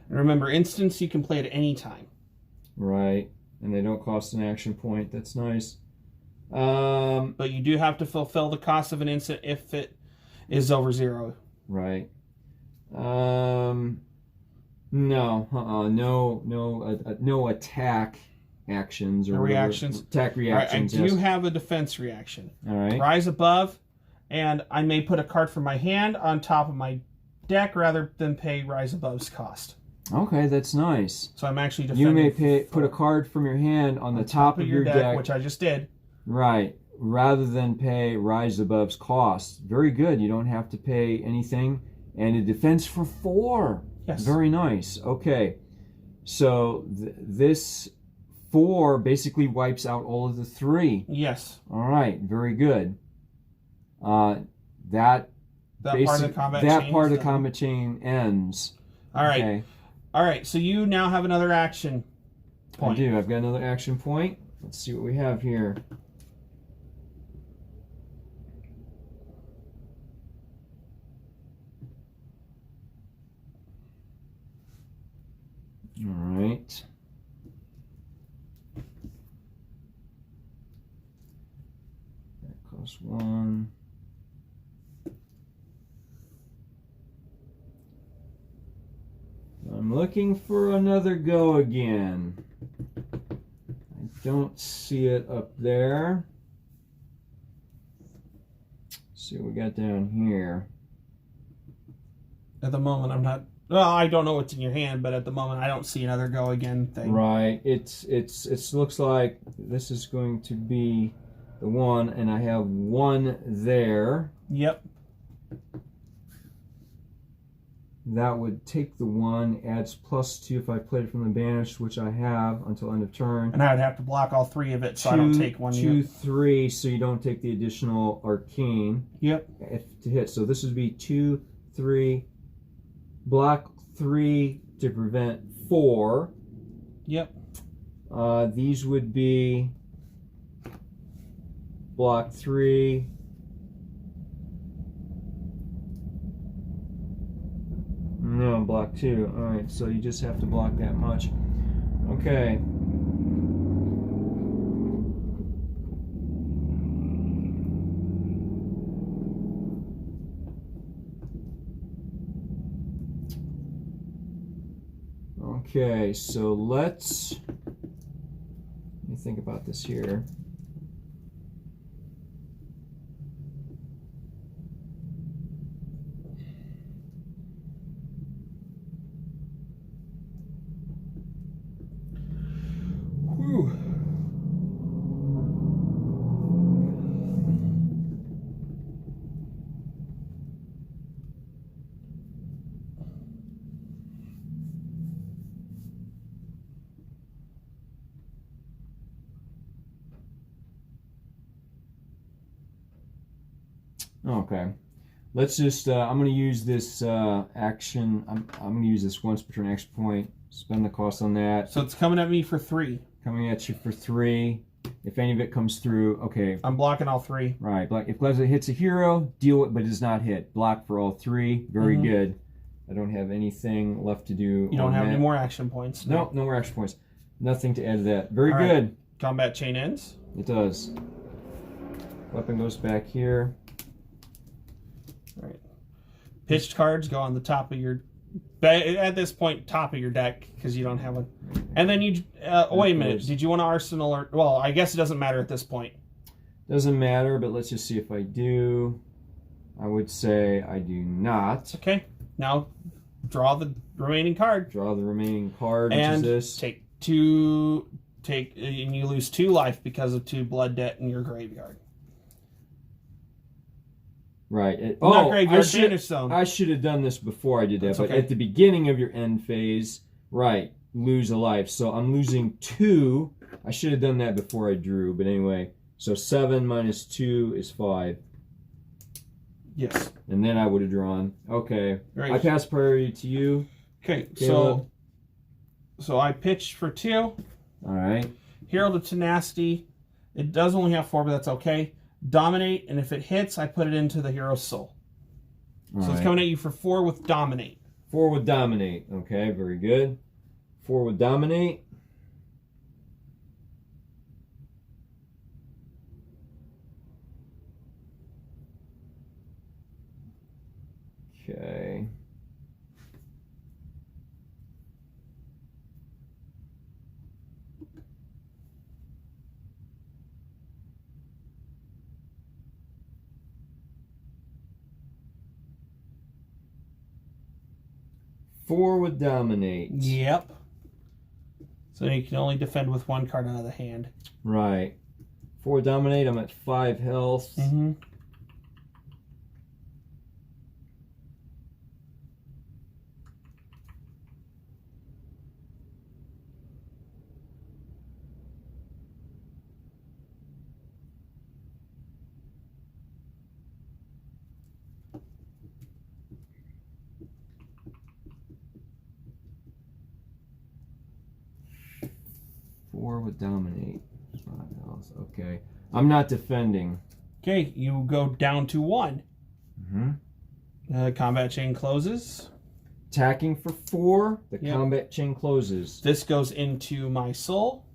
And remember, instants you can play at any time. Right. And they don't cost an action point. That's nice. But you do have to fulfill the cost of an instant if it is over 0. Right. No. No attack actions or reactions. Attack reactions. Right, I do have a defense reaction. All right. Rise above, and I may put a card from my hand on top of my deck rather than pay Rise Above's cost. Okay, that's nice. So I'm actually defending. You may put a card from your hand on the top of your deck, which I just did. Right, rather than pay Rise Above's cost. Very good. You don't have to pay anything, and a defense for 4. Yes. Very nice. Okay, so this 4 basically wipes out all of the 3. Yes. All right, very good. That part of the combat chain. Part of the combat chain ends. All right. Okay. All right. So you now have another action point. I do. I've got another action point. Let's see what we have here. All right. That costs 1. I'm looking for another go again. I don't see it up there. Let's see what we got down here. At the moment, I'm not. Well, I don't know what's in your hand, but at the moment, I don't see another go again thing. Right. It looks like this is going to be the one, and I have 1 there. Yep. That would take the 1, adds +2 if I played it from the banished, which I have until end of turn. And I would have to block all 3 of it, so I don't take 1. 2, 3, so you don't take the additional arcane. Yep. To hit. So this would be 2, 3, block 3 to prevent 4. Yep. These would be block 3. No, block 2. Alright, so you just have to block that much. Okay. Okay, so let me think about this here. Whew. Okay, let's just. I'm going to use this action. I'm going to use this once per turn action point. Spend the cost on that. So it's coming at me for 3. Coming at you for 3. If any of it comes through, okay. I'm blocking all 3. Right. If Glasgow hits a hero, deal it, but does not hit. Block for all 3. Very good. I don't have anything left to do. You don't have any more action points. No, no more action points. Nothing to add to that. Very good. Right. Combat chain ends. It does. Weapon goes back here. All right. Pitched cards go on the top of your. At this point, top of your deck because you don't have one. And then you. Wait a minute. Did you want to arsenal or? Well, I guess it doesn't matter at this point. Doesn't matter, but let's just see if I do. I would say I do not. Okay. Now, draw the remaining card. Draw the remaining card, and which is this. Take 2. And you lose 2 life because of 2 blood debt in your graveyard. Right. Not graveyard, banish zone. I should have done this before I did that. That's but okay. at the beginning of your end phase, right, lose a life. So I'm losing 2. I should have done that before I drew. But anyway, so 7 minus 2 is 5. Yes. And then I would have drawn. Okay. Right. I pass priority to you. Okay, Caleb. so I pitched for 2. All right. Hero to Tenacity. It does only have 4, but that's okay. Dominate, and if it hits, I put it into the hero's soul. All so it's coming at you for 4 with Dominate. 4 with Dominate. Okay, very good. 4 with Dominate. Okay. Four would dominate. Yep. So you can only defend with 1 card out of the hand. Right. 4 dominate. I'm at 5 health. Mm-hmm. 4 would dominate. 5 health. Okay. I'm not defending. Okay, you go down to 1. Combat chain closes. Attacking for 4. The combat chain closes. This goes into my soul.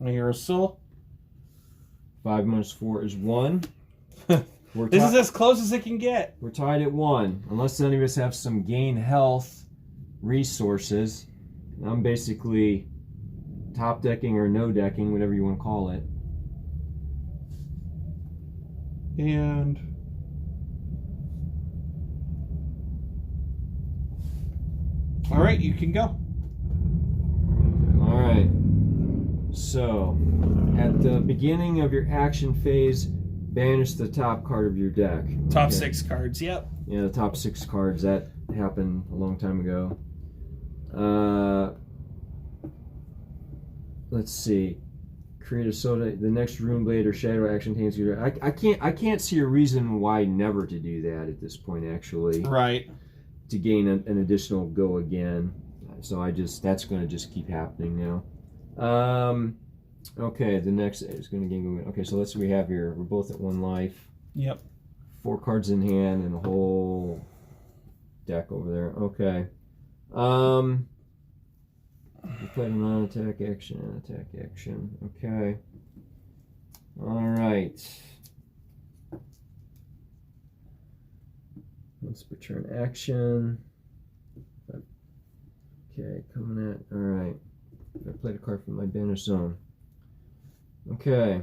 I hear a soul. 5 minus 4 is 1. This is as close as it can get. We're tied at 1. Unless any of us have some gain health resources. I'm basically top decking or no decking, whatever you want to call it. And all right, you can go. All right. So, at the beginning of your action phase, banish the top card of your deck. Top 6 cards, yep. Yeah, the top 6 cards. That happened a long time ago. Let's see. Create a soda. The next Rune Blade or Shadow action contains your. I can't see a reason why never to do that at this point. Actually, right. To gain an additional go again. So that's going to just keep happening now. Okay, the next is going to gain. Okay, so let's see what we have here. We're both at 1 life. Yep. 4 cards in hand and the whole deck over there. Okay. We played a non-attack action and attack action. Okay. All right. Once per turn action. Okay, coming at. All right. I played a card from my banish zone. Okay.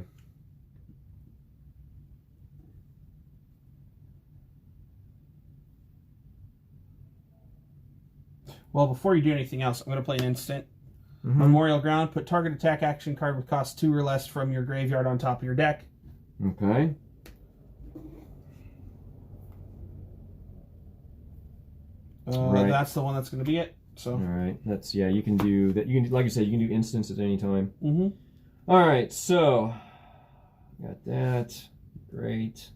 Well, before you do anything else, I'm going to play an instant. Memorial Ground. Put target attack action card with cost 2 or less from your graveyard on top of your deck. Okay. Right. That's the one that's going to be it. So. All right. That's you can do that. You can, like I said, you can do instants at any time. Mm-hmm. All right. So, got that. Great.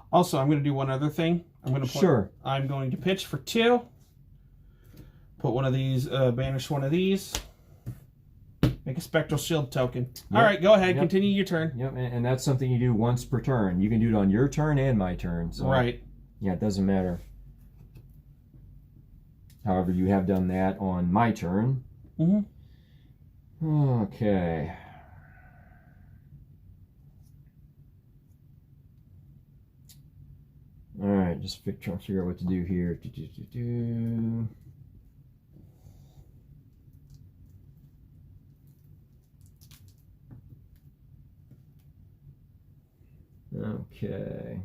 Also, I'm going to do one other thing. I'm going to pitch for 2. Put one of these, banish one of these. Make a Spectral Shield token. Yep. All right, go ahead. Yep. Continue your turn. Yep, and that's something you do once per turn. You can do it on your turn and my turn. So, right. Yeah, it doesn't matter. However, you have done that on my turn. Mm-hmm. Okay. All right, just trying to figure out what to do here. Okay.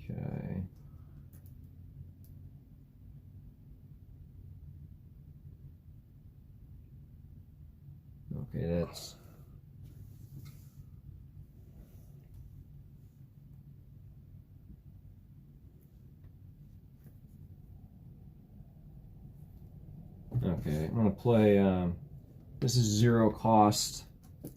Okay. Okay, that's... Okay, I'm going to play, this is 0 cost,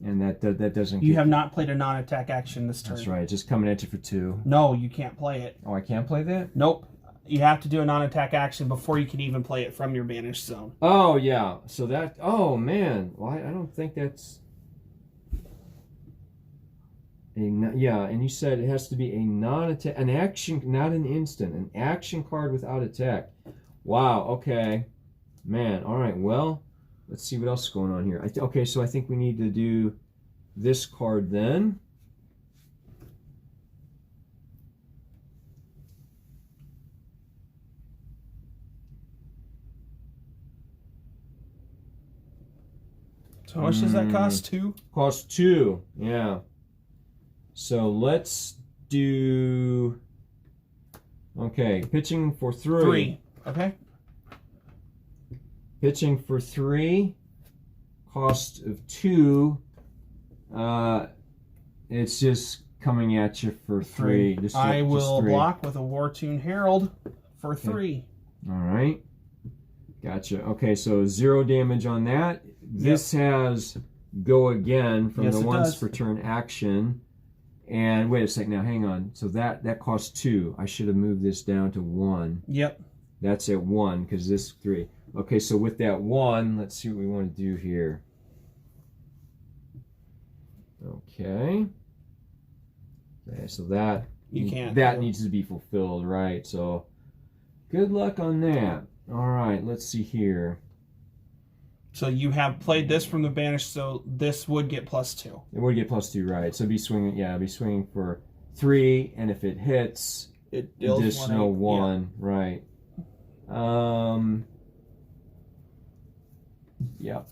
and that doesn't... You have not played a non-attack action this turn. That's right, just coming at you for 2. No, you can't play it. Oh, I can't play that? Nope. You have to do a non-attack action before you can even play it from your banished zone. Oh, yeah. So that... Oh, man. Well, I don't think that's... Yeah, and you said it has to be a non-attack... An action, not an instant. An action card without attack. Wow, okay. Man, all right, well, let's see what else is going on here. Okay, so I think we need to do this card then. So how much does that cost? 2? Cost 2, yeah. So let's do. Okay, pitching for 3. 3. Okay. Pitching for 3. Cost of 2. It's just coming at you for 3. I will 3. block with a War-Tune Herald for 3. All right. Gotcha. Okay, so 0 damage on that. This has go again from the once per turn action. And wait a sec now, hang on. So that costs 2. I should have moved this down to 1. Yep. That's at 1 because this 3. Okay, so with that 1, let's see what we want to do here. Okay. Okay, so that needs to be fulfilled, right? So good luck on that. All right, let's see here. So you have played this from the banish, so this would get +2. It would get +2, right? So be swinging. Yeah, be swinging for 3, and if it hits, it deals additional 1, right? Yep.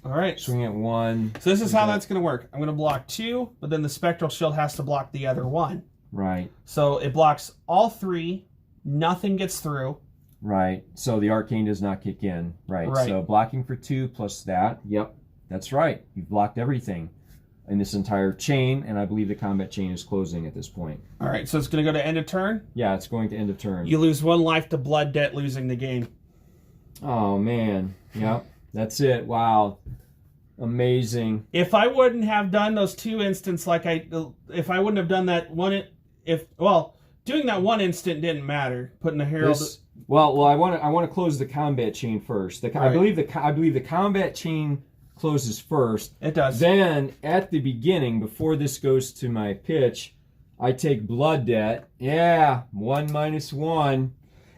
All right. Swing at 1. So this is how that's going to work. I'm going to block 2, but then the Spectral Shield has to block the other 1. Right. So it blocks all 3. Nothing gets through. Right. So the Arcane does not kick in. Right. Right. So blocking for 2 plus that. Yep. That's right. You've blocked everything in this entire chain, and I believe the combat chain is closing at this point. All right. So it's going to go to end of turn. Yeah, it's going to end of turn. You lose 1 life to Blood Debt, losing the game. Oh, man. Yep. That's it. Wow. Amazing. If I wouldn't have done those 2 instants, if I wouldn't have done that one, doing that 1 instant didn't matter. Putting the Herald. Well, I want to close the combat chain first. Right. I believe the combat chain closes first. It does. Then at the beginning, before this goes to my pitch, I take Blood Debt. Yeah, 1 minus 1.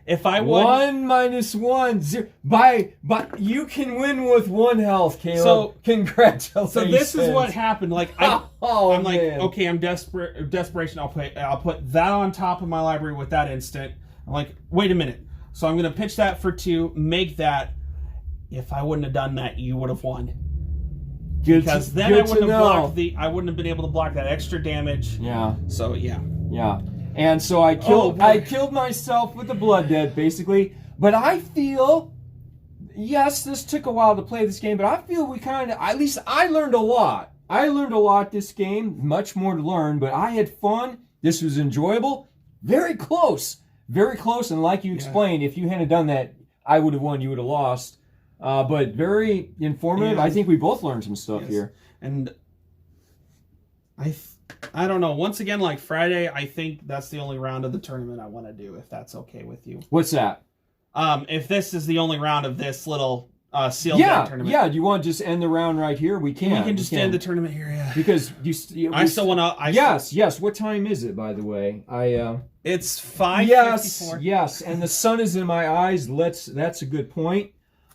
If I would 1 minus 1 0. But you can win with 1 health, Caleb. So congratulations. So this is what happened. Like I'm man. like, okay, I'm desperation. I'll put that on top of my library with that instant. I'm like, wait a minute. So I'm gonna pitch that for 2, make that. If I wouldn't have done that, you would have won. Because then I wouldn't have been able to block that extra damage. Yeah. So yeah. Yeah. And so I killed myself with the Blood Debt, basically. But I feel, yes, this took a while to play this game, but I feel at least I learned a lot. I learned a lot this game, much more to learn, but I had fun. This was enjoyable. Very close. Very close, and like you explained, if you hadn't done that, I would have won, you would have lost. But very informative. Yeah. I think we both learned some stuff here. And I don't know. Once again, like Friday, I think that's the only round of the tournament I want to do, if that's okay with you. What's that? If this is the only round of this little sealed deck tournament. Yeah, do you want to just end the round right here? We can. We can just end the tournament here, yeah. Because I still want to... Yes. What time is it, by the way? It's 5:54. Yes, and the sun is in my eyes. That's a good point.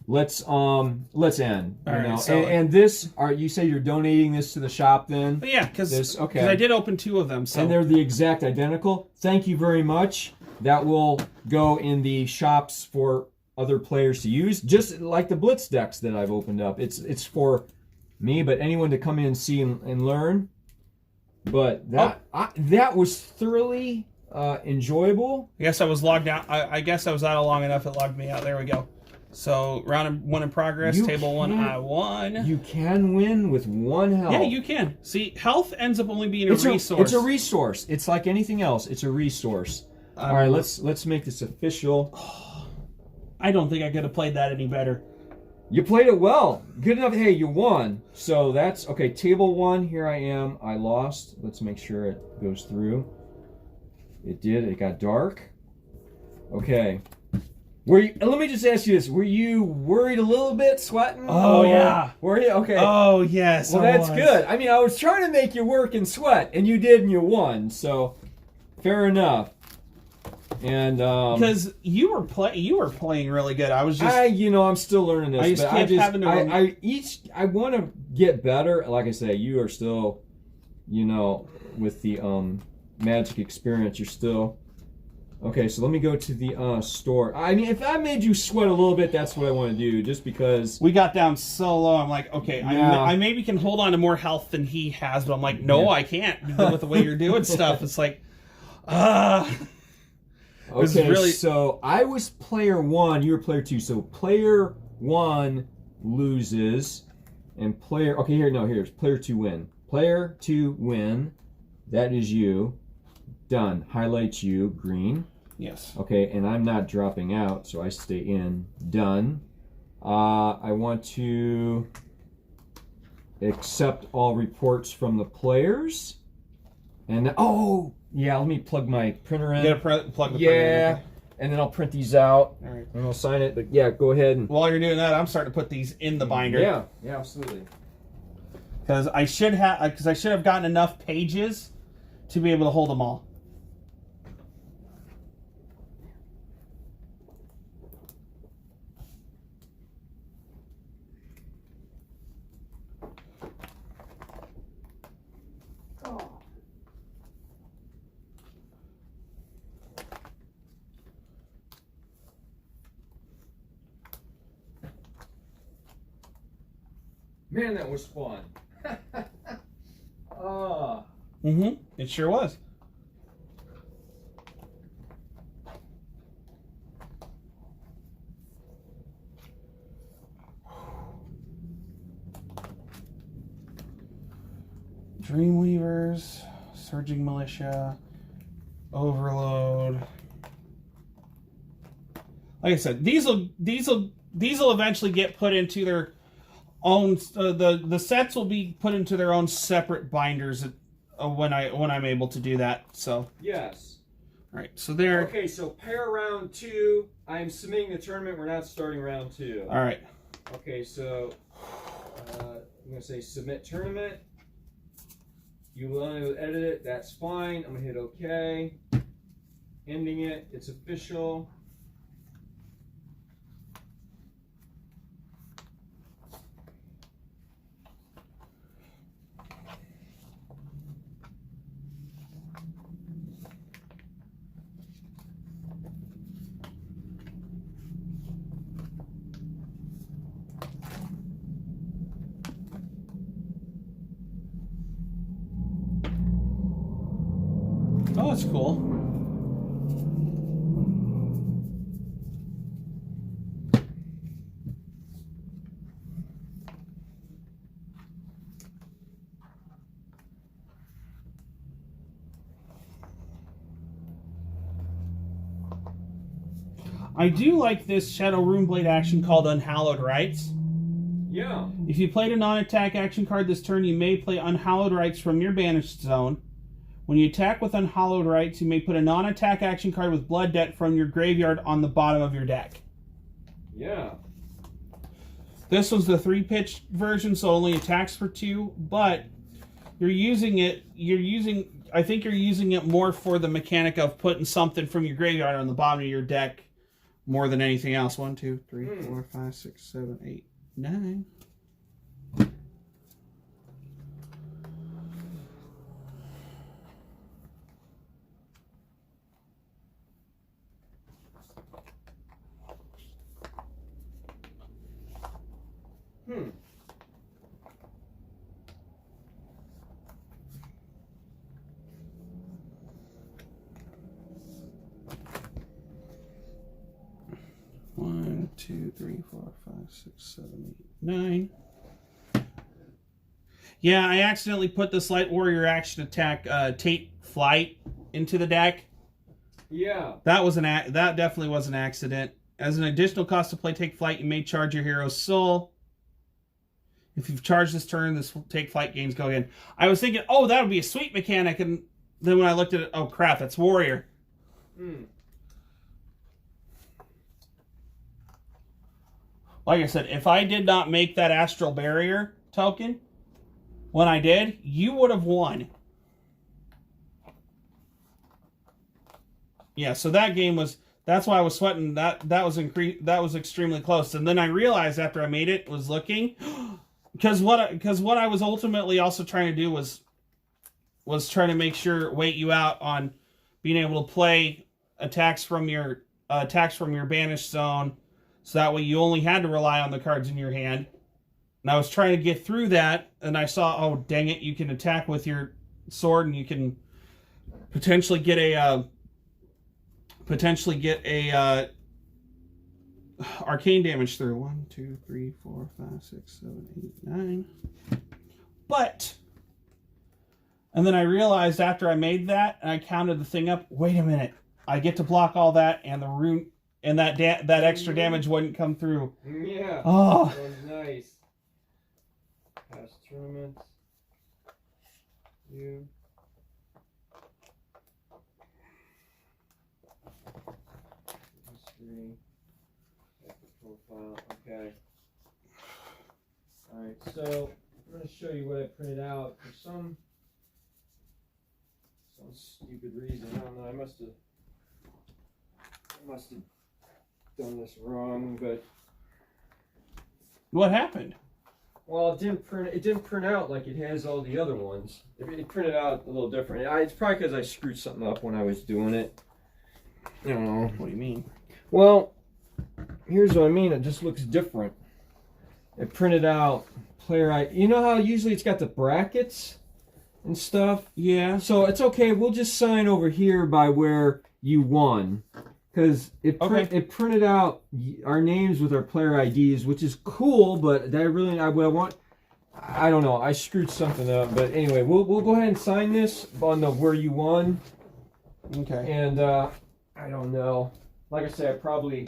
Let's end. All right, so, and this, you say you're donating this to the shop then? But yeah, because I did open 2 of them. So. And they're the exact identical. Thank you very much. That will go in the shops for other players to use, just like the Blitz decks that I've opened up. It's for me, but anyone to come in and see and learn. But that was thoroughly enjoyable. I guess I was logged out. I guess I was out long enough. It logged me out. There we go. So round 1 in progress. Table 1, I won. You can win with 1 health. Yeah, you can. See, health ends up only being a resource. It's a resource. It's like anything else. It's a resource. All right, let's make this official. I don't think I could have played that any better. You played it well. Good enough. Hey, you won. So that's okay. Table 1. Here I am. I lost. Let's make sure it goes through. It did. It got dark. Okay. Let me just ask you this. Were you worried a little bit, sweating? Oh, yeah. Were you? Okay. Oh, yes. Well, that's good. I mean, I was trying to make you work and sweat, and you did, and you won. So, fair enough. And because you were playing really good. I was just I'm still learning this. I want to get better. Like I say, you are still, with the Magic experience, you're still Okay, so let me go to the store. I mean, if that made you sweat a little bit, that's what I want to do, just because... We got down so low, I'm like, okay, Yeah. I maybe can hold on to more health than he has, but I'm like, no, I can't. With the way you're doing stuff, it's like, Okay, really... so I was player 1, you were player 2. So player 1 loses, and player... Okay, here's player 2 win. Player 2 win. That is you. Done. Highlights you, green. Yes. Okay, and I'm not dropping out, so I stay in. Done. I want to accept all reports from the players. And oh, yeah, let me plug my printer in. You gotta plug the printer in. Yeah, and then I'll print these out. All right. And I'll sign it. But yeah, go ahead. And while you're doing that, I'm starting to put these in the binder. Yeah, absolutely. Because I should have gotten enough pages to be able to hold them all. Man, that was fun. Oh. It sure was. Dreamweavers, Surging Militia, Overload. Like I said, these will eventually get put into their own. The sets will be put into their own separate binders when I'm able to do that. So yes. All right. So there. Okay. So pair round 2. I'm submitting the tournament. We're not starting round 2. All right. Okay. So I'm gonna say submit tournament. You want to edit it? That's fine. I'm gonna hit OK. Ending it. It's official. Oh, that's cool. I do like this Shadow Runeblade action called Unhallowed Rites. Yeah. If you played a non-attack action card this turn, you may play Unhallowed Rites from your banished zone. When you attack with Unhallowed Rites, you may put a non-attack action card with Blood Debt from your graveyard on the bottom of your deck. Yeah. This was the 3-pitch version, so it only attacks for 2, but I think you're using it more for the mechanic of putting something from your graveyard on the bottom of your deck more than anything else. 1, 2, 3, 4, 5, 6, 7, 8, 9. One, 2, 3, 4, 5, 6, 7, 8, 9. Yeah, I accidentally put this Light Warrior action attack Tate Flight into the deck. Yeah. That definitely was an accident. As an additional cost to play Take Flight, you may charge your hero's soul. If you've charged this turn, this Take Flight gains go again. I was thinking, oh, that would be a sweet mechanic, and then when I looked at it, oh crap, that's Warrior. Like I said, if I did not make that Astral Barrier token, when I did, you would have won. Yeah, so that game was... That's why I was sweating. That was extremely close. And then I realized after I made it, was looking... Because what I was ultimately also trying to do was trying to make sure... Wait you out on being able to play attacks from your banished zone, so that way you only had to rely on the cards in your hand. And I was trying to get through that, and I saw, oh dang it, you can attack with your sword, and you can potentially get a arcane damage through. 1, 2, 3, 4, 5, 6, 7, 8, 9. But, and then I realized after I made that and I counted the thing up, wait a minute, I get to block all that, and the rune and that extra damage wouldn't come through. Yeah. Oh, That was nice. Past tournaments. You. History. Profile. Okay. Alright, so I'm going to show you what I printed out. For some stupid reason, I don't know, I must have done this wrong, but what happened? well, it didn't print out like it has all the other ones. It printed out a little different. It's probably because I screwed something up when I was doing it. I don't know. What do you mean? Well, here's what I mean. It just looks different. It printed out player ID. You know how usually it's got the brackets and stuff? Yeah. So it's okay. We'll just sign over here by where you won. Because it printed out our names with our player IDs, which is cool, but I don't know. I screwed something up. But anyway, we'll go ahead and sign this on the where you won. Okay. And I don't know. Like I said, I probably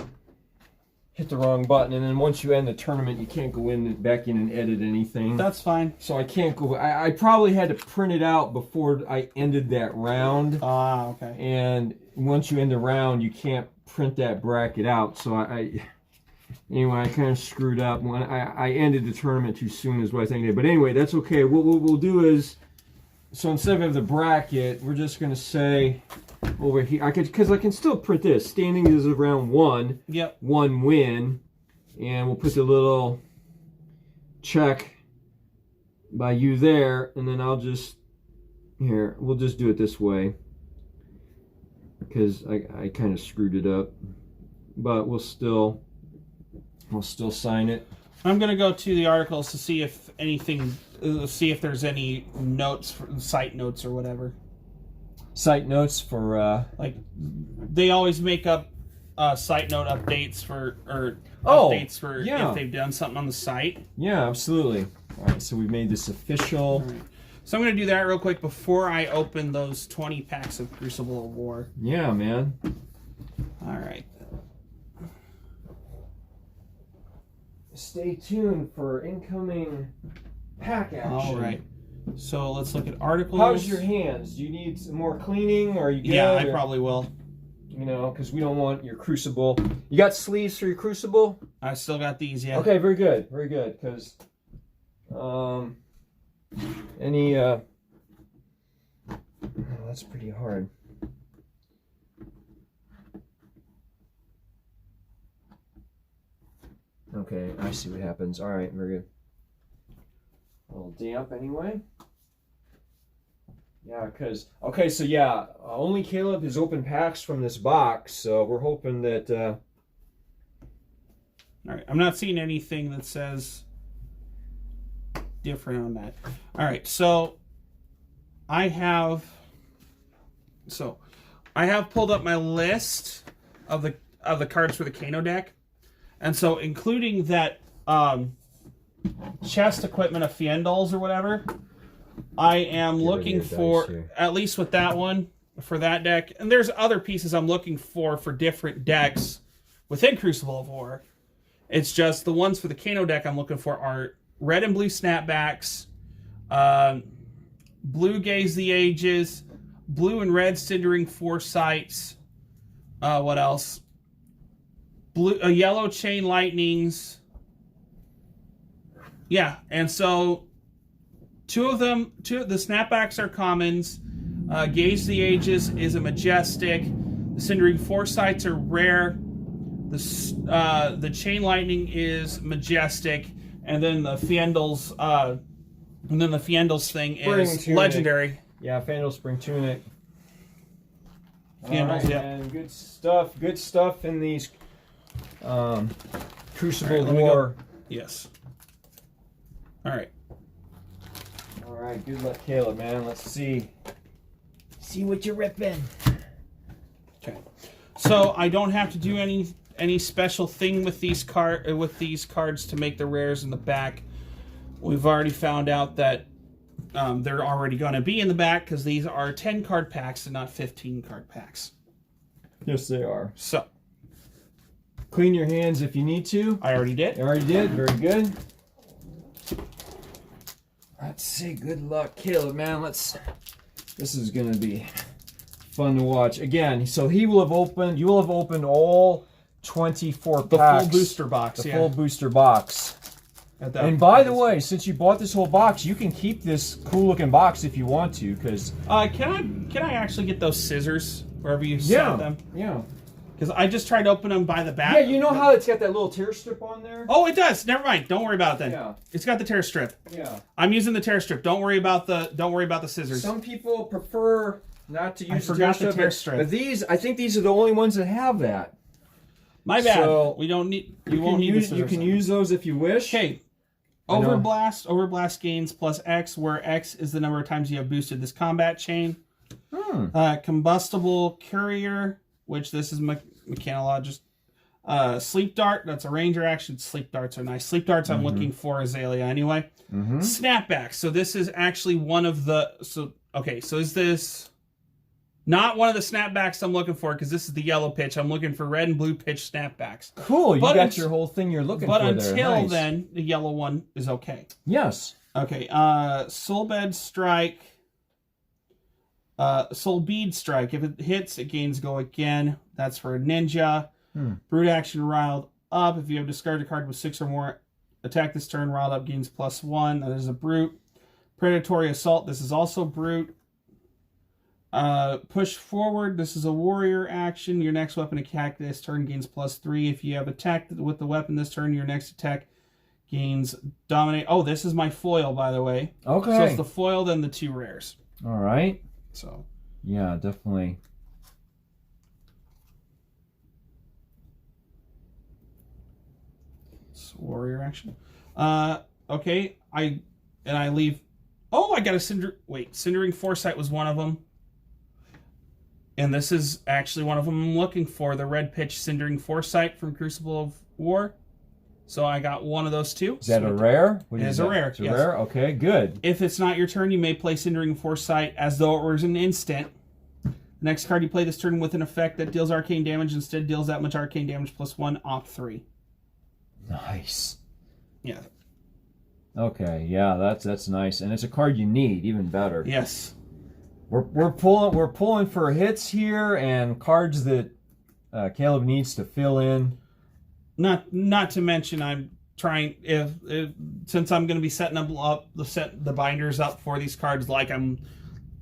hit the wrong button, and then once you end the tournament, you can't go back in and edit anything. That's fine. So I can't go. I probably had to print it out before I ended that round. Ah, okay. And once you end the round, you can't print that bracket out. So anyway, I kind of screwed up when I ended the tournament too soon, is what I think. But anyway, that's okay. What we'll do is, so instead of the bracket, we're just going to say over here, because I can still print this. Standing is around 1. Yep. 1 win. And we'll put the little check by you there. And then we'll just do it this way. Because I kind of screwed it up. But we'll still sign it. I'm going to go to the articles to see if there's any notes, site notes or whatever. Site notes for like they always make up site note updates if they've done something on the site. Yeah, absolutely. All right, so we've made this official. Right. So I'm going to do that real quick before I open those 20 packs of Crucible of War. Yeah, man. All right. Stay tuned for incoming pack action. All right. So let's look at articles. How's your hands? Do you need some more cleaning, or are you good? Yeah, I probably will. You know, because we don't want your Crucible. You got sleeves for your Crucible? I still got these, yeah. Okay, very good, very good. Because that's pretty hard. Okay, I see what happens. All right, very good. A little damp anyway. Yeah, because, okay, so yeah, only Caleb has opened packs from this box, so we're hoping that... All right, I'm not seeing anything that says different on that. All right, so I have pulled up my list of the cards for the Kano deck, and so including that chest equipment of Fiendals or whatever, I am looking for, at least with that one, for that deck. And there's other pieces I'm looking for different decks within Crucible of War. It's just the ones for the Kano deck I'm looking for are red and blue snapbacks, blue Gaze the Ages, blue and red Cindering Foresights, what else? Yellow Chain Lightnings. Yeah, and so two of the snapbacks are commons. Gaze the Ages is a majestic. The Cindering Foresights are rare. The Chain Lightning is majestic, and then the Fiendals thing is legendary. Yeah, Fiendal Spring Tunic. Candles, yeah. And good stuff in these Crucible All right, War. Yes. All right. All right, good luck, Caleb, man. Let's see what you're ripping. Okay. So I don't have to do any special thing with these cards to make the rares in the back. We've already found out that they're already going to be in the back because these are 10 card packs and not 15 card packs. Yes, they are. So clean your hands if you need to. I already did. You already did. Very good. Let's see. Good luck, Caleb, man. This is going to be fun to watch. Again, so you will have opened all 24 packs. The full booster box. The full booster box. And by the way, since you bought this whole box, you can keep this cool looking box if you want to, because can I actually get those scissors wherever you set them? Yeah. Because I just tried to open them by the back. Yeah, you know how it's got that little tear strip on there? Oh, it does. Never mind. Don't worry about it then. Yeah. It's got the tear strip. Yeah. I'm using the tear strip. Don't worry about the scissors. Some people prefer not to use the tear strip. But I think these are the only ones that have that. My bad. So We don't need. You won't need the scissors. You can use those if you wish. Okay. Overblast gains plus X, where X is the number of times you have boosted this combat chain. Combustible Courier, which this is Mechanologist. Sleep Dart, that's a ranger action. Sleep Darts are nice. Sleep Darts I'm looking for Azalea anyway. Snapback, so this is actually one of the... So is this... Not one of the snapbacks I'm looking for, because this is the yellow pitch. I'm looking for red and blue pitch snapbacks. Cool, you got your whole thing you're looking for there. But until then, the yellow one is okay. Yes. Okay, Soulbed Strike. Soul Bead Strike. If it hits, it gains go again. That's for a ninja. Brute Action Riled Up. If you have discarded a card with 6 or more, attack this turn. Riled Up gains +1. That is a Brute. Predatory Assault. This is also Brute. Push Forward. This is a warrior action. Your next weapon attack this turn gains +3. If you have attacked with the weapon this turn, your next attack gains Dominate. Oh, this is my foil, by the way. Okay. So it's the foil, then the 2 rares. All right. So. Yeah, definitely. It's warrior action. Okay. I leave. Oh, I got a Cindering Foresight was one of them. And this is actually one of them I'm looking for, the red pitch Cindering Foresight from Crucible of War. So I got one of those too. Is that a rare? It is a rare. It's a rare? Okay, good. If it's not your turn, you may play Cindering Foresight as though it was an instant. The next card you play this turn with an effect that deals arcane damage instead deals that much arcane damage +1, opt 3. Nice. Yeah. Okay, yeah, that's nice. And it's a card you need, even better. Yes. We're pulling for hits here and cards that Caleb needs to fill in. Not to mention, I'm trying since I'm going to be setting the binders up for these cards, like I'm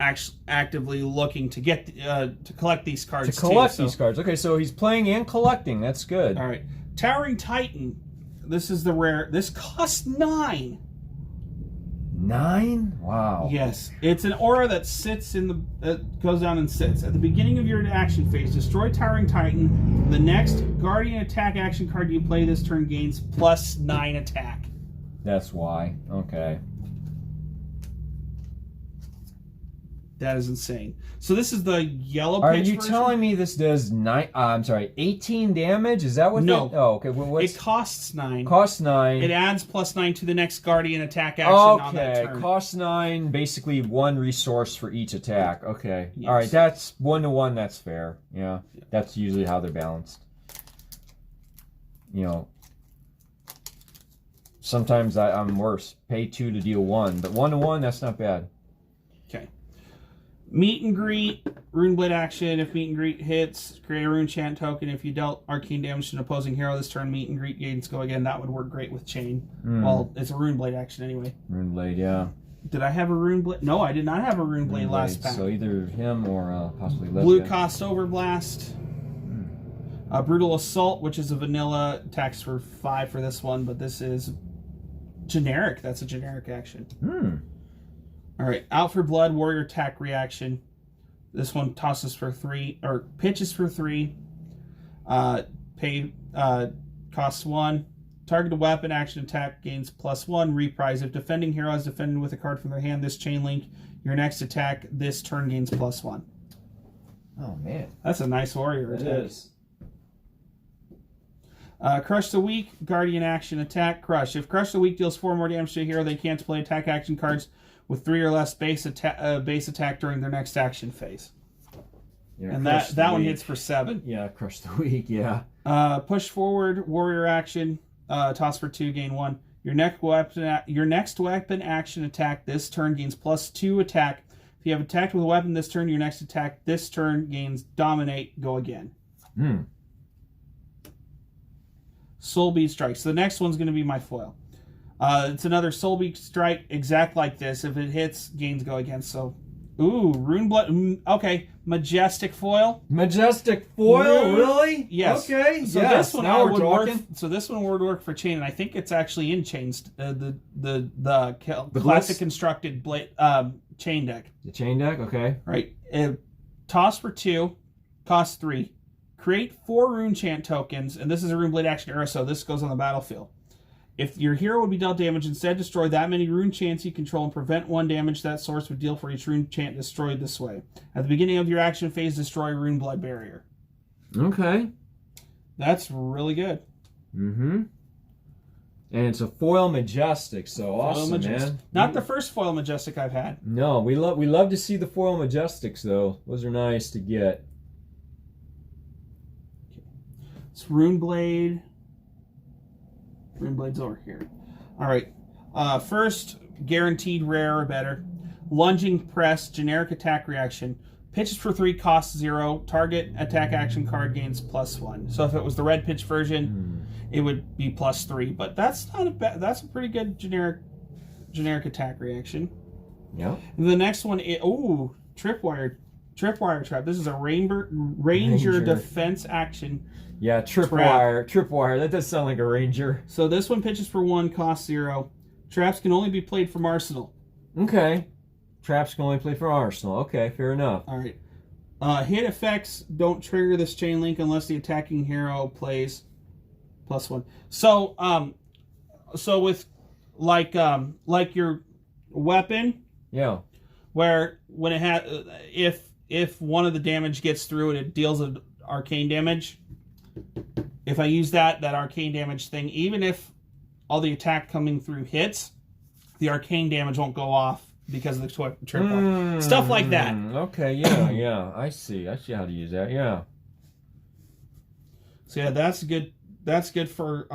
actively looking to get to collect these cards. These cards. Okay, so he's playing and collecting. That's good. All right, Towering Titan. This is the rare. This costs 9. 9? Wow. Yes. It's an aura that sits goes down and sits. At the beginning of your action phase, destroy Towering Titan. The next Guardian attack action card you play this turn gains +9 attack. That's why. Okay. That is insane. So this is the yellow pitch Are you version? telling me this does 18 damage? Is that what? No. Oh, okay. It costs 9. Costs 9. It adds +9 to the next Guardian attack action on that turn. Costs 9. Basically 1 resource for each attack. Okay. Yes. All right. That's 1-to-1. That's fair. Yeah. That's usually how they're balanced. You know. Sometimes I'm worse. Pay 2 to deal 1, but 1-to-1. That's not bad. Okay. Meet and Greet, Runeblade action. If Meet and Greet hits, create a Rune Chant token. If you dealt arcane damage to an opposing hero this turn, Meet and Greet gains go again. That would work great with Chain. Well, it's a Runeblade action anyway. Runeblade, yeah. Did I have a Runeblade? No, I did not have a Runeblade last pack. So either him or possibly Lesbian. Blue cost Overblast. Brutal Assault, which is a vanilla, attacks for 5 for this one, but this is generic. That's a generic action. All right, Out for Blood, Warrior attack reaction. This one tosses for 3, or pitches for 3. Costs 1. Target a weapon, action, attack, gains +1. Reprise. If defending hero is defended with a card from their hand, this chain link, your next attack this turn gains +1. Oh, man. That's a nice warrior attack. It is. Crush the Weak, Guardian action, attack, crush. If Crush the Weak deals 4 more damage to a hero, they can't play attack action cards with 3 or less base attack during their next action phase. Yeah, and that one hits for 7. Yeah, Crush the Weak, yeah. Push forward, warrior action, toss for 2, gain 1. Your next weapon action attack this turn gains +2 attack. If you have attacked with a weapon this turn, your next attack this turn gains dominate, go again. Soul Bead Strike. So the next one's going to be my foil. It's another Soul Bead Strike, exact like this. If it hits, gains go again. So, ooh, Rune Blood. Okay, Majestic Foil. Majestic Foil, really? Yes. Okay. So yes. this one now we're would talking. work. So this one would work for chain, and I think it's actually in chains. The classic Blitz? constructed chain deck. The chain deck. Okay. Right. Toss for 2, cost 3. Create 4 Rune Chant tokens, and this is a Rune Blade action arrow, so this goes on the battlefield. If your hero would be dealt damage, instead destroy that many Rune Chants you control and prevent 1 damage that source would deal for each Rune Chant destroyed this way. At the beginning of your action phase, destroy Rune Blood Barrier. Okay. That's really good. Mm-hmm. And it's a foil Majestic, so awesome, man. Not the first foil Majestic I've had. No, we love to see the foil Majestics, though. Those are nice to get. It's Rune Blade. Rune Blade's over here. All right. First, guaranteed rare or better. Lunging Press, generic attack reaction. Pitches for 3, costs 0. Target attack action card gains +1. So if it was the red pitch version, it would be +3. But that's not a bad. That's a pretty good generic attack reaction. Yeah. The next one is Tripwire Trap. This is a Ranger defense action. Yeah, Tripwire. That does sound like a Ranger. So this one pitches for 1, costs 0. Traps can only be played from Arsenal. Okay. Traps can only play for Arsenal. Okay, fair enough. All right. Hit effects don't trigger this chain link unless the attacking hero plays +1. So, so with like your weapon, yeah, where when it has if one of the damage gets through and it deals an arcane damage. If I use that arcane damage thing, even if all the attack coming through hits, the arcane damage won't go off because of the tripwire. Stuff like that. Okay, yeah. I see how to use that, yeah. So yeah, that's good. That's good for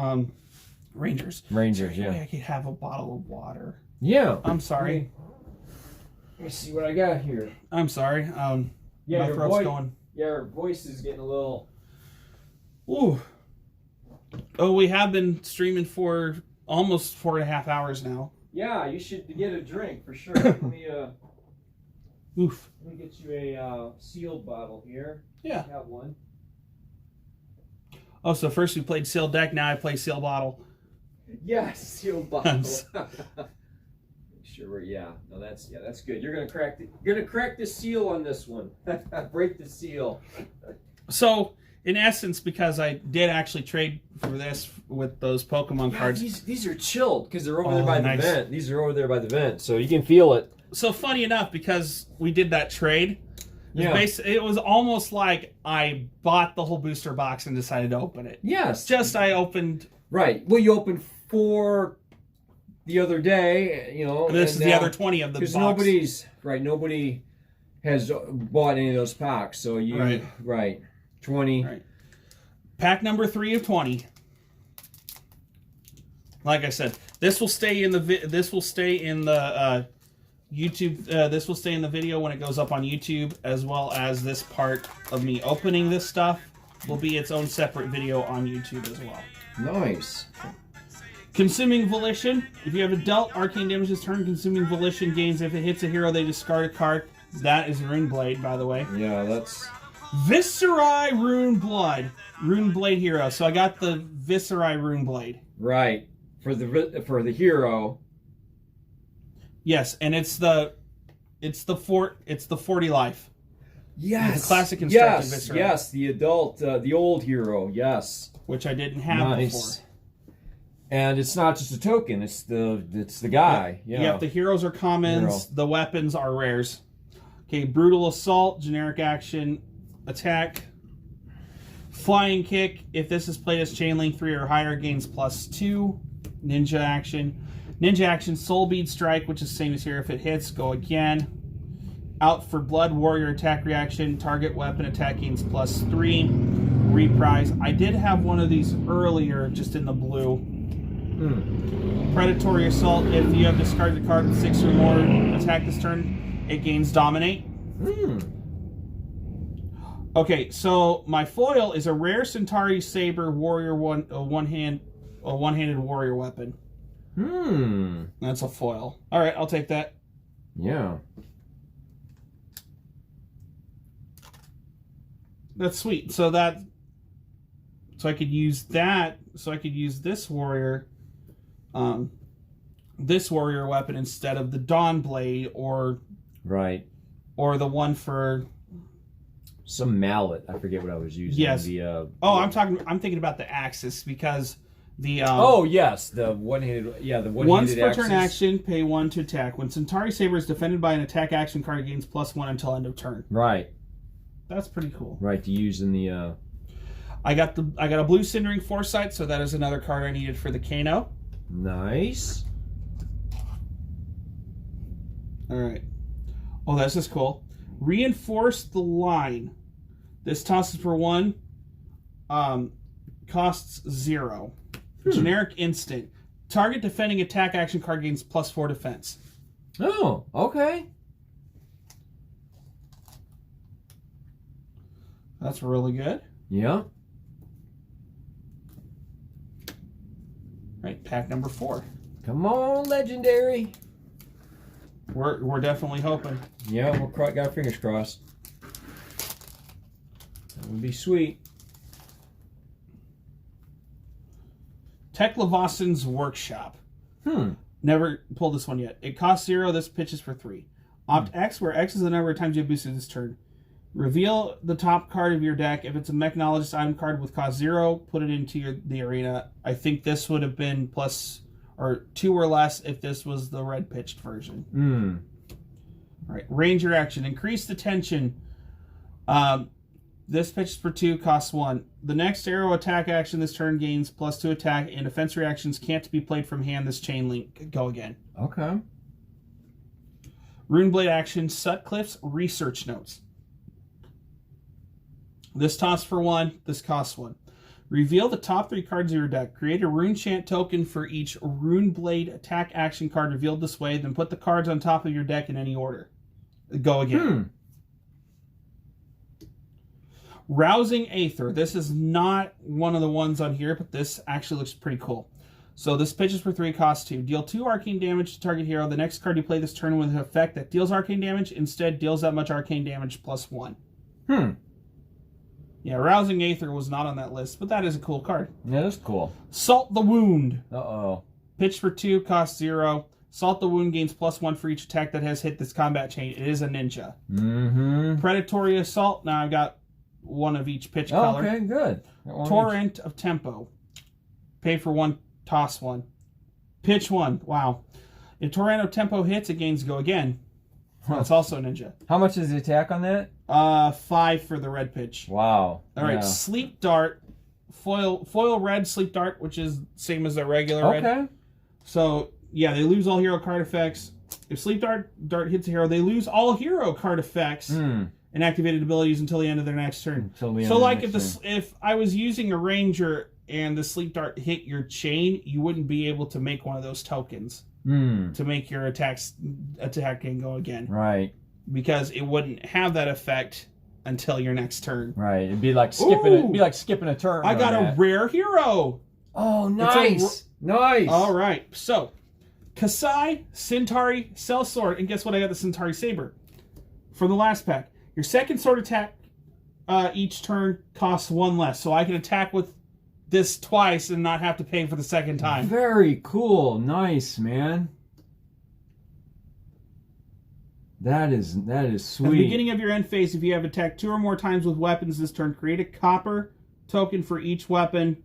Rangers. Rangers, yeah. I could have a bottle of water. Yeah. I'm sorry. Let me see what I got here. I'm sorry. Yeah, my throat's going. Yeah, our voice is getting a little... Ooh. Oh, we have been streaming for almost 4.5 hours now. Yeah, you should get a drink for sure. Let me get you a sealed bottle here. Yeah. I got one. Oh, so first we played sealed deck, now I play sealed bottle. Yes, sealed bottle. Sure, that's good. You're gonna crack the seal on this one. Break the seal. So, in essence, because I did actually trade for this with those Pokemon cards. These are chilled because they're over there by nice. the vent. These are over there by the vent, so you can feel it. So funny enough, because we did that trade, it was almost like I bought the whole booster box and decided to open it. Yes. I opened. Right. Well, you opened 4 the other day, And this is the other 20 of the box. Because nobody has bought any of those packs, so you... Right. 20. Right. Pack number 3 of 20. Like I said, this will stay in the YouTube. This will stay in the video when it goes up on YouTube, as well as this part of me opening this stuff will be its own separate video on YouTube as well. Nice. Consuming Volition. If you have a dealt arcane damage this turn, Consuming Volition gains. If it hits a hero, they discard a card. That is Rune Blade, by the way. Yeah, that's... Viscerai Rune Blade hero. So I got the Viscerai Rune Blade. Right. For the hero. Yes, and it's the 40 life. Yes. The classic constructed Yes. Viscera. Yes. The adult, the old hero. Yes. Which I didn't have before. And it's not just a token; it's the guy. Yep. Yeah. Yep. The heroes are commons. Hero. The weapons are rares. Okay. Brutal assault, generic action, attack, flying kick. If this is played as chain link 3 or higher, gains +2. Ninja action. Ninja action, soul bead strike, which is the same as here. If it hits, go again. Out for blood, warrior attack reaction. Target weapon attack gains +3. Reprise. I did have one of these earlier, just in the blue. Predatory assault. If you have discarded a card with 6 or more attack this turn, it gains dominate. Okay, so my foil is a rare Centauri Saber warrior one-handed warrior weapon. That's a foil. All right, I'll take that. Yeah. That's sweet. So I could use that. So I could use this warrior weapon instead of the Dawn Blade or the one for some mallet. I forget what I was using. Yes. I'm thinking about the Axis because the yes, the one-handed. Yeah, the one-handed once per axis. turn action, pay 1 to attack. When Centauri Saber is defended by an attack action card, it gains +1 until end of turn. Right. That's pretty cool. Right, to use in the. I got a blue Cindering Foresight, so that is another card I needed for the Kano. Nice. All right. Oh, this is cool. Reinforce the line. This tosses for 1. Costs 0. Generic instant. Target defending attack action card gains +4 defense. Oh, okay. That's really good. Yeah. Right, pack number 4. Come on, legendary. We're definitely hoping. Yeah, we'll got our fingers crossed. That would be sweet. Teklavassen's Workshop. Hmm. Never pulled this one yet. It costs 0. This pitches for 3. Opt X, where X is the number of times you have boosted this turn. Reveal the top card of your deck. If it's a Mechnologist item card with cost 0, put it into the arena. I think this would have been plus or 2 or less if this was the red pitched version. All right, Ranger action. Increase the tension. This pitches for 2, costs 1. The next arrow attack action this turn gains +2 attack, and defense reactions can't be played from hand this chain link. Go again. Okay. Runeblade action. Sutcliffe's Research Notes. This toss for 1. This costs 1. Reveal the top 3 cards of your deck. Create a Rune Chant token for each Runeblade attack action card revealed this way. Then put the cards on top of your deck in any order. Go again. Rousing Aether. This is not one of the ones on here, but this actually looks pretty cool. So this pitches for 3, costs 2. Deal 2 arcane damage to target hero. The next card you play this turn with an effect that deals arcane damage instead deals that much arcane damage +1. Yeah, Rousing Aether was not on that list, but that is a cool card. Yeah, that's cool. Salt the Wound. Uh-oh. Pitch for 2, costs 0. Salt the Wound gains +1 for each attack that has hit this combat chain. It is a ninja. Predatory Assault. Now I've got one of each pitch color. Okay, good. Torrent of Tempo. Pay for 1, toss 1. Pitch 1. Wow. If Torrent of Tempo hits, it gains go again. That's also a ninja. How much is the attack on that? 5 for the red pitch. Wow. All right, Sleep Dart. Foil red Sleep Dart, which is same as the regular red. Okay. So, yeah, they lose all hero card effects. If Sleep Dart hits a hero, they lose all hero card effects and activated abilities until the end of their next turn. If I was using a Ranger and the Sleep Dart hit your chain, you wouldn't be able to make one of those tokens to make your attack and go again. Right. Because it wouldn't have that effect until your next turn. Right. It'd be like skipping a turn. I got a rare hero. Oh, nice. Nice. All right. So, Kasai, Centauri, Sellsword, and guess what? I got the Centauri Saber from the last pack. Your second sword attack each turn costs 1 less, so I can attack with this twice and not have to pay for the second time. Very cool. Nice, man. That is At the sweet. beginning of your end phase, if you have attacked 2 or more times with weapons this turn, create a copper token for each weapon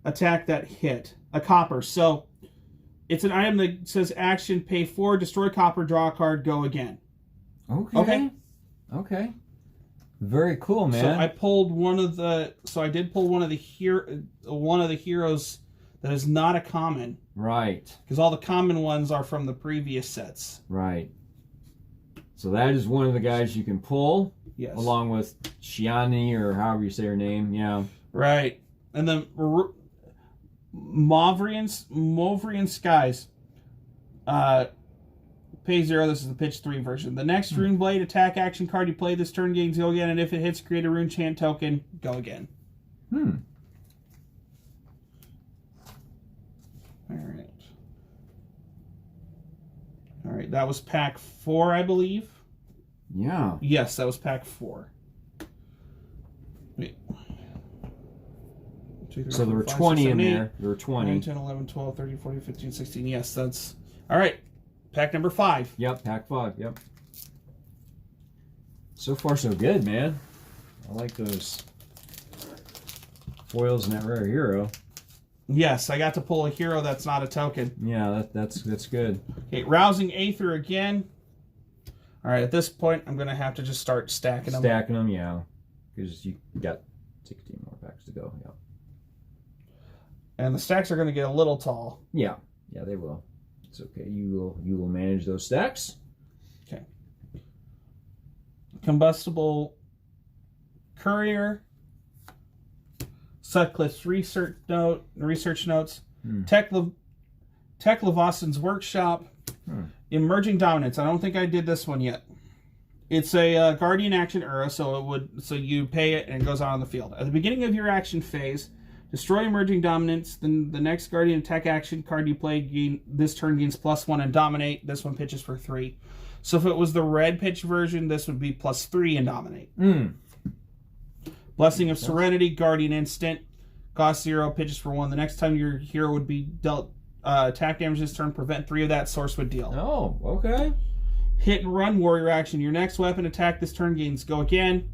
attack that hit. A copper. So it's an item that says action, pay 4, destroy copper, draw a card, go again. Okay. Very cool, man. So I pulled one of the. So I did pull one of the heroes that is not a common. Right. Because all the common ones are from the previous sets. Right. So that is one of the guys you can pull. Yes. Along with Shiani, or however you say her name. Yeah. Right. And then Mauvrian Skies. Pay 0. This is the pitch 3 version. The next Rune Blade attack action card you play this turn gains go again, and if it hits, create a Rune Chant token, go again. Alright, that was pack 4, I believe. Yeah. Yes, that was pack 4. Wait. 2, 3, So 4, there were 5, 20 6, in 7, 8, there. There were 20. 9, 10, 11, 12, 13, 14, 15, 16. Yes, that's... Alright, pack number 5. Yep, pack 5. Yep. So far, so good, man. I like those foils in that rare hero. Yes, I got to pull a hero that's not a token. Yeah, that's good. Okay, Rousing Aether again. Alright, at this point, I'm going to have to just start stacking them. Stacking them, yeah. Because you got 16 more packs to go. Yeah. And the stacks are going to get a little tall. Yeah, they will. It's okay. You will manage those stacks. Okay. Combustible Courier. Sutcliffe's research notes. Tech Levoston's Workshop. Emerging Dominance. I don't think I did this one yet. It's a Guardian action era, so you pay it and it goes out on the field. At the beginning of your action phase, destroy Emerging Dominance. Then the next Guardian attack action card you play this turn gains +1 and Dominate. This one pitches for 3. So if it was the red pitch version, this would be +3 and Dominate. Blessing of Serenity, Guardian instant, cost 0, pitches for 1. The next time your hero would be dealt attack damage this turn, prevent 3 of that source would deal. Oh, okay. Hit and Run Warrior action. Your next weapon attack this turn gains go again.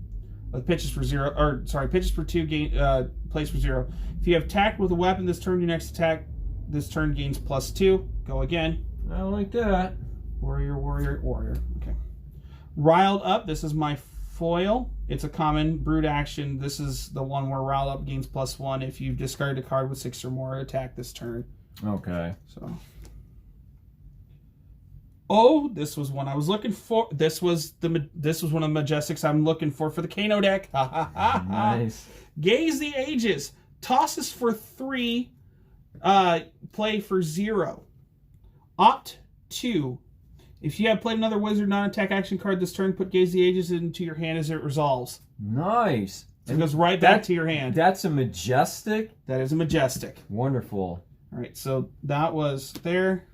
With pitches for 0, or sorry, pitches for 2, gain plays for 0. If you have attacked with a weapon this turn, your next attack this turn gains +2. Go again. I like that. Warrior. Okay. Riled Up. This is my foil. It's a common brute action. This is the one where Riled Up gains +1 if you discard a card with 6 or more attack this turn. Okay. So. Oh, this was one I was looking for. This was one of the Majestics I'm looking for the Kano deck. Nice. Gaze the Ages. Tosses for 3. Play for 0. Opt 2. If you have played another wizard non-attack action card this turn, put Gaze the Ages into your hand as it resolves. Nice. So it goes right back to your hand. That's a Majestic? That is a Majestic. Wonderful. All right, so that was there.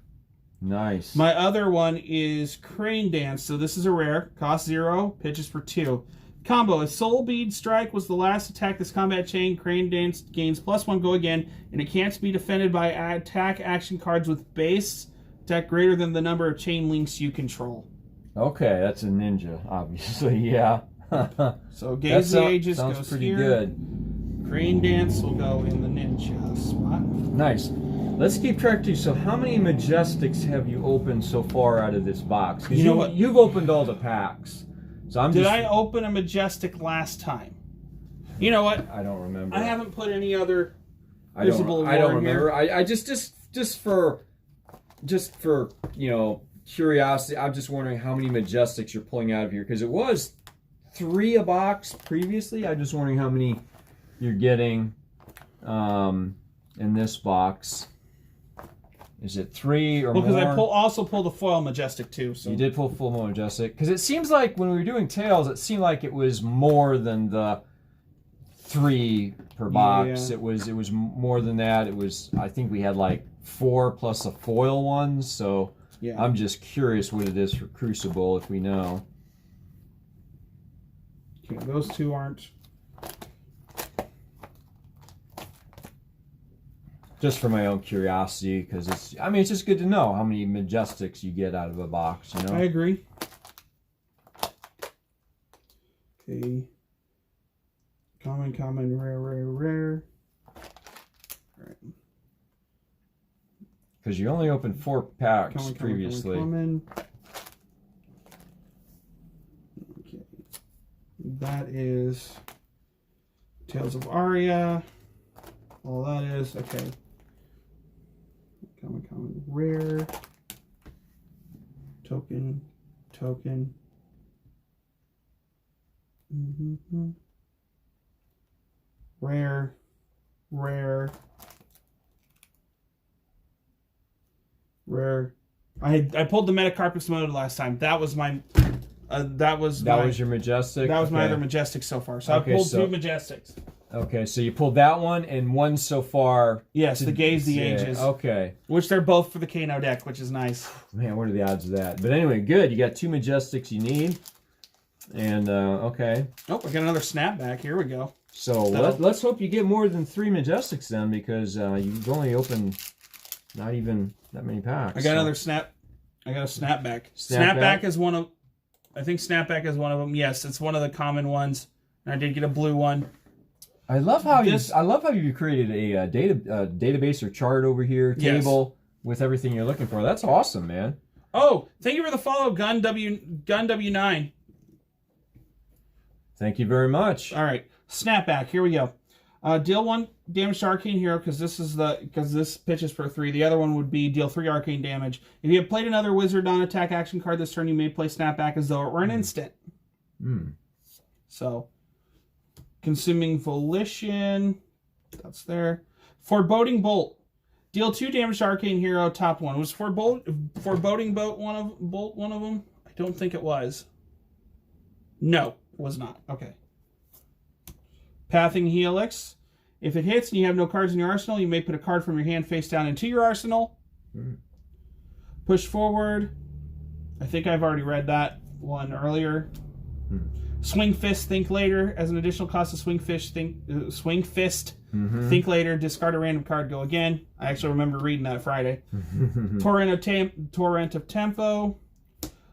Nice. My other one is Crane Dance. So this is a rare. Cost 0. Pitches for 2. Combo. If Soul Bead Strike was the last attack this combat chain, Crane Dance gains +1, go again, and it can't be defended by attack action cards with base attack greater than the number of chain links you control. Okay, that's a ninja, obviously, yeah. So Gaze the Ages sounds goes pretty here. good. Crane Dance will go in the ninja spot. Nice. Let's keep track too. So how many Majestics have you opened so far out of this box? You know what? You've opened all the packs. So Did I open a Majestic last time? You know what? I don't remember. I haven't put any other I visible don't war remember. here. I just for curiosity, I'm just wondering how many Majestics you're pulling out of here, because it was 3 a box previously. I'm just wondering how many you're getting in this box. Is it 3 or more? Because I also pulled a foil Majestic too. So you did pull full Majestic, because it seems like when we were doing Tails, it seemed like it was more than the 3 per box. Yeah. It was more than that. It was, I think we had like 4 plus a foil one. So yeah. I'm just curious what it is for Crucible, if we know. Okay, those 2 aren't. Just for my own curiosity, because it's just good to know how many Majestics you get out of a box, you know? I agree. Okay. Common, common, rare, rare, rare. All right. Because you only opened 4 packs Common, previously. Common. Okay. That is Tales of Aria. All that is, okay. Common, common, rare. Token, token. Rare, rare, rare. I pulled the Metacarpus mode last time. That was my that was your Majestic? That was okay. my other Majestic so far. So okay, I pulled 2 Majestics. Okay, so you pulled that one and one so far. Yes, the Gaze the Ages. Okay. Which they're both for the Kano deck, which is nice. Man, what are the odds of that? But anyway, good. You got 2 Majestics you need. And, okay. Oh, I got another snapback. Here we go. So let's hope you get more than 3 Majestics then, because you've only opened not even that many packs. I got another snap. I got a snapback. Snapback is one of... I think snapback is one of them. Yes, it's one of the common ones. And I did get a blue one. I love how you created a database or chart over here, table with everything you're looking for. That's awesome, man. Oh, thank you for the follow, Gun W9. Thank you very much. All right, snapback. Here we go. Deal 1 damage to Arcane Hero because this pitches per 3. The other one would be deal 3 arcane damage. If you have played another wizard non-attack action card this turn, you may play snapback as though it were an instant. So, consuming volition. That's there. Foreboding Bolt. Deal 2 damage to Arcane Hero. Top 1 was Foreboding Bolt one of them. I don't think it was. No, it was not. Okay. Pathing Helix. If it hits and you have no cards in your arsenal, you may put a card from your hand face down into your arsenal. Push forward. I think I've already read that one earlier. Swing Fist, Think Later. As an additional cost of Swing Fist, Think Later. Discard a random card, go again. I actually remember reading that Friday. Torrent of Tempo.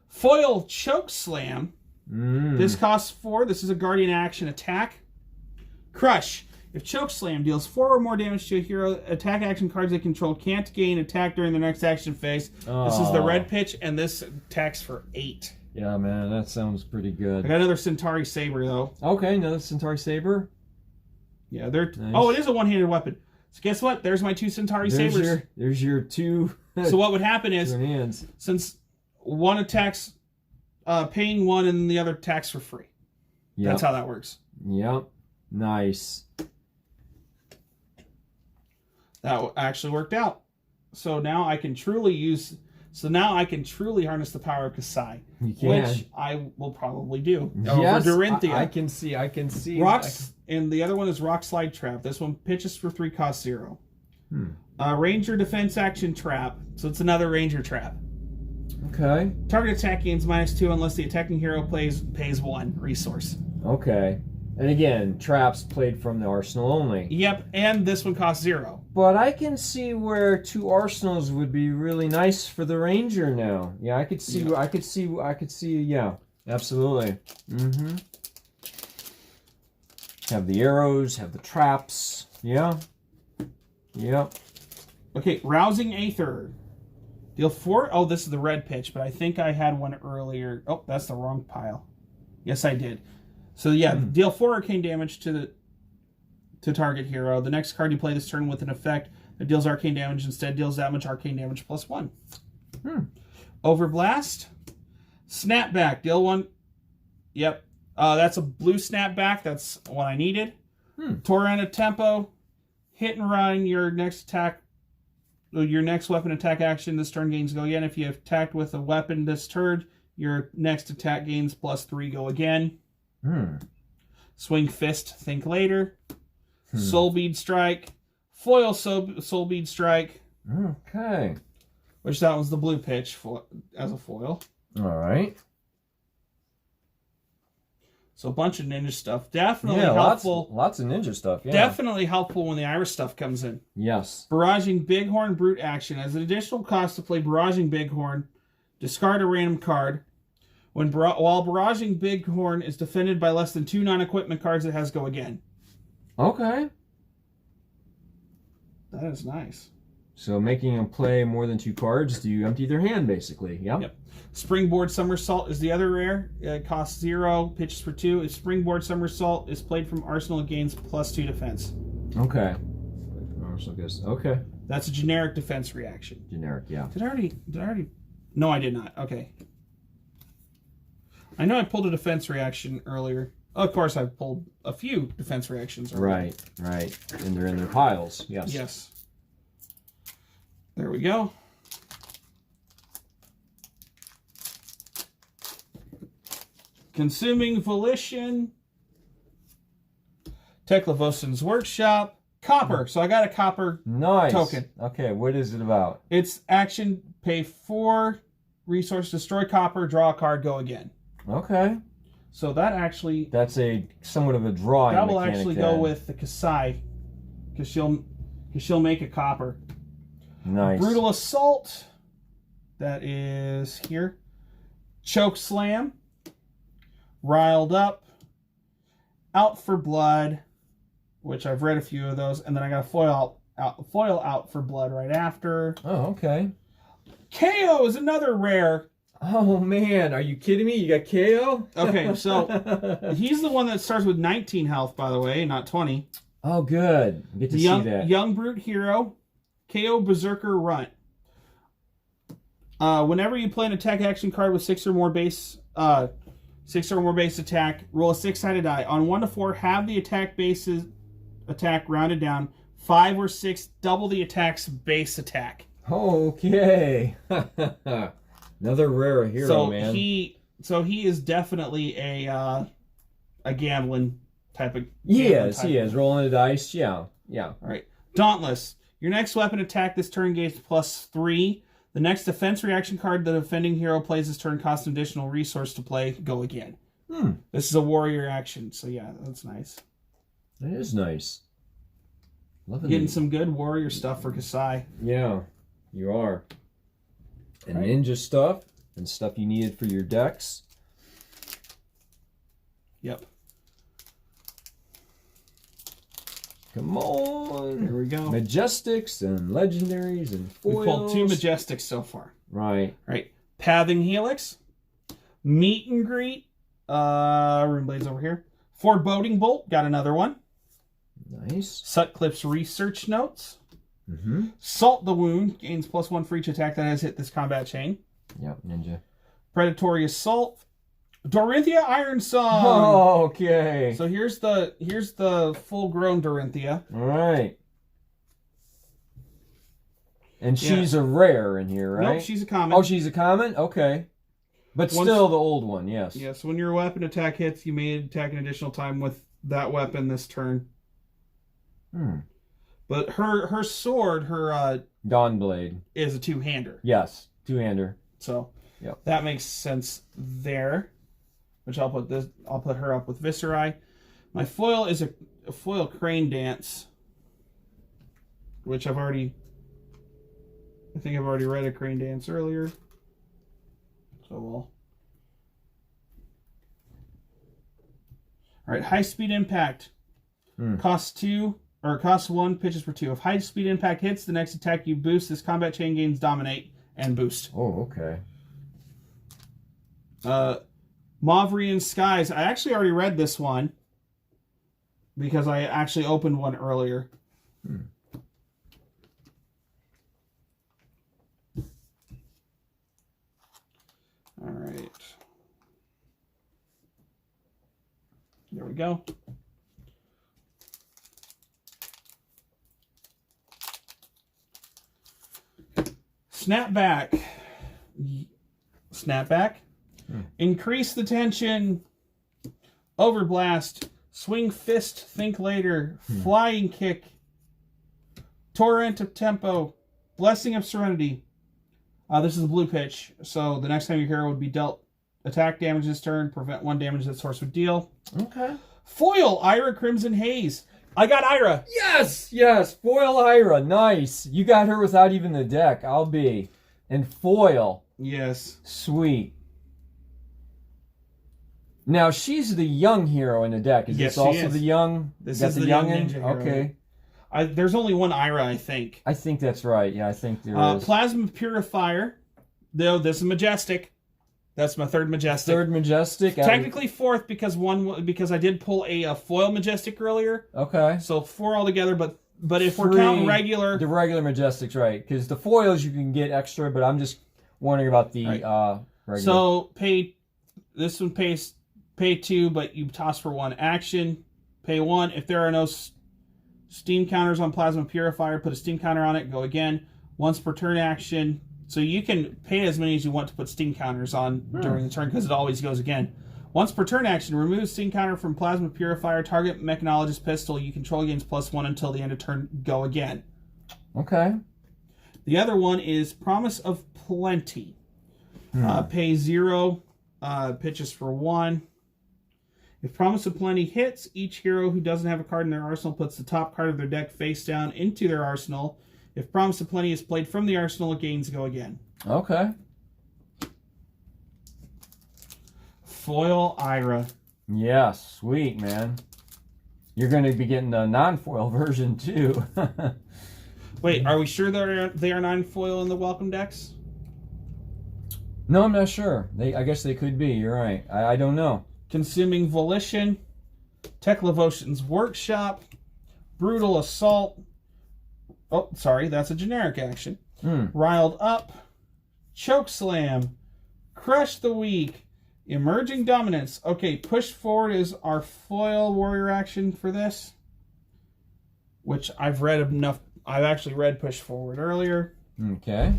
Foil Choke Slam. This costs 4. This is a Guardian action attack. Crush. If Choke Slam deals 4 or more damage to a hero, attack action cards they control can't gain attack during the next action phase. This is the red pitch, and this attacks for 8. Yeah, man, that sounds pretty good. I got another Centauri Saber, though. Okay, another Centauri Saber. Yeah, they're... Nice. Oh, it is a one-handed weapon. So guess what? There's my 2 Centauri Sabers. There's your 2... So what would happen is, since one attacks paying 1 and the other attacks for free. Yep. That's how that works. Yep. Nice. That actually worked out. So now I can truly harness the power of Kasai, which I will probably do. Yes, over Dorinthia. I can see. Rocks, and the other one is Rock Slide Trap. This one pitches for 3, cost 0. Ranger Defense Action Trap. So it's another Ranger Trap. Okay. Target attack gains -2 unless the attacking hero pays 1 resource. Okay. And again, traps played from the arsenal only. Yep, and this one costs 0. But I can see where 2 arsenals would be really nice for the ranger now. Yeah, I could see. Yeah. I could see. Yeah, absolutely. Have the arrows. Have the traps. Yeah. Yep. Okay, Rousing Aether. Deal 4. Oh, this is the red pitch, but I think I had one earlier. Oh, that's the wrong pile. Yes, I did. So yeah, deal 4 arcane damage to target hero. The next card you play this turn with an effect that deals arcane damage instead deals that much arcane damage +1. Overblast. Snapback. Deal 1. Yep. That's a blue snapback. That's what I needed. Torrent of Tempo. Hit and run. Your next weapon attack action this turn gains go again. If you have attacked with a weapon this turn, your next attack gains +3 go again. Swing Fist, Think Later. Soul Bead Strike. Foil Soul Bead Strike. Okay. Which that was the blue pitch as a foil. Alright. So a bunch of ninja stuff. Definitely helpful. Lots of ninja stuff, yeah. Definitely helpful when the Irish stuff comes in. Yes. Barraging Bighorn Brute action. As an additional cost to play Barraging Bighorn, discard a random card. While barraging Bighorn is defended by less than 2 non-equipment cards, it has go again. Okay. That is nice. So making them play more than 2 cards, do you empty their hand, basically? Yep. Springboard Somersault is the other rare. It costs 0, pitches for 2. A Springboard Somersault is played from Arsenal, gains +2 defense. Okay. Okay. That's a generic defense reaction. Generic, yeah. Did I already? No, I did not. Okay. I know I pulled a defense reaction earlier. Of course, I've pulled a few defense reactions earlier. Right. And they're in their piles. Yes. Yes. There we go. Consuming Volition. Tekla Workshop. Copper. So I got a copper token. Okay, what is it about? It's action, pay 4 resource, destroy copper, draw a card, go again. Okay. So that actually... That's somewhat of a drawing that will mechanic actually then. go with the Kasai. Because she'll make a copper. Nice. Brutal Assault. That is here. Choke Slam. Riled Up. Out for Blood, which I've read a few of those, and then I got a foil out for Blood right after. Oh, okay. KO is another rare. Oh man, are you kidding me? You got KO? Okay, so he's the one that starts with 19 health, by the way, not 20. Oh, good. Get to see that. Young Brute Hero, KO Berserker Runt. Whenever you play an attack action card with 6 or more base attack, roll a 6-sided die. On 1 to 4, have the attack rounded down. 5 or 6, double the attack's base attack. Okay. Another rare hero, man. So he is definitely a gambling type of. He is rolling the dice. Yeah. All right. Dauntless. Your next weapon attack this turn gains +3. The next defense reaction card the defending hero plays this turn costs an additional resource to play. Go again. This is a warrior action, so yeah, that's nice. That is nice. Getting some good warrior stuff for Kasai. Yeah, you are. And ninja stuff and stuff you needed for your decks. Yep. Come on. Here we go. Majestics and legendaries and foils. We pulled 2 Majestics so far. Right. Pathing Helix. Meet and Greet. Rune Blades over here. Foreboding Bolt. Got another one. Nice. Sutcliffe's Research Notes. Salt the Wound. Gains +1 for each attack that has hit this combat chain. Yep, ninja. Predatory Assault. Dorinthia Iron Song. Oh, okay. So here's the full-grown Dorinthia. All right. And she's a rare in here, right? Nope, she's a common. Oh, she's a common? Okay. But still the old one, yes. Yes, when your weapon attack hits, you may attack an additional time with that weapon this turn. But her sword, her Dawnblade, is a 2-hander. Yes, 2-hander. So that makes sense there. Which I'll put her up with Viscerai. My foil is a foil Crane Dance, which I think I've already read a Crane Dance earlier. So all right, High Speed Impact. Costs 1, pitches for 2. If High Speed Impact hits, the next attack you boost, this combat chain gains Dominate and Boost. Oh, okay. Mavrian Skies. I actually already read this one because I actually opened one earlier. All right. There we go. Snapback. Increase the tension. Overblast. Swing Fist. Think Later. Flying Kick. Torrent of Tempo. Blessing of Serenity. This is a blue pitch, so the next time your hero would be dealt attack damage this turn, prevent 1 damage that source would deal. Okay. Foil Ira Crimson Haze. I got Ira. Yes. Foil Ira. Nice. You got her without even the deck. I'll be. And foil. Yes. Sweet. Now she's the young hero in the deck. Is Yes, this she also is. the young? This got is the the young youngin'? ninja hero. Okay. There's only one Ira, I think. I think that's right. Yeah, I think there is. Plasma Purifier. Though this is Majestic. That's my third Majestic. Third Majestic. Technically fourth because I did pull a foil Majestic earlier. Okay. So 4 altogether, but if we're counting regular... The regular Majestic's right. Because the foils you can get extra, but I'm just wondering about the regular. So this one pay 2, but you toss for 1 action. Pay 1. If there are no steam counters on Plasma Purifier, put a steam counter on it, go again. Once per turn action. So you can pay as many as you want to put steam counters on during the turn because it always goes again. Once per turn action, remove steam counter from Plasma Purifier. Target Mechanologist pistol you control gains +1 until the end of turn. Go again. Okay. The other one is Promise of Plenty. Pay 0. Pitches for 1. If Promise of Plenty hits, each hero who doesn't have a card in their arsenal puts the top card of their deck face down into their arsenal. If Promise of Plenty is played from the arsenal, it gains go again. Okay. Foil Ira. Yeah, sweet, man. You're going to be getting the non-foil version, too. Wait, are we sure they are non-foil in the welcome decks? No, I'm not sure. I guess they could be. You're right. I don't know. Consuming Volition. Teklevotion's Workshop. Brutal Assault. Oh, sorry, that's a generic action. Riled Up, Choke Slam, Crush the Weak, Emerging Dominance. Okay, Push Forward is our foil warrior action for this, which I've read enough. I've actually read Push Forward earlier. Okay.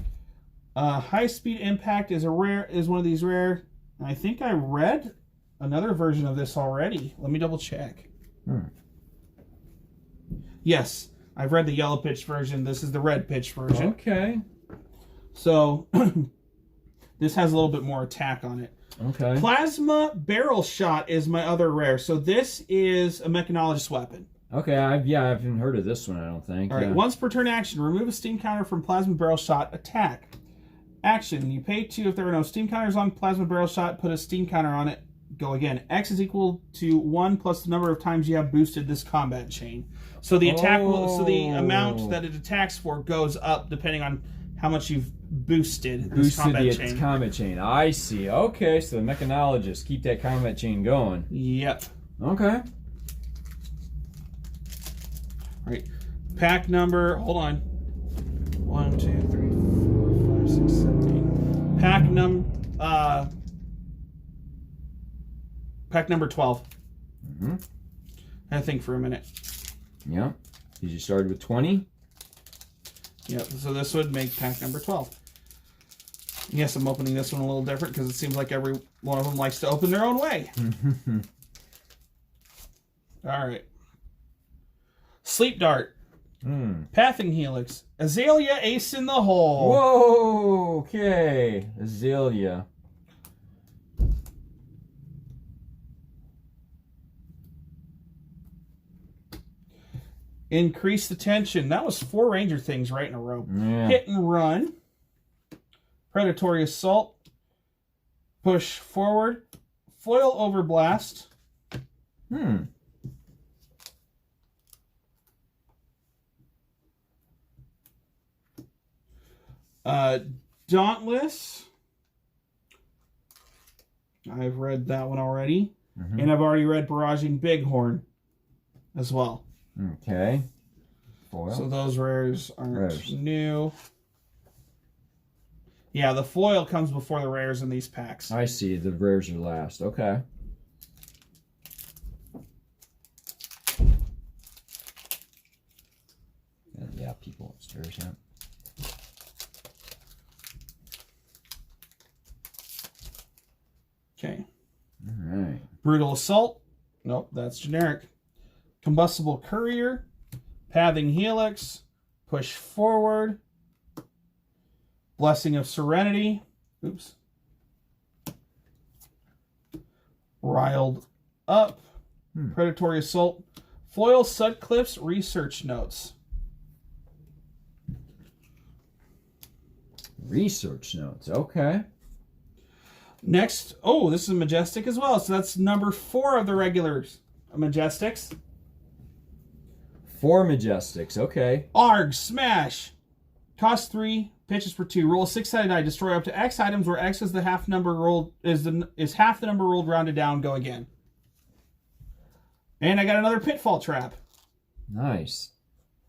High Speed Impact is one of these rare. I think I read another version of this already. Let me double check. Yes. I've read the yellow pitch version. This is the red pitch version. Okay. So, this has a little bit more attack on it. Okay. Plasma Barrel Shot is my other rare. So, this is a Mechanologist weapon. Okay, I haven't heard of this one, I don't think. All right, once per turn action, remove a steam counter from Plasma Barrel Shot. Attack. Action. You pay 2 if there are no steam counters on Plasma Barrel Shot. Put a steam counter on it. Go again. X is equal to 1 plus the number of times you have boosted this combat chain. So the attack so the amount that it attacks for goes up depending on how much you've boosted this combat chain. Combat chain. I see. Okay, so the Mechanologist keep that combat chain going. Yep. Okay. All right. Pack number. Hold on. 1, 2, 3, 4, 5, 6, 7, 8. Pack number 12. I think for a minute. Yeah. Did you start with 20? Yep. So this would make pack number 12. Yes, I'm opening this one a little different because it seems like every one of them likes to open their own way. All right. Sleep Dart. Pathing Helix. Azalea Ace in the Hole. Whoa. Okay. Azalea. Increase the tension. That was 4 Ranger things right in a row. Yeah. Hit and Run. Predatory Assault. Push Forward. Foil Overblast. Dauntless. I've read that one already. And I've already read Barraging Bighorn as well. Okay. Foil. So those rares aren't new. Yeah, the foil comes before the rares in these packs. I see. The rares are last. Okay. Yeah, people upstairs, yeah. Okay. All right. Brutal Assault. Nope, that's generic. Combustible Courier. Pathing Helix. Push Forward. Blessing of Serenity. Oops. Riled Up. Predatory Assault. Foil Sutcliffe's Research Notes. Research Notes. Okay. Next, oh, this is Majestic as well. So that's number 4 of the regulars. Majestics. 4 Majestics, okay. Arg, Smash. Cost 3, pitches for 2. Roll a 6-sided die. Destroy up to X items where X is the half number rolled is half the number rolled rounded down. Go again. And I got another Pitfall Trap. Nice.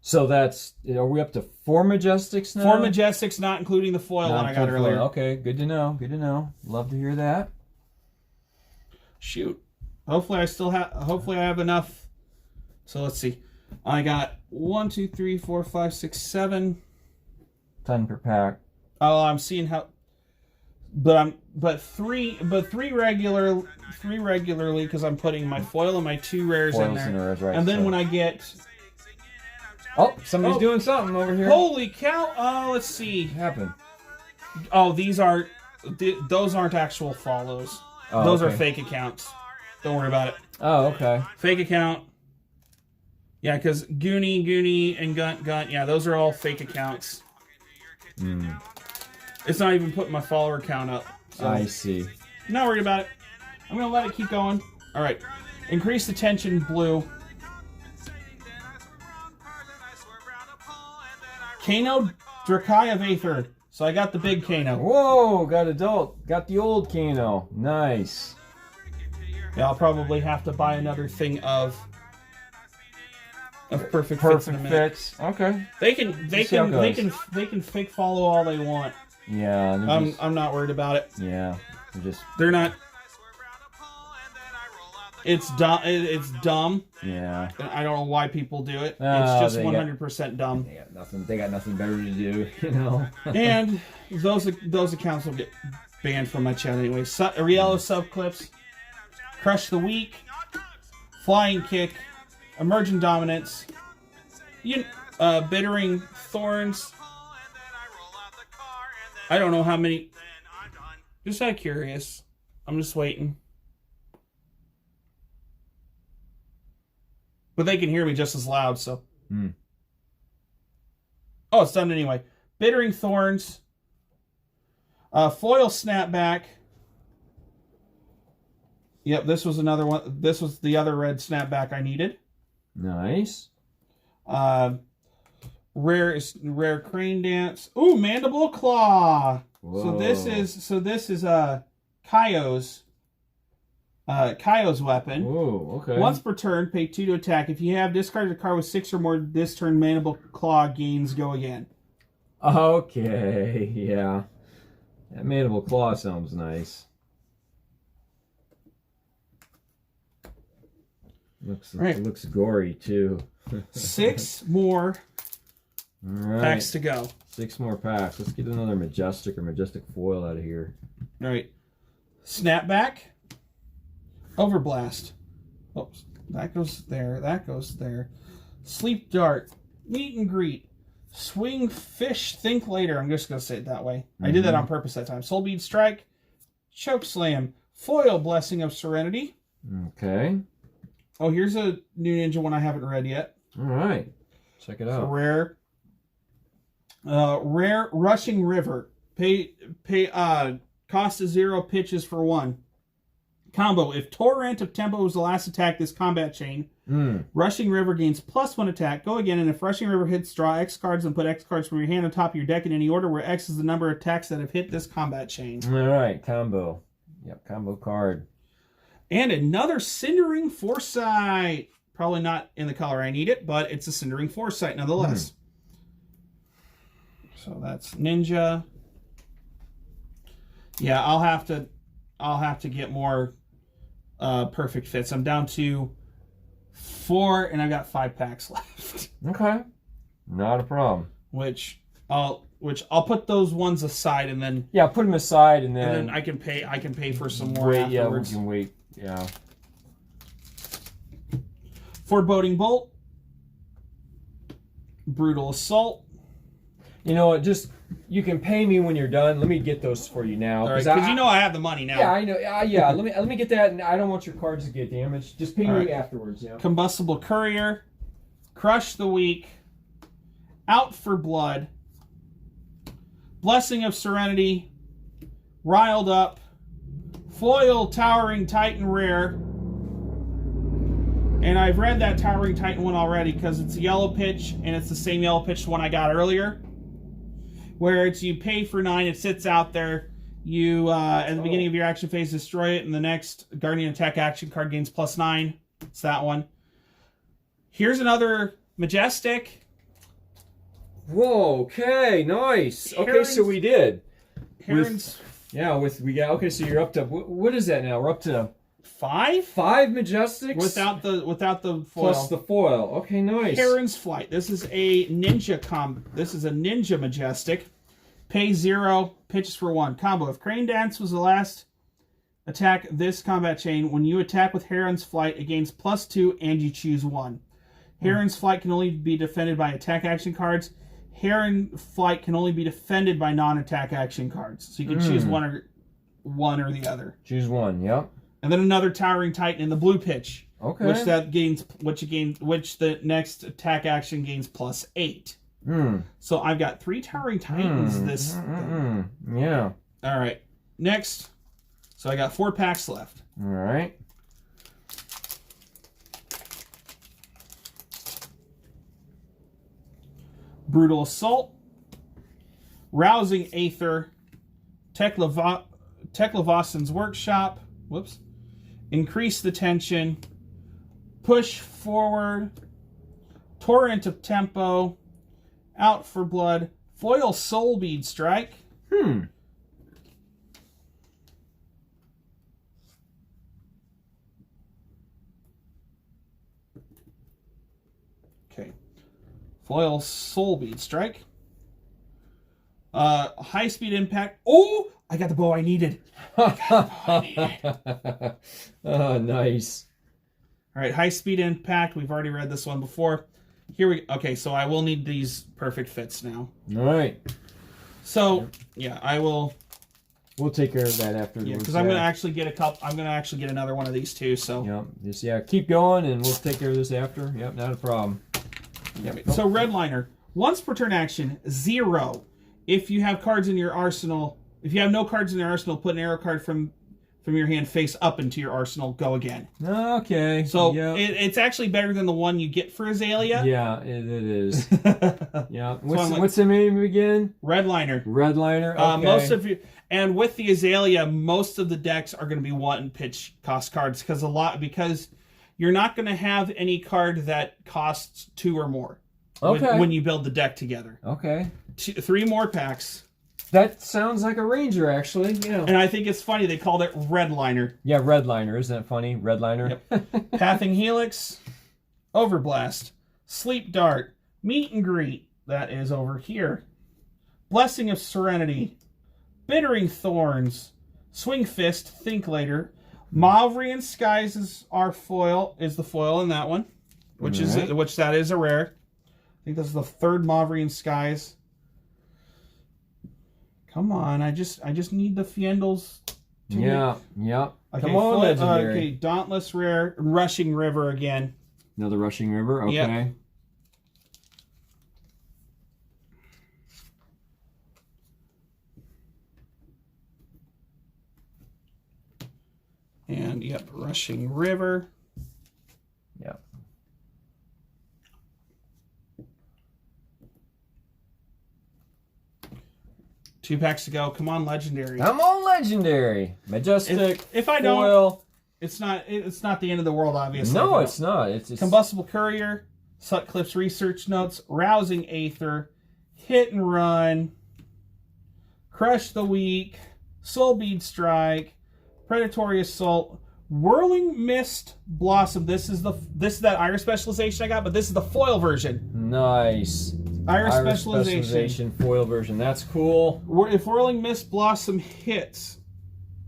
So that's, are we up to 4 Majestics now? 4 Majestics, not including the foil one I got earlier. Okay, good to know. Good to know. Love to hear that. Shoot. Hopefully I have enough. So let's see. I got 1, 2, 3, 4, 5, 6, 7. 10 per pack. Oh, I'm seeing how. But three regularly because I'm putting my foil and my 2 rares in there. Rares, right, and then when I get. Oh, somebody's doing something over here. Holy cow! Oh, let's see. What happened? Oh, those aren't actual follows. Oh, those okay. are fake accounts. Don't worry about it. Oh, okay. Fake account. Yeah, because Goonie, and Gunt, yeah, those are all fake accounts. Mm. It's not even putting my follower count up. So I see. Not worried about it. I'm going to let it keep going. All right. Increase the tension, blue. Kano, Drakai of Aether. So I got the big Kano. Whoa, got adult. Got the old Kano. Nice. Yeah, I'll probably have to buy another thing of perfect fits in a minute. Fits. Okay. They can fake follow all they want. Yeah. I'm not worried about it. Yeah. They're not. It's dumb. It's dumb. Yeah. I don't know why people do it. It's just 100% dumb. They got nothing. They got nothing better to do, you know. And those accounts will get banned from my channel anyway. Yellow sub clips, Crush the Weak, Flying Kick, Emergent Dominance, Bittering Thorns. I don't know how many. Just out of curious. I'm just waiting. But they can hear me just as loud, so. Oh, it's done anyway. Bittering Thorns. Foil Snapback. Yep, this was another one. This was the other red snapback I needed. Nice. Rare Crane Dance. Ooh, Mandible Claw. Whoa. So this is Kaio's weapon. Whoa, okay. Once per turn, pay 2 to attack. If you have discarded a card with 6 or more this turn, Mandible Claw gains go again. Okay, yeah. That Mandible Claw sounds nice. It looks gory too. 6 more packs to go. 6 more packs. Let's get another Majestic or Majestic foil out of here. All right. Snapback. Overblast. Oops. That goes there. That goes there. Sleep Dart. Meet and Greet. Swing Fish Think Later. I'm just going to say it that way. I did that on purpose that time. Soulbead Strike. Choke Slam. Foil Blessing of Serenity. Okay. Oh, here's a new ninja one I haven't read yet. All right. Check it out. So rare. Rare Rushing River. Cost of 0, pitches for 1. Combo. If Torrent of Tempo was the last attack this combat chain, Rushing River gains +1 attack. Go again, and if Rushing River hits, draw X cards and put X cards from your hand on top of your deck in any order where X is the number of attacks that have hit this combat chain. All right. Combo. Yep. Combo card. And another Cindering Foresight. Probably not in the color I need it, but it's a Cindering Foresight nonetheless. So that's Ninja. Yeah, I'll have to get more perfect fits. I'm down to 4, and I've got 5 packs left. Okay. Not a problem. Which I'll put those ones aside, and then put them aside, and then I can pay for some more afterwards. Yeah, we can wait. Yeah. Foreboding Bolt. Brutal Assault. You know what? Just you can pay me when you're done. Let me get those for you now, because you know I have the money now. Yeah, I know. Yeah, let me get that, and I don't want your cards to get damaged. Just pay me afterwards. Yeah. Combustible Courier, Crush the Weak, Out for Blood, Blessing of Serenity, Riled Up, Foil Towering Titan rare. And I've read that Towering Titan one already because it's a yellow pitch, and it's the same yellow pitch one I got earlier. Where it's you pay for 9, it sits out there. You, at the beginning of your action phase, destroy it, and the next Guardian attack action card gains +9. It's that one. Here's another Majestic. Whoa, okay, nice. Okay, Heron's, so we did. Heron's... We got, okay, so you're up to, what is that now? We're up to... 5? 5 Majestics? Without the foil. Plus the foil. Okay, nice. Heron's Flight. This is a ninja This is a ninja Majestic. Pay 0, pitches for 1. Combo. If Crane Dance was the last attack this combat chain, when you attack with Heron's Flight, it gains +2 and you choose 1. Heron's Flight can only be defended by attack action cards. Heron Flight can only be defended by non-attack action cards. So you can choose one or the other. Choose one, yep. And then another Towering Titan in the blue pitch. Okay. Which the next attack action gains +8. So I've got 3 Towering Titans Yeah. All right. Next. So I got 4 packs left. All right. Brutal Assault. Rousing Aether. Teklavossen's Workshop. Whoops. Increase the Tension. Push Forward. Torrent of Tempo. Out for Blood. Foil Soulbead Strike. Okay. Foil Soulbead Strike. High Speed Impact. Oh! I got the bow I needed. Oh, nice. All right, High Speed Impact. We've already read this one before. Here we go. Okay, so I will need these perfect fits now. All right. So, yeah, I will. We'll take care of that after. Yeah, because I'm going to actually get a couple. I'm going to actually get another one of these too. So. Yep. Keep going, and we'll take care of this after. Yep, not a problem. Yep. So Redliner, once per turn action, 0. If you have cards in your arsenal, if you have no cards in your arsenal, put an arrow card from your hand face up into your arsenal. Go again. Okay. So it's actually better than the one you get for Azalea. Yeah, it is. Yeah. What's the name again? Redliner. Redliner. Okay. Most of you, and with the Azalea, most of the decks are going to be want pitch cost cards because you're not going to have any card that costs 2 or more. Okay. When you build the deck together. Okay. 3 more packs. That sounds like a Ranger, actually. Yeah. And I think it's funny they called it Redliner. Yeah, Redliner. Isn't that funny? Redliner. Yep. Pathing Helix, Overblast, Sleep Dart, Meet and Greet. That is over here. Blessing of Serenity, Bittering Thorns, Swing Fist, Think Later. Mavrian Skies is the foil in that one, which that is a rare. I think this is the 3rd Mavrian Skies. Come on, I just need the Fiendals. Yeah. Okay, Come on, legendary. Okay, Dauntless rare, Rushing River again. Another Rushing River. Okay. Yep. And Rushing River. Yep. Two packs to go. Come on, legendary. I'm on legendary. Majestic. If I don't, foil. it's not the end of the world, obviously. No, it's not. It's Combustible Courier, Sutcliffe's Research Notes, Rousing Aether, Hit and Run, Crush the Weak, Soulbead Strike, Predatory Assault, Whirling Mist Blossom. This is that Iris specialization I got, but this is the foil version. Nice. Iris specialization foil version. That's cool. If Whirling Mist Blossom hits,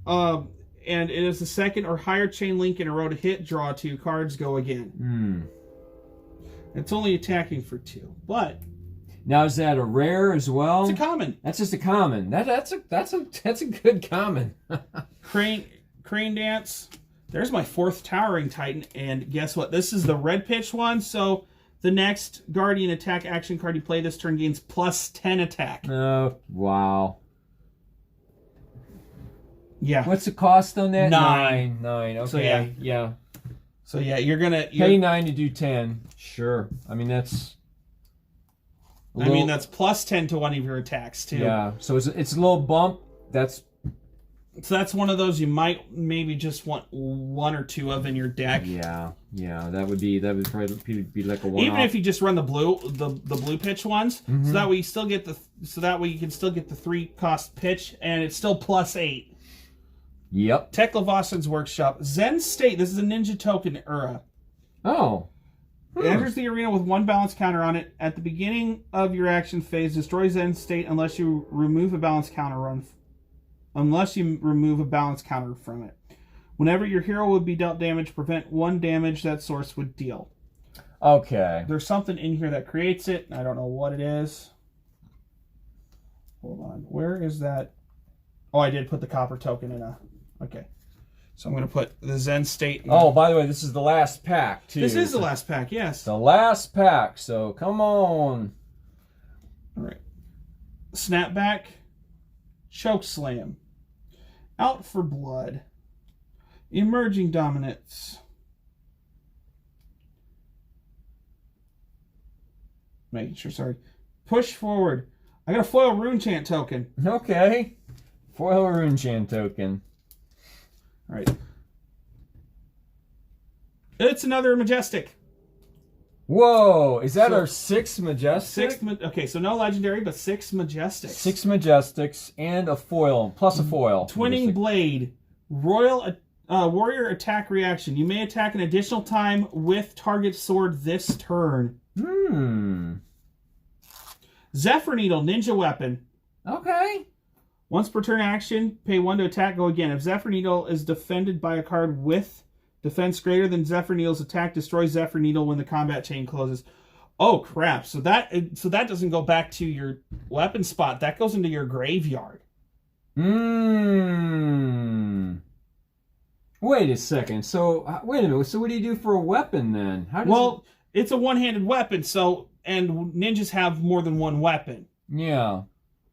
and it is the 2nd or higher chain link in a row to hit, draw 2 cards, go again. It's only attacking for 2, but now is that a rare as well? It's a common. That's just a common. That's a good common. Crane Dance. There's my 4th Towering Titan, and guess what? This is the red pitch one, so the next Guardian attack action card you play this turn gains +10 attack. Oh, wow. Yeah. What's the cost on that? 9. 9. Okay. So, yeah. So yeah, you're pay 9 to do 10. Sure. I mean that's. That's plus 10 to one of your attacks too. Yeah. So it's a little bump. So that's one of those you might maybe just want 1 or 2 of in your deck. Yeah. That would probably be like a one. Even if you just run the blue pitch ones, Mm-hmm. so that way you still get you can still get the 3 cost pitch, and it's still plus 8. Yep. Tech Levossan's Workshop. Zen State. This is a ninja token era. Oh. It enters the arena with 1 balance counter on it. At the beginning of your action phase, destroy Zen State unless you remove a balance counter from it. Whenever your hero would be dealt damage, prevent 1 damage that source would deal. Okay. There's something in here that creates it. I don't know what it is. Hold on. Where is that? Oh, I did put the copper token in a... Okay. So I'm going to put the Zen State... Oh, by the way, this is the last pack, too. This is the last pack, yes. The last pack, so come on. All right. Snapback. Choke Slam. Out for Blood. Emerging Dominance. Making sure, sorry. Push Forward. I got a foil Rune Chant token. Okay. Foil Rune Chant token. All right. It's another Majestic. Whoa, is that our 6th Majestic? Okay, so no Legendary, but 6 Majestics. 6 Majestics and a foil, plus a foil. Twinning Majestic. Blade. Warrior attack reaction. You may attack an additional time with target sword this turn. Zephyr Needle, ninja weapon. Okay. Once per turn action, pay 1 to attack, go again. If Zephyr Needle is defended by a card with defense greater than Zephyr Needle's attack, destroy Zephyr Needle when the combat chain closes. Oh, crap. So that doesn't go back to your weapon spot. That goes into your graveyard. Wait a second. So, wait a minute. So what do you do for a weapon then? It's a one-handed weapon, and ninjas have more than 1 weapon. Yeah.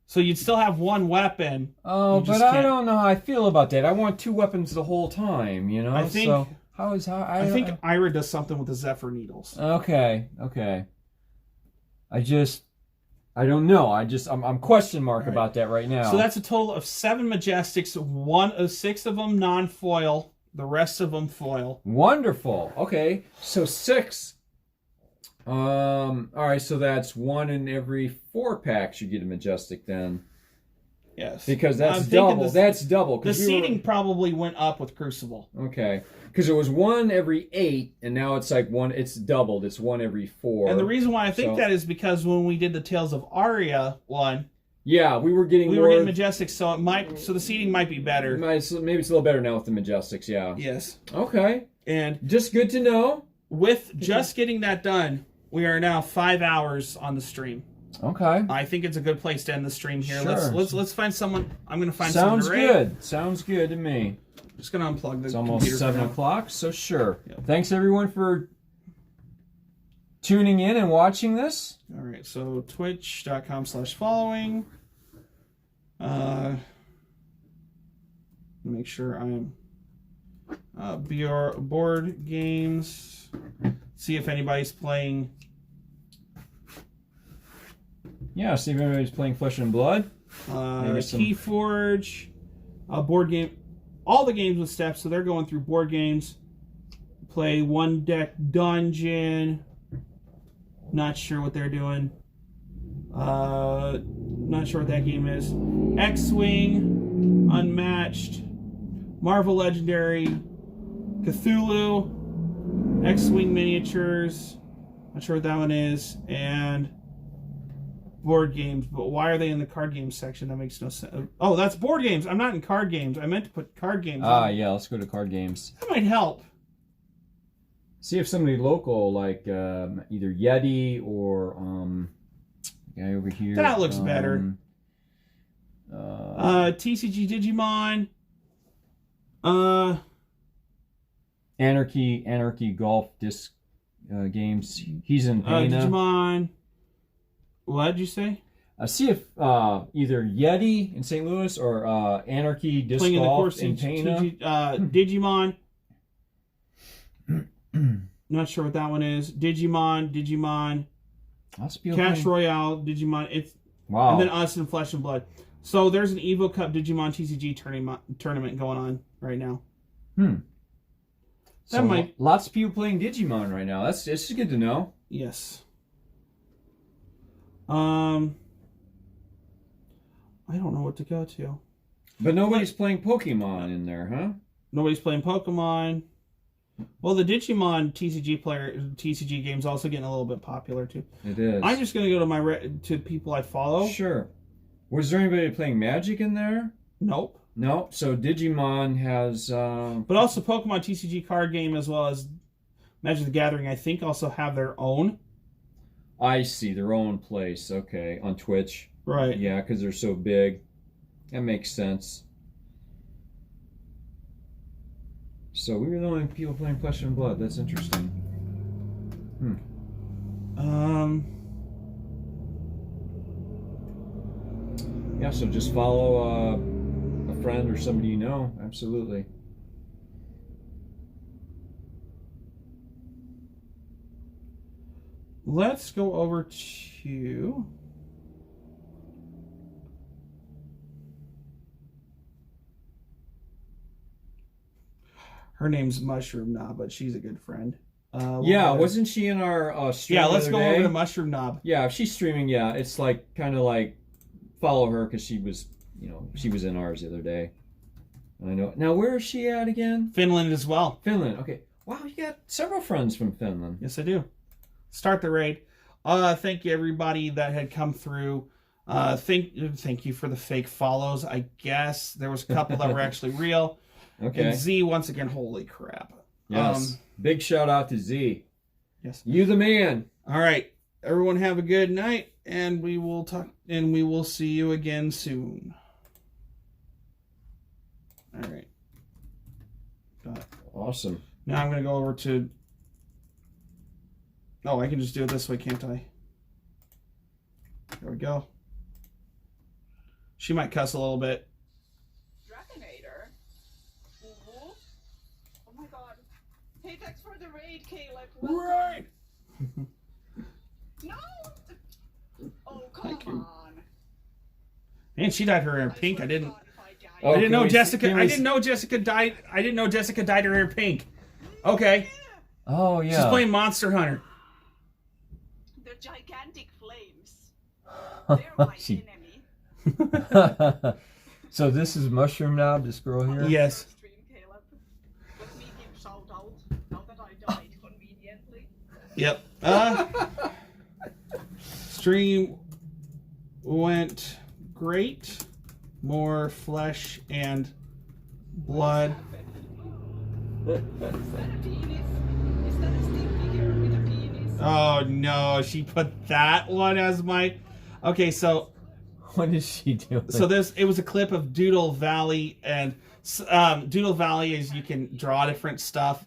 So you'd still have 1 weapon. Oh, but I don't know how I feel about that. I want 2 weapons the whole time, you know? I think Ira does something with the Zephyr Needles. Okay. I don't know. I'm question mark about that right now. So that's a total of 7 Majestics, 6 of them non-foil, the rest of them foil. Wonderful. Okay, so 6. All right, so that's 1 in every 4 packs you get a Majestic then. Yes. Because that's double. That's double. The seeding probably went up with Crucible. Okay. Because it was 1 every 8, and now it's like 1. It's doubled. It's 1 every 4. And the reason why I think that is because when we did the Tales of Aria one, yeah, we were getting Majestics, so the seeding might be better. Maybe it's a little better now with the Majestics. Yeah. Yes. Okay. And just good to know. With just getting that done, we are now 5 hours on the stream. Okay. I think it's a good place to end the stream here. Sure. Let's find someone. I'm going to find someone to rate. Sounds good to me. Just going to unplug the It's almost computer 7 o'clock, so sure. Yep. Thanks, everyone, for tuning in and watching this. All right, so twitch.com/following. Make sure I'm board games. See if anybody's playing. Yeah, see if anybody's playing Flesh and Blood. Keyforge, board game. All the games with steps, so they're going through board games. Play 1 deck dungeon. Not sure what they're doing. Not sure what that game is. X-Wing, Unmatched, Marvel Legendary, Cthulhu, X-Wing Miniatures. Not sure what that one is. And board games, but why are they in the card games section? That makes no sense. Oh, that's board games. I'm not in card games. I meant to put card games. Yeah, let's go to card games. That might help. See if somebody local, like either Yeti or guy over here. That looks better. TCG Digimon. Anarchy Golf Disc Games. He's in Pana. Digimon. What did you say? I see if either Yeti in St. Louis or Anarchy Disc Playing in the Golf course in Pana. Digimon. Not sure what that one is. Digimon. Cash Royale, Digimon. It's wow. And then us in Flesh and Blood. So there's an Evo Cup Digimon TCG tournament going on right now. So lots of people playing Digimon right now. This is good to know. Yes. I don't know what to go to. But nobody's playing Pokemon in there, huh? Nobody's playing Pokemon. Well, the Digimon TCG game's also getting a little bit popular too. It is. I'm just gonna go to to people I follow. Sure. Was there anybody playing Magic in there? Nope. No. So Digimon has. But also Pokemon TCG card game as well as Magic the Gathering, I think, also have their own. I see, their own place. Okay, on Twitch. Right. Yeah, because they're so big. That makes sense. So we were the only people playing Flesh and Blood. That's interesting. Yeah, so just follow a friend or somebody you know. Absolutely. Let's go over to... Her name's Mushroom Knob, but she's a good friend. Yeah, wasn't she in our stream? Yeah, let's go over to Mushroom Knob. Yeah, if she's streaming, yeah, it's like kind of like follow her because she was, she was in ours the other day. I know. Now, where is she at again? Finland as well. Finland. Okay. Wow, you got several friends from Finland. Yes, I do. Start the raid. Thank you everybody that had come through. Thank you for the fake follows. I guess there was a couple that were actually real. Okay. And Z, once again, holy crap. Yes. Big shout out to Z. Yes. You the man. All right. Everyone have a good night, and we will talk, and we will see you again soon. All right. Got it. Awesome. Now I'm going to go over to... Oh, I can just do it this way, can't I? There we go. She might cuss a little bit. Dragonator? Ooh. Oh my god. Hey, thanks for the raid, Caleb. Right. No! Oh, come on. Man, she dyed her hair pink. I didn't. Oh, I didn't know we Jessica. see- I didn't know Jessica dyed. I didn't know Jessica dyed her hair pink. Okay. Oh yeah. She's playing Monster Hunter. The gigantic flames. They're my She- enemy. So this is Mushroom Knob, this girl here? Yes. Stream, Caleb. Let me give shout out now that I died conveniently. Yep. Stream went great. More Flesh and Blood. Is that a penis? Is that a stick figure with a penis? Oh no, she put that one as my. Okay, so What is she doing? it was a clip of Doodle Valley, and Doodle Valley is you can draw different stuff,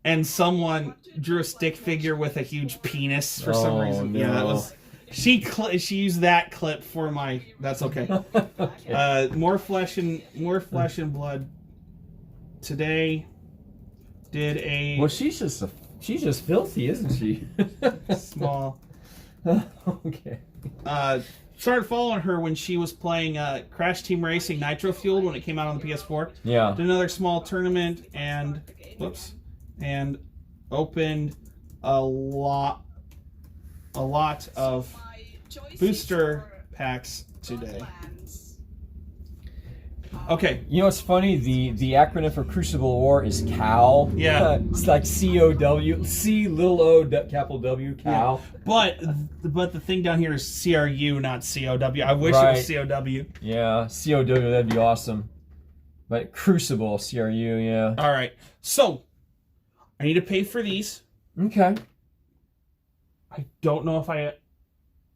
and someone drew a stick figure with a huge penis for some reason. no. Yeah, it was. She used that clip for my. That's okay. More flesh and blood. Today did a Well, she's just filthy, isn't she? small. Okay. Started following her when she was playing Crash Team Racing Nitro Fueled when it came out on the PS4. Yeah. Did another small tournament and opened a lot of booster packs today. Okay. You know what's funny? The acronym for Crucible War is COW. Yeah. It's like COW, C little O capital W, COW. But the thing down here is CRU, not COW. I wish it was COW. Yeah, COW, that'd be awesome. But Crucible, CRU, yeah. All right. So, I need to pay for these. Okay. I don't know if I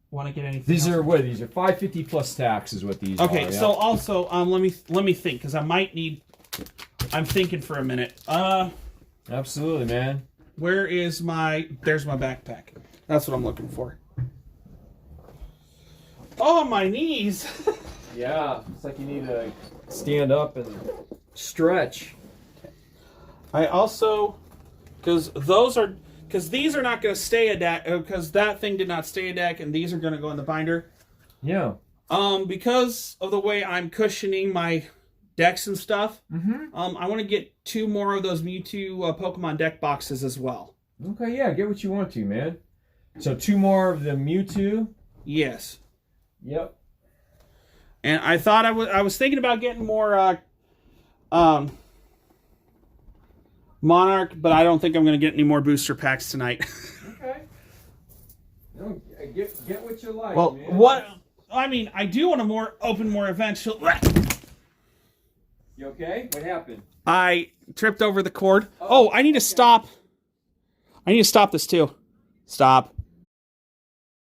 want to get anything. These else. are what? These are $5.50 plus tax is what these are. Okay, Yeah. so also let me think because I might need. I'm thinking for a minute. Absolutely, man. Where is my? There's my backpack. That's what I'm looking for. Oh, my knees. Yeah, it's like you need to stand up and stretch. I also, because these are not going to stay a deck, because that thing did not stay a deck, and these are going to go in the binder. Yeah. Because of the way I'm cushioning my decks and stuff, Mm-hmm. I want to get 2 more of those Mewtwo Pokemon deck boxes as well. Okay, yeah, get what you want to, man. So 2 more of the Mewtwo. Yes. Yep. And I thought I was thinking about getting more Monarch, but I don't think I'm going to get any more booster packs tonight. Okay. No, get what you like, Well, man. I do want to open more events. You okay? What happened? I tripped over the cord. Oh, I need to stop. I need to stop this too. Stop.